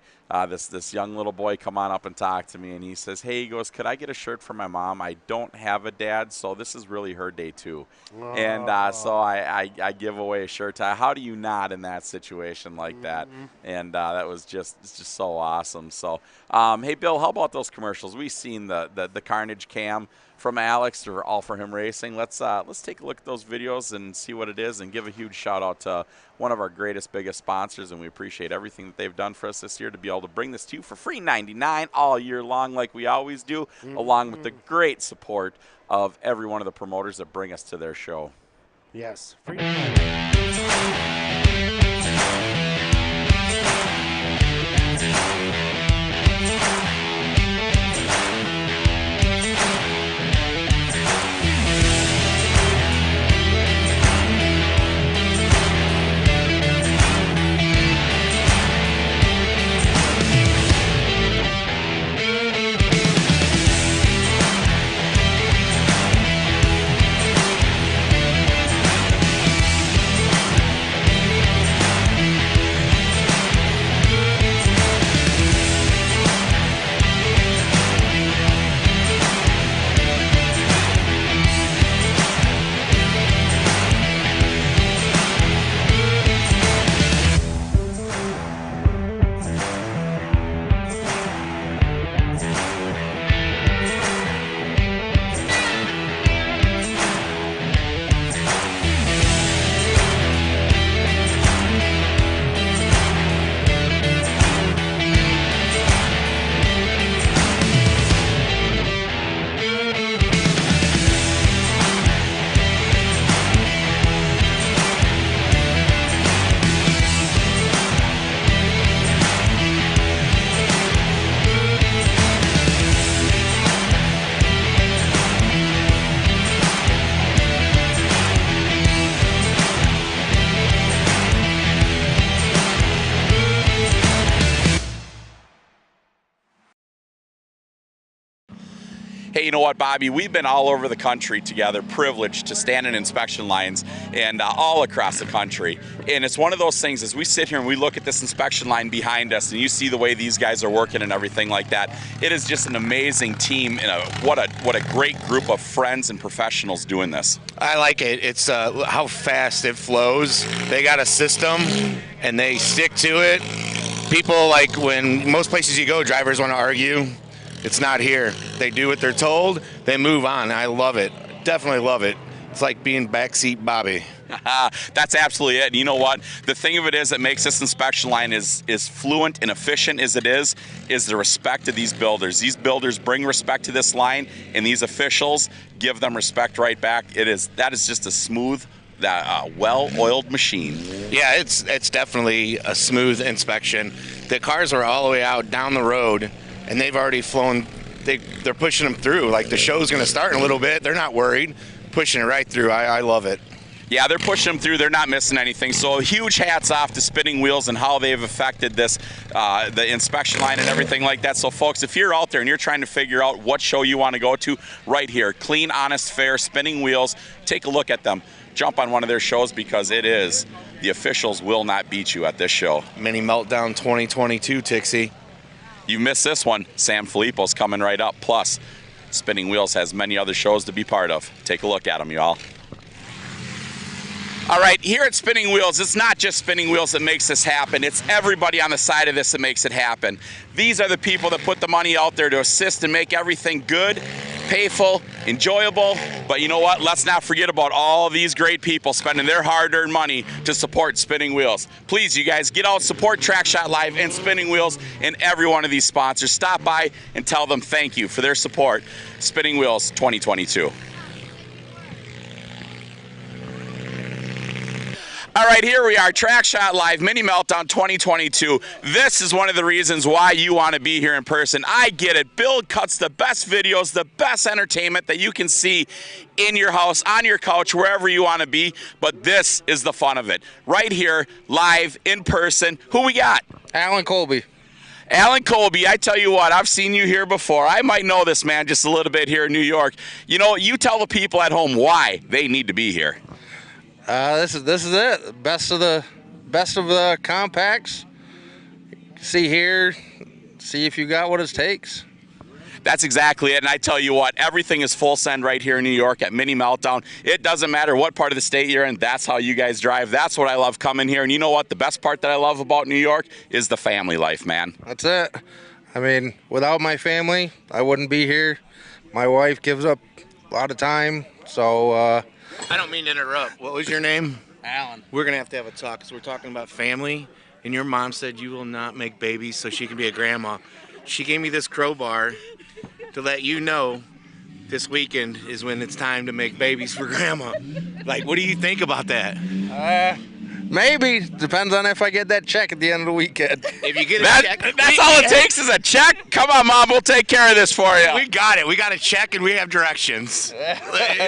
This young little boy come on up and talk to me, and he says, "Hey," he goes, "could I get a shirt for my mom? I don't have a dad, so this is really her day too." And so I give away a shirt to her. How do you not in that situation like that? And that was just so awesome. So hey, Bill, how about those commercials? We've seen the Carnage cam from Alex or All For Him Racing. Let's take a look at those videos and see what it is, and give a huge shout out to one of our greatest, biggest sponsors, and we appreciate everything that they've done for us this year to be able to bring this to you for free 99 all year long like we always do, along with the great support of every one of the promoters that bring us to their show. Yes. Free. Hey, you know what, Bobby? We've been all over the country together, privileged to stand in inspection lines and all across the country. And it's one of those things, as we sit here and we look at this inspection line behind us and you see the way these guys are working and everything like that, it is just an amazing team and what a great group of friends and professionals doing this. I like it. It's how fast it flows. They got a system and they stick to it. People, like, when most places you go, drivers want to argue. It's not here. They do what they're told. They move on. I love it. Definitely love it. It's like being backseat Bobby. That's absolutely it. And you know what? The thing of it is that makes this inspection line as fluent and efficient as it is the respect of these builders. These builders bring respect to this line, and these officials give them respect right back. That is just a smooth, well-oiled machine. Yeah, it's definitely a smooth inspection. The cars are all the way out down the road, and they've already flown. They're pushing them through. Like, the show's going to start in a little bit. They're not worried. Pushing it right through. I love it. Yeah, they're pushing them through. They're not missing anything. So huge hats off to Spinning Wheels and how they've affected this, the inspection line and everything like that. So, folks, if you're out there and you're trying to figure out what show you want to go to, right here, clean, honest, fair, Spinning Wheels, take a look at them. Jump on one of their shows because it is. The officials will not beat you at this show. Mini Meltdown 2022, Tixie. You missed this one. Sam Filippo's coming right up. Plus, Spinning Wheels has many other shows to be part of. Take a look at them, y'all. All right, here at Spinning Wheels, it's not just Spinning Wheels that makes this happen. It's everybody on the side of this that makes it happen. These are the people that put the money out there to assist and make everything good, payful, enjoyable. But you know what? Let's not forget about all these great people spending their hard-earned money to support Spinning Wheels. Please, you guys, get out, support TrackShotLive and Spinning Wheels and every one of these sponsors. Stop by and tell them thank you for their support. Spinning Wheels 2022. All right, here we are, TrackShotLive Mini Meltdown 2022. This is one of the reasons why you want to be here in person. I get it. Bill cuts the best videos, the best entertainment that you can see in your house, on your couch, wherever you want to be. But this is the fun of it. Right here, live, in person. Who we got? Alan Colby. Alan Colby, I tell you what, I've seen you here before. I might know this man just a little bit here in New York. You know, you tell the people at home why they need to be here. This is it. Best of the compacts. See here, see if you got what it takes. That's exactly it. And I tell you what, everything is full send right here in New York at Mini Meltdown. It doesn't matter what part of the state you're in. That's how you guys drive. That's what I love coming here. And you know what? The best part that I love about New York is the family life, man. That's it. I mean, without my family, I wouldn't be here. My wife gives up a lot of time, so I don't mean to interrupt. What was your name? Alan. We're going to have a talk because we're talking about family, and your mom said you will not make babies so she can be a grandma. She gave me this crowbar to let you know this weekend is when it's time to make babies for grandma. Like, what do you think about that? Maybe. Depends on if I get that check at the end of the weekend. If you get that, a check. That's all it takes is a check? Come on, Mom, we'll take care of this for you. We got it. We got a check and we have directions.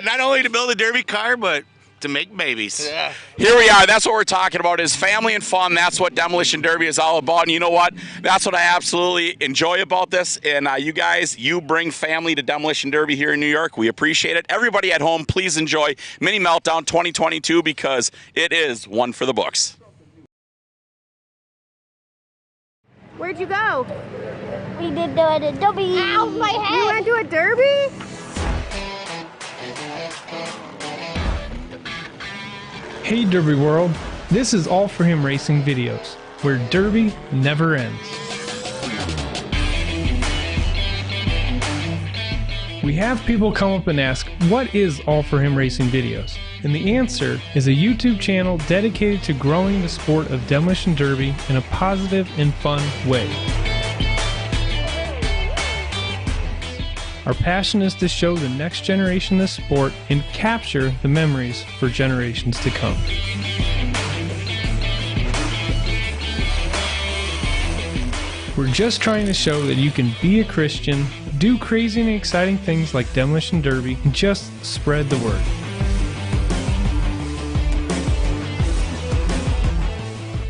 Not only to build a derby car, but to make babies. Yeah. Here we are. That's what we're talking about is family and fun. That's what Demolition Derby is all about. And you know what? That's what I absolutely enjoy about this. And you guys, you bring family to Demolition Derby here in New York. We appreciate it. Everybody at home, please enjoy Mini Meltdown 2022 because it is one for the books. Where'd you go? We did the derby. Ow, my head. You went to a derby? Hey Derby World, this is All For Him Racing Videos, where Derby never ends. We have people come up and ask, what is All For Him Racing Videos? And the answer is a YouTube channel dedicated to growing the sport of Demolition Derby in a positive and fun way. Our passion is to show the next generation the sport and capture the memories for generations to come. We're just trying to show that you can be a Christian, do crazy and exciting things like Demolition Derby, and just spread the word.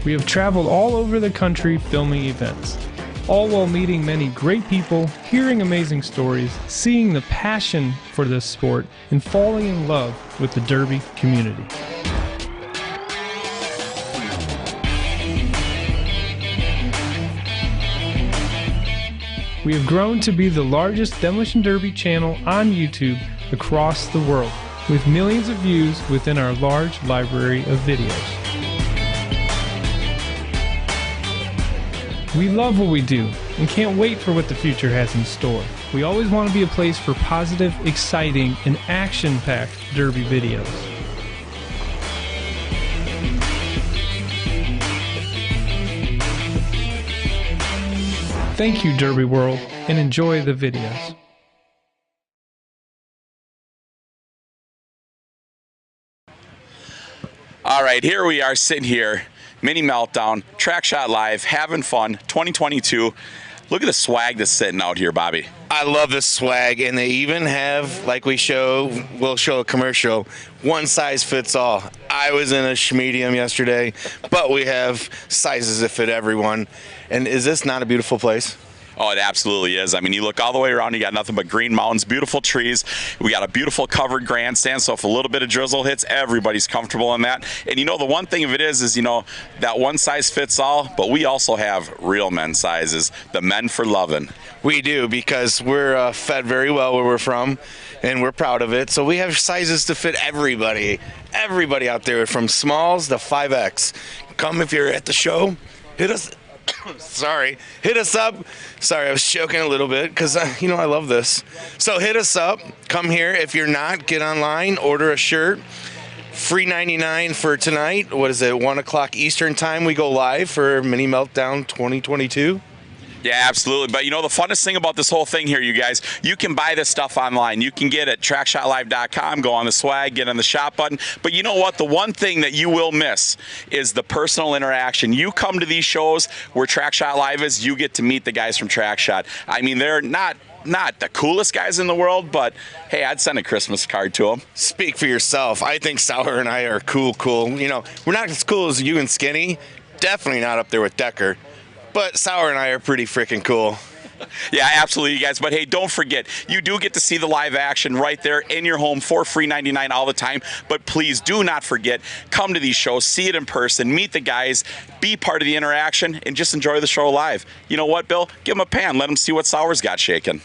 We have traveled all over the country filming events. all while meeting many great people, hearing amazing stories, seeing the passion for this sport, and falling in love with the Derby community. We have grown to be the largest Demolition Derby channel on YouTube across the world, with millions of views within our large library of videos. We love what we do and can't wait for what the future has in store. We always want to be a place for positive, exciting, and action-packed Derby videos. Thank you, Derby World, and enjoy the videos. All right, here we are sitting here, mini Meltdown, TrackShotLive, having fun, 2022. Look at the swag that's sitting out here, Bobby. I love this swag, and they even have, like we'll show a commercial, one size fits all. I was in a medium yesterday, but we have sizes that fit everyone. And is this not a beautiful place? Oh, it absolutely is. I mean, you look all the way around, you got nothing but green mountains, beautiful trees. We got a beautiful covered grandstand, so if a little bit of drizzle hits, everybody's comfortable in that. And you know, the one thing of it is you know, that one size fits all, but we also have real men's sizes, the men for loving. We do, because we're fed very well where we're from, and we're proud of it. So we have sizes to fit everybody out there, from smalls to 5X. Come if you're at the show, hit us. Hit us up. Sorry, I was joking a little bit because, you know, I love this. So hit us up. Come here. If you're not, get online, order a shirt. Free 99 for tonight. What is it, 1 o'clock Eastern time? We go live for Mini Meltdown 2022. Yeah, absolutely. But you know, the funnest thing about this whole thing here, you guys, you can buy this stuff online. You can get it at TrackShotLive.com, go on the swag, get on the shop button. But you know what? The one thing that you will miss is the personal interaction. You come to these shows where TrackShotLive is, you get to meet the guys from TrackShot. I mean, they're not the coolest guys in the world, but hey, I'd send a Christmas card to them. Speak for yourself. I think Sauer and I are cool. You know, we're not as cool as you and Skinny. Definitely not up there with Decker. But Sauer and I are pretty freaking cool. Yeah, absolutely, you guys. But hey, don't forget, you do get to see the live action right there in your home for free 99 all the time. But please do not forget, come to these shows, see it in person, meet the guys, be part of the interaction, and just enjoy the show live. You know what, Bill? Give them a pan. Let them see what Sauer's got shaking.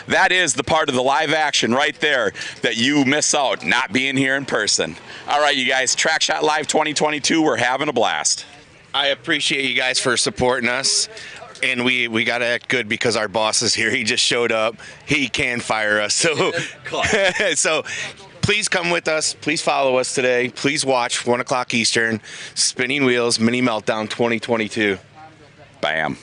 That is the part of the live action right there that you miss out not being here in person. All right, you guys, TrackShot Live 2022, we're having a blast. I appreciate you guys for supporting us, and we got to act good because our boss is here. He just showed up. He can fire us. So, so please come with us. Please follow us today. Please watch 1 o'clock Eastern, Spinning Wheels Mini Meltdown 2022. Bam.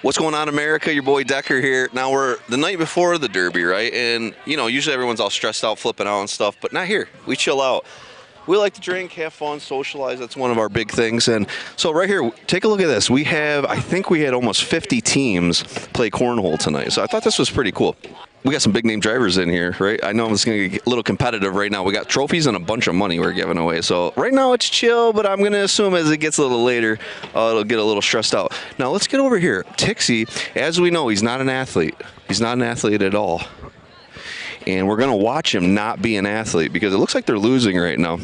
What's going on, America? Your boy Decker here. Now we're the night before the Derby, right? And you know, usually everyone's all stressed out, flipping out and stuff, but not here. We chill out. We like to drink, have fun, socialize. That's one of our big things. And so right here, take a look at this. We have, I think we had almost 50 teams play cornhole tonight. So I thought this was pretty cool. We got some big name drivers in here, right? I know it's going to get a little competitive right now. We got trophies and a bunch of money we're giving away. So right now it's chill, but I'm going to assume as it gets a little later, it'll get a little stressed out. Now let's get over here. Tixie, as we know, he's not an athlete. He's not an athlete at all. And we're going to watch him not be an athlete because it looks like they're losing right now.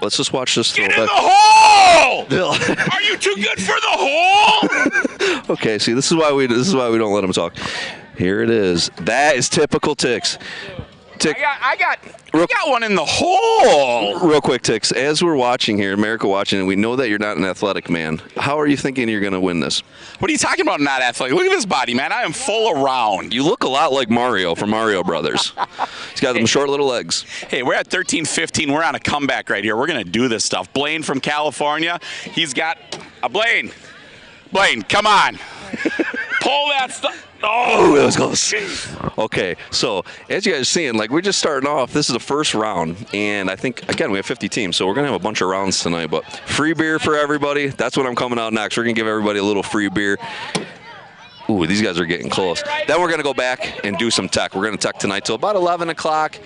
Let's just watch this throw. Get in the hole! Are you too good for the hole? Okay, see, this is why we don't let him talk. Here it is. That is typical Tix. I got one in the hole. Real quick, Tix. As we're watching here, America watching, and we know that you're not an athletic man. How are you thinking you're going to win this? What are you talking about, not athletic? Look at this body, man. I am full around. You look a lot like Mario from Mario Brothers. He's got them short little legs. Hey, we're at 13-15. We're on a comeback right here. We're going to do this stuff. Blaine from California. He's got a Blaine. Blaine, come on. Pull that stuff. Oh, that was close. Okay, so as you guys are seeing, like we're just starting off. This is the first round, and I think, again, we have 50 teams, so we're going to have a bunch of rounds tonight, but free beer for everybody. That's what I'm coming out next. We're going to give everybody a little free beer. Ooh, these guys are getting close. Then we're going to go back and do some tech. We're going to tech tonight till about 11 o'clock.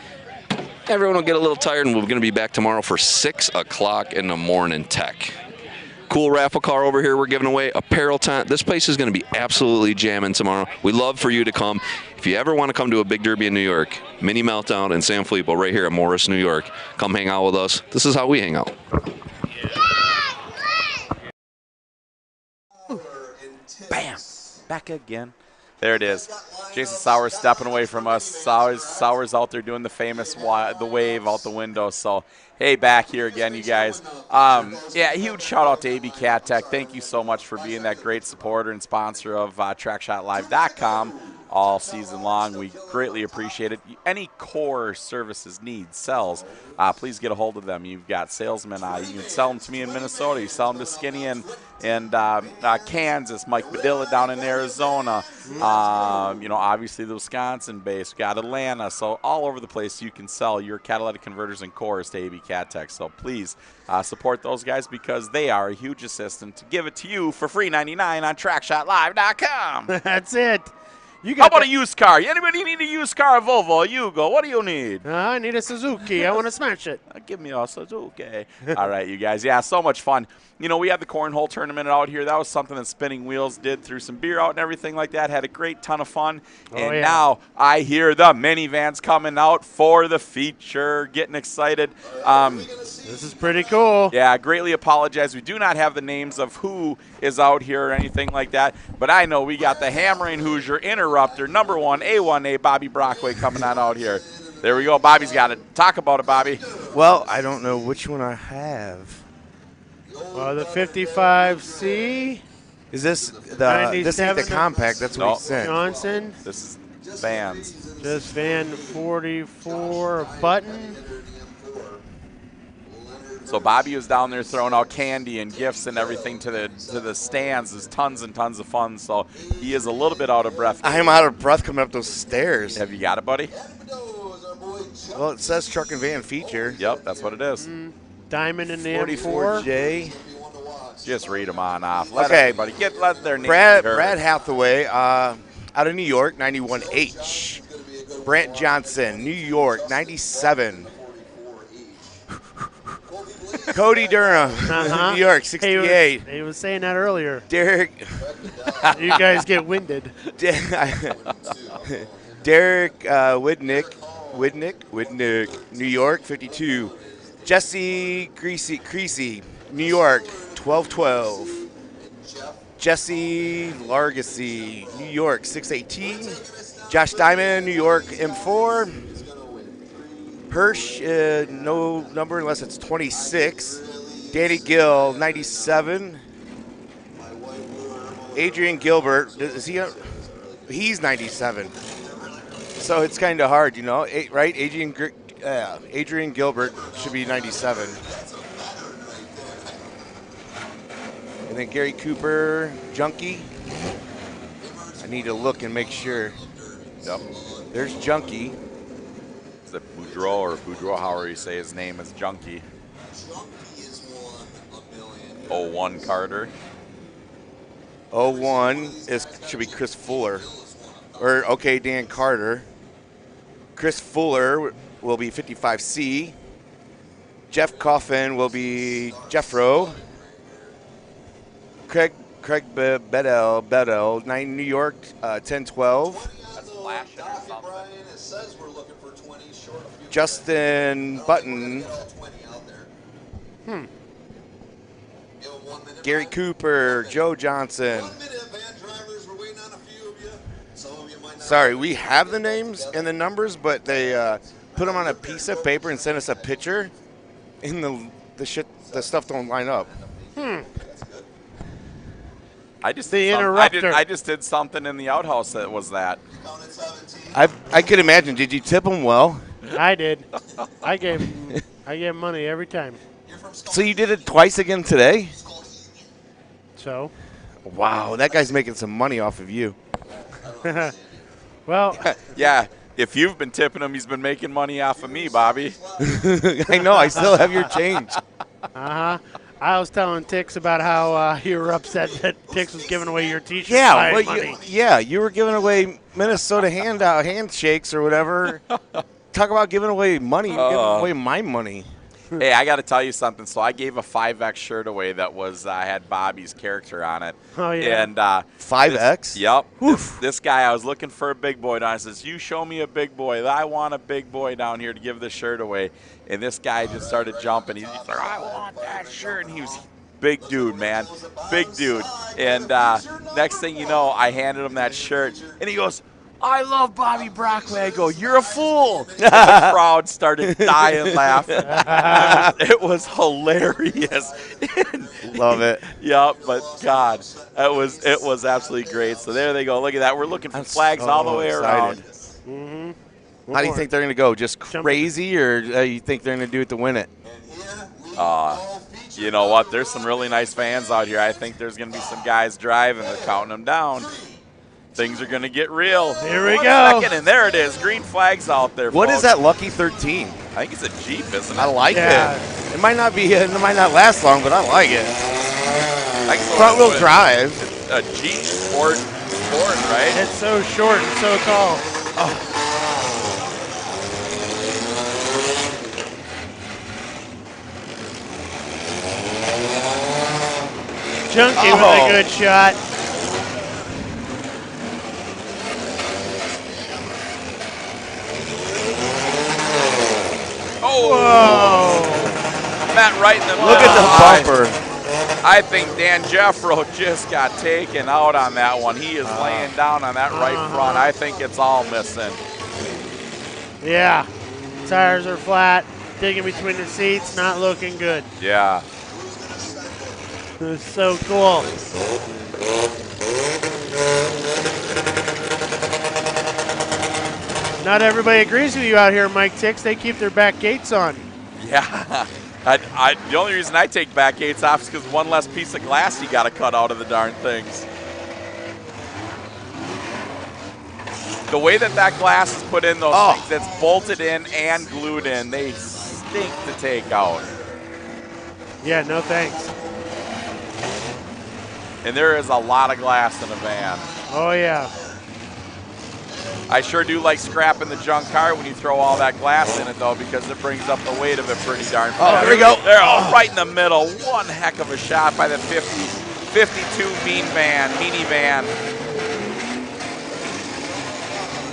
Everyone will get a little tired, and we're going to be back tomorrow for 6 o'clock in the morning tech. Cool raffle car over here we're giving away. Apparel tent. This place is going to be absolutely jamming tomorrow. We'd love for you to come. If you ever want to come to a big derby in New York, Mini Meltdown in San Filippo right here at Morris, New York, come hang out with us. This is how we hang out. Bam! Back again. There it is. Jason Sowers stepping away from us. Sowers out there doing the famous the wave out the window. So, hey, back here again, you guys. Yeah, huge shout out to AB Cat Tech. Thank you so much for being that great supporter and sponsor of TrackShotLive.com all season long. We greatly appreciate it. Any core services, needs, sells, please get a hold of them. You've got salesmen. You can sell them to me in Minnesota. You sell them to Skinny in Kansas, Mike Badilla down in Arizona. Obviously the Wisconsin base. Got Atlanta. So all over the place you can sell your catalytic converters and cores to AB Cat Tech. So please support those guys because they are a huge assistant to give it to you for free 99 on TrackShotLive.com. That's it. How about a used car? Anybody need a used car? Volvo, Yugo, what do you need? I need a Suzuki. I want to smash it. Give me a Suzuki. All right, you guys. Yeah, so much fun. We had the cornhole tournament out here. That was something that Spinning Wheels did. Threw some beer out and everything like that. Had a great ton of fun. And now I hear the minivans coming out for the feature. Getting excited. This is pretty cool. Yeah, greatly apologize. We do not have the names of who is out here or anything like that. But I know we got the Hammering Hoosier Interrupter, number 1, A1A, Bobby Brockway coming on out here. There we go. Bobby's got it. Talk about it, Bobby. Well, I don't know which one I have. The 55C. Is this this ain't the compact? That's what he said. Johnson. This is Vans. Just Van 44 button. So Bobby was down there throwing out candy and gifts and everything to the stands. There's tons and tons of fun. So he is a little bit out of breath. I am out of breath coming up those stairs. Have you got it, buddy? Well, it says truck and van feature. Yep, that's what it is. Diamond in the M4. 44J. Just read them on off. Let their name Brad Hathaway out of New York, 91H. Brant Johnson, New York, 97. Cody Durham, New York, 68. He was saying that earlier. Derek. You guys get winded. Derek Widnick, New York, 52. Jesse Creasy, New York, 1212. Jesse Largacy, New York, 618. Josh Diamond, New York, M4. Hirsch, no number unless it's 26. Danny Gill, 97. Adrian Gilbert, he's 97. So it's kind of hard, right? Adrian Gilbert should be 97. And then Gary Cooper, Junkie. I need to look and make sure. Yep. There's Junkie. Is it Boudreaux, however you say his name, is Junkie. 01 Carter. 01 should be Chris Fuller. Dan Carter. Chris Fuller will be 55C. Jeff Coffin will be Jeffro. Craig Bedell, 9 New York, 1012. That's flashing or something. Justin Button. Gary Cooper, Joe Johnson. Sorry, we have the names and the numbers, but they put them on a piece of paper and sent us a picture, and the stuff don't line up. I just did something in the outhouse that was that. I could imagine. Did you tip them well? I did. I gave money every time. So you did it twice again today? So? Wow, that guy's making some money off of you. Well, yeah. If you've been tipping him, he's been making money off of me, Bobby. I know. I still have your change. I I was telling Tix about how you were upset that Tix was giving away your T-shirt. Yeah, money. you were giving away Minnesota handshakes or whatever. Talk about giving away money. You're giving away my money. Hey, I got to tell you something. So I gave a 5X shirt away that was had Bobby's character on it. Oh, yeah. And 5X? Yep. This guy, I was looking for a big boy down. I says, you show me a big boy. I want a big boy down here to give this shirt away. And this guy just started jumping. He's like, I want that shirt. And he was big dude, man. Big dude. And next thing you know, I handed him that shirt. And he goes, I love Bobby Brockway. I go, you're a fool. And the crowd started dying laughing. It was hilarious. Love it. Yeah, but God, it was absolutely great. So there they go. Look at that. We're looking for flags all the way around. How do you think they're going to go? Just crazy, or you think they're going to do it to win it? You know what? There's some really nice fans out here. I think there's going to be some guys driving. They're counting them down. Things are going to get real. Here we go. Second, and there it is. Green flags out there. What folks. is that Lucky 13? I think it's a Jeep, isn't it? I like it. It might not be. It might not last long, but I like it. Front wheel drive. It's a Jeep Sport, right? It's so short and so tall. Junkie with a good shot. Oh! Matt right in the middle. Look at the bumper. I think Dan Jeffro just got taken out on that one. He is laying down on that right front. I think it's all missing. Yeah. Tires are flat. Digging between the seats. Not looking good. Yeah. It's so cool. Not everybody agrees with you out here, Mike Tix. They keep their back gates on. Yeah. The only reason I take back gates off is because one less piece of glass you got to cut out of the darn things. The way that glass is put in those things, that's bolted in and glued in, they stink to take out. Yeah, no thanks. And there is a lot of glass in a van. Oh, yeah. I sure do like scrapping the junk car when you throw all that glass in it, though, because it brings up the weight of it pretty darn fast. Oh, there we go. They're all right in the middle. One heck of a shot by the 52 minivan.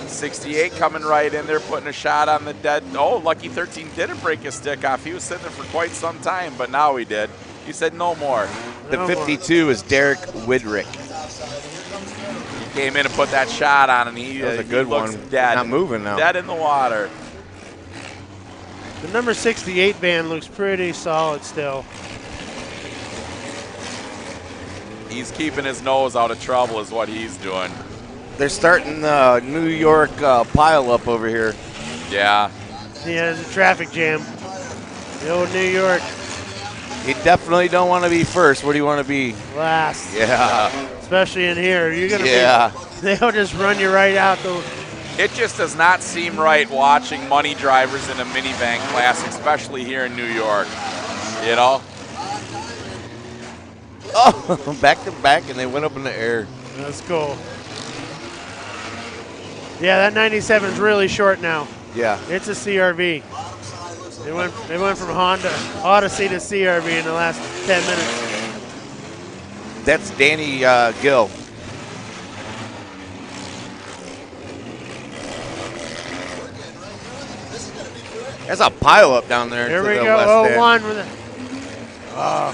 68 coming right in there, putting a shot on the dead. Oh, Lucky 13 didn't break his stick off. He was sitting there for quite some time, but now he did. He said no more. The 52 is Derek Widrick. He came in and put that shot on, and he was a good looks one. Dead. Not moving now. Dead in the water. The number 68 van looks pretty solid still. He's keeping his nose out of trouble is what he's doing. They're starting the New York pile up over here. Yeah. Yeah, there's a traffic jam. The old New York. You definitely don't want to be first. What do you want to be? Last. Yeah. Especially in here. You're gonna be, they'll just run you right out the. It just does not seem right watching money drivers in a minivan class, especially here in New York. You know? Oh, back to back, and they went up in the air. That's cool. Yeah, that 97 is really short now. Yeah. It's a CRV. They went from Honda Odyssey to CRV in the last 10 minutes. That's Danny Gill. There's a pile up down there. Here to we the go. west Oh, end. one with it. Oh.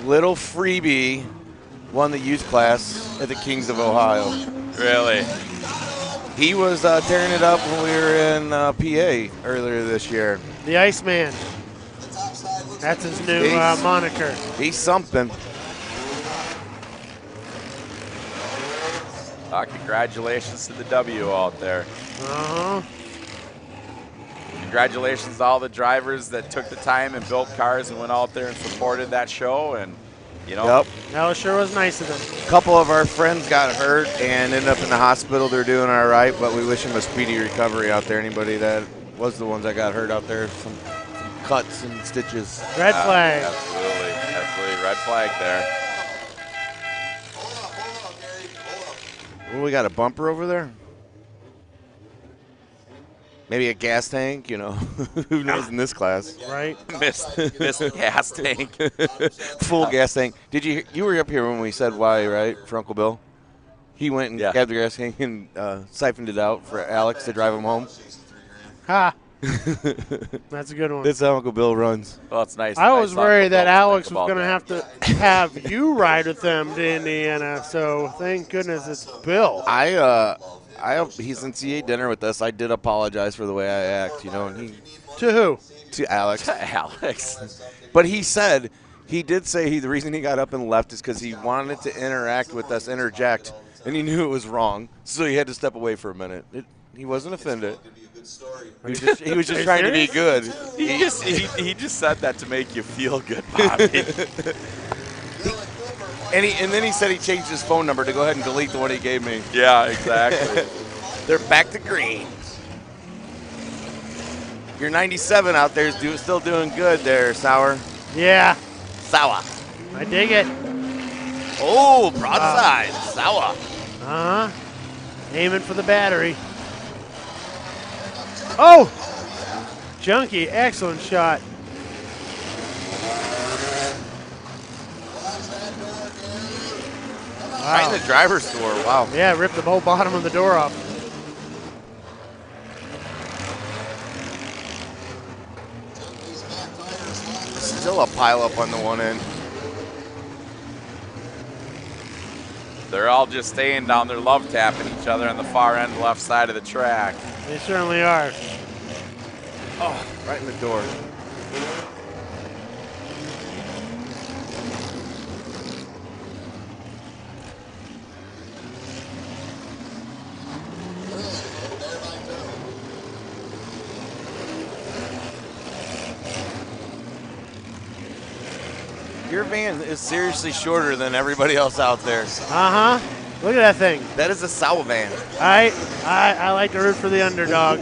Little Freebie won the youth class at the Kings of Ohio. Really? He was tearing it up when we were in PA earlier this year. The Iceman. That's his new moniker. He's something. Congratulations to the W out there. Uh-huh. congratulations to all the drivers that took the time and built cars and went out there and supported that show. And, you know. Yep. That sure was nice of them. A couple of our friends got hurt and ended up in the hospital. They're doing all right, but we wish them a speedy recovery out there. Anybody that was the ones that got hurt out there, some cuts and stitches. Red flag. Absolutely. Absolutely. Red flag there. Well, we got a bumper over there. Maybe a gas tank, you know. Who knows in this class? Right. Missed gas tank. Full gas tank. Did you were up here when we said why, right, for Uncle Bill? He went and grabbed the gas tank and siphoned it out for Alex to drive him home. Ha. That's a good one. That's how Uncle Bill runs. Well, it's nice. I was worried that Alex was going to have you ride with them to Indiana, so thank goodness it's Bill. He's in CA dinner with us. I did apologize for the way I act, you know. And to who? To Alex. To Alex. But he did say the reason he got up and left is because he wanted to interact with us, interject, and he knew it was wrong, so he had to step away for a minute. He wasn't offended. He was just trying to be good. He just said that to make you feel good, Bobby. And then he said he changed his phone number to go ahead and delete the one he gave me. Yeah, exactly. They're back to green. Your 97 out there is still doing good there, Sour. Yeah. Sour. I dig it. Oh, broadside. Sour. Uh-huh. Aiming for the battery. Oh! Junkie, excellent shot. Wow. Right in the driver's door. Wow. Yeah, ripped the whole bottom of the door off. Still a pile up on the one end. They're all just staying down there, love tapping each other on the far end left side of the track. They certainly are. Oh, right in the door. Your van is seriously shorter than everybody else out there. Uh-huh. Look at that thing. That is a Sour van. I like to root for the underdog.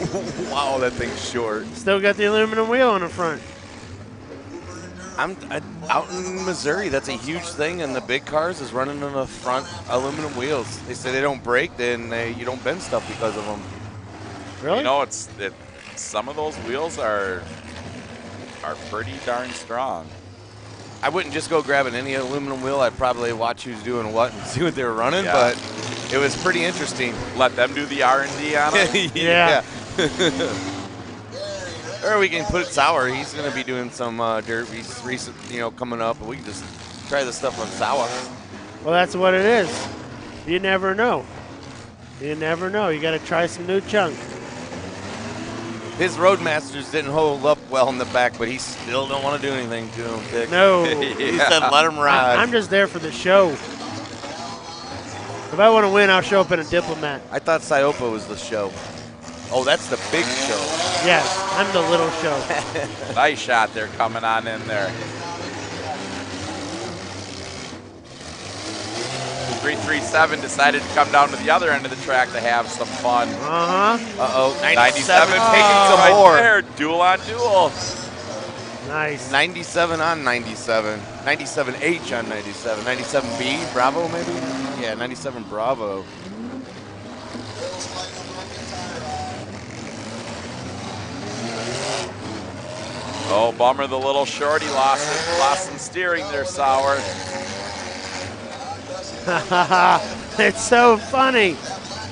Wow, that thing's short. Still got the aluminum wheel in the front. Out in Missouri, that's a huge thing, and the big cars is running on the front aluminum wheels. They say they don't break, then you don't bend stuff because of them. Really? You know, some of those wheels are pretty darn strong. I wouldn't just go grabbing any aluminum wheel. I'd probably watch who's doing what and see what they were running, but it was pretty interesting. Let them do the R&D on it? Yeah. Or we can put Sour. He's going to be doing some derbies recent, coming up, and we can just try the stuff on Sour. Well, that's what it is. You never know. You never know. You got to try some new chunk. His Roadmasters didn't hold up well in the back, but he still don't want to do anything to him, Dick. No. He said let him ride. I'm just there for the show. If I want to win, I'll show up in a Diplomat. I thought Siopa was the show. Oh, that's the big show. Yes, I'm the little show. Nice shot there coming on in there. 337 decided to come down to the other end of the track to have some fun. Uh-huh. Uh-oh, 97 taking some right more. There, duel on duel. Nice. 97 on 97. 97H on 97. 97B, Bravo maybe? Yeah, 97 Bravo. Oh, bummer, the little shorty lost some steering there, Sour. It's so funny.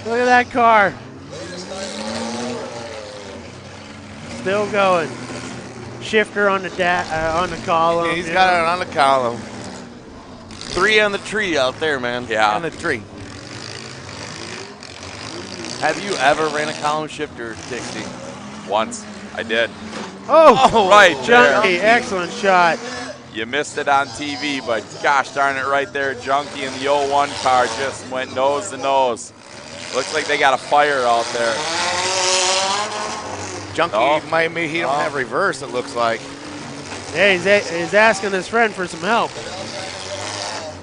Look at that car. Still going. Shifter on the column. He's got it on the column. 3 on the tree out there, man. Yeah. On the tree. Have you ever ran a column shifter, Dixie? Once. I did. Oh, right Junkie, there. excellent shot. You missed it on TV, but gosh darn it right there. Junkie in the 01 car just went nose to nose. Looks like they got a fire out there. Junkie he don't have reverse, it looks like. Yeah, he's asking his friend for some help.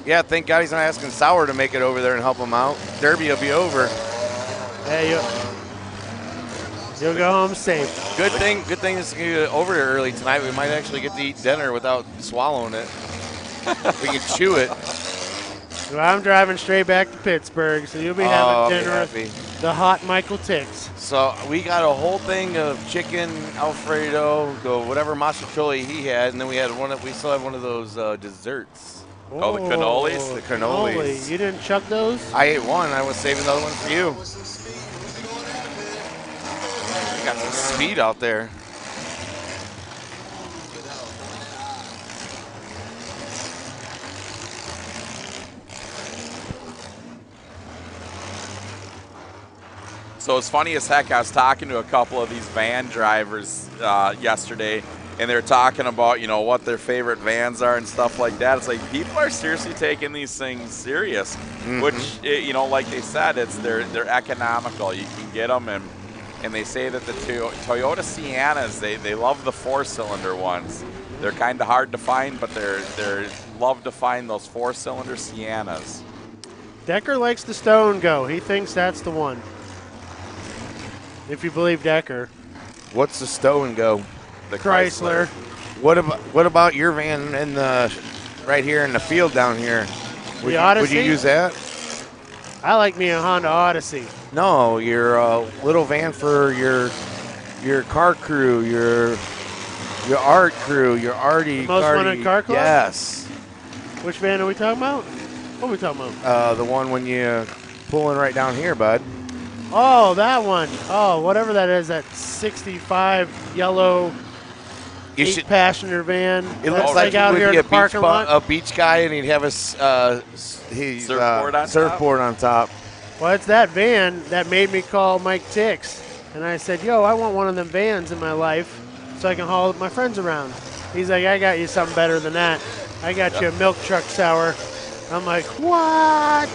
Yeah, thank God he's not asking Sauer to make it over there and help him out. Derby will be over. Hey, you'll go home safe. Good thing it's gonna get over here early tonight. We might actually get to eat dinner without swallowing it. We can chew it. Well, I'm driving straight back to Pittsburgh, so you'll be having dinner happy. with the hot Michael Tix. So we got a whole thing of chicken Alfredo, whatever mastrocoli he had, and then we still have one of those desserts. Oh, the cannolis? The cannolis. You didn't chuck those? I ate one. I was saving the other one for you. Got some speed out there. So it's funny as heck. I was talking to a couple of these van drivers yesterday, and they're talking about, you know, what their favorite vans are and stuff like that. It's like people are seriously taking these things serious, which, you know, like they said, they're economical. You can get them, and they say that the Toyota Siennas, they love the 4-cylinder ones. They're kind of hard to find, but they're love to find those 4-cylinder Siennas. Decker likes the Stone Go. He thinks that's the one. If you believe Decker. What's the Stow and Go? The Chrysler. What about your van in the right here in the field down here? Would you use that? I like me a Honda Odyssey. No, your little van for your car crew, your art crew, your arty. The most wanted car club? Yes. Which van are we talking about? What are we talking about? The one when you pull in right down here, bud. Oh, that one. Oh, whatever that is, that 65 yellow 8-passenger van. It looks like out he here would in be the parking lot. a beach guy, and he'd have a surfboard on top. Well, it's that van that made me call Mike Tix. And I said, yo, I want one of them vans in my life so I can haul my friends around. He's like, I got you something better than that. I got you a milk truck sour. I'm like, what?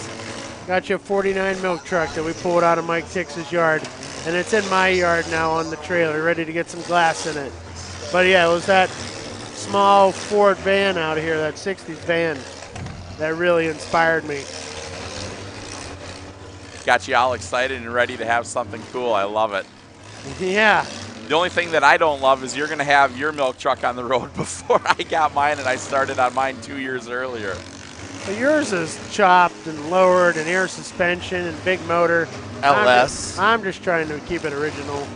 Got you a 49 milk truck that we pulled out of Mike Tix's yard. And it's in my yard now on the trailer, ready to get some glass in it. But yeah, it was that small Ford van out here, that 60s van, that really inspired me. Got you all excited and ready to have something cool. I love it. Yeah. The only thing that I don't love is you're going to have your milk truck on the road before I got mine, and I started on mine 2 years earlier. But yours is chopped and lowered and air suspension and big motor. LS. I'm just trying to keep it original.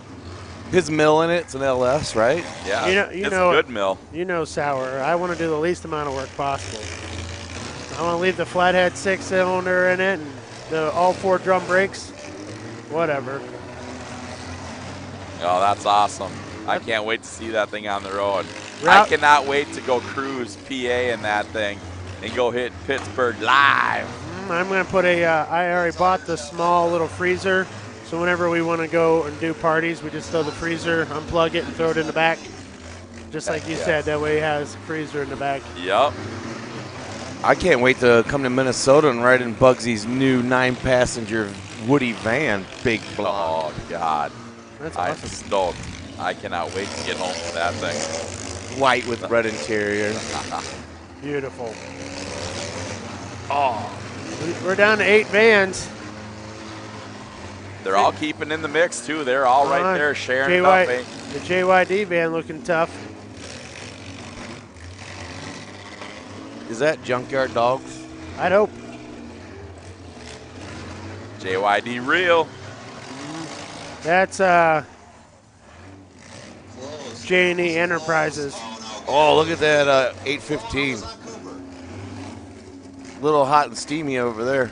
His mill in it's an LS, right? Yeah, you it's know, a good mill. You know, Sauer, I want to do the least amount of work possible. I want to leave the flathead 6-cylinder in it and the all 4 drum brakes, whatever. Oh, that's awesome. I can't wait to see that thing on the road. I cannot wait to go cruise PA in that thing and go hit Pittsburgh live. I'm going to put I already bought the small little freezer, so whenever we want to go and do parties, we just throw the freezer, unplug it, and throw it in the back. Just like you said, that way it has a freezer in the back. Yep. I can't wait to come to Minnesota and ride in Bugsy's new 9-passenger Woody van, big block. Oh, God. That's I'm awesome. stoked. I cannot wait to get home to that thing. White with red interior. Beautiful. Oh, we're down to 8 vans. They're all keeping in the mix, too. They're all right there sharing nothing. The JYD van looking tough. Is that Junkyard Dogs? I'd hope. JYD Real. That's J&E Enterprises. Oh, look at that 815. Little hot and steamy over there.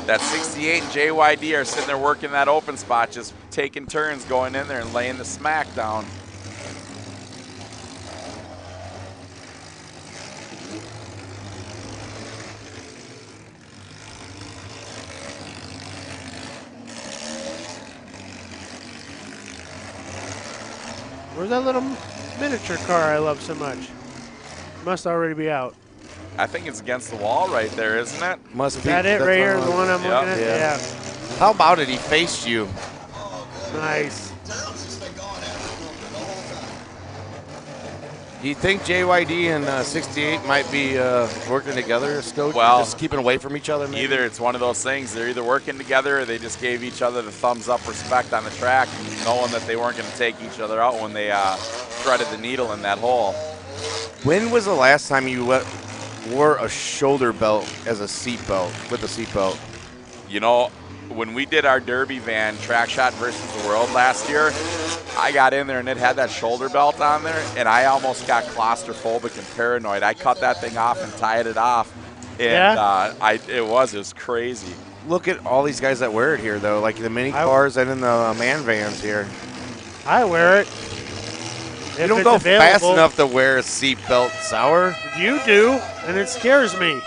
That 68 and JYD are sitting there working that open spot, just taking turns going in there and laying the smack down. Where's that little miniature car I love so much? Must already be out. I think it's against the wall right there, isn't it? Must be. Is that it right here, the one I'm looking at? Yeah. How about it? He faced you. Nice. Do you think JYD and 68 might be working together, Coach? Well, just keeping away from each other? Maybe? Either it's one of those things, they're either working together or they just gave each other the thumbs up respect on the track, knowing that they weren't going to take each other out when they threaded the needle in that hole. When was the last time you wore a shoulder belt as a seat belt, with a seat belt? You know, when we did our Derby van, Track Shot versus the World last year, I got in there and it had that shoulder belt on there, and I almost got claustrophobic and paranoid. I cut that thing off and tied it off, and it was crazy. Look at all these guys that wear it here, though, like the mini cars and in the man vans here. I wear it. You don't go fast enough to wear a seat belt, Sauer. You do, and it scares me.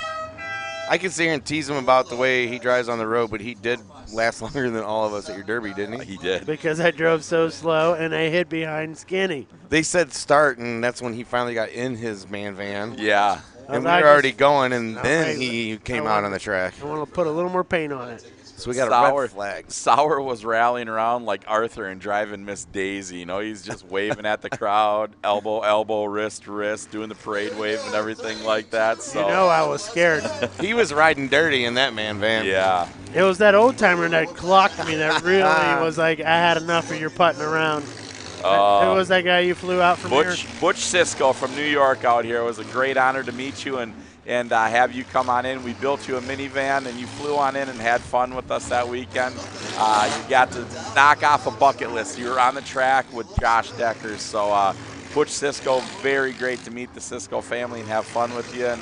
I can sit here and tease him about the way he drives on the road, but he did last longer than all of us at your Derby, didn't he? He did. Because I drove so slow and I hid behind Skinny. They said start, and that's when he finally got in his man van. Yeah. And we were already going, and then he came out on the track. I want to put a little more paint on it. So we got a red flag. Sauer was rallying around like Arthur and driving Miss Daisy. You know, he's just waving at the crowd, elbow, elbow, wrist, wrist, doing the parade wave and everything like that. So You know I was scared. He was riding dirty in that man van. Yeah. It was that old timer that clocked me that really was like, I had enough of your putting around. Who was that guy you flew out from here? Butch Cisco from New York out here. It was a great honor to meet you and have you come on in. We built you a minivan, and you flew on in and had fun with us that weekend. You got to knock off a bucket list. You were on the track with Josh Decker. So Butch Cisco, very great to meet the Cisco family and have fun with you. And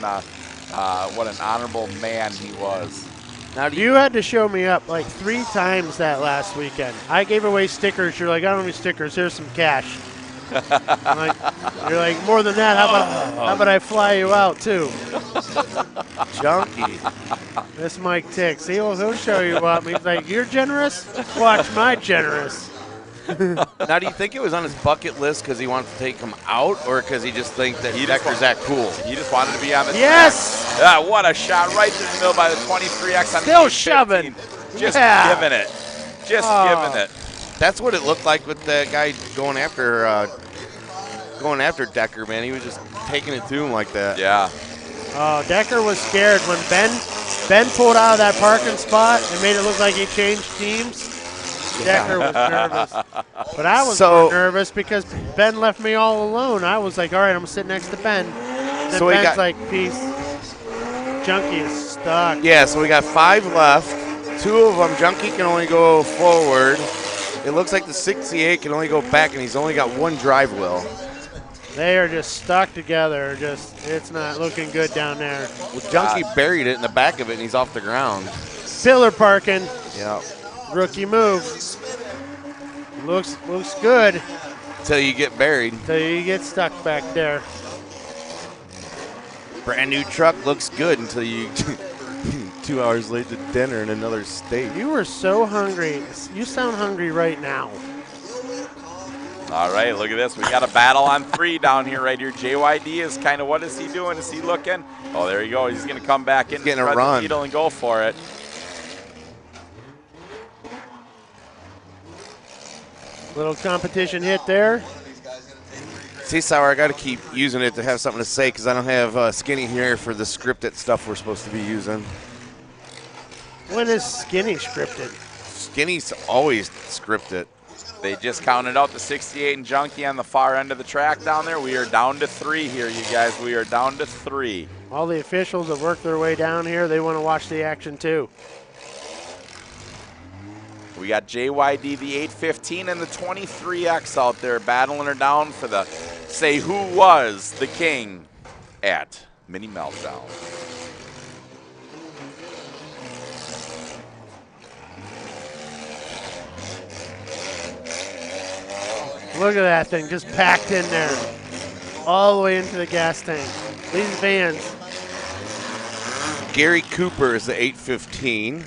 what an honorable man he was. Now you had to show me up like 3 times that last weekend. I gave away stickers. You're like, I don't need stickers. Here's some cash. You're like, more than that, how about I fly you out too? Junkie. This Mike Ticks. He'll show you up. He's like, you're generous? Watch my generous. Now, do you think it was on his bucket list because he wanted to take him out, or because he just think that Decker's that cool? He just wanted to be on the Yes! track. What a shot right through the middle by the 23X on Still the shoving. Just Yeah. giving it. Just giving it. That's what it looked like with that guy going after Decker, man. He was just taking it to him like that. Yeah. Oh, Decker was scared when Ben pulled out of that parking spot and made it look like he changed teams. Decker was nervous. But I was more nervous because Ben left me all alone. I was like, all right, I'm going to sit next to Ben. And then Ben's like, peace. Junkie is stuck. Yeah, so we got 5 left. 2 of them, Junkie can only go forward. It looks like the 68 can only go back, and he's only got 1 drive wheel. They are just stuck together. It's not looking good down there. Well, Junkie buried it in the back of it, and he's off the ground. Pillar parking. Yeah. Rookie move. Looks good. Until you get buried. Until you get stuck back there. Brand new truck looks good until you 2 hours late to dinner in another state. You were so hungry. You sound hungry right now. All right, look at this. We got a battle on 3 down here right here. JYD is kind of, what is he doing? Is he looking? Oh, there you go. He's going to come back in, getting a run, the needle and go for it. Little competition hit there. See, Sauer, I got to keep using it to have something to say because I don't have Skinny here for the scripted stuff we're supposed to be using. When is Skinny scripted? Skinny's always scripted. They just counted out the 68 and Junkie on the far end of the track down there. We are down to 3 here, you guys. We are down to 3. All the officials have worked their way down here. They want to watch the action too. We got JYD, the 815, and the 23X out there battling her down for the say who was the king at Mini Meltdown. Look at that thing just packed in there. All the way into the gas tank. These vans. Gary Cooper is the 815.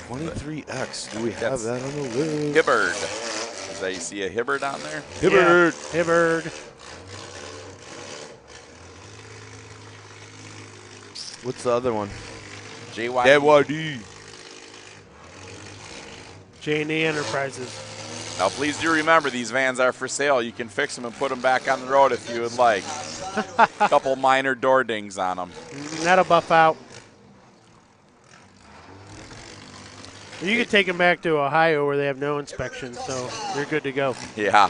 23X. Do we have that on the list? Hibbard. Is that you see a Hibbard on there? Hibbard. Yeah, Hibbard. What's the other one? JYD. JYD. J&E Enterprises. Now, please do remember, these vans are for sale. You can fix them and put them back on the road if you would like. A couple minor door dings on them. That'll buff out. You can take them back to Ohio where they have no inspection, so you're good to go. Yeah.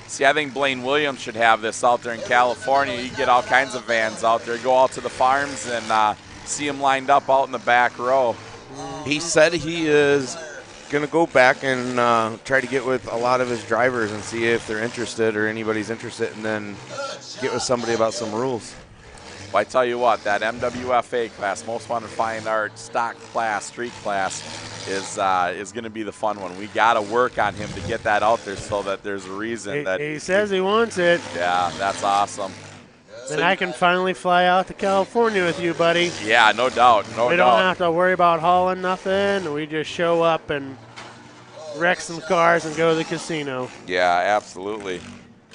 See, I think Blaine Williams should have this out there in California. You get all kinds of vans out there. Go out to the farms and see them lined up out in the back row. He said he is going to go back and try to get with a lot of his drivers and see if they're interested or anybody's interested, and then get with somebody about some rules. Well, I tell you what, that MWFA class, Most Wanted Fine Art, stock class, street class, is going to be the fun one. We got to work on him to get that out there so that there's a reason that he says he wants it. Yeah, that's awesome. Then I can finally fly out to California with you, buddy. Yeah, no doubt. We don't have to worry about hauling nothing. We just show up and wreck some cars and go to the casino. Yeah, absolutely.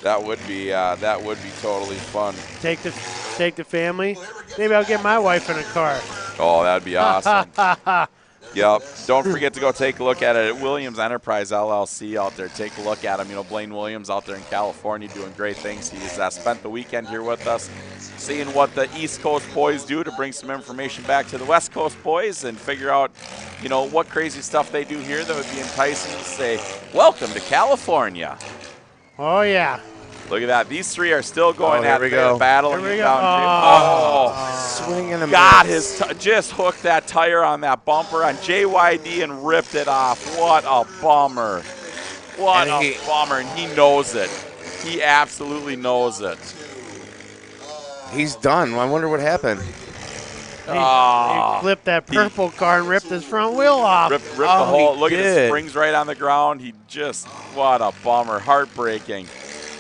That would be totally fun. Take the family. Maybe I'll get my wife in a car. Oh, that'd be awesome. Yep. Don't forget to go take a look at it at Williams Enterprise LLC out there. Take a look at him. You know, Blaine Williams out there in California doing great things. He's spent the weekend here with us, seeing what the East Coast boys do to bring some information back to the West Coast boys and figure out, you know, what crazy stuff they do here that would be enticing to say, welcome to California. Oh, yeah. Look at that. These three are still going at it, go. battling Here we it go. down. Swinging and God, just hooked that tire on that bumper on JYD and ripped it off. What a bummer. What a bummer. And he knows it. He absolutely knows it. He's done. I wonder what happened. He flipped that purple car and ripped his front wheel off. Ripped the whole. Look at the springs right on the ground. He just, what a bummer. Heartbreaking.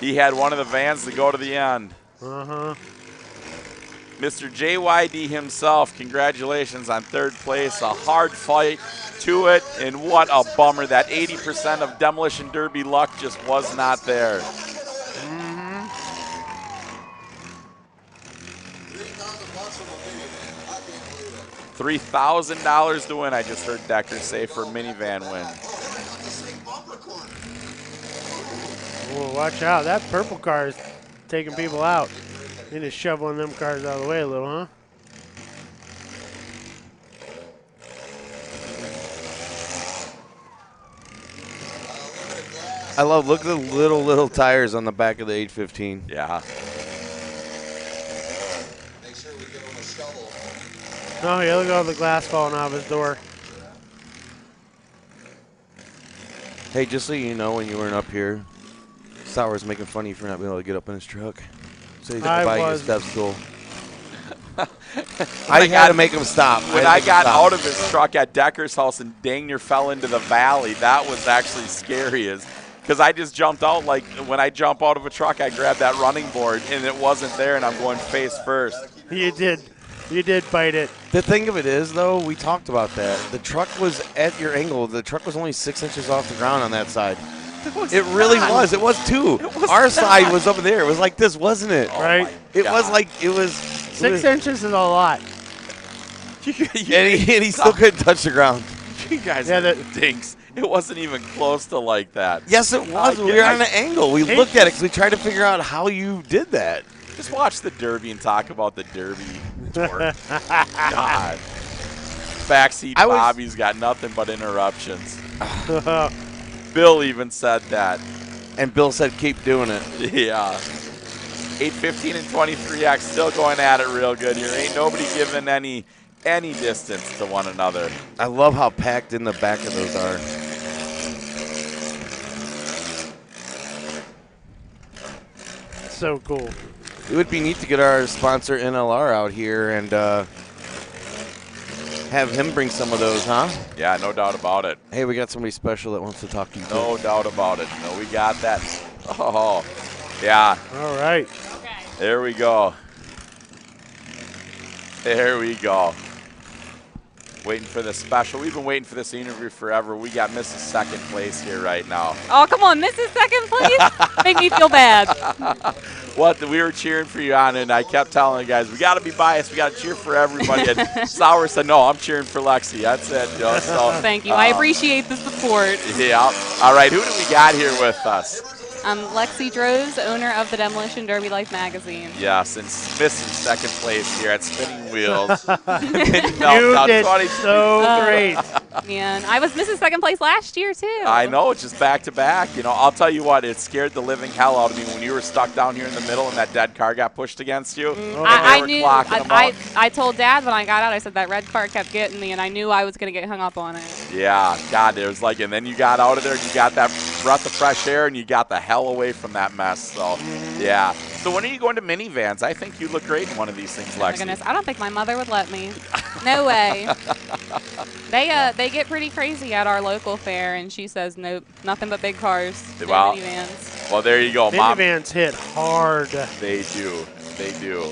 He had one of the vans to go to the end. Uh-huh. Mr. JYD himself, congratulations on third place. A hard fight to it, and what a bummer. That 80% of Demolition Derby luck just was not there. $3,000 to win, I just heard Decker say, for minivan win. Oh, watch out. That purple car is taking people out. They just shove one of them cars out of the way a little, huh? I love, look at the little tires on the back of the 815. Yeah. Oh, yeah, look at all the glass falling out of his door. Hey, just so you know, when you weren't up here, Sauer's making fun of you for not being able to get up in his truck. So he's going to buy you a step stool. I had to make him stop. When I got out of his truck at Decker's house and dang near fell into the valley, that was actually scary. Because I just jumped out. Like, when I jump out of a truck, I grab that running board, and it wasn't there, and I'm going face first. You did. You did bite it. The thing of it is, though, we talked about that. The truck was at your angle. The truck was only 6 inches off the ground on that side. It really was. It was too. Our side was over there. It was like this, wasn't it? Right. It was like, it was. 6 inches is a lot. and he still couldn't touch the ground. You guys are dinks. It wasn't even close to like that. Yes, it was. We were on an angle. We looked at it because we tried to figure out how you did that. Just watch the Derby and talk about the Derby tour. God. Backseat Bobby's got nothing but interruptions. Bill even said that. And Bill said, keep doing it. Yeah. 815 and 23X still going at it real good here. Ain't nobody giving any distance to one another. I love how packed in the back of those are. So cool. It would be neat to get our sponsor NLR out here and have him bring some of those, huh? Yeah, no doubt about it. Hey, we got somebody special that wants to talk to you. No doubt about it. No, we got that. Oh, yeah. All right. There we go. There we go. Waiting for the special. We've been waiting for this interview forever. We got Mrs. Second Place here right now. Oh, come on, Mrs. Second Place? Make me feel bad. we were cheering for you on, and I kept telling the guys, we got to be biased. We got to cheer for everybody. And Sauer said, no, I'm cheering for Lexi. That's it. You know, so, Thank you. I appreciate the support. Yeah. All right, who do we got here with us? I'm Lexi Droz, owner of the Demolition Derby Life magazine. Yes, and missing second place here at Spinning Wheels. You did so great. Man, I was missing second place last year, too. I know, just back to back. You know, I'll tell you what, it scared the living hell out of me when you were stuck down here in the middle and that dead car got pushed against you. I knew. I told Dad when I got out, I said that red car kept getting me, and I knew I was going to get hung up on it. Yeah, God, there was and then you got out of there and you got that breath of fresh air and you got the hell away from that mess. So, yeah. So when are you going to minivans? I think you look great in one of these things, Lexi. Oh my goodness, I don't think my mother would let me. No way. They get pretty crazy at our local fair, and she says nope, nothing but big cars, no minivans. Well, there you go, Mom. Minivans hit hard. They do. They do.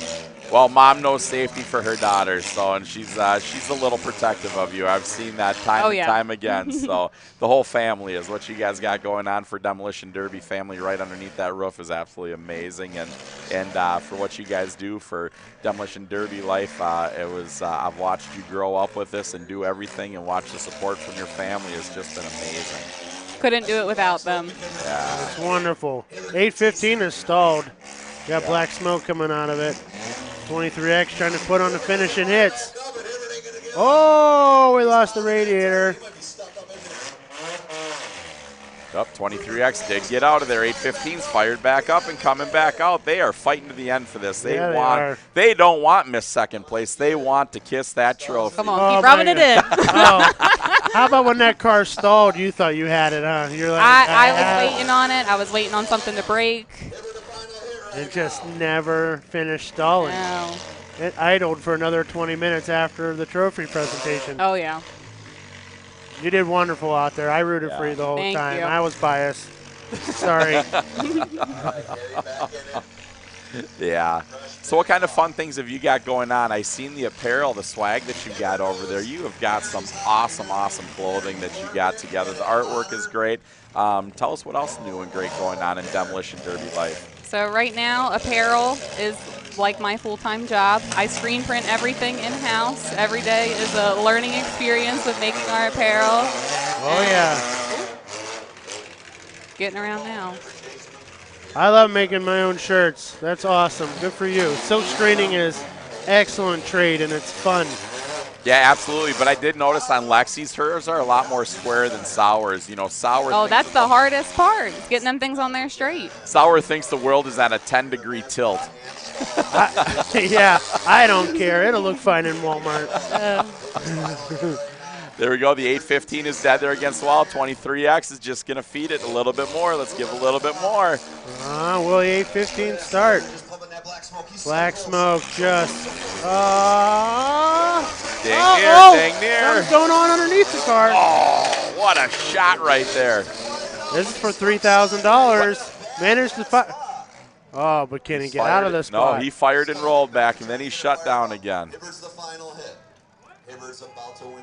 Well, Mom knows safety for her daughter, so and she's a little protective of you. I've seen that time and time again. So the whole family is what you guys got going on for Demolition Derby family right underneath that roof is absolutely amazing, and for what you guys do for Demolition Derby Life, it was I've watched you grow up with this and do everything, and watch the support from your family has just been amazing. Couldn't do it without them. Yeah, it's wonderful. 8:15 is stalled. Got black smoke coming out of it. 23X trying to put on the finishing hits. Oh, we lost the radiator. Up 23X did get out of there. 815's fired back up and coming back out. They are fighting to the end for this. They don't want miss second place. They want to kiss that trophy. Come on, keep rubbing it in. How about when that car stalled? You thought you had it, huh? You're like, I was waiting on it. I was waiting on something to break. It just never finished stalling. No. It idled for another 20 minutes after the trophy presentation. Oh, yeah. You did wonderful out there. I rooted for you the whole Thank time. you. I was biased. Sorry. Yeah. So what kind of fun things have you got going on? I've seen the apparel, the swag that you got over there. You have got some awesome, awesome clothing that you got together. The artwork is great. Tell us what else new and great going on in Demolition Derby Life. So right now, apparel is like my full-time job. I screen print everything in-house. Every day is a learning experience with making our apparel. Oh, yeah. Getting around now. I love making my own shirts. That's awesome. Good for you. Silk screening is excellent trade, and it's fun. Yeah, absolutely. But I did notice on Lexi's, hers are a lot more square than Sauer's. You know, Sauer. Oh, that's the hardest part, is getting them things on there straight. Sauer thinks the world is at a 10-degree tilt. Yeah, I don't care. It'll look fine in Walmart. There we go. The 815 is dead there against the wall. 23X is just going to feed it a little bit more. Let's give a little bit more. Will the 815 start? Black smoke just. Dang near. Something's going on underneath the car. Oh, what a shot right there. This is for $3,000. Managed to fire. Oh, but can he get out of this spot? No, he fired and rolled back, and then he shut down again. Hibbert's the final hit. Hibbert's about to win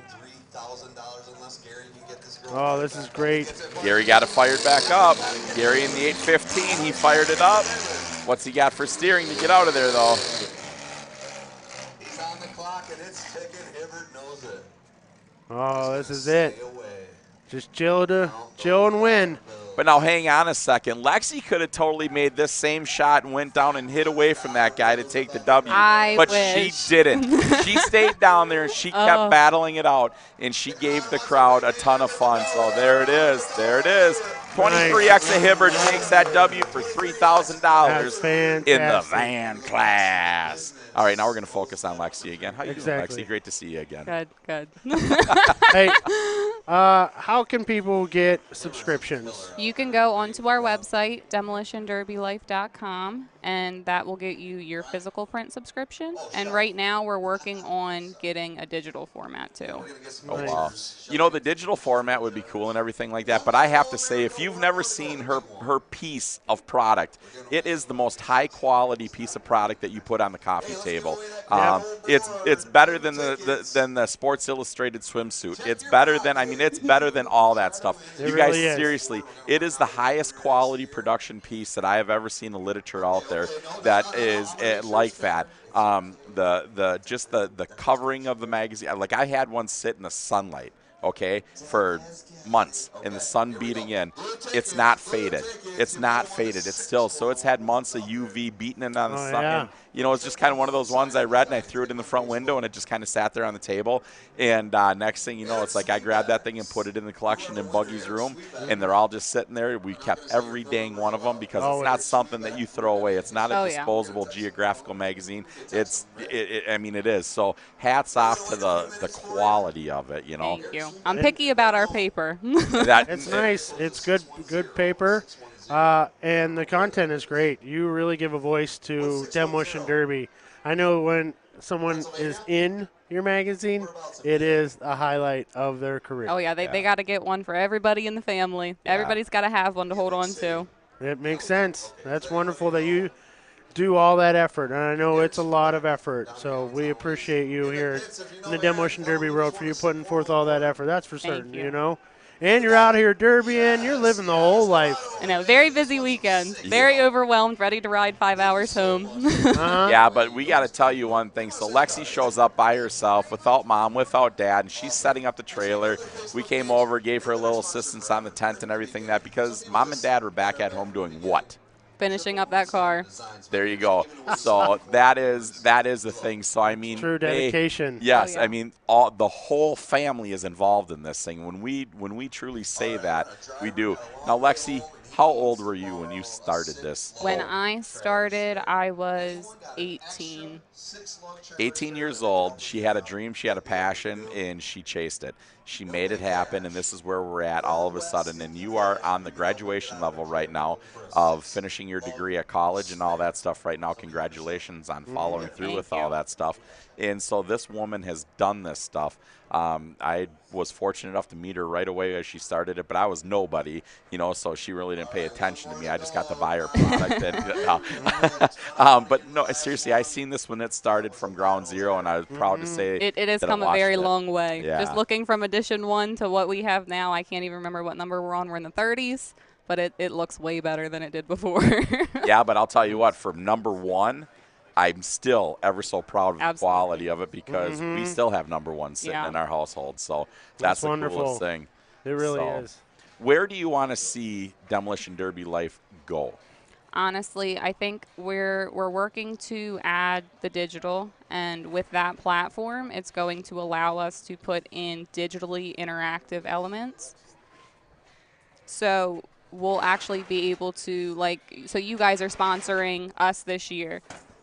$3,000 unless Gary can get this girl. Oh, this is great. Gary got it fired back up. Gary in the 815, he fired it up. What's he got for steering to get out of there, though? He's on the clock, and it's ticking. Hibbert knows it. Oh, this is it. Just chill and win. But now hang on a second. Lexi could have totally made this same shot and went down and hit away from that guy to take the W. But she didn't. She stayed down there and she kept battling it out, and she gave the crowd a ton of fun. So there it is. There it is. 23X of Hibbert takes that W for $3,000 in the van class. All right, now we're going to focus on Lexi again. How you doing, Lexi? Great to see you again. Good. Hey, how can people get subscriptions? You can go onto our website, demolitionderbylife.com, and that will get you your physical print subscription. And right now we're working on getting a digital format too. Oh, wow. You know, the digital format would be cool and everything like that, but I have to say, if you've never seen her piece of product, it is the most high-quality piece of product that you put on the coffee table. It's better than the Sports Illustrated swimsuit. It's better than it's better than all that stuff. It You guys, really is. seriously, it is the highest quality production piece that I have ever seen in literature out there that is like that. The covering of the magazine. Like, I had one sit in the sunlight, okay, for months, in the sun beating in. It's not faded. It's not faded. It's still, so it's had months of UV beating in on the sun. yeah. And, it's just kind of one of those ones I read, and I threw it in the front window, and it just kind of sat there on the table. And next thing you know, it's like I grabbed that thing and put it in the collection in Buggy's room, and they're all just sitting there. We kept every dang one of them because it's not something that you throw away. It's not a disposable geographical magazine. It is. So hats off to the quality of it, Thank you. I'm picky about our paper. It's nice. It's good paper. And the content is great. You really give a voice to Demolition Derby. I know when someone is in your magazine, it is a highlight of their career. Oh, yeah, they got to get one for everybody in the family. Yeah. Everybody's got to have one to hold on to. It makes sense. That's wonderful that you do all that effort, and I know it's a lot of effort. So we appreciate you here in the Demolition Derby world for you putting forth all that effort. That's for certain, you know. And you're out here derbying. You're living the whole life. I know. Very busy weekend. Very overwhelmed, ready to ride 5 hours home. Yeah, but we got to tell you one thing. So Lexi shows up by herself, without mom, without dad, and she's setting up the trailer. We came over, gave her a little assistance on the tent and everything because mom and dad were back at home doing what? Finishing up that car. There you go. So that is the thing. So I mean, true dedication. Yes, I mean, the whole family is involved in this thing. When we truly say that, we do. Now, Lexi, how old were you when you started this? When I started, I was 18. 18 years old. She had a dream, she had a passion, and she chased it. She made it happen, and this is where we're at all of a sudden. And you are on the graduation level right now of finishing your degree at college and all that stuff right now. Congratulations on following through with all that stuff. And so this woman has done this stuff. I was fortunate enough to meet her right away as she started it, but I was nobody, so she really didn't pay attention to me. I just got to buy her product. But no, seriously, I seen this when it started from ground zero, and I was proud to say it has that come a very long way. Yeah. Just looking from edition 1 to what we have now, I can't even remember what number we're on. We're in the 30s, but it looks way better than it did before. Yeah, but I'll tell you what, from number 1, I'm still ever so proud of the quality of it because we still have number 1 sitting in our household. So that's the wonderful. Coolest thing. It really is. Where do you want to see Demolition Derby life go? Honestly, I think we're working to add the digital, and with that platform, it's going to allow us to put in digitally interactive elements. So we'll actually be able to, so you guys are sponsoring us this year.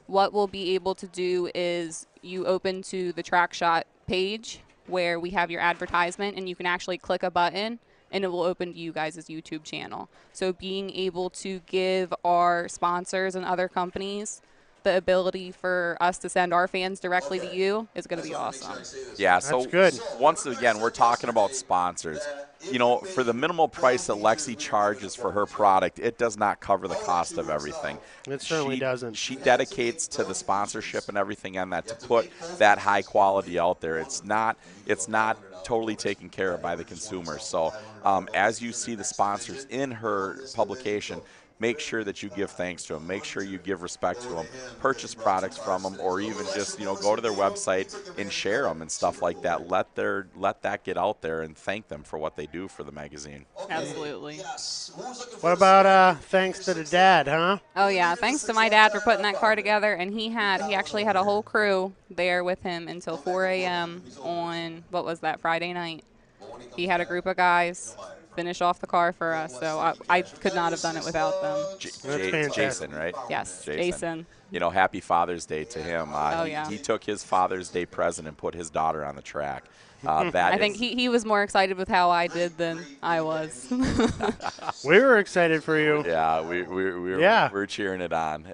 What we'll be able to do is you open to the TrackShot page where we have your advertisement, and you can actually click a button, and it will open to you guys' YouTube channel. So being able to give our sponsors and other companies the ability for us to send our fans directly to you is going to be awesome. Yeah, so that's good. Once again, we're talking about sponsors. For the minimal price that Lexi charges for her product, it does not cover the cost of everything. It certainly doesn't. She dedicates to the sponsorship and everything on that to put that high quality out there. It's not totally taken care of by the consumer. So as you see the sponsors in her publication, make sure that you give thanks to them. Make sure you give respect to them. Purchase products from them, or even just go to their website and share them and stuff like that. Let that get out there and thank them for what they do for the magazine. Absolutely. What about thanks to the dad, huh? Oh yeah, thanks to my dad for putting that car together, and he actually had a whole crew there with him until 4 a.m. on what was that, Friday night. He had a group of guys finish off the car for us, so I could not have done it without them. Jason, right? Yes, Jason. Happy Father's Day to him. Yeah. He took his Father's Day present and put his daughter on the track. I think he was more excited with how I did than I was. We were excited for you. Yeah, we're cheering it on.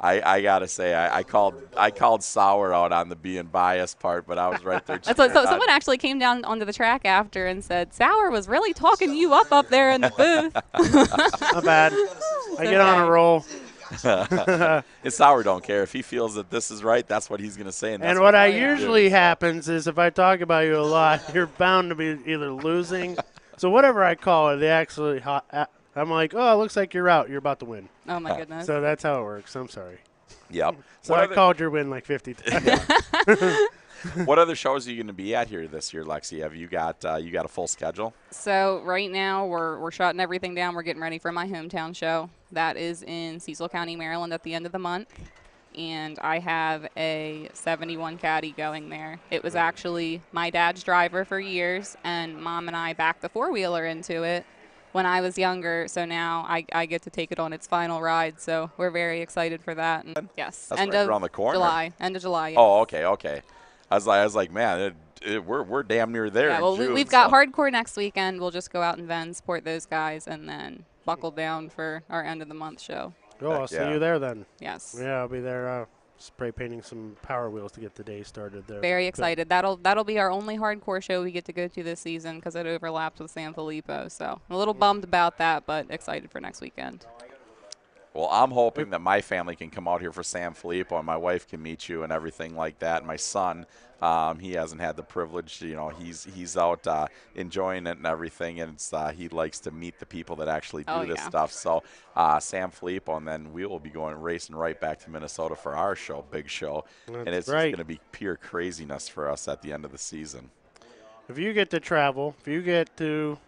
I gotta say, I called Sauer out on the being biased part, but I was right there. So someone actually came down onto the track after and said Sauer was really talking you up there in the booth. Not bad. I get on a roll. And Sauer don't care. If he feels that this is right, that's what he's going to say. And, that's what I he's gonna do. usually happens is if I talk about you a lot, you're bound to be either losing. So whatever I call it, they actually I'm like, oh, it looks like you're out. You're about to win. Oh, my goodness. So that's how it works. I'm sorry. Yep. So I called your win like 50 times. What other shows are you going to be at here this year, Lexi? Have you got a full schedule? So right now we're shutting everything down. We're getting ready for my hometown show. That is in Cecil County, Maryland at the end of the month. And I have a 71 Caddy going there. It was actually my dad's driver for years, and Mom and I backed the four-wheeler into it when I was younger. So now I get to take it on its final ride. So we're very excited for that. And yes, That's end right of around the corner. July. End of July. Yes. Oh, okay. I was like, man, we're damn near there. Yeah, in well, June, we've got so. hardcore next weekend. We'll just go out and then support those guys and then buckle down for our end of the month show. Oh, I'll see you there then. Yes. Yeah, I'll be there spray painting some Power Wheels to get the day started there. Very excited. That'll be our only hardcore show we get to go to this season because it overlaps with San Filippo. So a little bummed about that, but excited for next weekend. Well, I'm hoping that my family can come out here for San Filippo and my wife can meet you and everything like that. My son, he hasn't had the privilege. You know, he's out enjoying it and everything, and he likes to meet the people that actually do this stuff. So San Filippo, and then we will be racing right back to Minnesota for our show, big show, and it's just going to be pure craziness for us at the end of the season. If you get to travel, if you get to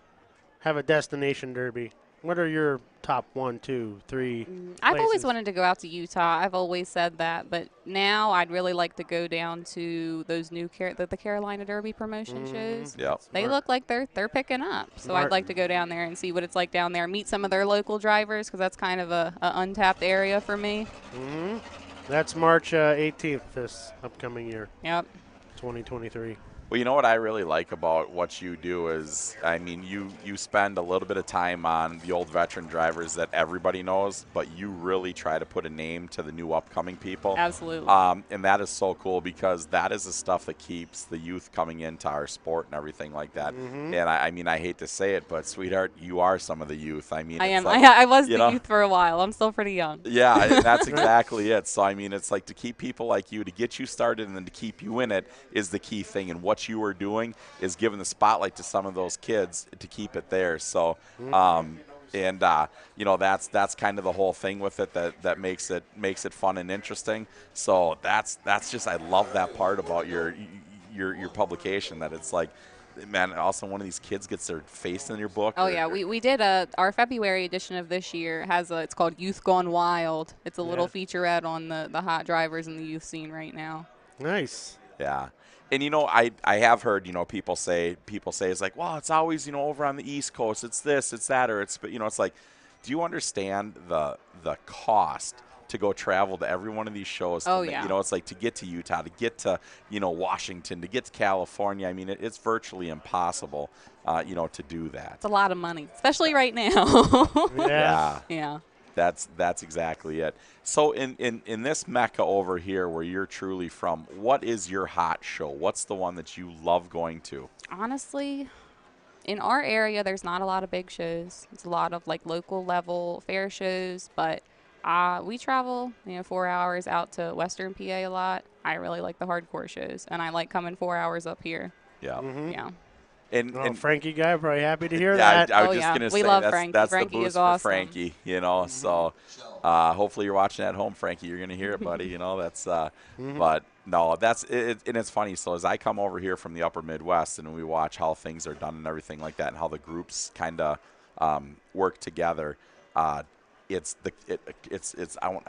have a destination derby, what are your top 1, 2, 3 I've always places? wanted to go out to Utah. I've always said that, but now I'd really like to go down to those new the Carolina Derby promotion shows. Yep. They look like they're picking up. So I'd like to go down there and see what it's like down there, meet some of their local drivers because that's kind of a untapped area for me. That's March 18th this upcoming year. Yep. 2023. Well, you know what I really like about what you do is, I mean, you spend a little bit of time on the old veteran drivers that everybody knows, but you really try to put a name to the new upcoming people. Absolutely. And that is so cool because that is the stuff that keeps the youth coming into our sport and everything like that. And I mean, I hate to say it, but sweetheart, you are some of the youth. I mean, I am. Like, I was the youth for a while. I'm still pretty young. Yeah, and that's exactly it. So, I mean, it's like to keep people like you, to get you started and then to keep you in it is the key thing. And what you are doing is giving the spotlight to some of those kids to keep it there. So, you know, that's kind of the whole thing with it that makes it fun and interesting. So that's just, I love that part about your publication, that it's like, man, also one of these kids gets their face in your book. Oh, yeah. We did our February edition of this year it's called Youth Gone Wild. It's a little featurette on the hot drivers in the youth scene right now. Nice. Yeah. And, you know, I have heard, you know, people say it's like, well, it's always, you know, over on the East Coast, it's this, it's that, or it's, but, you know, it's like, do you understand the cost to go travel to every one of these shows? Oh, You know, it's like to get to Utah, to get to, you know, Washington, to get to California. I mean, it's virtually impossible, you know, to do that. It's a lot of money, especially right now. Yeah. Yeah. That's exactly it. So in this mecca over here where you're truly from, what is your hot show? What's the one that you love going to? Honestly, in our area, there's not a lot of big shows. It's a lot of like local level fair shows, but we travel, 4 hours out to Western PA a lot. I really like the hardcore shows, and I like coming 4 hours up here. Yeah. Yeah. And Frankie guy, probably happy to hear that. I was just going to say, love that's, Frankie. that's Frankie the boost is awesome. for Frankie, So hopefully you're watching at home, Frankie. You're going to hear it, buddy. That's but no, that's it. And it's funny. So as I come over here from the upper Midwest and we watch how things are done and everything like that and how the groups kind of work together, it's I want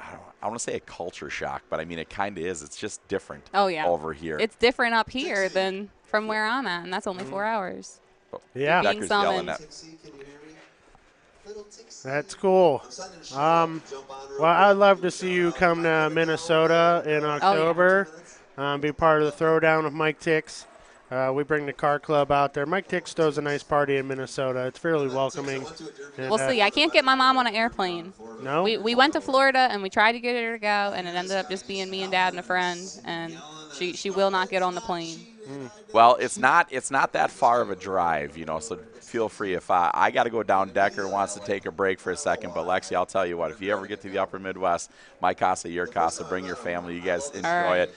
to say a culture shock, but I mean it kind of is. It's just different. Oh yeah. Over here. It's different up here than from where I'm at, and that's only 4 hours. Yeah. Being summoned. That's cool. Well, I'd love to see you come to Minnesota in October. Be part of the throwdown with Mike Tix. We bring the car club out there. Mike Tix throws a nice party in Minnesota. It's fairly welcoming. And, We'll see. I can't get my mom on an airplane. No? We went to Florida, and we tried to get her to go, and it ended up just being me and Dad and a friend, and she will not get on the plane. Well, it's not that far of a drive, So feel free. If I got to go down, Decker wants to take a break for a second, but Lexi, I'll tell you what, if you ever get to the upper Midwest, my casa, your casa, bring your family. You guys enjoy it.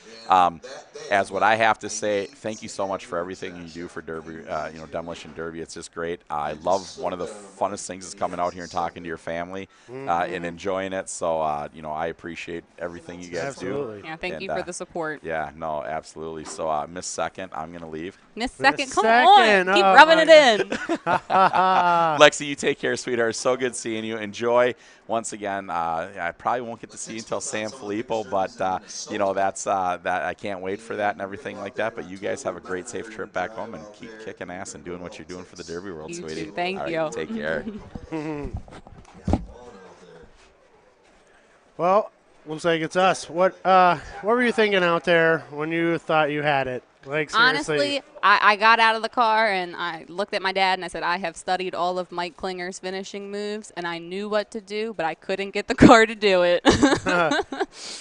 As what I have to say, thank you so much for everything you do for Derby, Demolition Derby. It's just great. I love one of the funnest things is coming out here and talking to your family and enjoying it. So, I appreciate everything you guys do. Yeah, thank you for the support. Yeah, no, absolutely. So, Miss Second, I'm going to leave. Miss Second, come on. Keep rubbing it in. Lexi, you take care, sweetheart. So good seeing you. Enjoy. Once again, I probably won't get to see you until San Filippo, but, that's that I can't wait for that and everything like that. But you guys have a great, safe trip back home and keep kicking ass and doing what you're doing for the Derby World, You sweetie. too. Thank All right, you. Take care. Well, looks like it's us. What were you thinking out there when you thought you had it? Like, seriously. Honestly, I got out of the car and I looked at my dad and I said, I have studied all of Mike Klinger's finishing moves and I knew what to do, but I couldn't get the car to do it.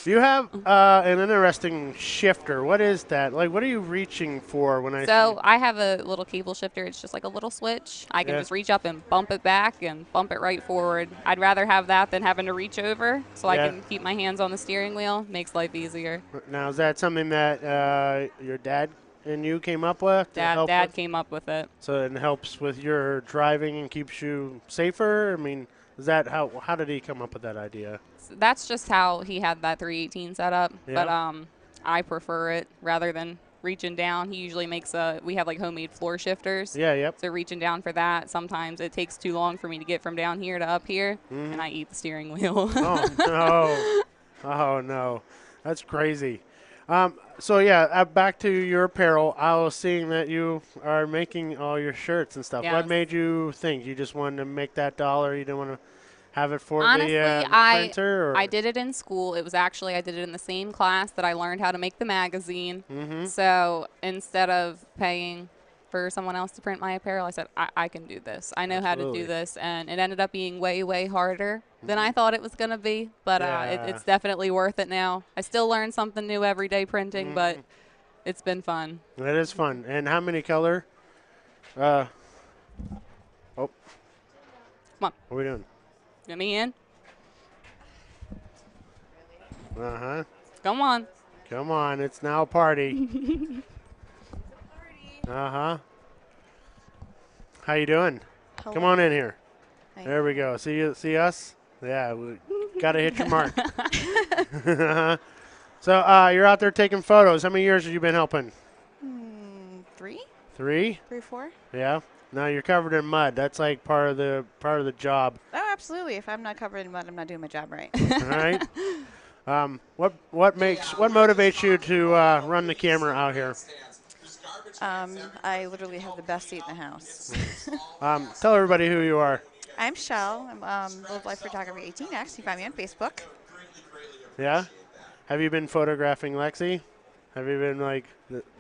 You have an interesting shifter. What is that? Like, what are you reaching for when I So I have a little cable shifter. It's just like a little switch. I can just reach up and bump it back and bump it right forward. I'd rather have that than having to reach over so I can keep my hands on the steering wheel. Makes life easier. Now, is that something that your dad and you came up with? Dad came up with it. So it helps with your driving and keeps you safer? I mean, is that how did he come up with that idea? That's just how he had that 318 set up. Yeah. But I prefer it rather than reaching down. He usually makes we have like homemade floor shifters. Yeah, yep. So reaching down for that, sometimes it takes too long for me to get from down here to up here, and I eat the steering wheel. Oh, no. Oh, no. That's crazy. So, yeah, back to your apparel. I was seeing that you are making all your shirts and stuff. Yes. What made you think you just wanted to make that dollar? You didn't want to have it for Honestly, the printer? Or? I did it in school. It was actually, I did it in the same class that I learned how to make the magazine. So instead of paying for someone else to print my apparel, I said, I can do this. I know how to do this. And it ended up being way, way harder than I thought it was going to be. But it's definitely worth it now. I still learn something new every day printing, but it's been fun. It is fun. And how many color? Oh. Come on. What are we doing? Get me in. Uh-huh. Come on. Come on. It's now a party. Uh-huh. How you doing? Hello. Come on in here. Hi. There we go. See us? Yeah, we got to hit your mark. So you're out there taking photos. How many years have you been helping? 3? 3? 3, 4? Yeah. Now you're covered in mud. That's like part of the job. Oh, absolutely. If I'm not covered in mud, I'm not doing my job right. All right. What motivates you to run the camera out here? I literally have the best seat in the house. Tell everybody who you are. I'm Shell. I'm Live Life Photography 18X. You find me on Facebook. Yeah? Have you been photographing Lexi? Have you been like,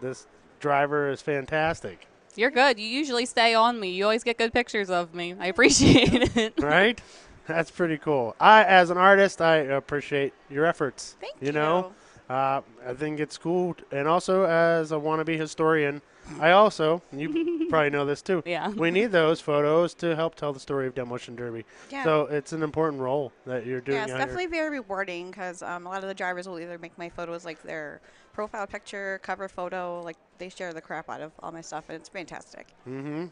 this driver is fantastic? You're good. You usually stay on me. You always get good pictures of me. I appreciate it. Right? That's pretty cool. As an artist, I appreciate your efforts. Thank you. Know, I think it's cool. And also, as a wannabe historian, I also, you probably know this too, we need those photos to help tell the story of Demolition Derby. Yeah. So it's an important role that you're doing. Yeah, it's out definitely here. very rewarding because a lot of the drivers will either make my photos like their profile picture, cover photo, like they share the crap out of all my stuff, and it's fantastic. Mm-hmm.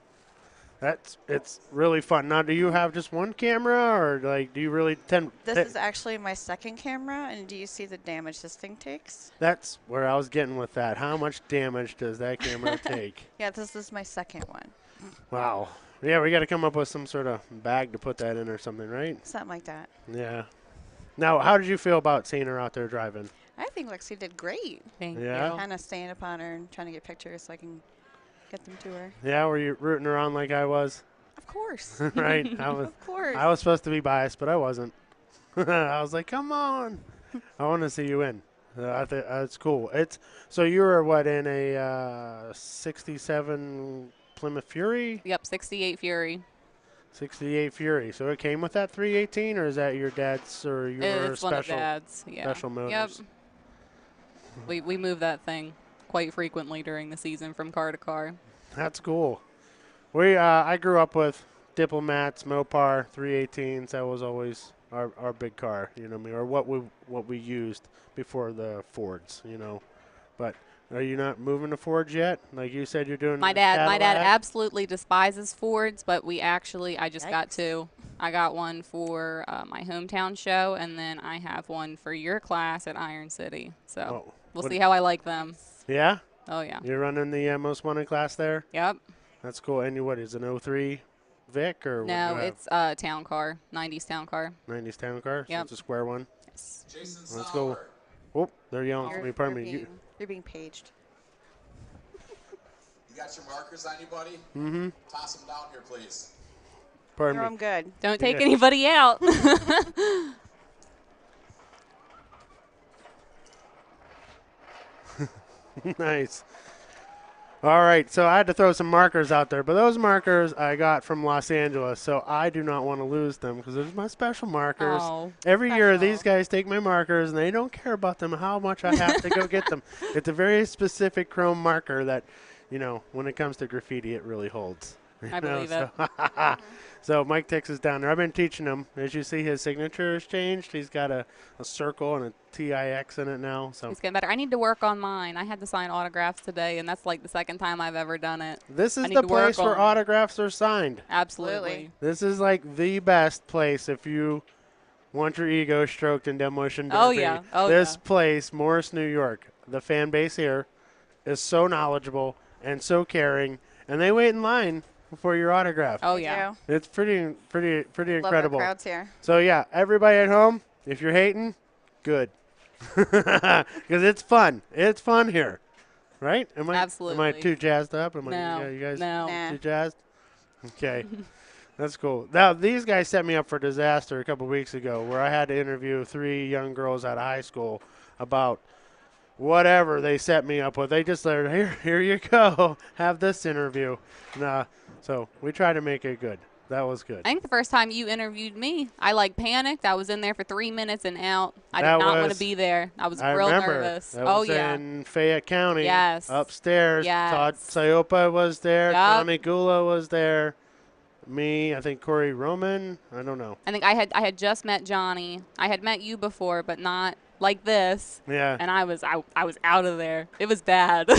It's really fun. Now, do you have just one camera, or like do you really tend? This is actually my second camera, and do you see the damage this thing takes? That's where I was getting with that. How much damage does that camera take? Yeah, this is my second one. Wow. Yeah, we got to come up with some sort of bag to put that in or something, right? Something like that. Yeah. Now, how did you feel about seeing her out there driving? I think Lexi did great. Thank you. Kind of staying upon her and trying to get pictures so I can get them to her. Yeah, were you rooting her on like I was? Of course. Right? Of course. I was supposed to be biased, but I wasn't. I was like, come on. I want to see you in. I think it's cool. So you were, what, in a 67 Plymouth Fury? Yep, 68 Fury. 68 Fury. So it came with that 318, or is that your dad's or your It's special? one of Dad's, yeah. Special motors. Yep. We move that thing quite frequently during the season from car to car. That's cool. I grew up with Diplomats, Mopar, 318s. That was always our big car, you know what I mean, or what we used before the Fords, you know. But are you not moving to Fords yet? Like you said, you're doing. My dad absolutely despises Fords, but I just got two. I got one for my hometown show, and then I have one for your class at Iron City. So we'll see how I like them. Yeah. Oh yeah. You're running the most wanted class there. Yep. That's cool. And what is an 03 Vic or? No, it's a town car, 90s town car. 90s town car. Yep. So it's a square one. Yes. Let's go. Oh, they're yelling for me. Pardon me. You're being paged. You got your markers on you, buddy? Mm-hmm. Toss them down here, please. Pardon me. I'm good. Don't take anybody out. Nice. All right, so I had to throw some markers out there, but those markers I got from Los Angeles, so I do not want to lose them because those are my special markers. Oh, Every year, these guys take my markers, and they don't care about them, how much I have to go get them. It's a very specific chrome marker that, you know, when it comes to graffiti, it really holds. I believe it. So Mike Tix is down there. I've been teaching him. As you see, his signature has changed. He's got a circle and a TIX in it now. So He's getting better. I need to work on mine. I had to sign autographs today, and that's like the second time I've ever done it. This is the place where autographs are signed. Absolutely. This is like the best place if you want your ego stroked in Demolition Derby. Oh, yeah. Oh, this place, Morris, New York, the fan base here is so knowledgeable and so caring, and they wait in line for your autograph. Oh, yeah. It's pretty Love incredible. the crowds here. So, yeah, everybody at home, if you're hating, good. Because it's fun. It's fun here. Right? Absolutely. Am I too jazzed up? No. You guys No. too jazzed? Okay. That's cool. Now, these guys set me up for disaster a couple weeks ago where I had to interview 3 young girls out of high school about whatever they set me up with. They just said, here you go. Have this interview. So we tried to make it good. That was good. I think the first time you interviewed me, I panicked. I was in there for 3 minutes and out. I did not want to be there. I was real nervous. That was in Fayette County. Yes. Upstairs. Yes. Todd Sayopa was there. Yep. Johnny Gula was there. Me, I think Corey Roman. I don't know. I think I had just met Johnny. I had met you before, but not like this. Yeah. And I was out of there. It was bad.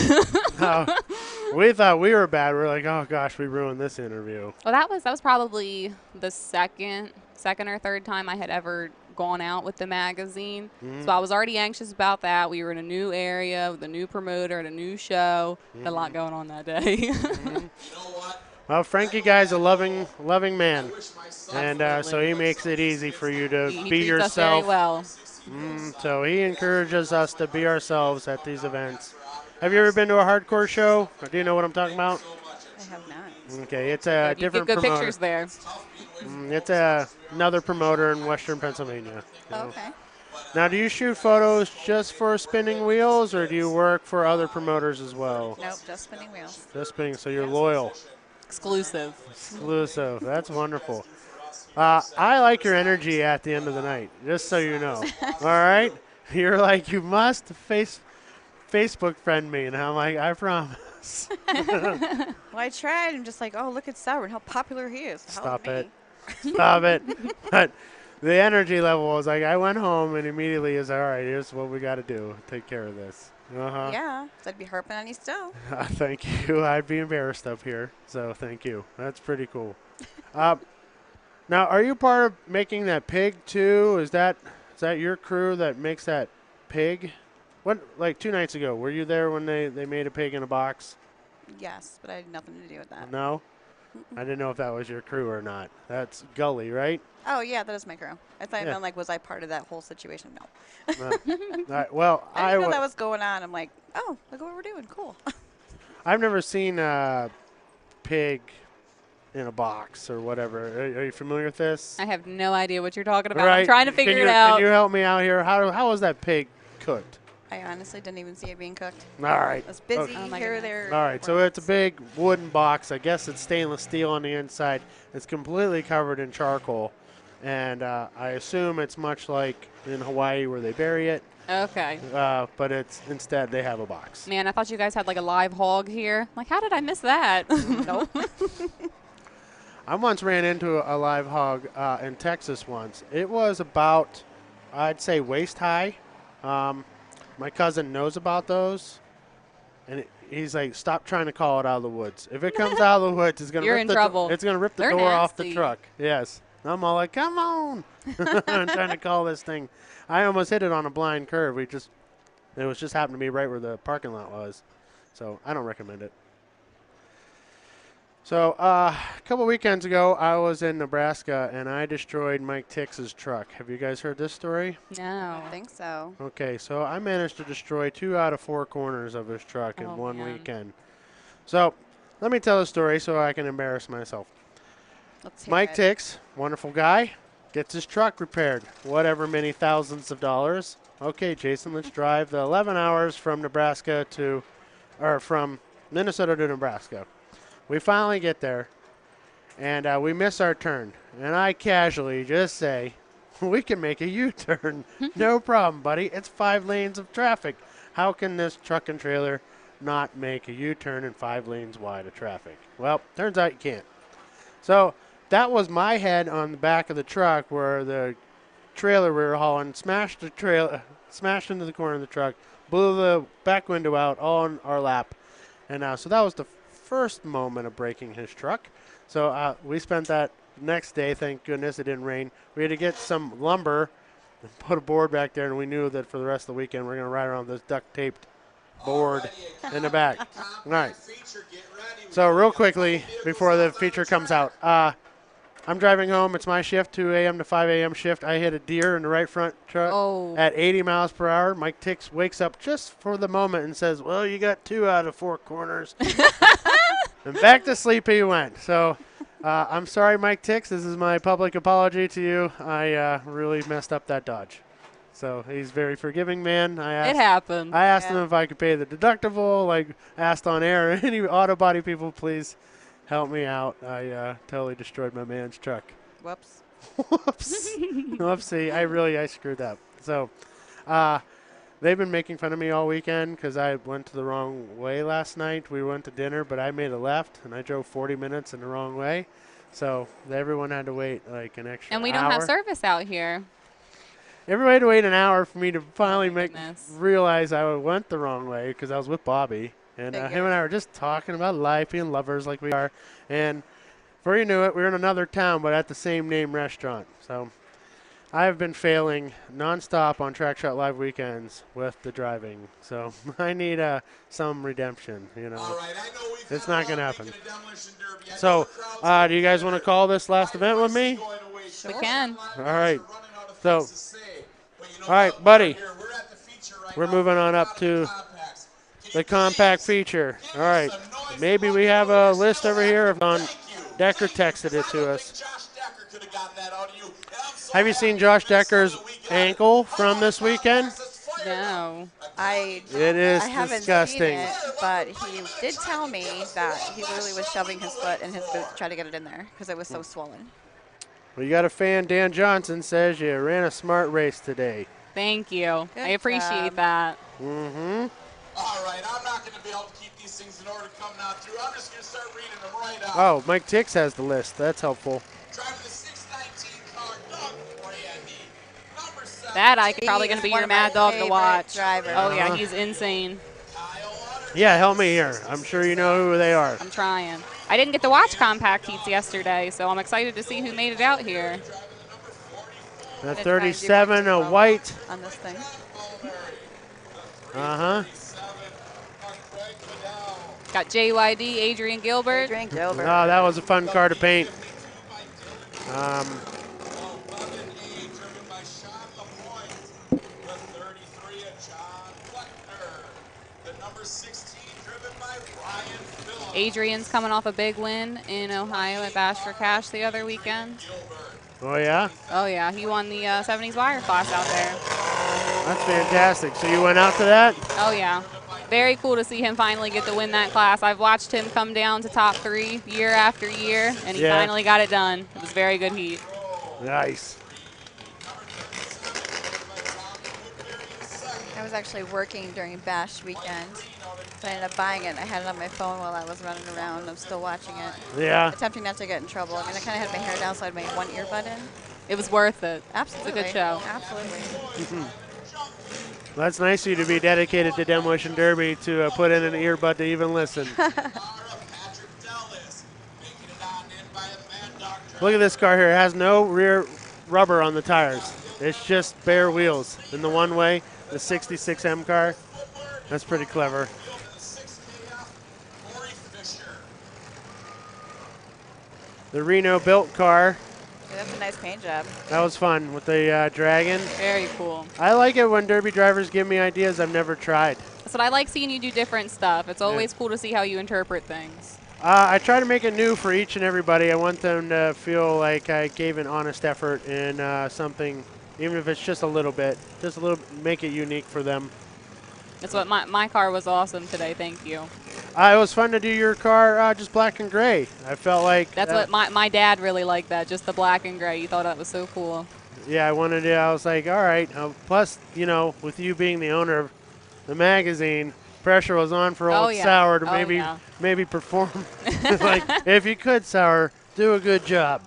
We thought we were bad. We're like, oh gosh, we ruined this interview. Well, that was probably the second or third time I had ever gone out with the magazine. Mm-hmm. So I was already anxious about that. We were in a new area with a new promoter and a new show. Had a lot going on that day. Well, Frankie guy's a loving man, and so he makes it easy for you to he be treats yourself. us very well. So he encourages us to be ourselves at these events. Have you ever been to a hardcore show? Or do you know what I'm talking about? I have not. Okay, it's a You different get good promoter. pictures there. It's another promoter in Western Pennsylvania. you know. Okay. Now, do you shoot photos just for spinning wheels, or do you work for other promoters as well? Nope, just spinning wheels. Just spinning, so you're loyal. Exclusive. That's wonderful. I like your energy at the end of the night, just so you know. All right? You're like, you must Facebook friend me. And I'm like, I promise. Well, I tried. I'm just like, oh, look at Sauer and how popular he is. Stop it. Stop it. But the energy level was like, I went home and immediately is all right, here's what we got to do. Take care of this. Uh-huh. Yeah, so I'd be harping on you still. Thank you. I'd be embarrassed up here. So thank you. That's pretty cool. Now, are you part of making that pig too? Is that your crew that makes that pig? What, like 2 nights ago, were you there when they made a pig in a box? Yes, but I had nothing to do with that. No? I didn't know if that was your crew or not. That's Gully, right? Oh, yeah, that is my crew. I thought Yeah. I meant, like, was I part of that whole situation? No. All right, well, I didn't know that was going on. I'm like, oh, look what we're doing. Cool. I've never seen a pig in a box or whatever. Are you familiar with this? I have no idea what you're talking about. Right. I'm trying to figure it out. Can you help me out here? How was that pig cooked? I honestly didn't even see it being cooked. All right. I was busy Okay. here or there. All right, so it's a big wooden box. I guess it's stainless steel on the inside. It's completely covered in charcoal. And I assume it's much like in Hawaii where they bury it. Okay. But it's instead they have a box. Man, I thought you guys had like a live hog here. Like, how did I miss that? Nope. I once ran into a live hog in Texas once. It was about, I'd say, waist high. My cousin knows about those. And he's like, stop trying to call it out of the woods. If it comes out of the woods, it's going to rip trouble. It's going to rip the They're door off the nasty. truck. Yes. I'm all like, come on. I'm trying to call this thing. I almost hit it on a blind curve. It was just happened to be right where the parking lot was. So I don't recommend it. So a couple weekends ago, I was in Nebraska, and I destroyed Mike Tix's truck. Have you guys heard this story? No. I don't think so. Okay, so I managed to destroy 2 out of 4 corners of his truck in Oh, one man. weekend. So let me tell the story so I can embarrass myself. Let's hear Mike it. Tix, wonderful guy, gets his truck repaired, whatever many thousands of dollars. Okay, Jason, let's drive the 11 hours from from Minnesota to Nebraska. We finally get there, and we miss our turn. And I casually just say, we can make a U-turn. No problem, buddy. It's 5 lanes of traffic. How can this truck and trailer not make a U-turn in 5 lanes wide of traffic? Well, turns out you can't. So that was my head on the back of the truck where the trailer we were hauling smashed into the corner of the truck, blew the back window out all on our lap. And so that was the first moment of breaking his truck. So we spent that next day, thank goodness it didn't rain. We had to get some lumber and put a board back there, and we knew that for the rest of the weekend we're going to ride around this duct-taped board in the back. All right. So real quickly, before the feature comes out, I'm driving home. It's my shift, 2 a.m. to 5 a.m. shift. I hit a deer in the right front truck at 80 miles per hour. Mike Tix wakes up just for the moment and says, well, you got 2 out of 4 corners. And back to sleep he went. So I'm sorry, Mike Tix. This is my public apology to you. I really messed up that Dodge. So he's a very forgiving man. It happened. I asked him if I could pay the deductible. Like, asked on air, any auto body people, please help me out. I totally destroyed my man's truck. Whoops. Whoops. Whoopsie. I screwed up. So they've been making fun of me all weekend because I went to the wrong way last night. We went to dinner, but I made a left, and I drove 40 minutes in the wrong way. So everyone had to wait like an extra hour. And we don't have service out here. Everybody had to wait an hour for me to finally realize I went the wrong way because I was with Bobby. And him and I were just talking about life, being lovers like we are. And before you knew it, we were in another town, but at the same name restaurant. So I have been failing nonstop on TrackShotLive weekends with the driving. So I need some redemption, you know. All right, I know it's not going to happen. So do you guys want to call this last event with me? We can. All right. So, all right, buddy. We're moving on up to the compact feature. All right. Maybe we have a list over here. Decker texted it to us. Have you seen Josh Decker's ankle from this weekend? No. It is I haven't disgusting. seen it, but he did tell me that he literally was shoving his foot in his boot to try to get it in there because it was so swollen. Well, you got a fan, Dan Johnson, says you ran a smart race today. Thank you. Good I appreciate job. that. Mm-hmm. All right, I'm not going to be able to keep these things in order to come out through. I'm just going to start reading them right out. Oh, Mike Tix has the list. That's helpful. Driving the 619 car, Doug Brandy. Number 7. That I probably going to be one your of my mad dog to favorite watch. drivers. Oh, yeah, he's insane. Yeah, help me here. I'm sure you know who they are. I'm trying. I didn't get to watch compact heats yesterday, so I'm excited to see who made it out here. The 37, a white. On this thing. Uh-huh. Got JYD, Adrian Gilbert. Adrian Gilbert. Oh, that was a fun car to paint. Adrian's coming off a big win in Ohio at Bash for Cash the other weekend. Oh, yeah? Oh, yeah. He won the 70s wire class out there. That's fantastic. So you went out to that? Oh, yeah. Very cool to see him finally get to win that class. I've watched him come down to top 3 year after year, and he finally got it done. It was very good heat. Nice. I was actually working during Bash weekend, so I ended up buying it. And I had it on my phone while I was running around. I'm still watching it. Yeah. Attempting not to get in trouble. I mean, I kind of had my hair down, so I had my one earbud in. It was worth it. Absolutely. It's a good show. Absolutely. That's nice of you to be dedicated to Demolition Derby to put in an earbud to even listen. Look at this car here. It has no rear rubber on the tires. It's just bare wheels in the one way, the 66M car. That's pretty clever. The Reno built car. Yeah, that's a nice paint job. That was fun with the Dragon. Very cool. I like it when Derby drivers give me ideas I've never tried. That's what I like, seeing you do different stuff. It's always cool to see how you interpret things. I try to make it new for each and everybody. I want them to feel like I gave an honest effort in something, even if it's just a little bit. Just a little, make it unique for them. That's what my car was awesome today. Thank you. It was fun to do your car just black and gray. I felt like That's what my dad really liked, that, just the black and gray. He thought that was so cool. Yeah, I wanted to. I was like, all right. Plus, you know, with you being the owner of the magazine, pressure was on for old Sour to maybe perform. Like, if you could, Sour, do a good job.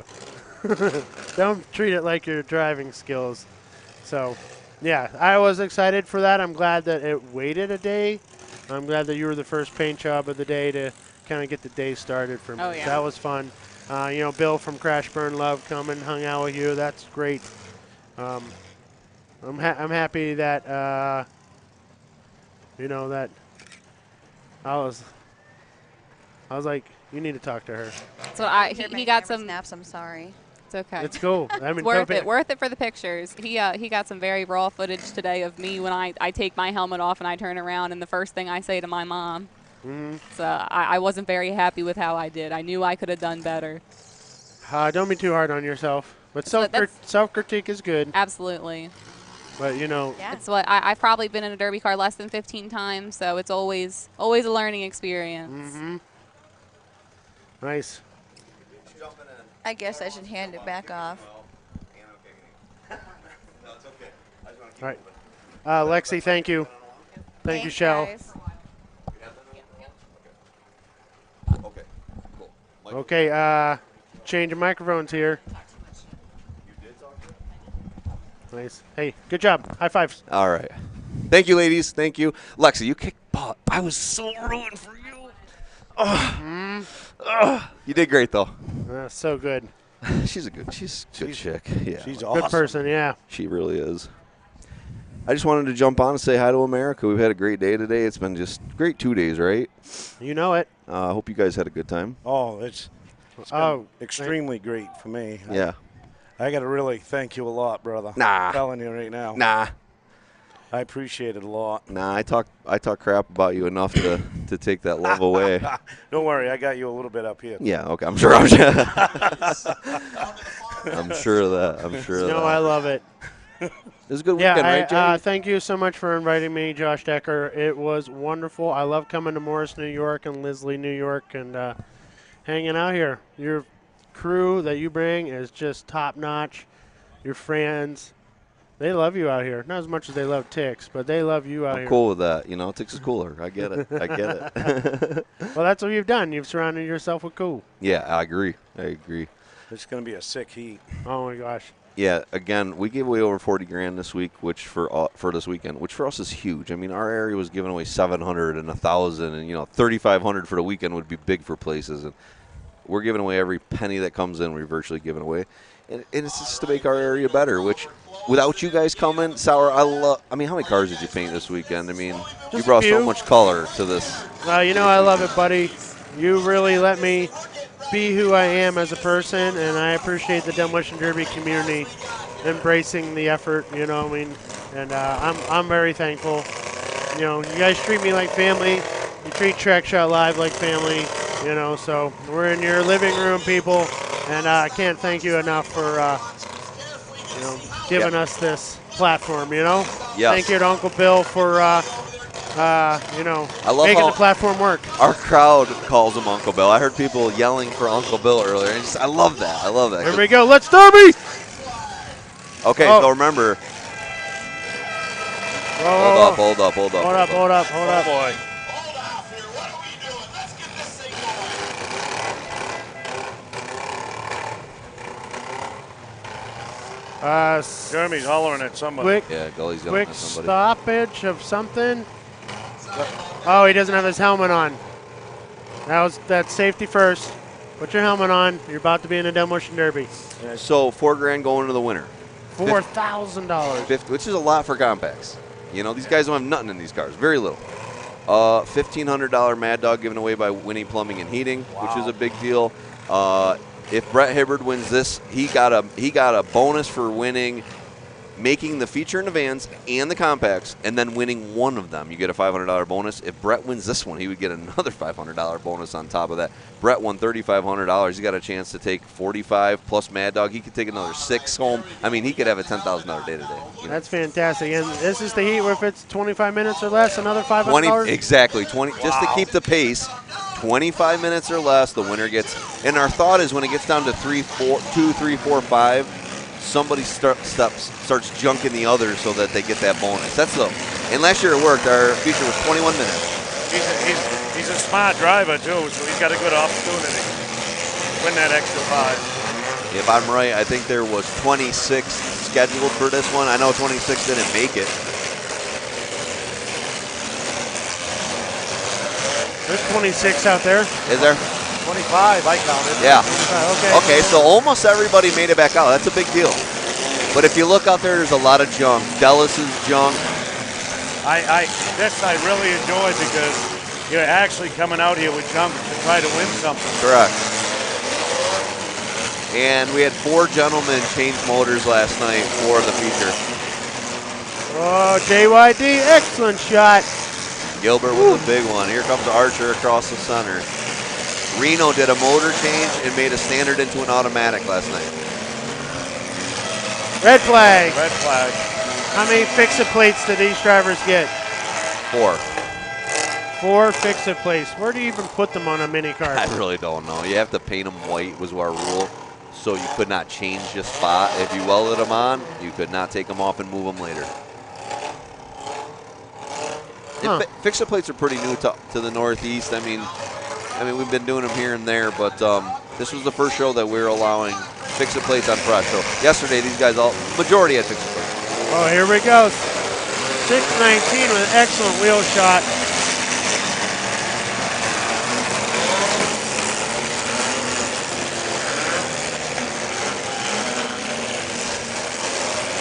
Don't treat it like your driving skills. So, yeah, I was excited for that. I'm glad that it waited a day. I'm glad that you were the first paint job of the day to kind of get the day started for me. Oh, yeah. That was fun. You know, Bill from Crash Burn Love come and hung out with you. That's great. I'm happy that you know that I was like, you need to talk to her. So he got some snaps. I'm sorry. It's okay. It's cool. I mean, it's worth it for the pictures. He got some very raw footage today of me when I take my helmet off and I turn around, and the first thing I say to my mom. Mm-hmm. So I wasn't very happy with how I did. I knew I could have done better. Don't be too hard on yourself. But self-critique is good. Absolutely. But, you know. It's what I've probably been in a Derby car less than 15 times, so it's always a learning experience. Mm-hmm. Nice. I guess I should hand it back off. All right. Lexi, thank you. Thank you, Shell. Guys. Okay, change of microphones here. Nice. Hey, good job. High fives. All right. Thank you, ladies. Thank you. Lexi, you kicked butt. I was so rooting for you. You did great, though. So good. She's a good chick. Yeah. She's awesome. Good person, yeah. She really is. I just wanted to jump on and say hi to America. We've had a great day today. It's been just great 2 days, right? You know it. I hope you guys had a good time. Oh, it's been extremely great for me. Yeah. I got to really thank you a lot, brother. Nah. I'm telling you right now. Nah. I appreciate it a lot. Nah, I talk crap about you enough to take that love away. Don't worry, I got you a little bit up here. Yeah, okay. I'm sure of that. No, I love it. It was a good weekend, right, Jamie? Thank you so much for inviting me, Josh Decker. It was wonderful. I love coming to Morris, New York and Lisley, New York, and hanging out here. Your crew that you bring is just top-notch. Your friends, they love you out here. Not as much as they love Tix, but they love you out here. I'm cool with that. You know, Tix is cooler. I get it. Well, that's what you've done. You've surrounded yourself with cool. Yeah, I agree. It's going to be a sick heat. Oh, my gosh. Yeah, again, we gave away over 40 grand this week, which for this weekend, which for us is huge. I mean, our area was giving away 700 and 1,000, and 3,500 for the weekend would be big for places. And we're giving away every penny that comes in. We're virtually giving away, and it's just to make our area better. Which, without you guys coming, Sour, I mean, how many cars did you paint this weekend? I mean, you brought so much color to this. I love it, buddy. You really let me be who I am as a person, and I appreciate the Demolition Derby community embracing the effort, and I'm very thankful. You guys treat me like family. You treat TrackShotLive like family, so we're in your living room, people, and I can't thank you enough for, giving us this platform, Yes. Thank you to Uncle Bill for, I love making the platform work. Our crowd calls him Uncle Bill. I heard people yelling for Uncle Bill earlier. And I love that. Here we go. Let's Derby! Okay, Oh. so remember. Whoa, Hold up. Hold up. Oh, boy. Jeremy's hollering at somebody. Quick, Yeah, Gully's yelling quick at somebody. stoppage of something. Oh, he doesn't have his helmet on. That's safety first. Put your helmet on. You're about to be in a Demolition Derby. So $4,000 going into the winner. $4,000. Which is a lot for compacts. You know, these guys don't have nothing in these cars. Very little. $1,500 Mad Dog given away by Winnie Plumbing and Heating, which is a big deal. If Brett Hibbard wins this, he got a bonus for winning, making the feature in the vans and the compacts, and then winning one of them. You get a $500 bonus. If Brett wins this one, he would get another $500 bonus on top of that. Brett won $3,500. He got a chance to take 45 plus Mad Dog. He could take another 6 home. I mean, he could have a $10,000 day today. That's fantastic. And this is the heat where if it's 25 minutes or less, another $500. Exactly. 20 just to keep the pace. 25 minutes or less, the winner gets. And our thought is when it gets down to 2, 3, 4, 5. Somebody starts junking the others so that they get that bonus. That's the. And last year it worked. Our feature was 21 minutes. He's a smart driver too, so he's got a good opportunity to win that extra 5. If I'm right, I think there was 26 scheduled for this one. I know 26 didn't make it. There's 26 out there. Is there? 25, I counted. Yeah. Okay. Okay, so almost everybody made it back out. That's a big deal. But if you look out there, there's a lot of junk. Dellis's junk. This I really enjoy because you're actually coming out here with junk to try to win something. Correct. And we had 4 gentlemen change motors last night for the feature. Oh, JYD, excellent shot. Gilbert with a big one. Here comes Archer across the center. Reno did a motor change and made a standard into an automatic last night. Red flag. Red flag. How many fix-it plates did these drivers get? 4. 4 fix-it plates. Where do you even put them on a mini car? I really don't know. You have to paint them white was our rule. So you could not change your spot. If you welded them on, you could not take them off and move them later. Huh. Fix-it plates are pretty new to the Northeast. I mean, we've been doing them here and there, but this was the first show that we were allowing fix-it plates on fresh. So yesterday, these guys majority had fix-it plates. Oh, here we go. 619 with an excellent wheel shot.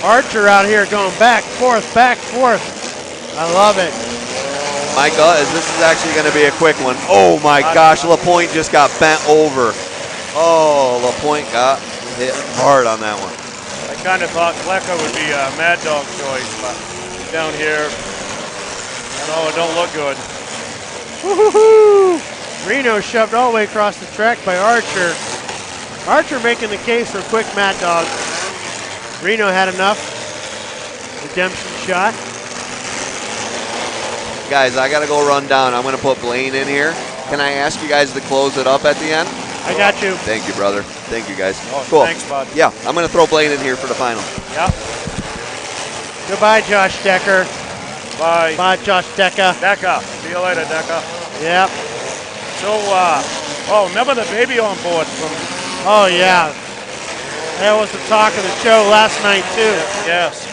Archer out here going back, forth. I love it. My gut is this is actually going to be a quick one. Oh my gosh, LaPointe just got bent over. Oh, LaPointe got hit hard on that one. I kind of thought Flecker would be a Mad Dog choice, but down here, it don't look good. Woo-hoo-hoo! Reno shoved all the way across the track by Archer. Archer making the case for a quick Mad Dog. Reno had enough. Redemption shot. Guys, I got to go run down. I'm going to put Blaine in here. Can I ask you guys to close it up at the end? I got you. Thank you, brother. Thank you, guys. Oh, cool. Thanks, bud. Yeah, I'm going to throw Blaine in here for the final. Yep. Goodbye, Josh Decker. Bye. Bye, Josh Decker. Decker. See you later, Decker. Yep. So, remember the baby on board from... Oh, yeah. That was the talk of the show last night, too. Yes.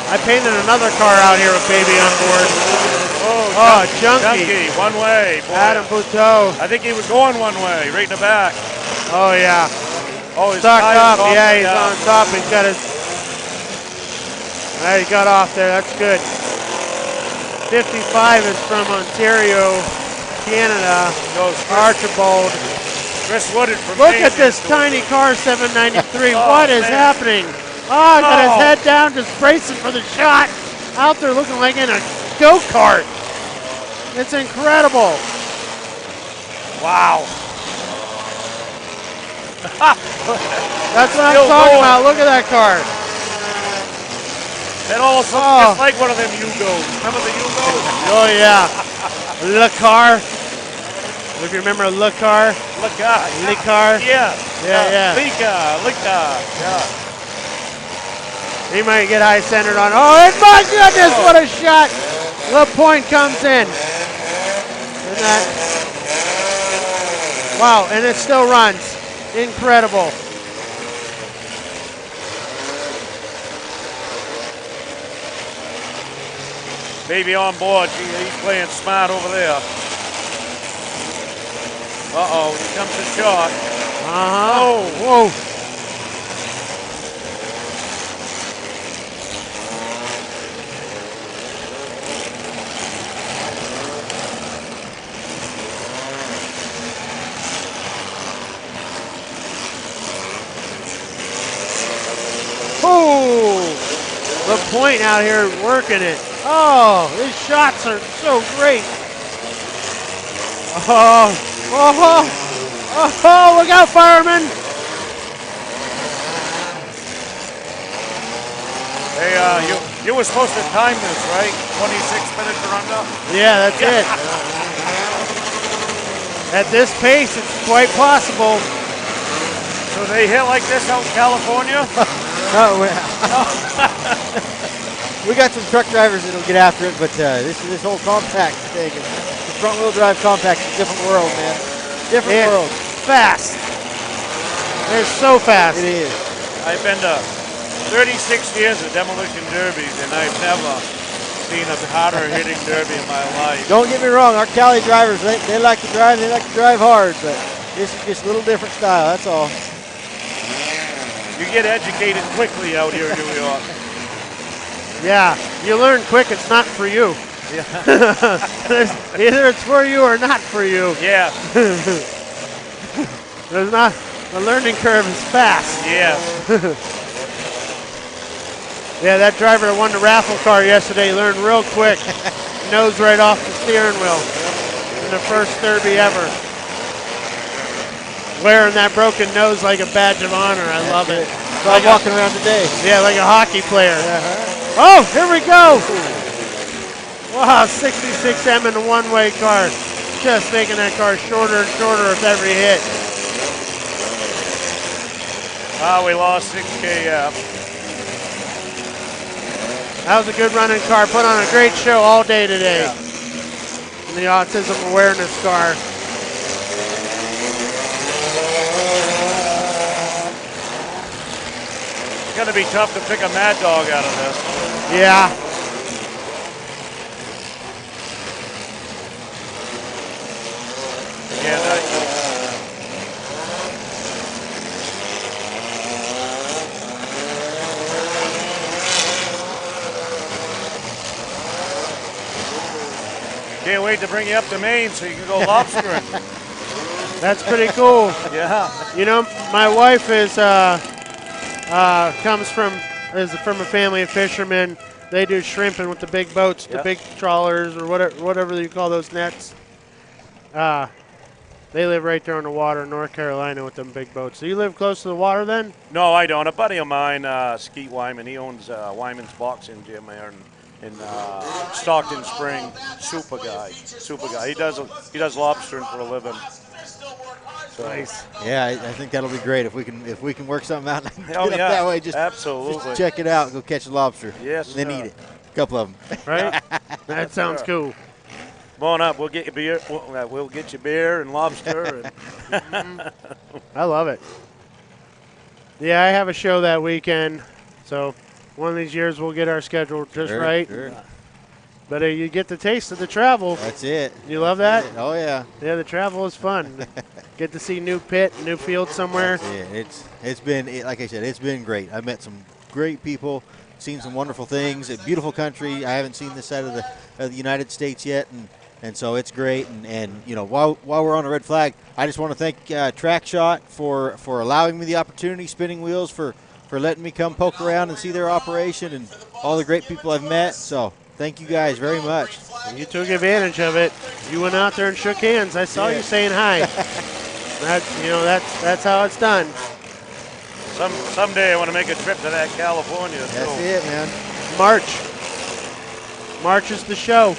I painted another car out here with baby on board. Oh, Junkie. One way. Boy. Adam Bouteau. I think he was going one way, right in the back. Oh, yeah. Oh, he's stuck up. off. Yeah, he's on top. He's got his... He got off there. That's good. 55 is from Ontario, Canada. Archibald. Chris Woodard from Look at this tiny car, 793. What is happening? Oh, got his head down, just bracing for the shot. Out there looking like in a go-kart. It's incredible. Wow. That's what I'm talking about. Look at that car. It almost looks just like one of them Yugos. Remember the Yugos? Oh, yeah. Le car. If you remember Lucar. Licar. Yeah. Yeah. Licar. Yeah. He might get high centered on. Oh, and my goodness, what a shot! The point comes in. And that. Wow, and it still runs. Incredible. Baby on board. He's playing smart over there. Uh-oh, here comes the shot. Uh-huh. Oh, whoa. Oh, the point out here working it. Oh, his shots are so great. Oh, look out, fireman. Hey, you were supposed to time this, right? 26 minutes or under? Yeah, that's it. At this pace, it's quite possible. So they hit like this out in California? No, we got some truck drivers that'll get after it, but this whole compact thing, the front wheel drive compact is a different world, man. Different world. Fast. It's so fast. It is. I've been to 36 years of demolition derbies, and I've never seen a harder hitting derby in my life. Don't get me wrong, our Cali drivers, they like to drive hard, but this is just a little different style, that's all. You get educated quickly out here in New York. Yeah, you learn quick it's not for you. Yeah. Either it's for you or not for you. Yeah. There's not, the learning curve is fast. Yeah. Yeah, that driver that won the raffle car yesterday learned real quick. Nose right off the steering wheel in the first derby ever. Wearing that broken nose like a badge of honor. I love it. So I'm walking around today. Yeah, like a hockey player. Oh, here we go. Wow, 66M in a one-way car. Just making that car shorter and shorter with every hit. We lost 6K. That was a good running car. Put on a great show all day today. In the autism awareness car. It's going to be tough to pick a mad dog out of this. Yeah. Can't wait to bring you up to Maine so you can go lobstering. That's pretty cool. Yeah. You know, my wife is comes from a family of fishermen. They do shrimping with the big boats, the big trawlers, or whatever you call those nets. They live right there on the water in North Carolina with them big boats. So you live close to the water then? No, I don't. A buddy of mine, Skeet Wyman, he owns Wyman's Boxing Gym there in Stockton Spring. Super guy. He does lobstering for a living. So. Nice. Yeah, I think that'll be great if we can work something out. Get Oh, up yeah, that way. Just check it out. Go catch a lobster. Yes, and then eat it. A couple of them. Right? That sounds cool. Come on up. We'll get you beer. We'll get you beer and lobster. I love it. Yeah, I have a show that weekend, so one of these years we'll get our schedule just right. Sure. But you get the taste of the travel. That's it. You love that? Oh yeah. Yeah, the travel is fun. Get to see new pit, new field somewhere. It's been like I said, it's been great. I've met some great people, seen some wonderful things. A beautiful country. I haven't seen this side of the United States yet, and so it's great. And you know, while we're on a red flag, I just want to thank TrackShot for allowing me the opportunity, Spinning Wheels for letting me come poke around and see their operation, and all the great people I've met. So thank you guys very much. You took advantage of it. You went out there and shook hands. I saw you saying hi. That's how it's done. Someday I want to make a trip to that California. That's it, man. March is the show.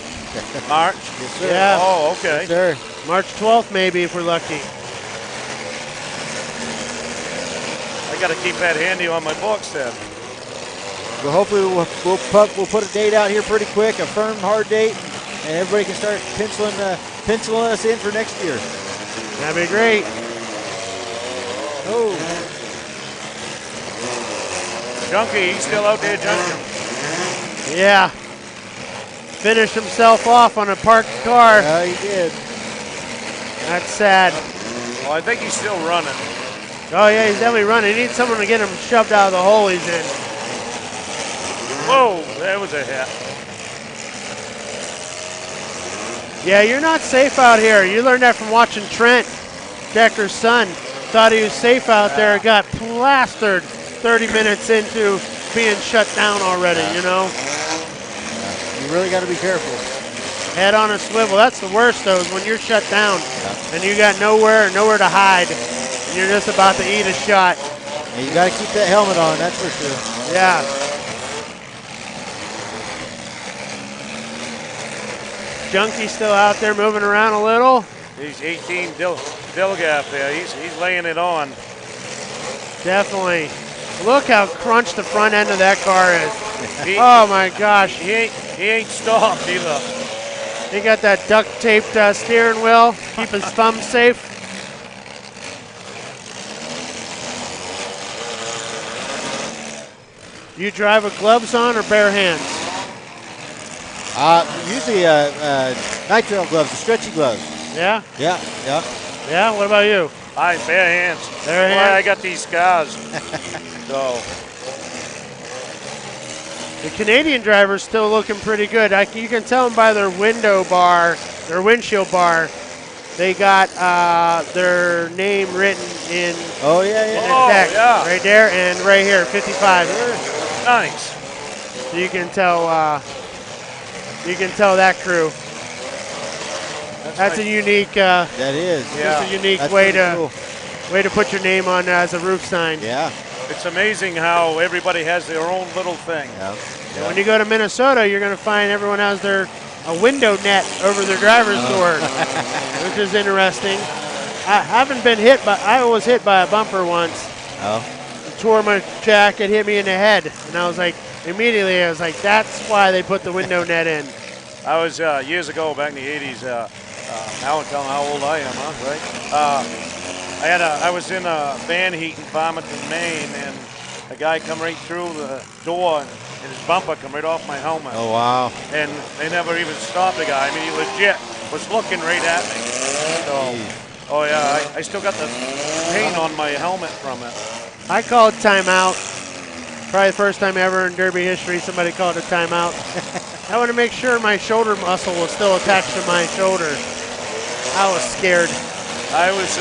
March? Yes, sir. Yeah. Oh, okay. Yes, sir. March 12th, maybe, if we're lucky. I got to keep that handy on my books then. Well, hopefully we'll put a date out here pretty quick, a firm, hard date, and everybody can start penciling us in for next year. That'd be great. Oh. Junkie, he's still out there junking. Yeah. Finished himself off on a parked car. Yeah, he did. That's sad. Well, I think he's still running. Oh, yeah, he's definitely running. He needs someone to get him shoved out of the hole he's in. Whoa, that was a hit. Yeah, you're not safe out here. You learned that from watching Trent, Decker's son. Thought he was safe out there. Got plastered 30 minutes into being shut down already, you know? You really got to be careful. Head on a swivel. That's the worst, though, is when you're shut down and you got nowhere to hide. And you're just about to eat a shot. Yeah, you got to keep that helmet on, that's for sure. Yeah. Junkie's still out there moving around a little. He's 18 Dilgap there. He's laying it on. Definitely. Look how crunched the front end of that car is. Oh my gosh. He ain't stopped either. He got that duct taped steering wheel, keep his thumb safe. You drive with gloves on or bare hands? Usually nitrile gloves, the stretchy gloves. Yeah? Yeah, yeah. Yeah, what about you? Bare hands. Bare That's why hands? I got these scars. So. The Canadian driver's still looking pretty good. You can tell them by their windshield bar. They got their name written in. Oh yeah, yeah. In the text, right there and right here, 55. Nice. So you can tell. That crew. That's a unique. That is. That's a unique That's way pretty to cool. put your name on as a roof sign. Yeah. It's amazing how everybody has their own little thing. Yeah. And when you go to Minnesota, you're going to find everyone has a window net over their driver's door, which is interesting. I was hit by a bumper once. Oh. Tore my jacket, hit me in the head, and I was like, that's why they put the window net in. I was years ago, back in the 80s. Now I'm telling how old I am, huh? Right? I was in a van heat in Farmington, Maine, and a guy come right through the door, and his bumper come right off my helmet. Oh wow! And they never even stopped the guy. I mean, he legit was looking right at me. So, oh yeah, I still got the paint on my helmet from it. I called timeout. Probably the first time ever in Derby history somebody called a timeout. I want to make sure my shoulder muscle was still attached to my shoulder. I was scared. I was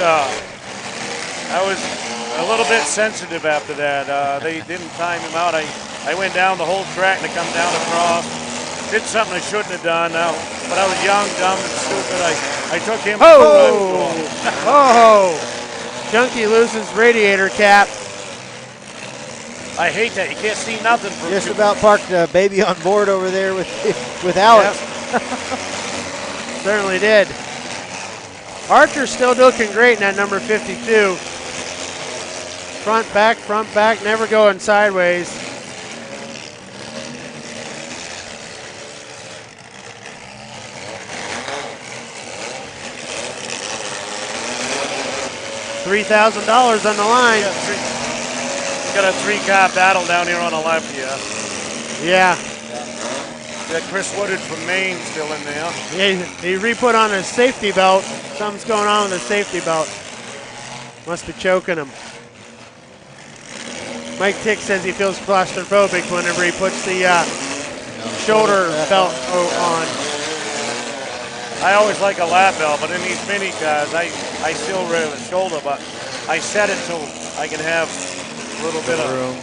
a little bit sensitive after that. They didn't time him out. I went down the whole track to come down across. Did something I shouldn't have done. But I was young, dumb, and stupid. I took him. Oh! Junkie loses radiator cap. I hate that. You can't see nothing from Just about parked a baby on board over there with Alex. Yep. Certainly did. Archer's still looking great in that number 52. Front, back, never going sideways. $3,000 on the line. Got a three-car battle down here on the left here. Yeah. Got Chris Woodard from Maine still in there. Yeah, he re-put on his safety belt. Something's going on with his safety belt. Must be choking him. Mike Tick says he feels claustrophobic whenever he puts the shoulder belt on. I always like a lap belt, but in these mini cars, I still wear the shoulder, but I set it so I can have a little bit of room.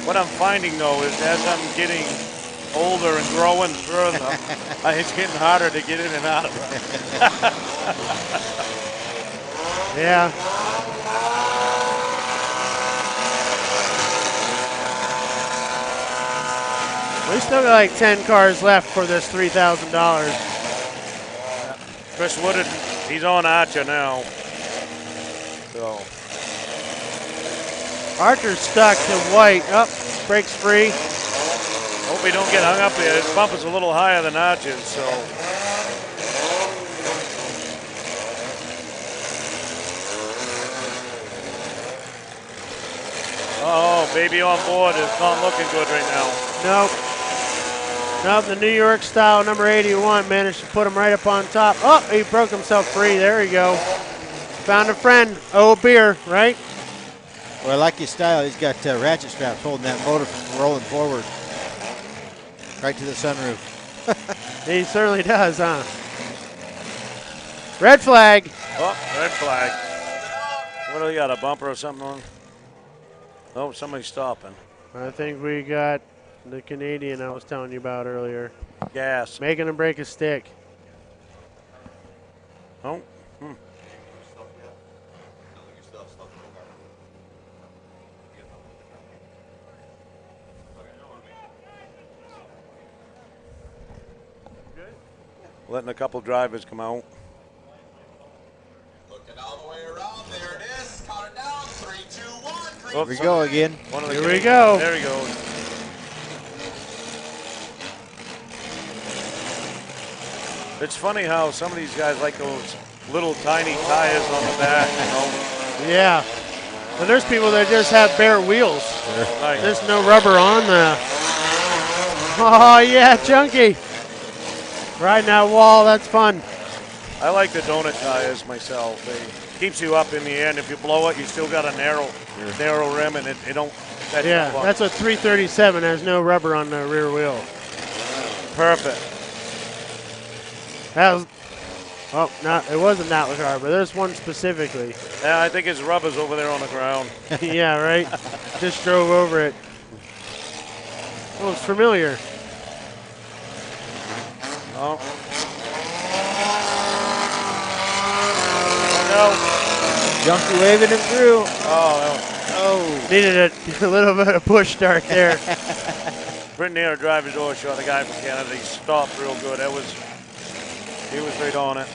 What I'm finding though is as I'm getting older and growing further, it's getting harder to get in and out of it. Yeah. We still got like 10 cars left for this $3,000. Chris Woodard, he's on Archer now. So Archer's stuck to white. Up, breaks free. hope he don't get hung up here. His bumper's a little higher than Archer's, so. Oh, baby on board is not looking good right now. Nope. Nope, the New York style number 81 managed to put him right up on top. Oh, he broke himself free. There we go. Found a friend. Oh, a beer, right? Well, I like his style. He's got ratchet straps holding that motor from rolling forward. Right to the sunroof. He certainly does, huh? Red flag. Oh, red flag. What do we got, a bumper or something on? Oh, somebody's stopping. I think we got the Canadian I was telling you about earlier. Gas. Making him break a stick. Oh. Letting a couple drivers come out. Looking all the way around. There it is. Count it down. 3, 2, 1. Here we go again. Here we go. There he goes. It's funny how some of these guys like those little tiny tires on the back, you know. Yeah. And there's people that just have bare wheels. Right. There's no rubber on the. Oh, yeah, chunky. Riding that wall, that's fun. I like the donut tires myself. They keeps you up in the air, and if you blow it, you still got a narrow rim, and it don't. Yeah, that's a 337. Has no rubber on the rear wheel. Perfect. That was. Oh, no, it wasn't that car, but there's one specifically. Yeah, I think his rubber's over there on the ground. Yeah, right. Just drove over it. Oh, it's familiar. Oh. No. Junkie waving him through. Oh. Needed a little bit of push start there. Pretty near a driver's door shot. The guy from Canada, he stopped real good. He was right on it.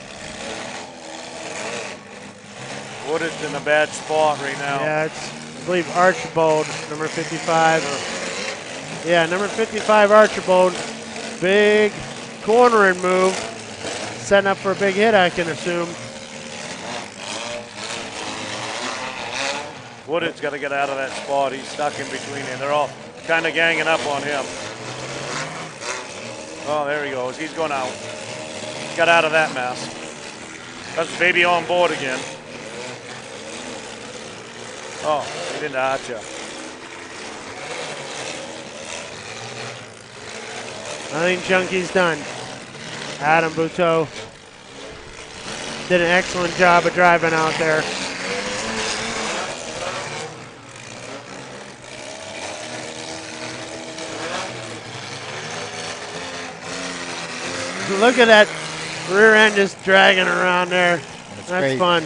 Woodard's in a bad spot right now. Yeah, it's, I believe, Archibald, number 55. Yeah, number 55, Archibald. Big cornering move. Setting up for a big hit, I can assume. Woodard's got to get out of that spot. He's stuck in between there. They're all kind of ganging up on him. Oh, there he goes. He's going out. Got out of that mess. That's baby on board again. Oh, he didn't Archer. I think Junkie's done. Adam Buteau did an excellent job of driving out there. Look at that rear end just dragging around there. That's great. fun.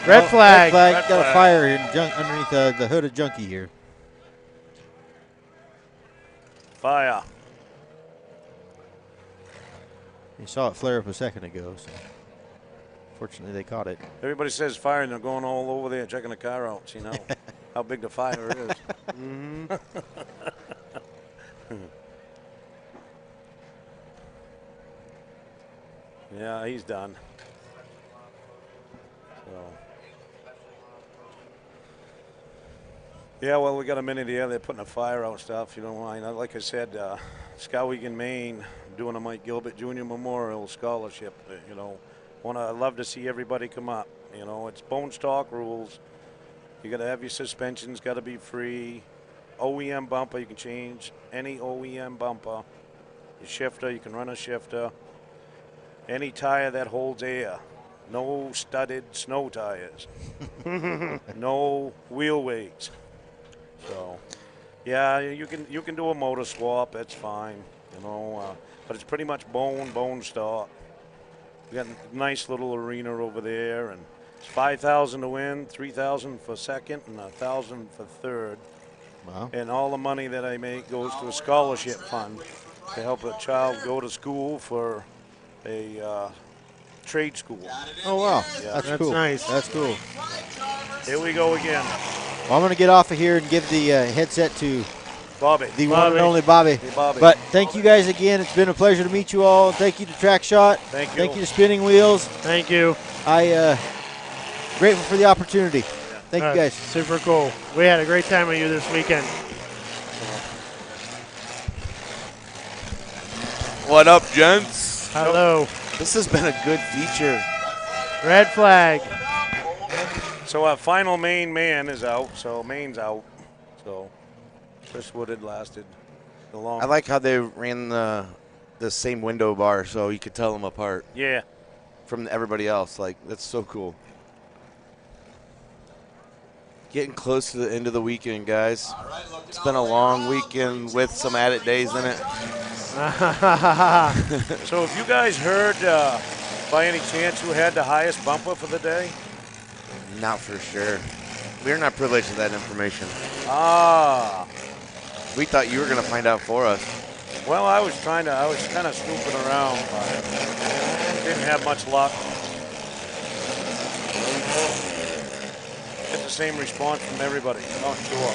Red flag. Red flag. Got a fire here underneath the hood of Junkie here. Fire. You saw it flare up a second ago, so fortunately they caught it. Everybody says fire, and they're going all over there checking the car out. So you know how big the fire is. Mhm. Yeah, he's done. So. Yeah, well, we got a minute here. They're putting a fire out and stuff. You don't mind. Like I said, Skowhegan, Maine, doing a Mike Gilbert Jr. Memorial Scholarship. You know, I love to see everybody come up. You know, it's bone stock rules. You got to have your suspensions. Got to be free. OEM bumper, you can change any OEM bumper. Your shifter, you can run a shifter. Any tire that holds air. No studded snow tires. No wheel weights. So, yeah, you can do a motor swap. That's fine, you know. But it's pretty much bone stock. We got a nice little arena over there, and it's 5,000 to win, 3,000 for second, and 1,000 for third. Wow. And all the money that I make goes to a scholarship fund to help a child go to school for a trade school. Oh, wow. Yeah. That's cool. nice. That's cool. Here we go again. Well, I'm going to get off of here and give the headset to Bobby. The one and only Bobby. Hey, Bobby. But thank you guys again. It's been a pleasure to meet you all. Thank you to TrackShot. Thank you. Thank you to Spinning Wheels. Thank you. Grateful for the opportunity. Thank you guys. Super cool. We had a great time with you this weekend. What up, gents? Hello. This has been a good feature. Red flag. So our final main man is out. So main's out. So Chris Wood had lasted the long. I like how they ran the same window bar so you could tell them apart. Yeah. From everybody else. Like, that's so cool. Getting close to the end of the weekend, guys. It's been a long weekend with some added days in it. So if you guys heard, by any chance, who had the highest bumper for the day? Not for sure. We're not privileged to that information. Ah. We thought you were going to find out for us. Well, I was kind of snooping around, but didn't have much luck. Get the same response from everybody. Not sure.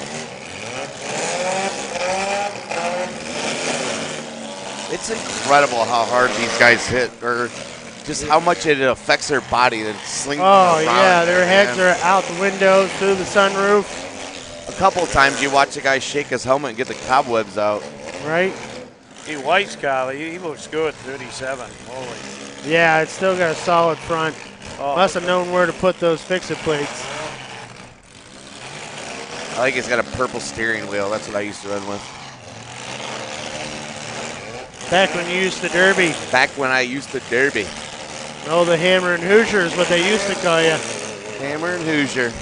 It's incredible how hard these guys hit, or just how much it affects their body and slings them around. Oh, yeah, their heads are out the windows, through the sunroof. A couple of times you watch a guy shake his helmet and get the cobwebs out. Right? He White's car, he looks good, 37. Holy. Yeah, it's still got a solid front. Oh. Must have known where to put those fix-it plates. I think it's got a purple steering wheel. That's what I used to run with. Back when you used to derby. Back when I used to derby. Oh, the Hammer and Hoosier is what they used to call you. Hammer and Hoosier.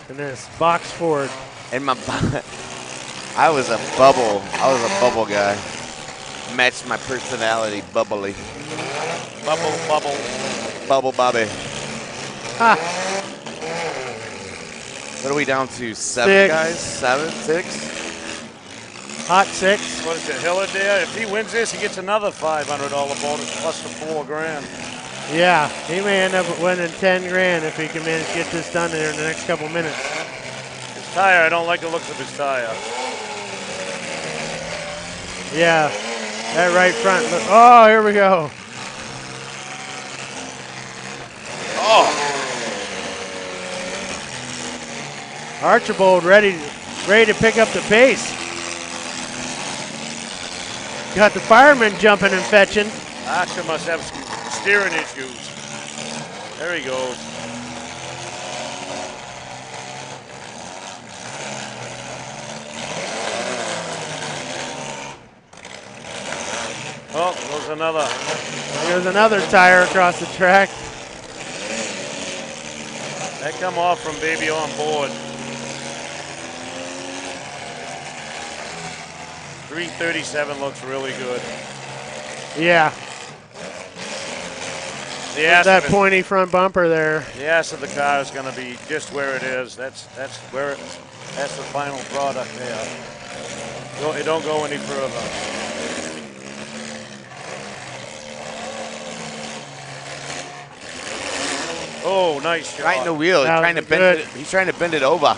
And this box Ford. And my, I was a bubble guy. Matched my personality, bubbly. Bubble. Bubble Bobby. Ha. What are we down to? 7 6. guys? 7, 6? Hot 6. What is it, Hillard there? If he wins this, he gets another $500 bonus plus the $4,000. Yeah, he may end up winning 10 grand if he can manage to get this done there in the next couple minutes. His tire, I don't like the looks of his tire. Yeah, that right front. Look. Oh, here we go. Oh. Archibald ready to pick up the pace. Got the fireman jumping and fetching. Asher must have some steering issues. There he goes. Oh, there's another tire across the track. That come off from Baby on board. 337 looks really good. Yeah. That pointy front bumper there. The ass of the car is going to be just where it is. That's the final product there. It don't go any further. Oh, nice shot. Right in the wheel. He's trying to bend it over.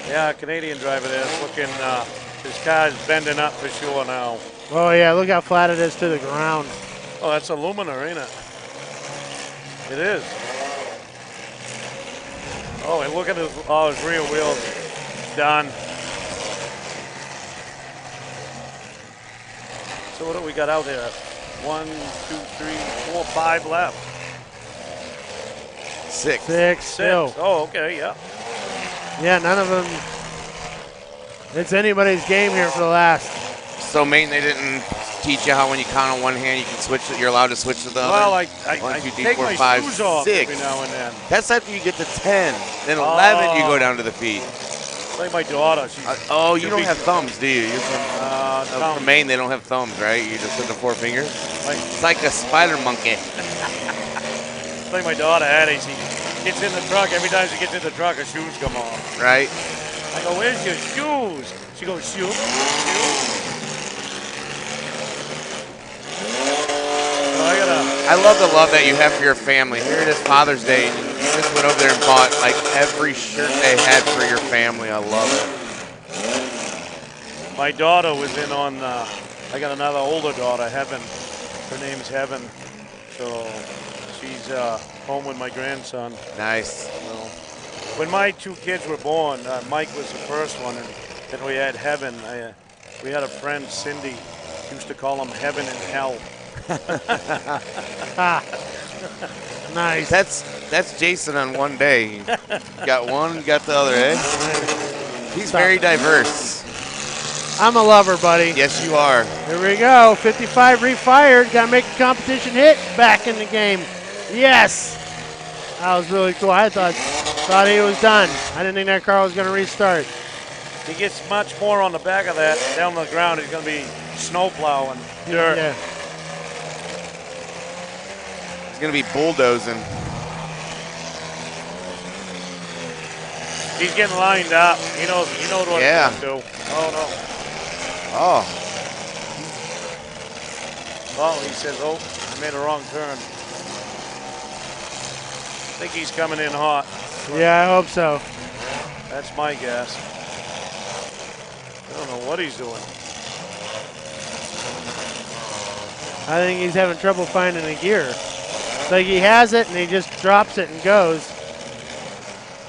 Yeah, Canadian driver there is looking, his car is bending up for sure now. Oh, yeah, look how flat it is to the ground. Oh, that's aluminum, ain't it? It is. Oh, and look at his rear wheels. Done. So what do we got out there? 1, 2, 3, 4, 5 left. 6. 6 still. Oh, okay, yeah. Yeah, none of them. It's anybody's game here for the last. So, Maine, they didn't teach you how when you count on one hand, you can switch it. You're allowed to switch to the other. Well, I 1, 2, 3, take 4, my 5, shoes off 6. every now and then. That's after you get to 10. Then 11, you go down to the feet. Like my daughter. She's Oh, you don't have thumbs, do you? You're from Maine, they don't have thumbs, right? You just put the 4 fingers? It's like a spider monkey. It's like my daughter, Addie. She gets in the truck. Every time she gets in the truck, her shoes come off. Right. I go, where's your shoes? She goes, shoes. I love the love that you have for your family. Here it is Father's Day, and you just went over there and bought like every shirt they had for your family. I love it. My daughter was in on, I got another older daughter, Heaven. Her name's Heaven. So she's home with my grandson. Nice. So, when my 2 kids were born, Mike was the first one, and then we had Heaven. We had a friend, Cindy, used to call him Heaven and Hell. Nice. That's Jason on one day. You got one, got the other, eh? He's very diverse. I'm a lover, buddy. Yes, you are. Here we go. 55 refired. Got to make a competition hit. Back in the game. Yes. That was really cool. I thought he was done. I didn't think that car was going to restart. He gets much more on the back of that. Down on the ground, he's going to be snow plowing dirt. Yeah. He's going to be bulldozing. He's getting lined up. He knows what he's going to do. Oh, no. Oh. Oh, he says, oh, I made a wrong turn. I think he's coming in hot. Yeah, I hope so. That's my guess. I don't know what he's doing. I think he's having trouble finding a gear. It's like he has it and he just drops it and goes.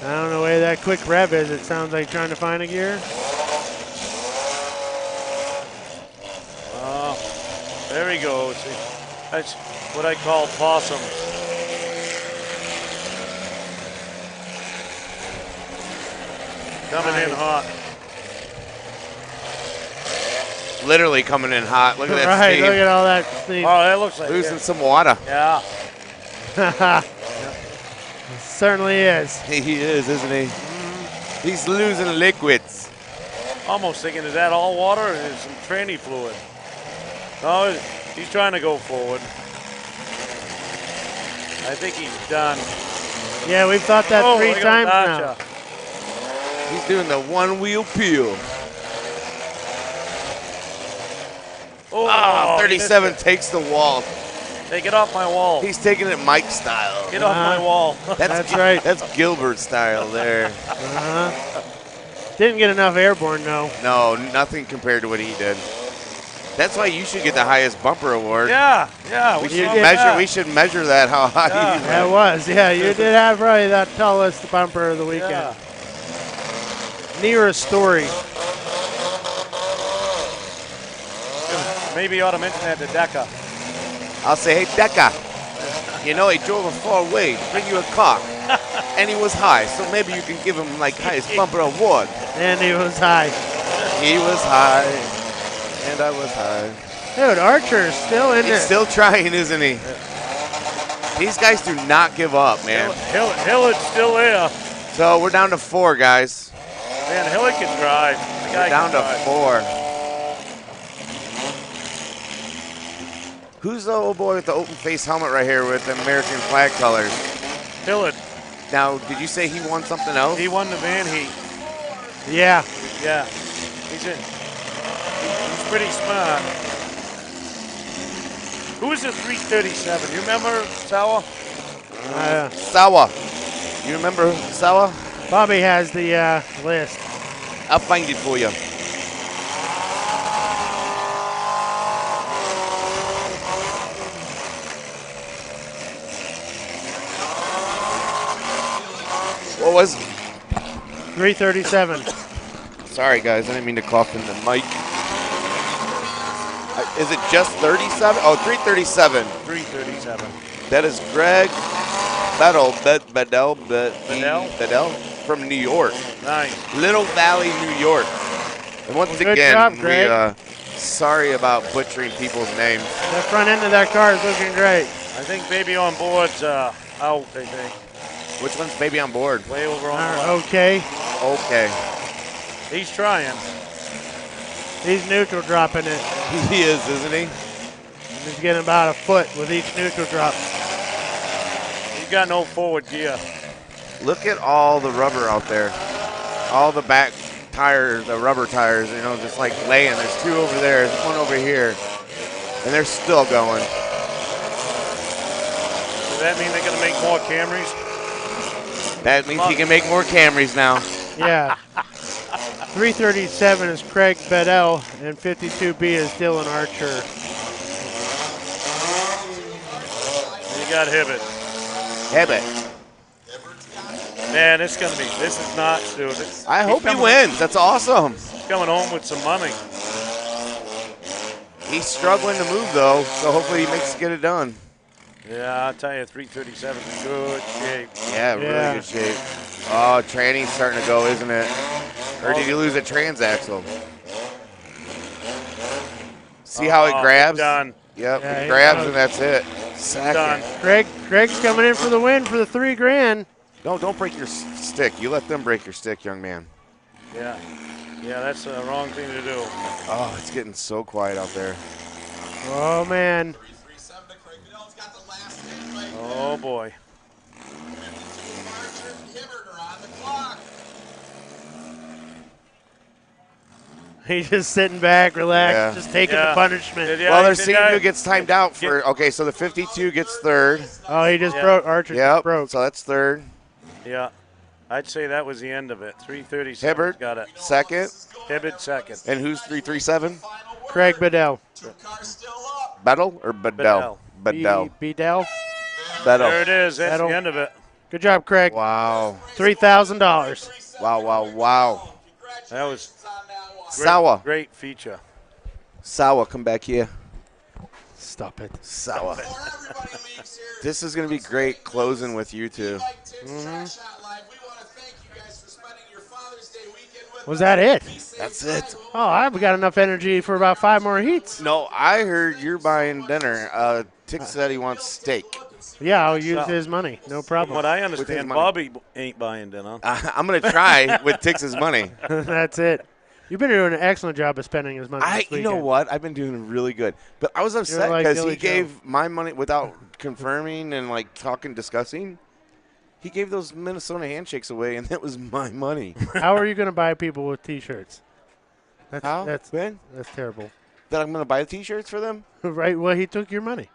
I don't know where that quick rev is. It sounds like trying to find a gear. Oh, there he goes. That's what I call possum. Coming in hot. Literally coming in hot. Look at that Right, steam. look at all that steam. Oh, that looks like losing some water. Yeah. Certainly is. He is, isn't he? He's losing liquids. Almost thinking, is that all water or is some tranny fluid? No, he's trying to go forward. I think he's done. Yeah, we've thought that 3 times now. He's doing the one-wheel peel. Oh, 37 takes the wall. Hey, get off my wall. He's taking it Mike style. Get off my wall. That's right. That's Gilbert style there. Didn't get enough airborne, no. No, nothing compared to what he did. That's why you should get the highest bumper award. Yeah. We should measure that how high. Yeah, that was. Yeah, you did have probably that tallest bumper of the weekend. Yeah. Nearest story. Maybe you ought to mention that to Decca. I'll say, hey, Decca, you know, he drove a far way to bring you a car, and he was high, so maybe you can give him, like, highest bumper award. And he was high. He was high, and I was high. Dude, Archer's still in He's it. still trying, isn't he? These guys do not give up, man. Hillard's still there. So we're down to 4, guys. Man, Hillard can drive. The guy We're down can to drive. 4. Who's the old boy with the open face helmet right here with the American flag colors? Hillard. Now, did you say he won something else? He won the Van Heat. Yeah. Yeah. He's pretty smart. Who was the 337? You remember Sawa? Sawa. You remember Sawa? Bobby has the list. I'll find it for you. What was 337. Sorry, guys. I didn't mean to cough in the mic. Is it just 37? Oh, 337. 337. That is Greg Bedell from New York. Nice. Little Valley, New York. And once Good again, job, Greg. sorry about butchering people's names. The front end of that car is looking great. I think Baby on Board's out, I think. Which one's Baby on Board? Way over on the left. Okay. Okay. He's trying. He's neutral dropping it. He is, isn't he? He's getting about a foot with each neutral drop. He's got no forward gear. Look at all the rubber out there. All the back tires, the rubber tires, you know, just like laying. There's 2 over there, there's 1 over here. And they're still going. Does that mean they're going to make more Camrys? That means he can make more Camrys now. Yeah. 337 is Craig Bedell, and 52B is Dylan Archer. You got Hibbett. Hibbett. Man, this is not, dude. I hope he wins. That's awesome. He's coming home with some money. He's struggling to move, though, so hopefully he makes get it done. Yeah, I'll tell you, 337 is in good shape. Yeah, really good shape. Oh, tranny's starting to go, isn't it? Or did he lose a transaxle? See how it grabs? Done. Yep, Yeah, it grabs and that's it. Done. Greg's coming in for the win for the $3,000. No, don't break your stick. You let them break your stick, young man. Yeah. Yeah, that's the wrong thing to do. Oh, it's getting so quiet out there. Oh, man. Oh, boy. He's just sitting back, relaxed, Yeah. just taking the punishment. Well, they're seeing who gets timed out for. Okay, so the 52 gets third. Oh, he just broke. Archer just broke. So that's third. Yeah. I'd say that was the end of it. 337 Hibbert got it. second. Hibbert second. And who's 337? Craig Bedell. Bedell or Bedell? Bedell. Bedell. Bedell. There it is. That's Bedell. the end of it. Good job, Craig. Wow. $3,000. Wow. That was Sawa. Great feature. Sawa, come back here. Stop it. Sawa. This is going to be great closing with you two. Was that it? That's it. Oh, I've got enough energy for about 5 more heats. No, I heard you're buying dinner. Tick said he wants steak. Yeah, I'll use his money. No problem. From what I With his understand, money. Bobby ain't buying dinner. I'm going to try with Tix's money. That's it. You've been doing an excellent job of spending his money this You weekend. know what? I've been doing really good. But I was upset like because Billy he gave my money without confirming and like discussing. He gave those Minnesota handshakes away, and that was my money. How are you going to buy people with T-shirts? How? That's Ben? That's terrible. That I'm going to buy the T-shirts for them? Right. Well, he took your money.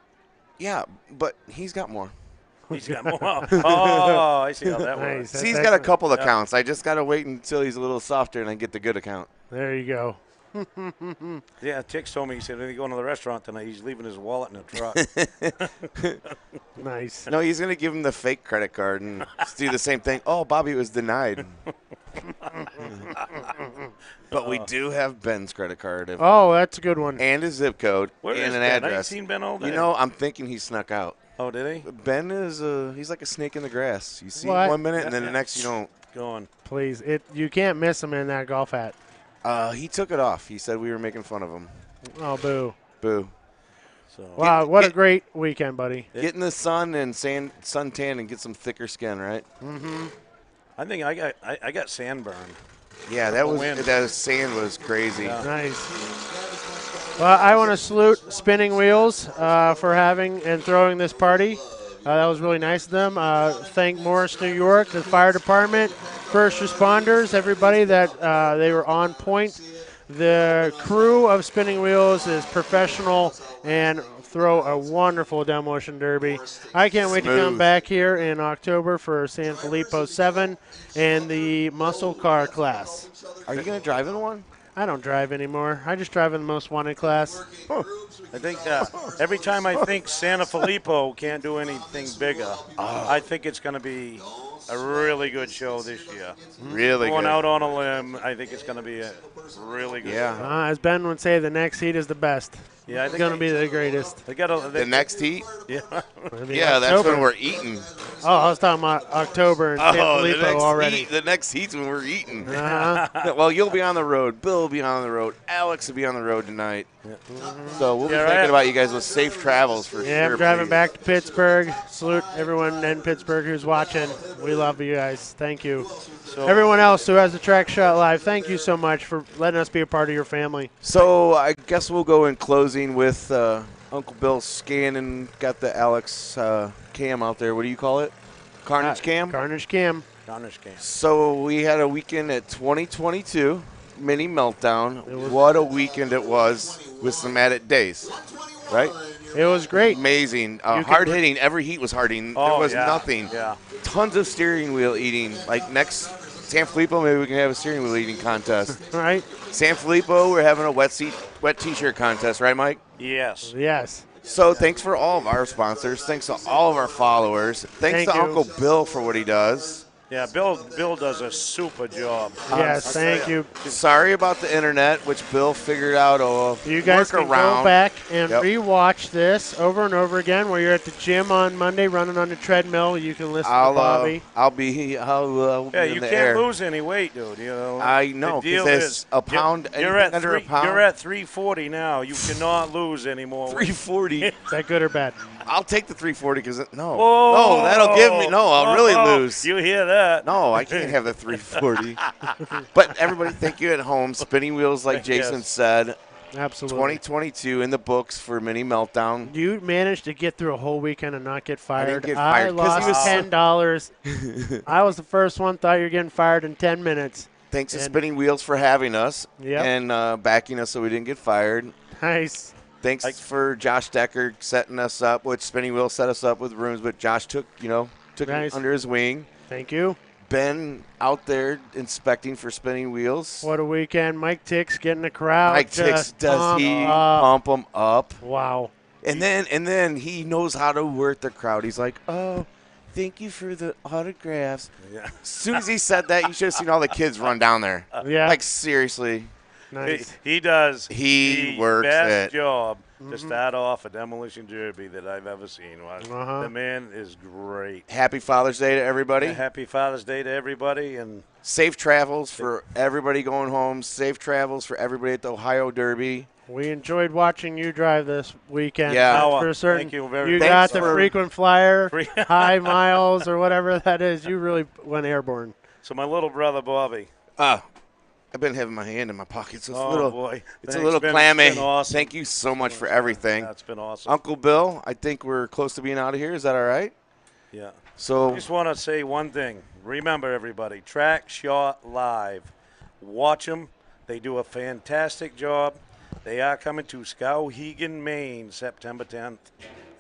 Yeah, but he's got more. He's got more. Oh, I see how that Nice. works. That's See, he's got a excellent. couple accounts. I just got to wait until he's a little softer and I get the good account. There you go. Yeah, Tix told me, he said, when he's going to the restaurant tonight, he's leaving his wallet in the truck. Nice. No, he's going to give him the fake credit card and do the same thing. Oh, Bobby was denied. But we do have Ben's credit card. Oh, that's a good one. And his zip code Where and is an Ben? I ain't address. seen Ben all day. You know, I'm thinking he snuck out. Oh, did he? Ben is he's like a snake in the grass. You see What? him 1 minute and then the next you don't. Going. Please, you can't miss him in that golf hat. He took it off. He said we were making fun of him. Oh, boo. Boo. So Wow, what a great weekend, buddy. Get in the sun and suntan and get some thicker skin, right? Mm-hmm. I think I got sandburn. Yeah, that was Wind. that sand was crazy. Yeah. Nice. Well, I want to salute Spinning Wheels for having and throwing this party. That was really nice of them. Thank Morris, New York, the fire department, first responders, everybody that they were on point. The crew of Spinning Wheels is professional and throw a wonderful demolition derby. I can't wait to come Smooth. back here in October for San Filippo 7 and the muscle car class. Are you going to drive in one? I don't drive anymore. I just drive in the most wanted class. I think every time I think Santa Filippo can't do anything bigger, I think it's going to be a really good show this year. Really Going good. out on a limb, I think it's going to be a really good show. As Ben would say, the next heat is the best. Yeah, I It's think going to be the greatest. They got the next heat. Yeah. Yeah, that's when we're eating. Oh, I was talking about October and San Filippo already. The next heat's when we're eating. Uh-huh. Well, you'll be on the road. Bill will be on the road. Alex will be on the road tonight. So we'll be thinking about you guys with safe travels for Yeah, sure. I'm driving please. back to Pittsburgh. Salute everyone in Pittsburgh who's watching. We love you guys. Thank you. Everyone else who has a Track Shot Live, thank you so much for letting us be a part of your family. So I guess we'll go in closing with Uncle Bill scanning. Got the Alex cam out there. What do you call it? Carnage cam? Carnage cam. Carnage cam. So we had a weekend at 2022 Mini Meltdown. What a weekend it was with some added days, right? It was great. Amazing. Hard hitting. Every heat was hard hitting. Oh, there was yeah. nothing. Yeah. Tons of steering wheel eating. Like next San Filippo, maybe we can have a steering wheel eating contest. All right. San Filippo, we're having a wet T-shirt contest, right, Mike? Yes. Yes. So thanks for all of our sponsors. Thanks to all of our followers. Thanks Thank to you. Uncle Bill for what he does. Yeah, Bill does a super job. Yes, thank you. Sorry about the internet, which Bill figured out You guys can workaround. go back and Yep. rewatch this over and over again. While you're at the gym on Monday running on the treadmill, you can listen I'll to Bobby. I'll be Yeah, in you the can't air. lose any weight, dude. You know. I know, The deal 'cause it's is a pound, You're anything at under a pound. You're at 340 now. You cannot lose anymore. 340. Is that good or bad? I'll take the 340 because no, Whoa. no, that'll give me I'll really lose. You hear that? No, I can't have the 340. But everybody, thank you at home. Spinning wheels, like Jason Yes. said. Absolutely. 2022 in the books for Mini Meltdown. You managed to get through a whole weekend and not get fired. didn't get fired 'cause he lost was- $10. I was the first one. Thought you were getting fired in 10 minutes. Thanks to And- Spinning Wheels for having us Yep. and backing us so we didn't get fired. Nice. Thanks for Josh Decker setting us up, which Spinning Wheels set us up with rooms, but Josh took it Nice. under his wing. Thank you. Ben out there inspecting for Spinning Wheels. What a weekend. Mike Tix getting the crowd. Mike Tix, just does pumped he up. pump them up? Wow. And then he knows how to work the crowd. He's like, oh, thank you for the autographs. Yeah. As soon as he said that, you should have seen all the kids run down there. Yeah. Like, seriously. Nice. He does He the works best it. job Mm-hmm. to start off a Demolition Derby that I've ever seen. Uh-huh. The man is great. Happy Father's Day to everybody. Happy Father's Day to everybody, and Safe travels for everybody going home. Safe travels for everybody at the Ohio Derby. We enjoyed watching you drive this weekend. Yeah. That's for certain. Thank you very You much. got Thanks the for- frequent flyer, high miles, or whatever that is. You really went airborne. so my little brother Bobby. I've been having my hand in my pocket, so it's Oh, a little, boy. it's Thanks, a little Ben. It's clammy. been awesome. Thank you so much for everything. That's been awesome. Uncle Bill, I think we're close to being out of here. Is that all right? Yeah. So I just want to say one thing. Remember, everybody, Track Shot Live. Watch them. They do a fantastic job. They are coming to Skowhegan, Maine, September 10th.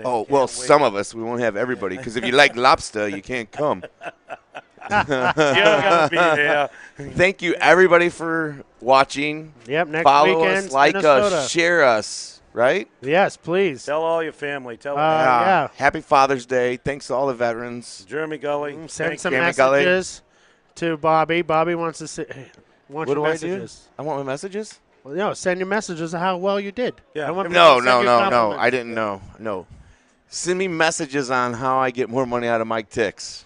Oh, well, some of us. We won't have everybody because if you like lobster, you can't come. You're gonna be there. Thank you, everybody, for watching. Yep, next Follow weekend's us, like Minnesota. us, share us, right? Yes, please. Tell all your family. Tell yeah. Happy Father's Day. Thanks to all the veterans. Jeremy Gully. Send thank some you. messages to Bobby. Bobby wants to say, What your do messages. I do? I want my messages? Well, no, send your messages of how well you did. Yeah. I want people to send you compliments. I didn't know. No. Send me messages on how I get more money out of Mike Tix.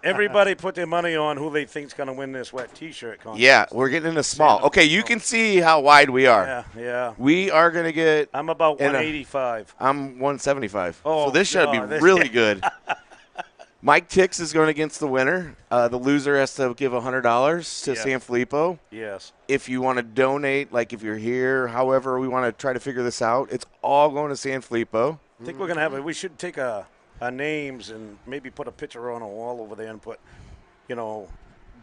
Everybody put their money on who they think's going to win this wet T-shirt contest. Yeah, we're getting into small. Okay, you can see how wide we are. Yeah, yeah. We are going to get. I'm about in a- 185. I'm 175. Oh, so this should God. be really good. Mike Tix is going against the winner. The loser has to give $100 to Yeah. San Filippo. Yes. If you want to donate, like if you're here, however we want to try to figure this out, it's all going to San Filippo. I think we're going to have we should take our names and maybe put a picture on a wall over there and put,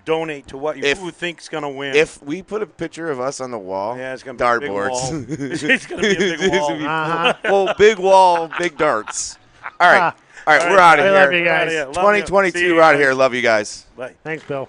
donate to what you who think's going to win. If we put a picture of us on the wall, Yeah, it's gonna be a big dartboards. wall. It's gonna be a big It's wall. gonna be Uh-huh. full big wall, big darts. All right, all right, All we're right, out of I here. love you guys. Love you. See 2022, you we're out of guys. here. Love you guys. Bye. Thanks, Bill.